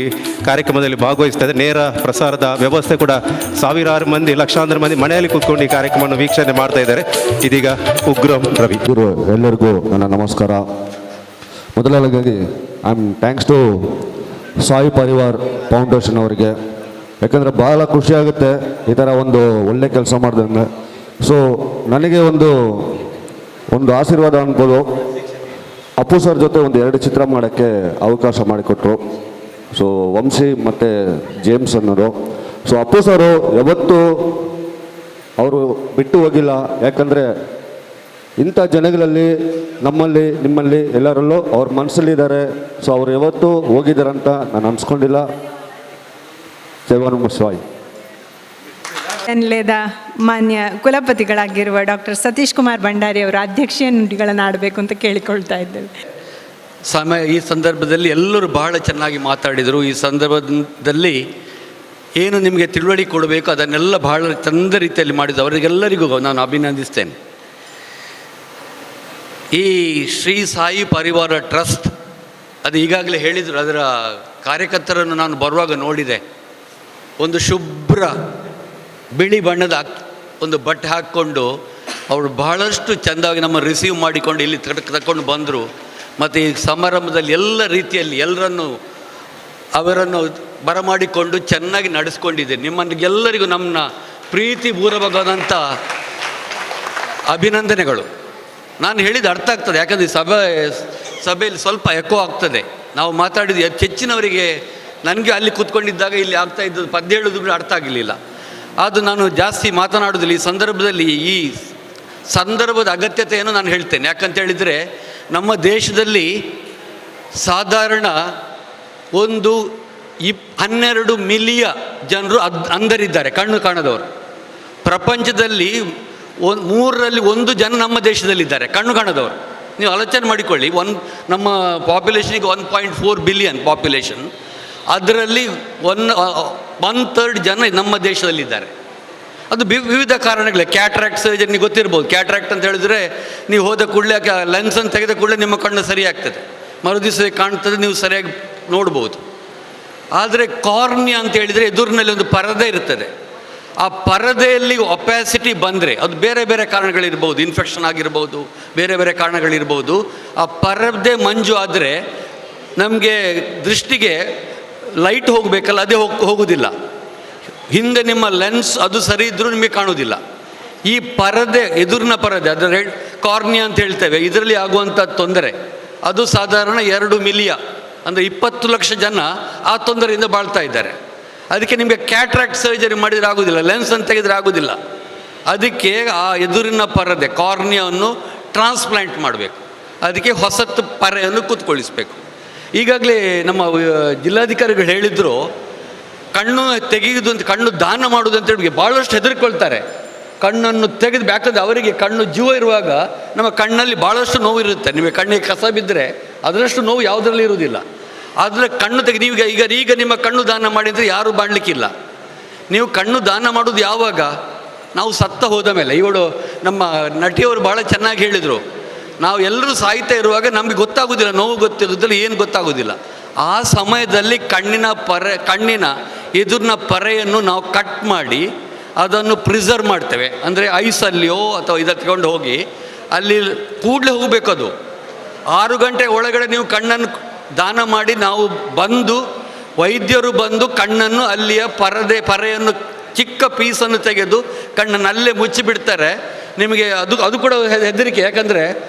ಕಾರ್ಯಕ್ರಮದಲ್ಲಿ ಭಾಗವಹಿಸ್ತಾರೆ. ನೇರ ಪ್ರಸಾರದ ವ್ಯವಸ್ಥೆ ಕೂಡ ಸಾವಿರಾರು ಮಂದಿ, ಲಕ್ಷಾಂತರ ಮಂದಿ ಮನೆಯಲ್ಲಿ ಕೂತ್ಕೊಂಡು ಈ ಕಾರ್ಯಕ್ರಮವನ್ನು ವೀಕ್ಷಣೆ ಮಾಡ್ತಾ ಇದ್ದಾರೆ. ಇದೀಗ ಉಗ್ರಂ ರವಿ. ಎಲ್ಲರಿಗೂ ನನ್ನ ನಮಸ್ಕಾರ. ಮೊದಲನೇದಾಗಿ I am thanks to Sai Parivar foundation ಅವರಿಗೆ. ಯಾಕಂದರೆ ಭಾಳ ಖುಷಿಯಾಗುತ್ತೆ ಈ ಥರ ಒಂದು ಒಳ್ಳೆ ಕೆಲಸ ಮಾಡಿದಂಗೆ. ಸೊ ನನಗೆ ಒಂದು ಆಶೀರ್ವಾದ ಅನ್ಬೋದು, ಅಪ್ಪು ಸರ್ ಜೊತೆ 2 ಚಿತ್ರ ಮಾಡೋಕ್ಕೆ ಅವಕಾಶ ಮಾಡಿಕೊಟ್ರು. ಸೊ ವಂಶಿ ಮತ್ತು ಜೇಮ್ಸ್ ಅನ್ನೋರು. ಸೊ ಅಪ್ಪು ಸರು ಯಾವತ್ತೂ ಅವರು ಬಿಟ್ಟು ಹೋಗಿಲ್ಲ. ಯಾಕಂದರೆ ಇಂಥ ಜನಗಳಲ್ಲಿ ನಮ್ಮಲ್ಲಿ, ನಿಮ್ಮಲ್ಲಿ, ಎಲ್ಲರಲ್ಲೂ ಅವ್ರ ಮನಸ್ಸಲ್ಲಿದ್ದಾರೆ. ಸೊ ಅವ್ರು ಯಾವತ್ತೂ ಹೋಗಿದ್ದಾರಂತ ನಾನು ಅನ್ಸ್ಕೊಂಡಿಲ್ಲ. ಶಿವಾಯ್. ನಿಲಯದ ಮಾನ್ಯ ಕುಲಪತಿಗಳಾಗಿರುವ ಡಾಕ್ಟರ್ ಸತೀಶ್ ಕುಮಾರ್ ಭಂಡಾರಿ ಅವರ ಅಧ್ಯಕ್ಷೀಯ ನುಡಿಗಳನ್ನು ಆಡಬೇಕು ಅಂತ ಕೇಳಿಕೊಳ್ತಾ ಇದ್ದೇವೆ. ಈ ಸಂದರ್ಭದಲ್ಲಿ ಎಲ್ಲರೂ ಬಹಳ ಚೆನ್ನಾಗಿ ಮಾತಾಡಿದರು. ಈ ಸಂದರ್ಭದಲ್ಲಿ ಏನು ನಿಮಗೆ ತಿಳುವಳಿಕೆ ಕೊಡಬೇಕು ಅದನ್ನೆಲ್ಲ ಬಹಳ ಚಂದ ರೀತಿಯಲ್ಲಿ ಮಾಡಿದ್ದು ಅವರಿಗೆಲ್ಲರಿಗೂ ನಾನು ಅಭಿನಂದಿಸ್ತೇನೆ. ಈ ಶ್ರೀ ಸಾಯಿ ಪರಿವಾರ ಟ್ರಸ್ಟ್ ಅದು ಈಗಾಗಲೇ ಹೇಳಿದರು, ಅದರ ಕಾರ್ಯಕರ್ತರನ್ನು ನಾನು ಬರುವಾಗ ನೋಡಿದೆ. ಒಂದು ಶುಭ್ರ ಬಿಳಿ ಬಣ್ಣದ ಒಂದು ಬಟ್ಟೆ ಹಾಕ್ಕೊಂಡು ಅವರು ಬಹಳಷ್ಟು ಚೆಂದಾಗಿ ನಮ್ಮ ರಿಸೀವ್ ಮಾಡಿಕೊಂಡು ಇಲ್ಲಿ ತಗೊಂಡು ಬಂದರು. ಮತ್ತು ಈ ಸಮಾರಂಭದಲ್ಲಿ ಎಲ್ಲ ರೀತಿಯಲ್ಲಿ ಅವರನ್ನು ಬರಮಾಡಿಕೊಂಡು ಚೆನ್ನಾಗಿ ನಡೆಸ್ಕೊಂಡಿದೆ. ನಿಮ್ಮನ್ನೆಲ್ಲರಿಗೂ ನಮ್ಮ ಪ್ರೀತಿಪೂರ್ವಕವಾದಂಥ ಅಭಿನಂದನೆಗಳು. ನಾನು ಹೇಳಿದ ಅರ್ಥ ಆಗ್ತದೆ, ಯಾಕಂದರೆ ಸಭೆಯಲ್ಲಿ ಸ್ವಲ್ಪ ಎಕೋ ಆಗ್ತದೆ. ನಾವು ಮಾತಾಡಿದ್ದು ಹೆಚ್ಚಿನವರಿಗೆ, ನನಗೆ ಅಲ್ಲಿ ಕೂತ್ಕೊಂಡಿದ್ದಾಗ ಇಲ್ಲಿ ಆಗ್ತಾ ಇದ್ದದ್ದು ಪದ್ಯ ಹೇಳೋದು ಕೂಡ ಅರ್ಥ ಆಗಲಿಲ್ಲ. ಅದು ನಾನು ಜಾಸ್ತಿ ಮಾತನಾಡೋದಿಲ್ಲ. ಈ ಸಂದರ್ಭದಲ್ಲಿ ಈ ಸಂದರ್ಭದ ಅಗತ್ಯತೆಯನ್ನು ನಾನು ಹೇಳ್ತೇನೆ. ಯಾಕಂತ ಹೇಳಿದರೆ ನಮ್ಮ ದೇಶದಲ್ಲಿ ಸಾಧಾರಣ 12 ಮಿಲಿಯನ್ ಜನರು ಅಂಧರಿದ್ದಾರೆ, ಕಣ್ಣು ಕಾಣದವರು. ಪ್ರಪಂಚದಲ್ಲಿ 3ರಲ್ಲಿ 1 ಜನ ನಮ್ಮ ದೇಶದಲ್ಲಿದ್ದಾರೆ ಕಣ್ಣು ಕಾಣದವರು. ನೀವು ಆಲೋಚನೆ ಮಾಡಿಕೊಳ್ಳಿ, ನಮ್ಮ ಪಾಪ್ಯುಲೇಷನಿಗೆ 1.4 ಬಿಲಿಯನ್ ಪಾಪ್ಯುಲೇಷನ್, ಅದರಲ್ಲಿ 1/3 ಜನ ನಮ್ಮ ದೇಶದಲ್ಲಿದ್ದಾರೆ. ಅದು ವಿವಿಧ ಕಾರಣಗಳೇ. ಕ್ಯಾಟ್ರಾಕ್ಟ್ ಸರ್ಜರಿ ನಿಮಗೆ ಗೊತ್ತಿರ್ಬೋದು. ಕ್ಯಾಟ್ರಾಕ್ಟ್ ಅಂತ ಹೇಳಿದ್ರೆ ನೀವು ಹೋದ ಕೂಡಲೇ ಲೆನ್ಸನ್ನು ತೆಗೆದ ಕೂಡಲೇ ನಿಮ್ಮ ಕಣ್ಣು ಸರಿಯಾಗ್ತದೆ, ಮರುದಿವಸ ಕಾಣ್ತದೆ, ನೀವು ಸರಿಯಾಗಿ ನೋಡ್ಬೋದು. ಆದರೆ ಕಾರ್ನಿಯಾ ಅಂತ ಹೇಳಿದರೆ ಎದುರಿನಲ್ಲಿ ಒಂದು ಪರದೆ ಇರ್ತದೆ. ಆ ಪರದೆಯಲ್ಲಿ ಒಪ್ಯಾಸಿಟಿ ಬಂದರೆ ಅದು ಬೇರೆ ಬೇರೆ ಕಾರಣಗಳಿರ್ಬೋದು, ಇನ್ಫೆಕ್ಷನ್ ಆಗಿರ್ಬೋದು, ಬೇರೆ ಬೇರೆ ಕಾರಣಗಳಿರ್ಬೋದು. ಆ ಪರದೆ ಮಂಜು ಆದರೆ ನಮಗೆ ದೃಷ್ಟಿಗೆ ಲೈಟ್ ಹೋಗಬೇಕಲ್ಲ, ಅದೇ ಹೋಗೋದಿಲ್ಲ. ಹಿಂದೆ ನಿಮ್ಮ ಲೆನ್ಸ್ ಅದು ಸರಿ ಇದ್ದರೂ ನಿಮಗೆ ಕಾಣೋದಿಲ್ಲ. ಈ ಪರದೆ, ಎದುರಿನ ಪರದೆ, ಅದರ ಕಾರ್ನಿಯಾ ಅಂತ ಹೇಳ್ತೇವೆ, ಇದರಲ್ಲಿ ಆಗುವಂಥ ತೊಂದರೆ ಅದು ಸಾಧಾರಣ 2 ಮಿಲಿಯನ್, ಅಂದರೆ 20 ಲಕ್ಷ ಜನ ಆ ತೊಂದರೆಯಿಂದ ಬಾಳ್ತಾ ಇದ್ದಾರೆ. ಅದಕ್ಕೆ ನಿಮಗೆ ಕ್ಯಾಟ್ರಾಕ್ಟ್ ಸರ್ಜರಿ ಮಾಡಿದರೆ ಆಗೋದಿಲ್ಲ, ಲೆನ್ಸನ್ನು ತೆಗೆದರೆ ಆಗೋದಿಲ್ಲ. ಅದಕ್ಕೆ ಆ ಎದುರಿನ ಪರದೆ ಕಾರ್ನಿಯಾವನ್ನು ಟ್ರಾನ್ಸ್ಪ್ಲಾಂಟ್ ಮಾಡಬೇಕು. ಅದಕ್ಕೆ ಹೊಸತು ಪರೆಯನ್ನು ಕೂತ್ಕೊಳ್ಳಿಸಬೇಕು. ಈಗಾಗಲೇ ನಮ್ಮ ಜಿಲ್ಲಾಧಿಕಾರಿಗಳು ಹೇಳಿದರು, ಕಣ್ಣು ತೆಗೆಯುವುದು ಅಂತ, ಕಣ್ಣು ದಾನ ಮಾಡುವುದು ಅಂತೇಳಿ ಭಾಳಷ್ಟು ಹೆದರ್ಕೊಳ್ತಾರೆ. ಕಣ್ಣನ್ನು ತೆಗೆದು ಯಾಕಂದರೆ ಅವರಿಗೆ ಕಣ್ಣು ಜೀವ ಇರುವಾಗ ನಮ್ಮ ಕಣ್ಣಲ್ಲಿ ಭಾಳಷ್ಟು ನೋವು ಇರುತ್ತೆ. ನಿಮಗೆ ಕಣ್ಣಿಗೆ ಕಸ ಬಿದ್ದರೆ ಅದರಷ್ಟು ನೋವು ಯಾವುದರಲ್ಲಿ ಇರುವುದಿಲ್ಲ. ಆದರೆ ಕಣ್ಣು ತೆಗೆದು ಈಗ ನಿಮ್ಮ ಕಣ್ಣು ದಾನ ಮಾಡಿದರೆ ಯಾರೂ ಬಾಳಲಿಕ್ಕಿಲ್ಲ. ನೀವು ಕಣ್ಣು ದಾನ ಮಾಡೋದು ಯಾವಾಗ? ನಾವು ಸತ್ತ ಹೋದ ಮೇಲೆ. ಇವಳು ನಮ್ಮ ನಟಿಯವರು ಭಾಳ ಚೆನ್ನಾಗಿ ಹೇಳಿದರು, ನಾವು ಎಲ್ಲರೂ ಸಾಯ್ತಾ ಇರುವಾಗ ನಮಗೆ ಗೊತ್ತಾಗೋದಿಲ್ಲ, ನೋವು ಗೊತ್ತಿರೋದಿಲ್ಲ, ಏನು ಗೊತ್ತಾಗೋದಿಲ್ಲ. ಆ ಸಮಯದಲ್ಲಿ ಕಣ್ಣಿನ ಎದುರಿನ ಪರೆಯನ್ನು ನಾವು ಕಟ್ ಮಾಡಿ ಅದನ್ನು ಪ್ರಿಸರ್ವ್ ಮಾಡ್ತೇವೆ. ಅಂದರೆ ಐಸಲ್ಲಿಯೋ ಅಥವಾ ಇದನ್ನು ತಗೊಂಡು ಹೋಗಿ ಅಲ್ಲಿ ಕೂಡಲೇ ಹೋಗಬೇಕು. ಅದು 6 ಗಂಟೆ ಒಳಗಡೆ ನೀವು ಕಣ್ಣನ್ನು ದಾನ ಮಾಡಿ ನಾವು ಬಂದು, ವೈದ್ಯರು ಬಂದು ಕಣ್ಣನ್ನು ಅಲ್ಲಿಯ ಪರೆಯನ್ನು ಚಿಕ್ಕ ಪೀಸನ್ನು ತೆಗೆದು ಕಣ್ಣನ್ನಲ್ಲೇ ಮುಚ್ಚಿಬಿಡ್ತಾರೆ. ನಿಮಗೆ ಅದು ಕೂಡ ಹೆದರಿಕೆ, ಯಾಕಂದರೆ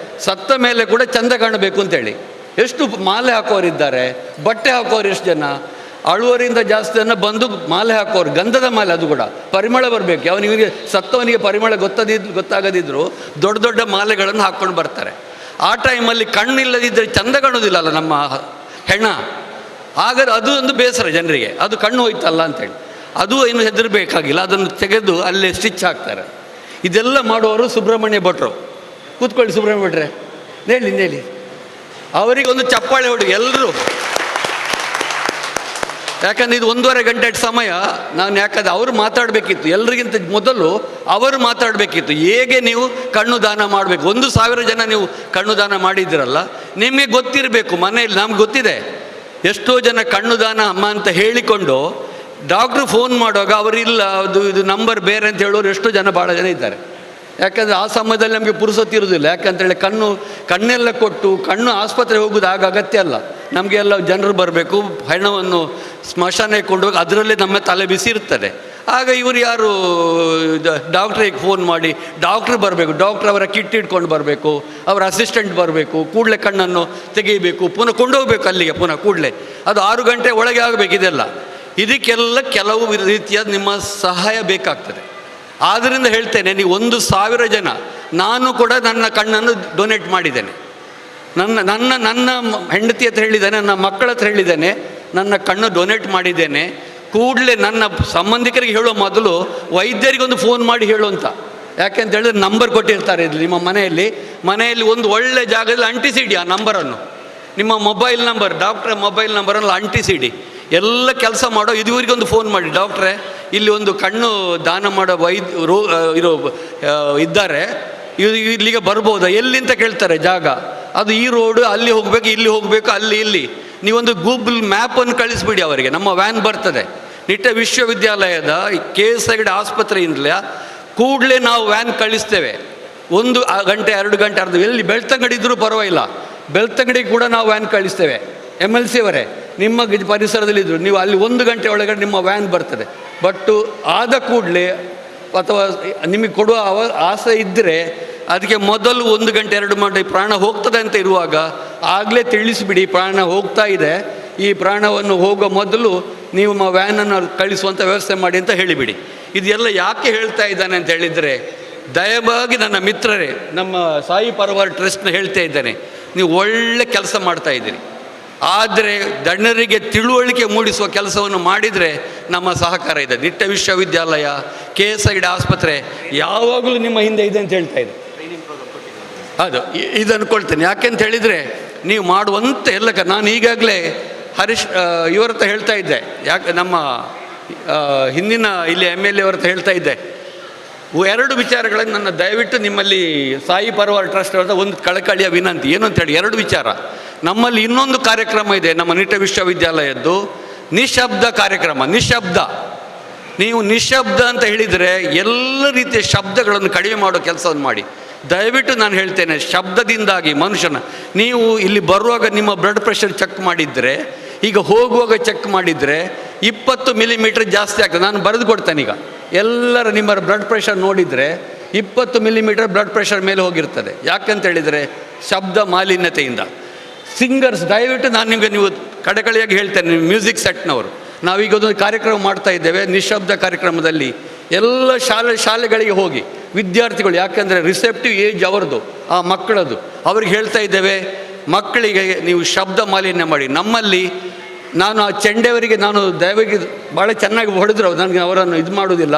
ಸತ್ತ ಮೇಲೆ ಕೂಡ ಚಂದ ಕಾಣಬೇಕು ಅಂತೇಳಿ. ಎಷ್ಟು ಮಾಲೆ ಹಾಕೋರಿದ್ದಾರೆ, ಬಟ್ಟೆ ಹಾಕೋರು ಎಷ್ಟು ಜನ, ಅಳುವರಿಂದ ಜಾಸ್ತಿ ಜನ ಬಂದು ಮಾಲೆ ಹಾಕೋರು, ಗಂಧದ ಮಾಲೆ, ಅದು ಕೂಡ ಪರಿಮಳ ಬರಬೇಕು. ಅವನಿಗೆ ಸತ್ತವನಿಗೆ ಪರಿಮಳ ಗೊತ್ತಾಗದಿದ್ದರೂ ದೊಡ್ಡ ದೊಡ್ಡ ಮಾಲೆಗಳನ್ನು ಹಾಕ್ಕೊಂಡು ಬರ್ತಾರೆ. ಆ ಟೈಮಲ್ಲಿ ಕಣ್ಣಿಲ್ಲದಿದ್ದರೆ ಚಂದ ಕಾಣೋದಿಲ್ಲ ಅಲ್ಲ ನಮ್ಮ ಹೆಣ. ಹಾಗಾದ್ರೆ ಅದು ಒಂದು ಬೇಸರ ಜನರಿಗೆ, ಅದು ಕಣ್ಣು ಹೋಯ್ತಲ್ಲ ಅಂತೇಳಿ. ಅದು ಏನು ಹೆದರಬೇಕಾಗಿಲ್ಲ, ಅದನ್ನು ತೆಗೆದು ಅಲ್ಲೇ ಸ್ಟಿಚ್ ಹಾಕ್ತಾರೆ. ಇದೆಲ್ಲ ಮಾಡುವವರು ಸುಬ್ರಹ್ಮಣ್ಯ ಭಟ್ರು. ಕೂತ್ಕೊಳ್ಳಿ ಸುಬ್ರಹ್ಮಣ್ಯ ಭಟ್ರೆ, ನೇಳಿ ಅವರಿಗೆ ಒಂದು ಚಪ್ಪಾಳೆ ಹೊಡಿ ಎಲ್ಲರೂ. ಯಾಕಂದರೆ ಇದು 1.5 ಗಂಟೆ ಸಮಯ ನಾನು, ಯಾಕಂದರೆ ಅವರು ಮಾತಾಡಬೇಕಿತ್ತು, ಎಲ್ರಿಗಿಂತ ಮೊದಲು ಅವರು ಮಾತಾಡಬೇಕಿತ್ತು. ಹೇಗೆ ನೀವು ಕಣ್ಣು ದಾನ ಮಾಡಬೇಕು. 1,000 ಜನ ನೀವು ಕಣ್ಣು ದಾನ ಮಾಡಿದ್ದೀರಲ್ಲ, ನಿಮಗೆ ಗೊತ್ತಿರಬೇಕು. ಮನೆಯಲ್ಲಿ ನಮ್ಗೆ ಗೊತ್ತಿದೆ, ಎಷ್ಟೋ ಜನ ಕಣ್ಣು ದಾನ ಅಮ್ಮ ಅಂತ ಹೇಳಿಕೊಂಡು ಡಾಕ್ಟ್ರು ಫೋನ್ ಮಾಡುವಾಗ ಅವರಿಲ್ಲ, ಇದು ನಂಬರ್ ಬೇರೆ ಅಂತ ಹೇಳೋರು ಎಷ್ಟೋ ಜನ, ಭಾಳ ಜನ ಇದ್ದಾರೆ. ಯಾಕಂದರೆ ಆ ಸಮಯದಲ್ಲಿ ನಮಗೆ ಪುರುಸೊತ್ತಿರೋದಿಲ್ಲ. ಯಾಕಂತೇಳಿ ಕಣ್ಣೆಲ್ಲ ಕೊಟ್ಟು ಕಣ್ಣು ಆಸ್ಪತ್ರೆ ಹೋಗೋದು ಆಗ ಅಗತ್ಯ ಅಲ್ಲ. ನಮಗೆ ಎಲ್ಲ ಜನರು ಬರಬೇಕು, ಹೆಣವನ್ನು ಸ್ಮಶಾನಕ್ಕೆ ಕೊಂಡೋಗಿ ಅದರಲ್ಲೇ ನಮ್ಮ ತಲೆ ಬಿಸಿ ಇರ್ತದೆ. ಆಗ ಇವರು ಯಾರು ಡಾಕ್ಟ್ರಿಗೆ ಫೋನ್ ಮಾಡಿ ಡಾಕ್ಟ್ರು ಬರಬೇಕು, ಡಾಕ್ಟ್ರ್ ಅವರ ಕಿಟ್ ಇಟ್ಕೊಂಡು ಬರಬೇಕು, ಅವರ ಅಸಿಸ್ಟೆಂಟ್ ಬರಬೇಕು, ಕೂಡಲೇ ಕಣ್ಣನ್ನು ತೆಗೀಬೇಕು, ಪುನಃ ಕೊಂಡೋಗ್ಬೇಕು ಅಲ್ಲಿಗೆ, ಪುನಃ ಕೂಡಲೇ ಅದು 6 ಗಂಟೆ ಒಳಗೆ ಆಗಬೇಕು. ಇದಕ್ಕೆಲ್ಲ ಕೆಲವು ರೀತಿಯ ನಿಮ್ಮ ಸಹಾಯ ಬೇಕಾಗ್ತದೆ. ಆದ್ದರಿಂದ ಹೇಳ್ತೇನೆ, ನೀವು 1,000 ಜನ, ನಾನು ಕೂಡ ನನ್ನ ಕಣ್ಣನ್ನು ಡೊನೇಟ್ ಮಾಡಿದ್ದೇನೆ. ನನ್ನ ಹೆಂಡತಿ ಹತ್ರ ಹೇಳಿದ್ದೇನೆ, ನನ್ನ ಮಕ್ಕಳ ಹತ್ರ ಹೇಳಿದ್ದೇನೆ, ನನ್ನ ಕಣ್ಣು ಡೊನೇಟ್ ಮಾಡಿದ್ದೇನೆ. ಕೂಡಲೇ ನನ್ನ ಸಂಬಂಧಿಕರಿಗೆ ಹೇಳೋ ಮೊದಲು ವೈದ್ಯರಿಗೊಂದು ಫೋನ್ ಮಾಡಿ ಹೇಳುವಂತ. ಯಾಕೆಂತ ಹೇಳಿದ್ರೆ ನಂಬರ್ ಕೊಟ್ಟಿರ್ತಾರೆ ಇಲ್ಲಿ ನಿಮ್ಮ ಮನೆಯಲ್ಲಿ ಒಂದು ಒಳ್ಳೆ ಜಾಗದಲ್ಲಿ ಅಂಟಿಸಿಡಿ ಆ ನಂಬರನ್ನು, ನಿಮ್ಮ ಮೊಬೈಲ್ ನಂಬರ್, ಡಾಕ್ಟ್ರ ಮೊಬೈಲ್ ನಂಬರನ್ನು ಅಂಟಿಸಿಡಿ. ಎಲ್ಲ ಕೆಲಸ ಮಾಡೋ ಇದುವರೆಗೊಂದು ಫೋನ್ ಮಾಡಿ, ಡಾಕ್ಟ್ರೇ ಇಲ್ಲಿ ಒಂದು ಕಣ್ಣು ದಾನ ಮಾಡೋ ಇದ್ದಾರೆ, ಇಲ್ಲಿಗೆ ಬರ್ಬೋದಾ, ಎಲ್ಲಿ ಅಂತ ಕೇಳ್ತಾರೆ ಜಾಗ. ಅದು ಈ ರೋಡು, ಅಲ್ಲಿ ಹೋಗಬೇಕು, ಇಲ್ಲಿ ಹೋಗಬೇಕು, ಇಲ್ಲಿ ನೀವೊಂದು ಗೂಗಲ್ ಮ್ಯಾಪನ್ನು ಕಳಿಸ್ಬಿಡಿ ಅವರಿಗೆ. ನಮ್ಮ ವ್ಯಾನ್ ಬರ್ತದೆ, ನಿಟ್ಟ ವಿಶ್ವವಿದ್ಯಾಲಯದ KS ಹೆಗ್ಡೆ ಆಸ್ಪತ್ರೆಯಿಂದಲೇ ಕೂಡಲೇ ನಾವು ವ್ಯಾನ್ ಕಳಿಸ್ತೇವೆ. 1 ಗಂಟೆ 2 ಗಂಟೆ ಅರ್ಧ, ಎಲ್ಲಿ ಬೆಳ್ತಂಗಡಿ ಇದ್ದರೂ ಪರವಾಗಿಲ್ಲ, ಬೆಳ್ತಂಗಡಿಗೆ ಕೂಡ ನಾವು ವ್ಯಾನ್ ಕಳಿಸ್ತೇವೆ. MLC ಅವರೇ ನಿಮ್ಮ ಪರಿಸರದಲ್ಲಿದ್ದರು, ನೀವು ಅಲ್ಲಿ 1 ಗಂಟೆ ಒಳಗಡೆ ನಿಮ್ಮ ವ್ಯಾನ್ ಬರ್ತದೆ. ಬಟ್ಟು ಆದ ಕೂಡಲೇ ಅಥವಾ ನಿಮಗೆ ಕೊಡುವ ಆಸೆ ಇದ್ದರೆ ಅದಕ್ಕೆ ಮೊದಲು 1 ಗಂಟೆ 2 ಗಂಟೆ ಪ್ರಾಣ ಹೋಗ್ತದೆ ಅಂತ ಇರುವಾಗ ಆಗಲೇ ತಿಳಿಸಿಬಿಡಿ, ಪ್ರಾಣ ಹೋಗ್ತಾ ಇದೆ, ಈ ಪ್ರಾಣವನ್ನು ಹೋಗೋ ಮೊದಲು ನೀವು ವ್ಯಾನನ್ನು ಕಳಿಸುವಂಥ ವ್ಯವಸ್ಥೆ ಮಾಡಿ ಅಂತ ಹೇಳಿಬಿಡಿ. ಇದೆಲ್ಲ ಯಾಕೆ ಹೇಳ್ತಾ ಇದ್ದಾನೆ ಅಂತ ಹೇಳಿದರೆ, ದಯವಾಗಿ ನನ್ನ ಮಿತ್ರರೇ, ನಮ್ಮ ಸಾಯಿ ಪರಿವಾರ ಟ್ರಸ್ಟ್ನ ಹೇಳ್ತಾ ಇದ್ದೇನೆ, ನೀವು ಒಳ್ಳೆ ಕೆಲಸ ಮಾಡ್ತಾ ಇದ್ದೀರಿ. ಆದರೆ ಜನರಿಗೆ ತಿಳುವಳಿಕೆ ಮೂಡಿಸುವ ಕೆಲಸವನ್ನು ಮಾಡಿದರೆ ನಮ್ಮ ಸಹಕಾರ ಇದೆ. ನಿಟ್ಟ ವಿಶ್ವವಿದ್ಯಾಲಯ, KS ಹೆಗ್ಡೆ ಆಸ್ಪತ್ರೆ ಯಾವಾಗಲೂ ನಿಮ್ಮ ಹಿಂದೆ ಇದೆ ಅಂತ ಹೇಳ್ತಾ ಇದೆ. ಅದು ಇದನ್ನು ಕೊಳ್ತೇನೆ. ಯಾಕೆಂತ ಹೇಳಿದರೆ ನೀವು ಮಾಡುವಂಥ ಎಲ್ಲ ನಾನು ಈಗಾಗಲೇ ಇವರ ಹತ್ರ ಹೇಳ್ತಾ ಇದ್ದೆ, ಯಾಕೆ ನಮ್ಮ ಹಿಂದಿನ ಇಲ್ಲಿ MLA ಅವರ ಹತ್ರ ಹೇಳ್ತಾ ಇದ್ದೆ, 2 ವಿಚಾರಗಳನ್ನು ನನ್ನ ದಯವಿಟ್ಟು ನಿಮ್ಮಲ್ಲಿ ಸಾಯಿ ಪರಿವಾರ ಟ್ರಸ್ಟ್ ಅವರ ಒಂದು ಕಳಕಳಿಯ ವಿನಂತಿ ಏನು ಅಂತೇಳಿ, 2 ವಿಚಾರ. ನಮ್ಮಲ್ಲಿ ಇನ್ನೊಂದು ಕಾರ್ಯಕ್ರಮ ಇದೆ ನಮ್ಮ ನಿಟ್ಟ ವಿಶ್ವವಿದ್ಯಾಲಯದ್ದು, ನಿಶಬ್ದ ಕಾರ್ಯಕ್ರಮ. ನಿಶಬ್ದ, ನೀವು ನಿಶಬ್ದ ಅಂತ ಹೇಳಿದರೆ ಎಲ್ಲ ರೀತಿಯ ಶಬ್ದಗಳನ್ನು ಕಡಿಮೆ ಮಾಡೋ ಕೆಲಸವನ್ನು ಮಾಡಿ. ದಯವಿಟ್ಟು ನಾನು ಹೇಳ್ತೇನೆ, ಶಬ್ದದಿಂದಾಗಿ ಮನುಷ್ಯನ, ನೀವು ಇಲ್ಲಿ ಬರುವಾಗ ನಿಮ್ಮ ಬ್ಲಡ್ ಪ್ರೆಷರ್ ಚೆಕ್ ಮಾಡಿದರೆ, ಈಗ ಹೋಗುವಾಗ ಚೆಕ್ ಮಾಡಿದರೆ 20 ಮಿಲಿಮೀಟರ್ ಜಾಸ್ತಿ ಆಗ್ತದೆ. ನಾನು ಬರೆದು ಕೊಡ್ತೇನೆ. ಈಗ ಎಲ್ಲರ ನಿಮ್ಮ ಬ್ಲಡ್ ಪ್ರೆಷರ್ ನೋಡಿದರೆ 20 ಮಿಲಿಮೀಟರ್ ಬ್ಲಡ್ ಪ್ರೆಷರ್ ಮೇಲೆ ಹೋಗಿರ್ತದೆ. ಯಾಕಂತ ಹೇಳಿದರೆ ಶಬ್ದ ಮಾಲಿನ್ಯತೆಯಿಂದ. ಸಿಂಗರ್ಸ್, ದಯವಿಟ್ಟು ನಾನು ನಿಮಗೆ, ನೀವು ಕಡೆಕಳಿಯಾಗಿ ಹೇಳ್ತೇನೆ, ನೀವು ಮ್ಯೂಸಿಕ್ ಸೆಟ್ನವರು, ನಾವೀಗ ಒಂದು ಕಾರ್ಯಕ್ರಮ ಮಾಡ್ತಾ ಇದ್ದೇವೆ. ನಿಶಬ್ದ ಕಾರ್ಯಕ್ರಮದಲ್ಲಿ ಎಲ್ಲ ಶಾಲೆಗಳಿಗೆ ಹೋಗಿ ವಿದ್ಯಾರ್ಥಿಗಳು, ಯಾಕೆಂದರೆ ರಿಸೆಪ್ಟಿವ್ ಏಜ್ ಅವರದು, ಆ ಮಕ್ಕಳದು, ಅವ್ರಿಗೆ ಹೇಳ್ತಾ ಇದ್ದೇವೆ, ಮಕ್ಕಳಿಗೆ ನೀವು ಶಬ್ದ ಮಾಲಿನ್ಯ ಮಾಡಿ. ನಮ್ಮಲ್ಲಿ ನಾನು ಆ ಚೆಂಡೆಯವರಿಗೆ ನಾನು ದಯವಾಗಿ ಭಾಳ ಚೆನ್ನಾಗಿ ಹೊಡೆದ್ರು, ನನಗೆ ಅವರನ್ನು ಇದು ಮಾಡೋದಿಲ್ಲ.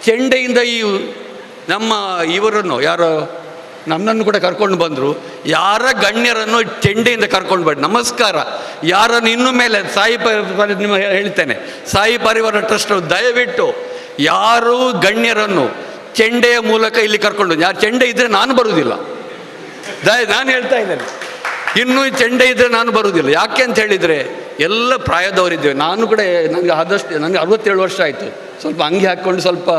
ಚೆಂಡೆಯಿಂದ ನಮ್ಮ ಇವರನ್ನು ಯಾರೋ ನಮ್ಮನ್ನು ಕೂಡ ಕರ್ಕೊಂಡು ಬಂದರು. ಯಾರ ಗಣ್ಯರನ್ನು ಚೆಂಡೆಯಿಂದ ಕರ್ಕೊಂಡು ಬನ್ನಿ, ನಮಸ್ಕಾರ. ಯಾರನ್ನು ಇನ್ನು ಮೇಲೆ ಸಾಯಿ ನಿಮ್ಮ ಹೇಳ್ತೇನೆ, ಸಾಯಿ ಪರಿವಾರ ಟ್ರಸ್ಟ್ ದಯವಿಟ್ಟು ಯಾರೂ ಗಣ್ಯರನ್ನು ಚೆಂಡೆಯ ಮೂಲಕ ಇಲ್ಲಿ ಕರ್ಕೊಂಡು, ಯಾರು ಚೆಂಡೆ ಇದ್ದರೆ ನಾನು ಬರುವುದಿಲ್ಲ. ನಾನು ಹೇಳ್ತಾ ಇದ್ದೇನೆ, ಇನ್ನೂ ಚೆಂಡೆ ಇದ್ದರೆ ನಾನು ಬರುವುದಿಲ್ಲ. ಯಾಕೆ ಅಂತ ಹೇಳಿದರೆ ಎಲ್ಲ ಪ್ರಾಯದವರಿದ್ದೇವೆ. ನಾನು ಕೂಡ ನನಗೆ ನನಗೆ 67 ವರ್ಷ ಆಯಿತು. ಸ್ವಲ್ಪ ಅಂಗಿ ಹಾಕ್ಕೊಂಡು ಸ್ವಲ್ಪ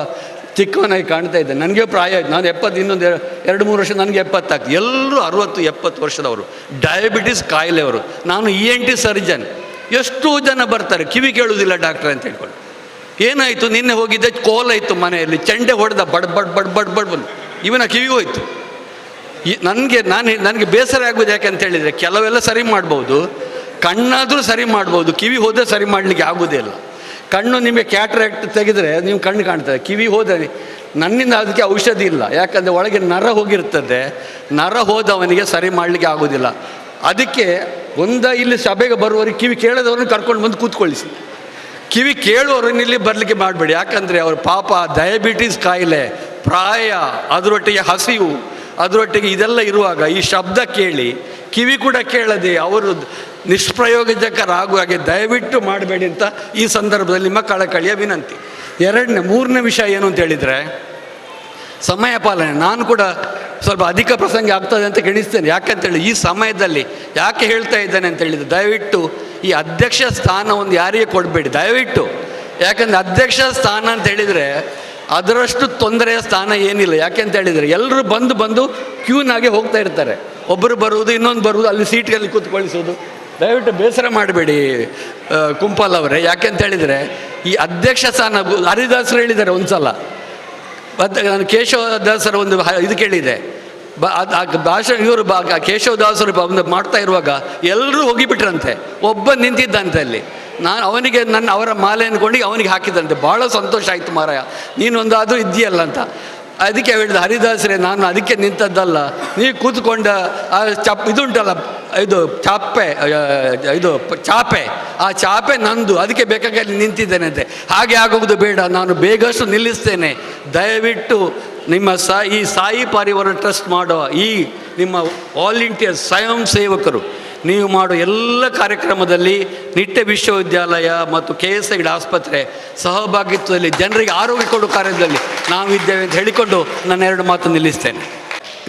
ಚಿಕ್ಕವನಾಗಿ ಕಾಣ್ತಾ ಇದ್ದೆ. ನನಗೆ ಪ್ರಾಯ ಆಯಿತು, ನಾನು 70, ಇನ್ನೊಂದು 2-3 ವರ್ಷ ನನಗೆ 70 ಆಗ್ತದೆ. ಎಲ್ಲರೂ 60-70 ವರ್ಷದವರು, ಡಯಾಬಿಟಿಸ್ ಕಾಯಿಲೆಯವರು. ನಾನು ENT ಸರ್ಜನ್. ಎಷ್ಟೋ ಜನ ಬರ್ತಾರೆ, ಕಿವಿ ಕೇಳುವುದಿಲ್ಲ ಡಾಕ್ಟ್ರೆ ಅಂತ ಹೇಳ್ಕೊಂಡು. ಏನಾಯಿತು, ನಿನ್ನೆ ಹೋಗಿದ್ದೆ ಕೋಲಾಯಿತು ಮನೆಯಲ್ಲಿ, ಚೆಂಡೆ ಹೊಡೆದ ಬಡ್ ಬಡ್ ಬಡ್ ಬಡ್ ಬಡ್ ಬಂದು ಇವನ ಕಿವಿಗೆ ಹೋಯ್ತು. ನನಗೆ ಬೇಸರ ಆಗೋದು ಯಾಕೆ ಅಂತ ಹೇಳಿದರೆ, ಕೆಲವೆಲ್ಲ ಸರಿ ಮಾಡ್ಬೋದು, ಕಣ್ಣಾದರೂ ಸರಿ ಮಾಡ್ಬೋದು, ಕಿವಿ ಹೋದರೆ ಸರಿ ಮಾಡಲಿಕ್ಕೆ ಆಗೋದೇ ಇಲ್ಲ. ಕಣ್ಣು ನಿಮಗೆ ಕ್ಯಾಟ್ರಾಕ್ಟ್ ತೆಗೆದರೆ ನೀವು ಕಣ್ಣು ಕಾಣ್ತದೆ, ಕಿವಿ ಹೋದರೆ ನನ್ನಿಂದ ಅದಕ್ಕೆ ಔಷಧಿ ಇಲ್ಲ. ಯಾಕಂದರೆ ಒಳಗೆ ನರ ಹೋಗಿರ್ತದೆ, ನರ ಹೋದವನಿಗೆ ಸರಿ ಮಾಡಲಿಕ್ಕೆ ಆಗೋದಿಲ್ಲ. ಅದಕ್ಕೆ ಇಲ್ಲಿ ಸಭೆಗೆ ಬರುವವರಿಗೆ ಕಿವಿ ಕೇಳದವ್ರನ್ನ ಕರ್ಕೊಂಡು ಬಂದು ಕೂತ್ಕೊಳ್ಳಿಸಿ. ಕಿವಿ ಕೇಳುವವರನ್ನ ಇಲ್ಲಿ ಬರಲಿಕ್ಕೆ ಮಾಡಬೇಡಿ. ಯಾಕಂದರೆ ಅವ್ರ ಪಾಪ ಡಯಾಬಿಟೀಸ್ ಕಾಯಿಲೆ, ಪ್ರಾಯ, ಅದರೊಟ್ಟಿಗೆ ಹಸಿವು, ಅದರೊಟ್ಟಿಗೆ ಇದೆಲ್ಲ ಇರುವಾಗ ಈ ಶಬ್ದ ಕೇಳಿ ಕಿವಿ ಕೂಡ ಕೇಳದೆ ಅವರು ನಿಷ್ಪ್ರಯೋಜಕರಾಗುವ ಹಾಗೆ ದಯವಿಟ್ಟು ಮಾಡಬೇಡಿ ಅಂತ ಈ ಸಂದರ್ಭದಲ್ಲಿ ನಿಮ್ಮ ಕಳಕಳಿಯ ವಿನಂತಿ. ಮೂರನೇ ವಿಷಯ ಏನು ಅಂತ ಹೇಳಿದರೆ ಸಮಯ ಪಾಲನೆ. ನಾನು ಕೂಡ ಸ್ವಲ್ಪ ಅಧಿಕ ಪ್ರಸಂಗ ಆಗ್ತದೆ ಅಂತ ಎಣಿಸ್ತೇನೆ. ಯಾಕಂತೇಳಿ ಈ ಸಮಯದಲ್ಲಿ ಯಾಕೆ ಹೇಳ್ತಾ ಇದ್ದೇನೆ ಅಂತ ಹೇಳಿದರೆ, ದಯವಿಟ್ಟು ಈ ಅಧ್ಯಕ್ಷ ಸ್ಥಾನ ಒಂದು ಯಾರಿಗೆ ಕೊಡಬೇಡಿ ದಯವಿಟ್ಟು. ಯಾಕಂದರೆ ಅಧ್ಯಕ್ಷ ಸ್ಥಾನ ಅಂತ ಹೇಳಿದರೆ ಅದರಷ್ಟು ತೊಂದರೆಯ ಸ್ಥಾನ ಏನಿಲ್ಲ. ಯಾಕೆಂತ ಹೇಳಿದರೆ ಎಲ್ಲರೂ ಬಂದು ಕ್ಯೂನಾಗೆ ಹೋಗ್ತಾ ಇರ್ತಾರೆ, ಒಬ್ಬರು ಬರುವುದು ಇನ್ನೊಂದು ಬರುವುದು, ಅಲ್ಲಿ ಸೀಟ್ಗಳಲ್ಲಿ ಕೂತ್ಕೊಳಿಸೋದು. ದಯವಿಟ್ಟು ಬೇಸರ ಮಾಡಬೇಡಿ ಕುಂಪಲ್ ಅವರೇ. ಯಾಕೆಂತ ಹೇಳಿದರೆ ಈ ಅಧ್ಯಕ್ಷ ಸ್ಥಾನ ಹರಿದಾಸರು ಹೇಳಿದ್ದಾರೆ ಒಂದು ಸಲ, ನಾನು ಕೇಶವದಾಸರ ಒಂದು ಇದು ಕೇಳಿದೆ, ಭಾಷಣ ಇವರು ಕೇಶವದಾಸರು ಮಾಡ್ತಾ ಇರುವಾಗ ಎಲ್ಲರೂ ಹೋಗಿಬಿಟ್ರಂತೆ, ಒಬ್ಬ ನಿಂತಿದ್ದಂತೆ ಅಲ್ಲಿ. ನಾನು ಅವನಿಗೆ ಅವರ ಮಾಲೆ ಅಂದ್ಕೊಂಡು ಅವನಿಗೆ ಹಾಕಿದಂತೆ. ಭಾಳ ಸಂತೋಷ ಆಯಿತು ಮಾರಾಯ, ನೀನೊಂದಾದರೂ ಇದ್ದೀಯಲ್ಲ ಅಂತ. ಅದಕ್ಕೆ ಹೇಳಿದ, ಹರಿದಾಸರೇ ನಾನು ಅದಕ್ಕೆ ನಿಂತದ್ದಲ್ಲ, ನೀವು ಕೂತ್ಕೊಂಡ ಆ ಇದುಂಟಲ್ಲ, ಇದು ಚಾಪೆ ಆ ಚಾಪೆ ನಂದು, ಅದಕ್ಕೆ ಬೇಕಾಗಿ ಅಲ್ಲಿ ನಿಂತಿದ್ದೇನೆ ಅಂತೆ. ಹಾಗೆ ಆಗೋದು ಬೇಡ, ನಾನು ಬೇಗಷ್ಟು ನಿಲ್ಲಿಸ್ತೇನೆ. ದಯವಿಟ್ಟು ನಿಮ್ಮ ಈ ಸಾಯಿ ಪರಿವಾರ ಟ್ರಸ್ಟ್ ಮಾಡೋ ಈ ನಿಮ್ಮ ವಾಲಂಟಿಯರ್ ಸ್ವಯಂ ಸೇವಕರು ನೀವು ಮಾಡೋ ಎಲ್ಲ ಕಾರ್ಯಕ್ರಮದಲ್ಲಿ ನಿಟ್ಟೆ ವಿಶ್ವವಿದ್ಯಾಲಯ ಮತ್ತು KSI ಆಸ್ಪತ್ರೆ ಸಹಭಾಗಿತ್ವದಲ್ಲಿ ಜನರಿಗೆ ಆರೋಗ್ಯ ಕೊಡುವ ಕಾರ್ಯದಲ್ಲಿ ನಾವಿದ್ದೇವೆ ಅಂತ ಹೇಳಿಕೊಂಡು ನನ್ನ 2 ಮಾತು ನಿಲ್ಲಿಸ್ತೇನೆ.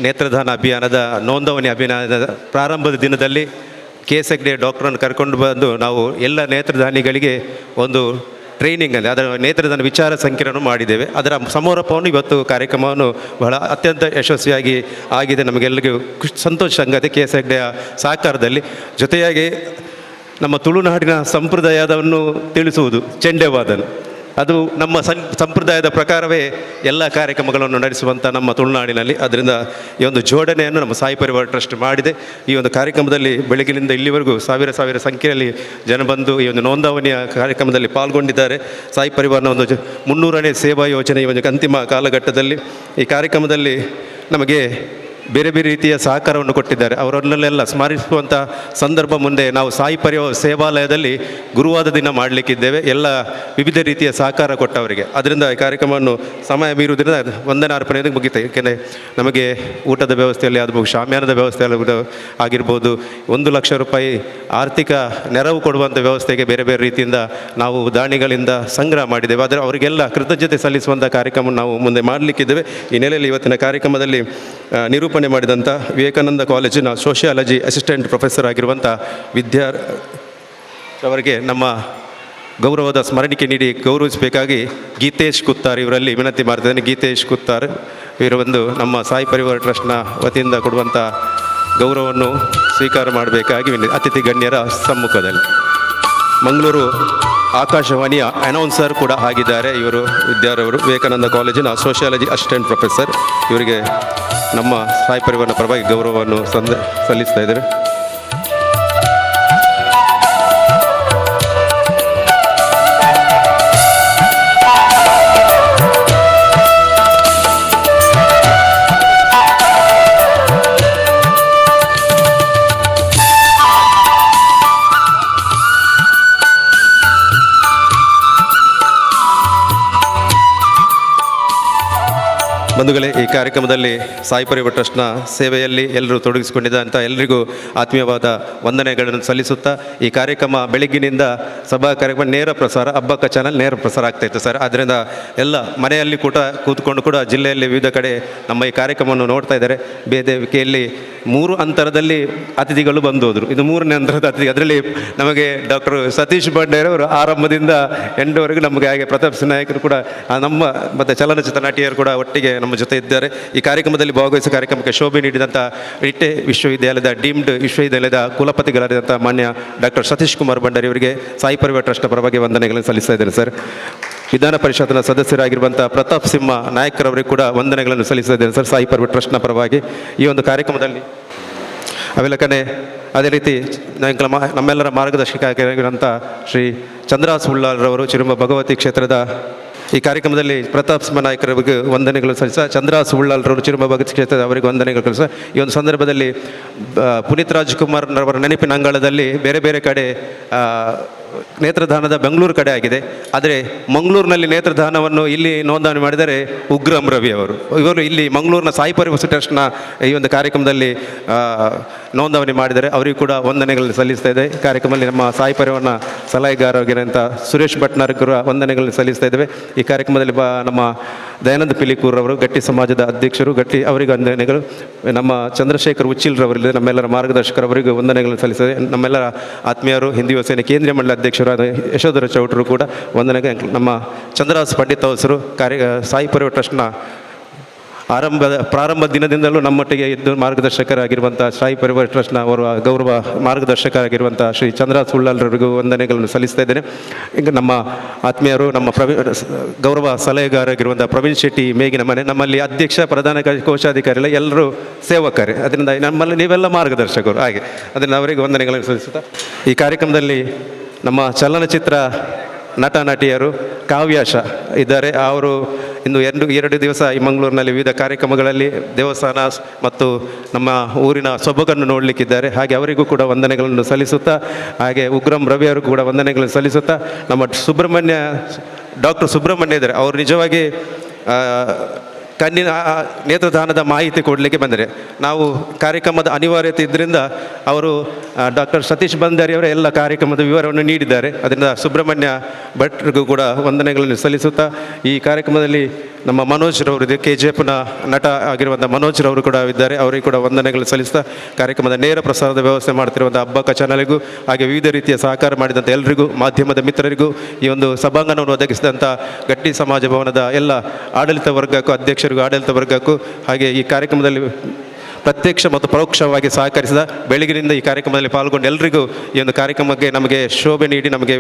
ನೇತ್ರದಾನ ಅಭಿಯಾನದ ನೋಂದಣಿ ಅಭಿಯಾನದ ಪ್ರಾರಂಭದ ದಿನದಲ್ಲಿ KSI ಡಾಕ್ಟ್ರನ್ನು ಕರ್ಕೊಂಡು ಬಂದು ನಾವು ಎಲ್ಲ ನೇತ್ರದಾನಿಗಳಿಗೆ ಒಂದು ಟ್ರೈನಿಂಗಲ್ಲಿ ಅದರ ನೇತ್ರದಾನ ವಿಚಾರ ಸಂಕಿರಣ ಮಾಡಿದ್ದೇವೆ. ಅದರ ಸಮಾರೋಪವನ್ನು ಇವತ್ತು ಕಾರ್ಯಕ್ರಮವನ್ನು ಬಹಳ ಅತ್ಯಂತ ಯಶಸ್ವಿಯಾಗಿ ಆಗಿದೆ. ನಮಗೆಲ್ಲರಿಗೂ ಸಂತೋಷ ಸಂಗತಿ KSI ಸಹಕಾರದಲ್ಲಿ. ಜೊತೆಯಾಗಿ ನಮ್ಮ ತುಳುನಾಡಿನ ಸಂಪ್ರದಾಯವನ್ನು ತಿಳಿಸುವುದು ಚೆಂಡೆವಾದನ, ಅದು ನಮ್ಮ ಸಂಪ್ರದಾಯದ ಪ್ರಕಾರವೇ ಎಲ್ಲ ಕಾರ್ಯಕ್ರಮಗಳನ್ನು ನಡೆಸುವಂಥ ನಮ್ಮ ತುಳುನಾಡಿನಲ್ಲಿ. ಅದರಿಂದ ಈ ಒಂದು ಜೋಡಣೆಯನ್ನು ನಮ್ಮ ಸಾಯಿ ಪರಿವಾರ ಟ್ರಸ್ಟ್ ಮಾಡಿದೆ. ಈ ಒಂದು ಕಾರ್ಯಕ್ರಮದಲ್ಲಿ ಬೆಳಗಿನಿಂದ ಇಲ್ಲಿವರೆಗೂ ಸಾವಿರ ಸಂಖ್ಯೆಯಲ್ಲಿ ಜನ ಬಂದು ಈ ಒಂದು ನೋಂದಣಿಯ ಕಾರ್ಯಕ್ರಮದಲ್ಲಿ ಪಾಲ್ಗೊಂಡಿದ್ದಾರೆ. ಸಾಯಿ ಪರಿವಾರನ ಒಂದು 300ನೇ ಸೇವಾ ಯೋಜನೆ ಈ ಒಂದು ಅಂತಿಮ ಕಾಲಘಟ್ಟದಲ್ಲಿ ಈ ಕಾರ್ಯಕ್ರಮದಲ್ಲಿ ನಮಗೆ ಬೇರೆ ಬೇರೆ ರೀತಿಯ ಸಹಕಾರವನ್ನು ಕೊಟ್ಟಿದ್ದಾರೆ. ಅವರನ್ನೆಲ್ಲ ಸ್ಮರಿಸುವಂಥ ಸಂದರ್ಭ ಮುಂದೆ ನಾವು ಸಾಯಿ ಪರಿವಾರ ಸೇವಾಲಯದಲ್ಲಿ ಗುರುವಾದ ದಿನ ಮಾಡಲಿಕ್ಕಿದ್ದೇವೆ. ಎಲ್ಲ ವಿವಿಧ ರೀತಿಯ ಸಹಕಾರ ಕೊಟ್ಟವರಿಗೆ. ಅದರಿಂದ ಈ ಕಾರ್ಯಕ್ರಮವನ್ನು ಸಮಯ ಮೀರುವುದರಿಂದ ವಂದನಾ ಅರ್ಪಣೆಗೆ ಮುಗಿತೆ. ಏಕೆಂದರೆ ನಮಗೆ ಊಟದ ವ್ಯವಸ್ಥೆಯಲ್ಲಿ ಆಗಬಹುದು, ಶಾಮ್ಯಾನದ ವ್ಯವಸ್ಥೆಯಲ್ಲಿ ಆಗಿರ್ಬೋದು, 1 ಲಕ್ಷ ರೂಪಾಯಿ ಆರ್ಥಿಕ ನೆರವು ಕೊಡುವಂಥ ವ್ಯವಸ್ಥೆಗೆ ಬೇರೆ ಬೇರೆ ರೀತಿಯಿಂದ ನಾವು ದಾನಿಗಳಿಂದ ಸಂಗ್ರಹ ಮಾಡಿದ್ದೇವೆ. ಆದರೆ ಅವರಿಗೆಲ್ಲ ಕೃತಜ್ಞತೆ ಸಲ್ಲಿಸುವಂಥ ಕಾರ್ಯಕ್ರಮ ನಾವು ಮುಂದೆ ಮಾಡಲಿಕ್ಕಿದ್ದೇವೆ. ಈ ನೆಲೆಯಲ್ಲಿ ಇವತ್ತಿನ ಕಾರ್ಯಕ್ರಮದಲ್ಲಿ ನಿರೂಪಣೆ ಮಾಡಿದಂಥ ವಿವೇಕಾನಂದ ಕಾಲೇಜಿನ ಸೋಷಿಯಾಲಜಿ ಅಸಿಸ್ಟೆಂಟ್ ಪ್ರೊಫೆಸರ್ ಆಗಿರುವಂಥ ಅವರಿಗೆ ನಮ್ಮ ಗೌರವದ ಸ್ಮರಣಿಕೆ ನೀಡಿ ಗೌರವಿಸಬೇಕಾಗಿ ಗೀತೇಶ್ ಕುತ್ತಾರ್ ಇವರಲ್ಲಿ ವಿನಂತಿ ಮಾಡ್ತಿದ್ದೇನೆ. ಗೀತೇಶ್ ಕುತ್ತಾರ್ ಇವರು ಒಂದು ನಮ್ಮ ಸಾಯಿ ಪರಿವಾರ ಟ್ರಸ್ಟ್ನ ವತಿಯಿಂದ ಕೊಡುವಂಥ ಗೌರವವನ್ನು ಸ್ವೀಕಾರ ಮಾಡಬೇಕಾಗಿ ಅತಿಥಿ ಗಣ್ಯರ ಸಮ್ಮುಖದಲ್ಲಿ. ಮಂಗಳೂರು ಆಕಾಶವಾಣಿಯ ಅನೌನ್ಸರ್ ಕೂಡ ಆಗಿದ್ದಾರೆ ಇವರು ವಿದ್ಯಾರವರು, ವಿವೇಕಾನಂದ ಕಾಲೇಜಿನ ಸೋಷಿಯಾಲಜಿ ಅಸಿಸ್ಟೆಂಟ್ ಪ್ರೊಫೆಸರ್. ಇವರಿಗೆ ನಮ್ಮ ಸಾಯಿ ಪರಿವಾರನ ಪರವಾಗಿ ಗೌರವವನ್ನು ಸಲ್ಲಿಸ್ತಾ ಇದ್ದಾರೆ. ಬಂಧುಗಳೇ, ಈ ಕಾರ್ಯಕ್ರಮದಲ್ಲಿ ಸಾಯಿ ಪರಿವಾರ ಟ್ರಸ್ಟ್ನ ಸೇವೆಯಲ್ಲಿ ಎಲ್ಲರೂ ತೊಡಗಿಸಿಕೊಂಡಿದ್ದಂಥ ಎಲ್ಲರಿಗೂ ಆತ್ಮೀಯವಾದ ವಂದನೆಗಳನ್ನು ಸಲ್ಲಿಸುತ್ತಾ ಈ ಕಾರ್ಯಕ್ರಮ ಬೆಳಗ್ಗಿನಿಂದ ಸಭಾ ಕಾರ್ಯಕ್ರಮ ನೇರ ಪ್ರಸಾರ ಹಬ್ಬಕ್ಕ ಚಾನಲ್ ನೇರ ಪ್ರಸಾರ ಆಗ್ತಾಯಿತ್ತು ಸರ್. ಆದ್ದರಿಂದ ಎಲ್ಲ ಮನೆಯಲ್ಲಿ ಕೂತ್ಕೊಂಡು ಕೂಡ ಜಿಲ್ಲೆಯಲ್ಲಿ ವಿವಿಧ ಕಡೆ ನಮ್ಮ ಈ ಕಾರ್ಯಕ್ರಮವನ್ನು ನೋಡ್ತಾ ಇದ್ದಾರೆ. ವೇದಿಕೆಯಲ್ಲಿ 3 ಅಂತರದಲ್ಲಿ ಅತಿಥಿಗಳು ಬಂದು ಹೋದರು. ಇದು 3ನೇ ಅಂತರದ ಅತಿಥಿ. ಅದರಲ್ಲಿ ನಮಗೆ ಡಾಕ್ಟರ್ ಸತೀಶ್ ಬಂಡೇರವರು ಆರಂಭದಿಂದ ಎಂಡವರೆಗೂ ನಮಗೆ ಹಾಗೆ ಪ್ರತಾಪ್ ನಾಯಕರು ಕೂಡ ನಮ್ಮ ಮತ್ತು ಚಲನಚಿತ್ರ ನಟಿಯರು ಕೂಡ ಒಟ್ಟಿಗೆ ನಮ್ಮ ಜೊತೆ ಇದ್ದಾರೆ. ಈ ಕಾರ್ಯಕ್ರಮದಲ್ಲಿ ಭಾಗವಹಿಸುವ ಕಾರ್ಯಕ್ರಮಕ್ಕೆ ಶೋಭೆ ನೀಡಿದಂಥ ನಿಟ್ಟೆ ವಿಶ್ವವಿದ್ಯಾಲಯದ ಡೀಮ್ಡ್ ವಿಶ್ವವಿದ್ಯಾಲಯದ ಕುಲಪತಿಗಳಾದಂಥ ಮಾನ್ಯ ಡಾಕ್ಟರ್ ಸತೀಶ್ ಕುಮಾರ್ ಭಂಡಾರಿ ಅವರಿಗೆ ಸಾಯಿ ಪರಿವಾರ ಟ್ರಸ್ಟ್ನ ಪರವಾಗಿ ವಂದನೆಗಳನ್ನು ಸಲ್ಲಿಸ್ತಾ ಇದ್ದಾರೆ ಸರ್. ವಿಧಾನ ಪರಿಷತ್ನ ಸದಸ್ಯರಾಗಿರುವಂಥ ಪ್ರತಾಪ್ ಸಿಂಹ ನಾಯಕರವರಿಗೆ ಕೂಡ ವಂದನೆಗಳನ್ನು ಸಲ್ಲಿಸಿದ್ದೇನೆ ಸರ್, ಸಾಯಿ ಪರಿವಾರ ಟ್ರಸ್ಟ್ನ ಪರವಾಗಿ ಈ ಒಂದು ಕಾರ್ಯಕ್ರಮದಲ್ಲಿ. ಆಮೇಲೆ ಅದೇ ರೀತಿ ನಮ್ಮೆಲ್ಲರ ಮಾರ್ಗದರ್ಶಕ ಆಗಿರುವಂಥ ಶ್ರೀ ಚಂದ್ರಾಸ್ ಉಳ್ಳಾಲ್ರವರು ಚಿರುಮ ಭಗವತಿ ಕ್ಷೇತ್ರದ ಈ ಕಾರ್ಯಕ್ರಮದಲ್ಲಿ ಪ್ರತಾಪ್ ಸಿಂಹ ನಾಯಕರಿಗೆ ವಂದನೆಗಳು ಚಂದ್ರಾಸ್ ಉಳ್ಳಾಲ್ರವರು ಚಿರುಮ ಭಗವತಿ ಕ್ಷೇತ್ರದ ಅವರಿಗೆ ವಂದನೆಗಳು ಈ ಒಂದು ಸಂದರ್ಭದಲ್ಲಿ ಪುನೀತ್ ರಾಜ್ಕುಮಾರ್ರವರ ನೆನಪಿನ ಅಂಗಳದಲ್ಲಿ ಬೇರೆ ಬೇರೆ ಕಡೆ ನೇತ್ರದಾನದ ಬೆಂಗಳೂರು ಕಡೆ ಆಗಿದೆ. ಆದರೆ ಮಂಗಳೂರಿನಲ್ಲಿ ನೇತ್ರದಾನವನ್ನು ಇಲ್ಲಿ ನೋಂದಣಿ ಮಾಡಿದರೆ ಉಗ್ರಂ ರವಿ ಇವರು ಇಲ್ಲಿ ಮಂಗಳೂರಿನ ಸಾಯಿ ಪರಿವಾರ ಟ್ರಸ್ಟ್ನ ಈ ಒಂದು ಕಾರ್ಯಕ್ರಮದಲ್ಲಿ ನೋಂದಣಿ ಮಾಡಿದರೆ ಅವರಿಗೂ ಕೂಡ ವಂದನೆಗಳನ್ನು ಸಲ್ಲಿಸ್ತಾ ಇದೆ. ಕಾರ್ಯಕ್ರಮದಲ್ಲಿ ನಮ್ಮ ಸಾಯಿ ಪರಿವಾರನ ಸಲಹೆಗಾರರಾಗಿರುವಂಥ ಸುರೇಶ್ ಭಟ್ನಾರ್ಕರ ವಂದನೆಗಳನ್ನು ಸಲ್ಲಿಸ್ತಾ ಇದ್ದೇವೆ. ಈ ಕಾರ್ಯಕ್ರಮದಲ್ಲಿ ನಮ್ಮ ದಯಾನಂದ ಪಿಲಿಕೂರ್ ಅವರು ಗಟ್ಟಿ ಸಮಾಜದ ಅಧ್ಯಕ್ಷರು, ಅವರಿಗೆ ವಂದನೆಗಳು. ನಮ್ಮ ಚಂದ್ರಶೇಖರ್ ಉಚ್ಚಿಲ್ರವರಿಗೆ ನಮ್ಮೆಲ್ಲರ ಮಾರ್ಗದರ್ಶಕರವರಿಗೆ ವಂದನೆಗಳನ್ನು ಸಲ್ಲಿಸಿದೆ. ನಮ್ಮೆಲ್ಲರ ಆತ್ಮೀಯರು ಹಿಂದೂ ಯುವ ಸೇನೆ ಕೇಂದ್ರೀಯ ಮಂಡಳಿ ಅಧ್ಯಕ್ಷರಾದ ಯಶೋಧರ ಚೌಟರು ಕೂಡ ವಂದನೆಗಳು. ನಮ್ಮ ಚಂದ್ರದಾಸ್ ಪಂಡಿತ್ ಅವಸರು ಸಾಯಿ ಪರಿವಾರ ಟ್ರಸ್ಟ್ನ ಪ್ರಾರಂಭ ದಿನದಿಂದಲೂ ನಮ್ಮೊಟ್ಟಿಗೆ ಇದ್ದು ಮಾರ್ಗದರ್ಶಕರಾಗಿರುವಂಥ ಸಾಯಿ ಪರಿವಾರ ಟ್ರಸ್ಟ್ನ ಅವರ ಗೌರವ ಮಾರ್ಗದರ್ಶಕರಾಗಿರುವಂಥ ಶ್ರೀ ಚಂದ್ರದಾಸ್ ಉಳ್ಳಾಲ್ರವರಿಗೂ ವಂದನೆಗಳನ್ನು ಸಲ್ಲಿಸ್ತಾ ಇದ್ದೇನೆ. ಈಗ ನಮ್ಮ ಆತ್ಮೀಯರು, ನಮ್ಮ ಗೌರವ ಸಲಹೆಗಾರರಾಗಿರುವಂಥ ಪ್ರವೀಣ್ ಶೆಟ್ಟಿ ಮೇಗಿನ ಮನೆ, ನಮ್ಮಲ್ಲಿ ಅಧ್ಯಕ್ಷ, ಪ್ರಧಾನ ಕೋಶಾಧಿಕಾರಿ ಎಲ್ಲರೂ ಸೇವಕರೇ, ಅದರಿಂದ ನಮ್ಮಲ್ಲಿ ನೀವೆಲ್ಲ ಮಾರ್ಗದರ್ಶಕರು. ಹಾಗೆ ಅದರಿಂದ ಅವರಿಗೆ ವಂದನೆಗಳನ್ನು ಸಲ್ಲಿಸುತ್ತಾ ಈ ಕಾರ್ಯಕ್ರಮದಲ್ಲಿ ನಮ್ಮ ಚಲನಚಿತ್ರ ನಟ ನಟಿಯರು ಕಾವ್ಯಾಶ ಇದ್ದಾರೆ. ಅವರು ಇಂದು ಎರಡು ದಿವಸ ಈ ಮಂಗಳೂರಿನಲ್ಲಿ ವಿವಿಧ ಕಾರ್ಯಕ್ರಮಗಳಲ್ಲಿ ದೇವಸ್ಥಾನ ಮತ್ತು ನಮ್ಮ ಊರಿನ ಸೊಬಗನ್ನು ನೋಡಲಿಕ್ಕಿದ್ದಾರೆ. ಹಾಗೆ ಅವರಿಗೂ ಕೂಡ ವಂದನೆಗಳನ್ನು ಸಲ್ಲಿಸುತ್ತಾ, ಹಾಗೆ ಉಗ್ರಂ ರವಿ ಅವರಿಗೂ ಕೂಡ ವಂದನೆಗಳನ್ನು ಸಲ್ಲಿಸುತ್ತಾ, ನಮ್ಮ ಡಾಕ್ಟರ್ ಸುಬ್ರಹ್ಮಣ್ಯ ಇದ್ದಾರೆ. ಅವರು ನಿಜವಾಗಿ ಕಣ್ಣಿನ ನೇತ್ರದಾನದ ಮಾಹಿತಿ ಕೊಡಲಿಕ್ಕೆ ಬಂದರೆ ನಾವು ಕಾರ್ಯಕ್ರಮದ ಅನಿವಾರ್ಯತೆ ಇದ್ದರಿಂದ ಅವರು ಡಾಕ್ಟರ್ ಸತೀಶ್ ಬಂದಾರಿ ಅವರ ಎಲ್ಲ ಕಾರ್ಯಕ್ರಮದ ವಿವರವನ್ನು ನೀಡಿದ್ದಾರೆ. ಅದರಿಂದ ಸುಬ್ರಹ್ಮಣ್ಯ ಭಟ್ರಿಗೂ ಕೂಡ ವಂದನೆಗಳನ್ನು ಸಲ್ಲಿಸುತ್ತಾ, ಈ ಕಾರ್ಯಕ್ರಮದಲ್ಲಿ ನಮ್ಮ ಮನೋಜ್ರವರು KGFನ ನಟ ಆಗಿರುವಂಥ ಮನೋಜ್ರವರು ಕೂಡ ಇದ್ದಾರೆ. ಅವರಿಗೆ ಕೂಡ ವಂದನೆಗಳು ಸಲ್ಲಿಸ್ತಾ, ಕಾರ್ಯಕ್ರಮದ ನೇರ ಪ್ರಸಾರದ ವ್ಯವಸ್ಥೆ ಮಾಡ್ತಿರುವಂಥ ಹಬ್ಬಕ್ಕ ಚಾನಲ್ಗೂ ಹಾಗೆ ವಿವಿಧ ರೀತಿಯ ಸಹಕಾರ ಮಾಡಿದಂಥ ಎಲ್ಲರಿಗೂ, ಮಾಧ್ಯಮದ ಮಿತ್ರರಿಗೂ, ಈ ಒಂದು ಸಭಾಂಗಣವನ್ನು ಒದಗಿಸಿದಂಥ ಗಟ್ಟಿ ಸಮಾಜ ಭವನದ ಎಲ್ಲ ಆಡಳಿತ ವರ್ಗಕ್ಕೂ, ಅಧ್ಯಕ್ಷರಿಗೂ, ಆಡಳಿತ ವರ್ಗಕ್ಕೂ, ಹಾಗೆ ಈ ಕಾರ್ಯಕ್ರಮದಲ್ಲಿ ಪ್ರತ್ಯಕ್ಷ ಮತ್ತು ಪರೋಕ್ಷವಾಗಿ ಸಹಕರಿಸಿದ, ಬೆಳಗಿನಿಂದ ಈ ಕಾರ್ಯಕ್ರಮದಲ್ಲಿ ಪಾಲ್ಗೊಂಡು ಎಲ್ಲರಿಗೂ ಈ ಒಂದು ಕಾರ್ಯಕ್ರಮಕ್ಕೆ ನಮಗೆ ಶೋಭೆ ನೀಡಿ ನಮಗೆ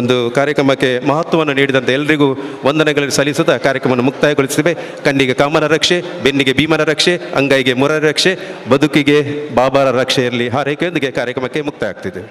ಒಂದು ಕಾರ್ಯಕ್ರಮಕ್ಕೆ ಮಹತ್ವವನ್ನು ನೀಡಿದಂಥ ಎಲ್ಲರಿಗೂ ವಂದನೆಗಳನ್ನು ಸಲ್ಲಿಸುತ್ತಾ ಕಾರ್ಯಕ್ರಮವನ್ನು ಮುಕ್ತಾಯಗೊಳಿಸಿವೆ. ಕಣ್ಣಿಗೆ ಕಾಮನ ರಕ್ಷೆ, ಬೆನ್ನಿಗೆ ಭೀಮನ ರಕ್ಷೆ, ಅಂಗೈಗೆ ಮುರರ ರಕ್ಷೆ, ಬದುಕಿಗೆ ಬಾಬಾರ ರಕ್ಷೆ ಇರಲಿ ಹಾರೈಕೆಯೊಂದಿಗೆ ಕಾರ್ಯಕ್ರಮಕ್ಕೆ ಮುಕ್ತಾಯ ಆಗ್ತಿದೆ.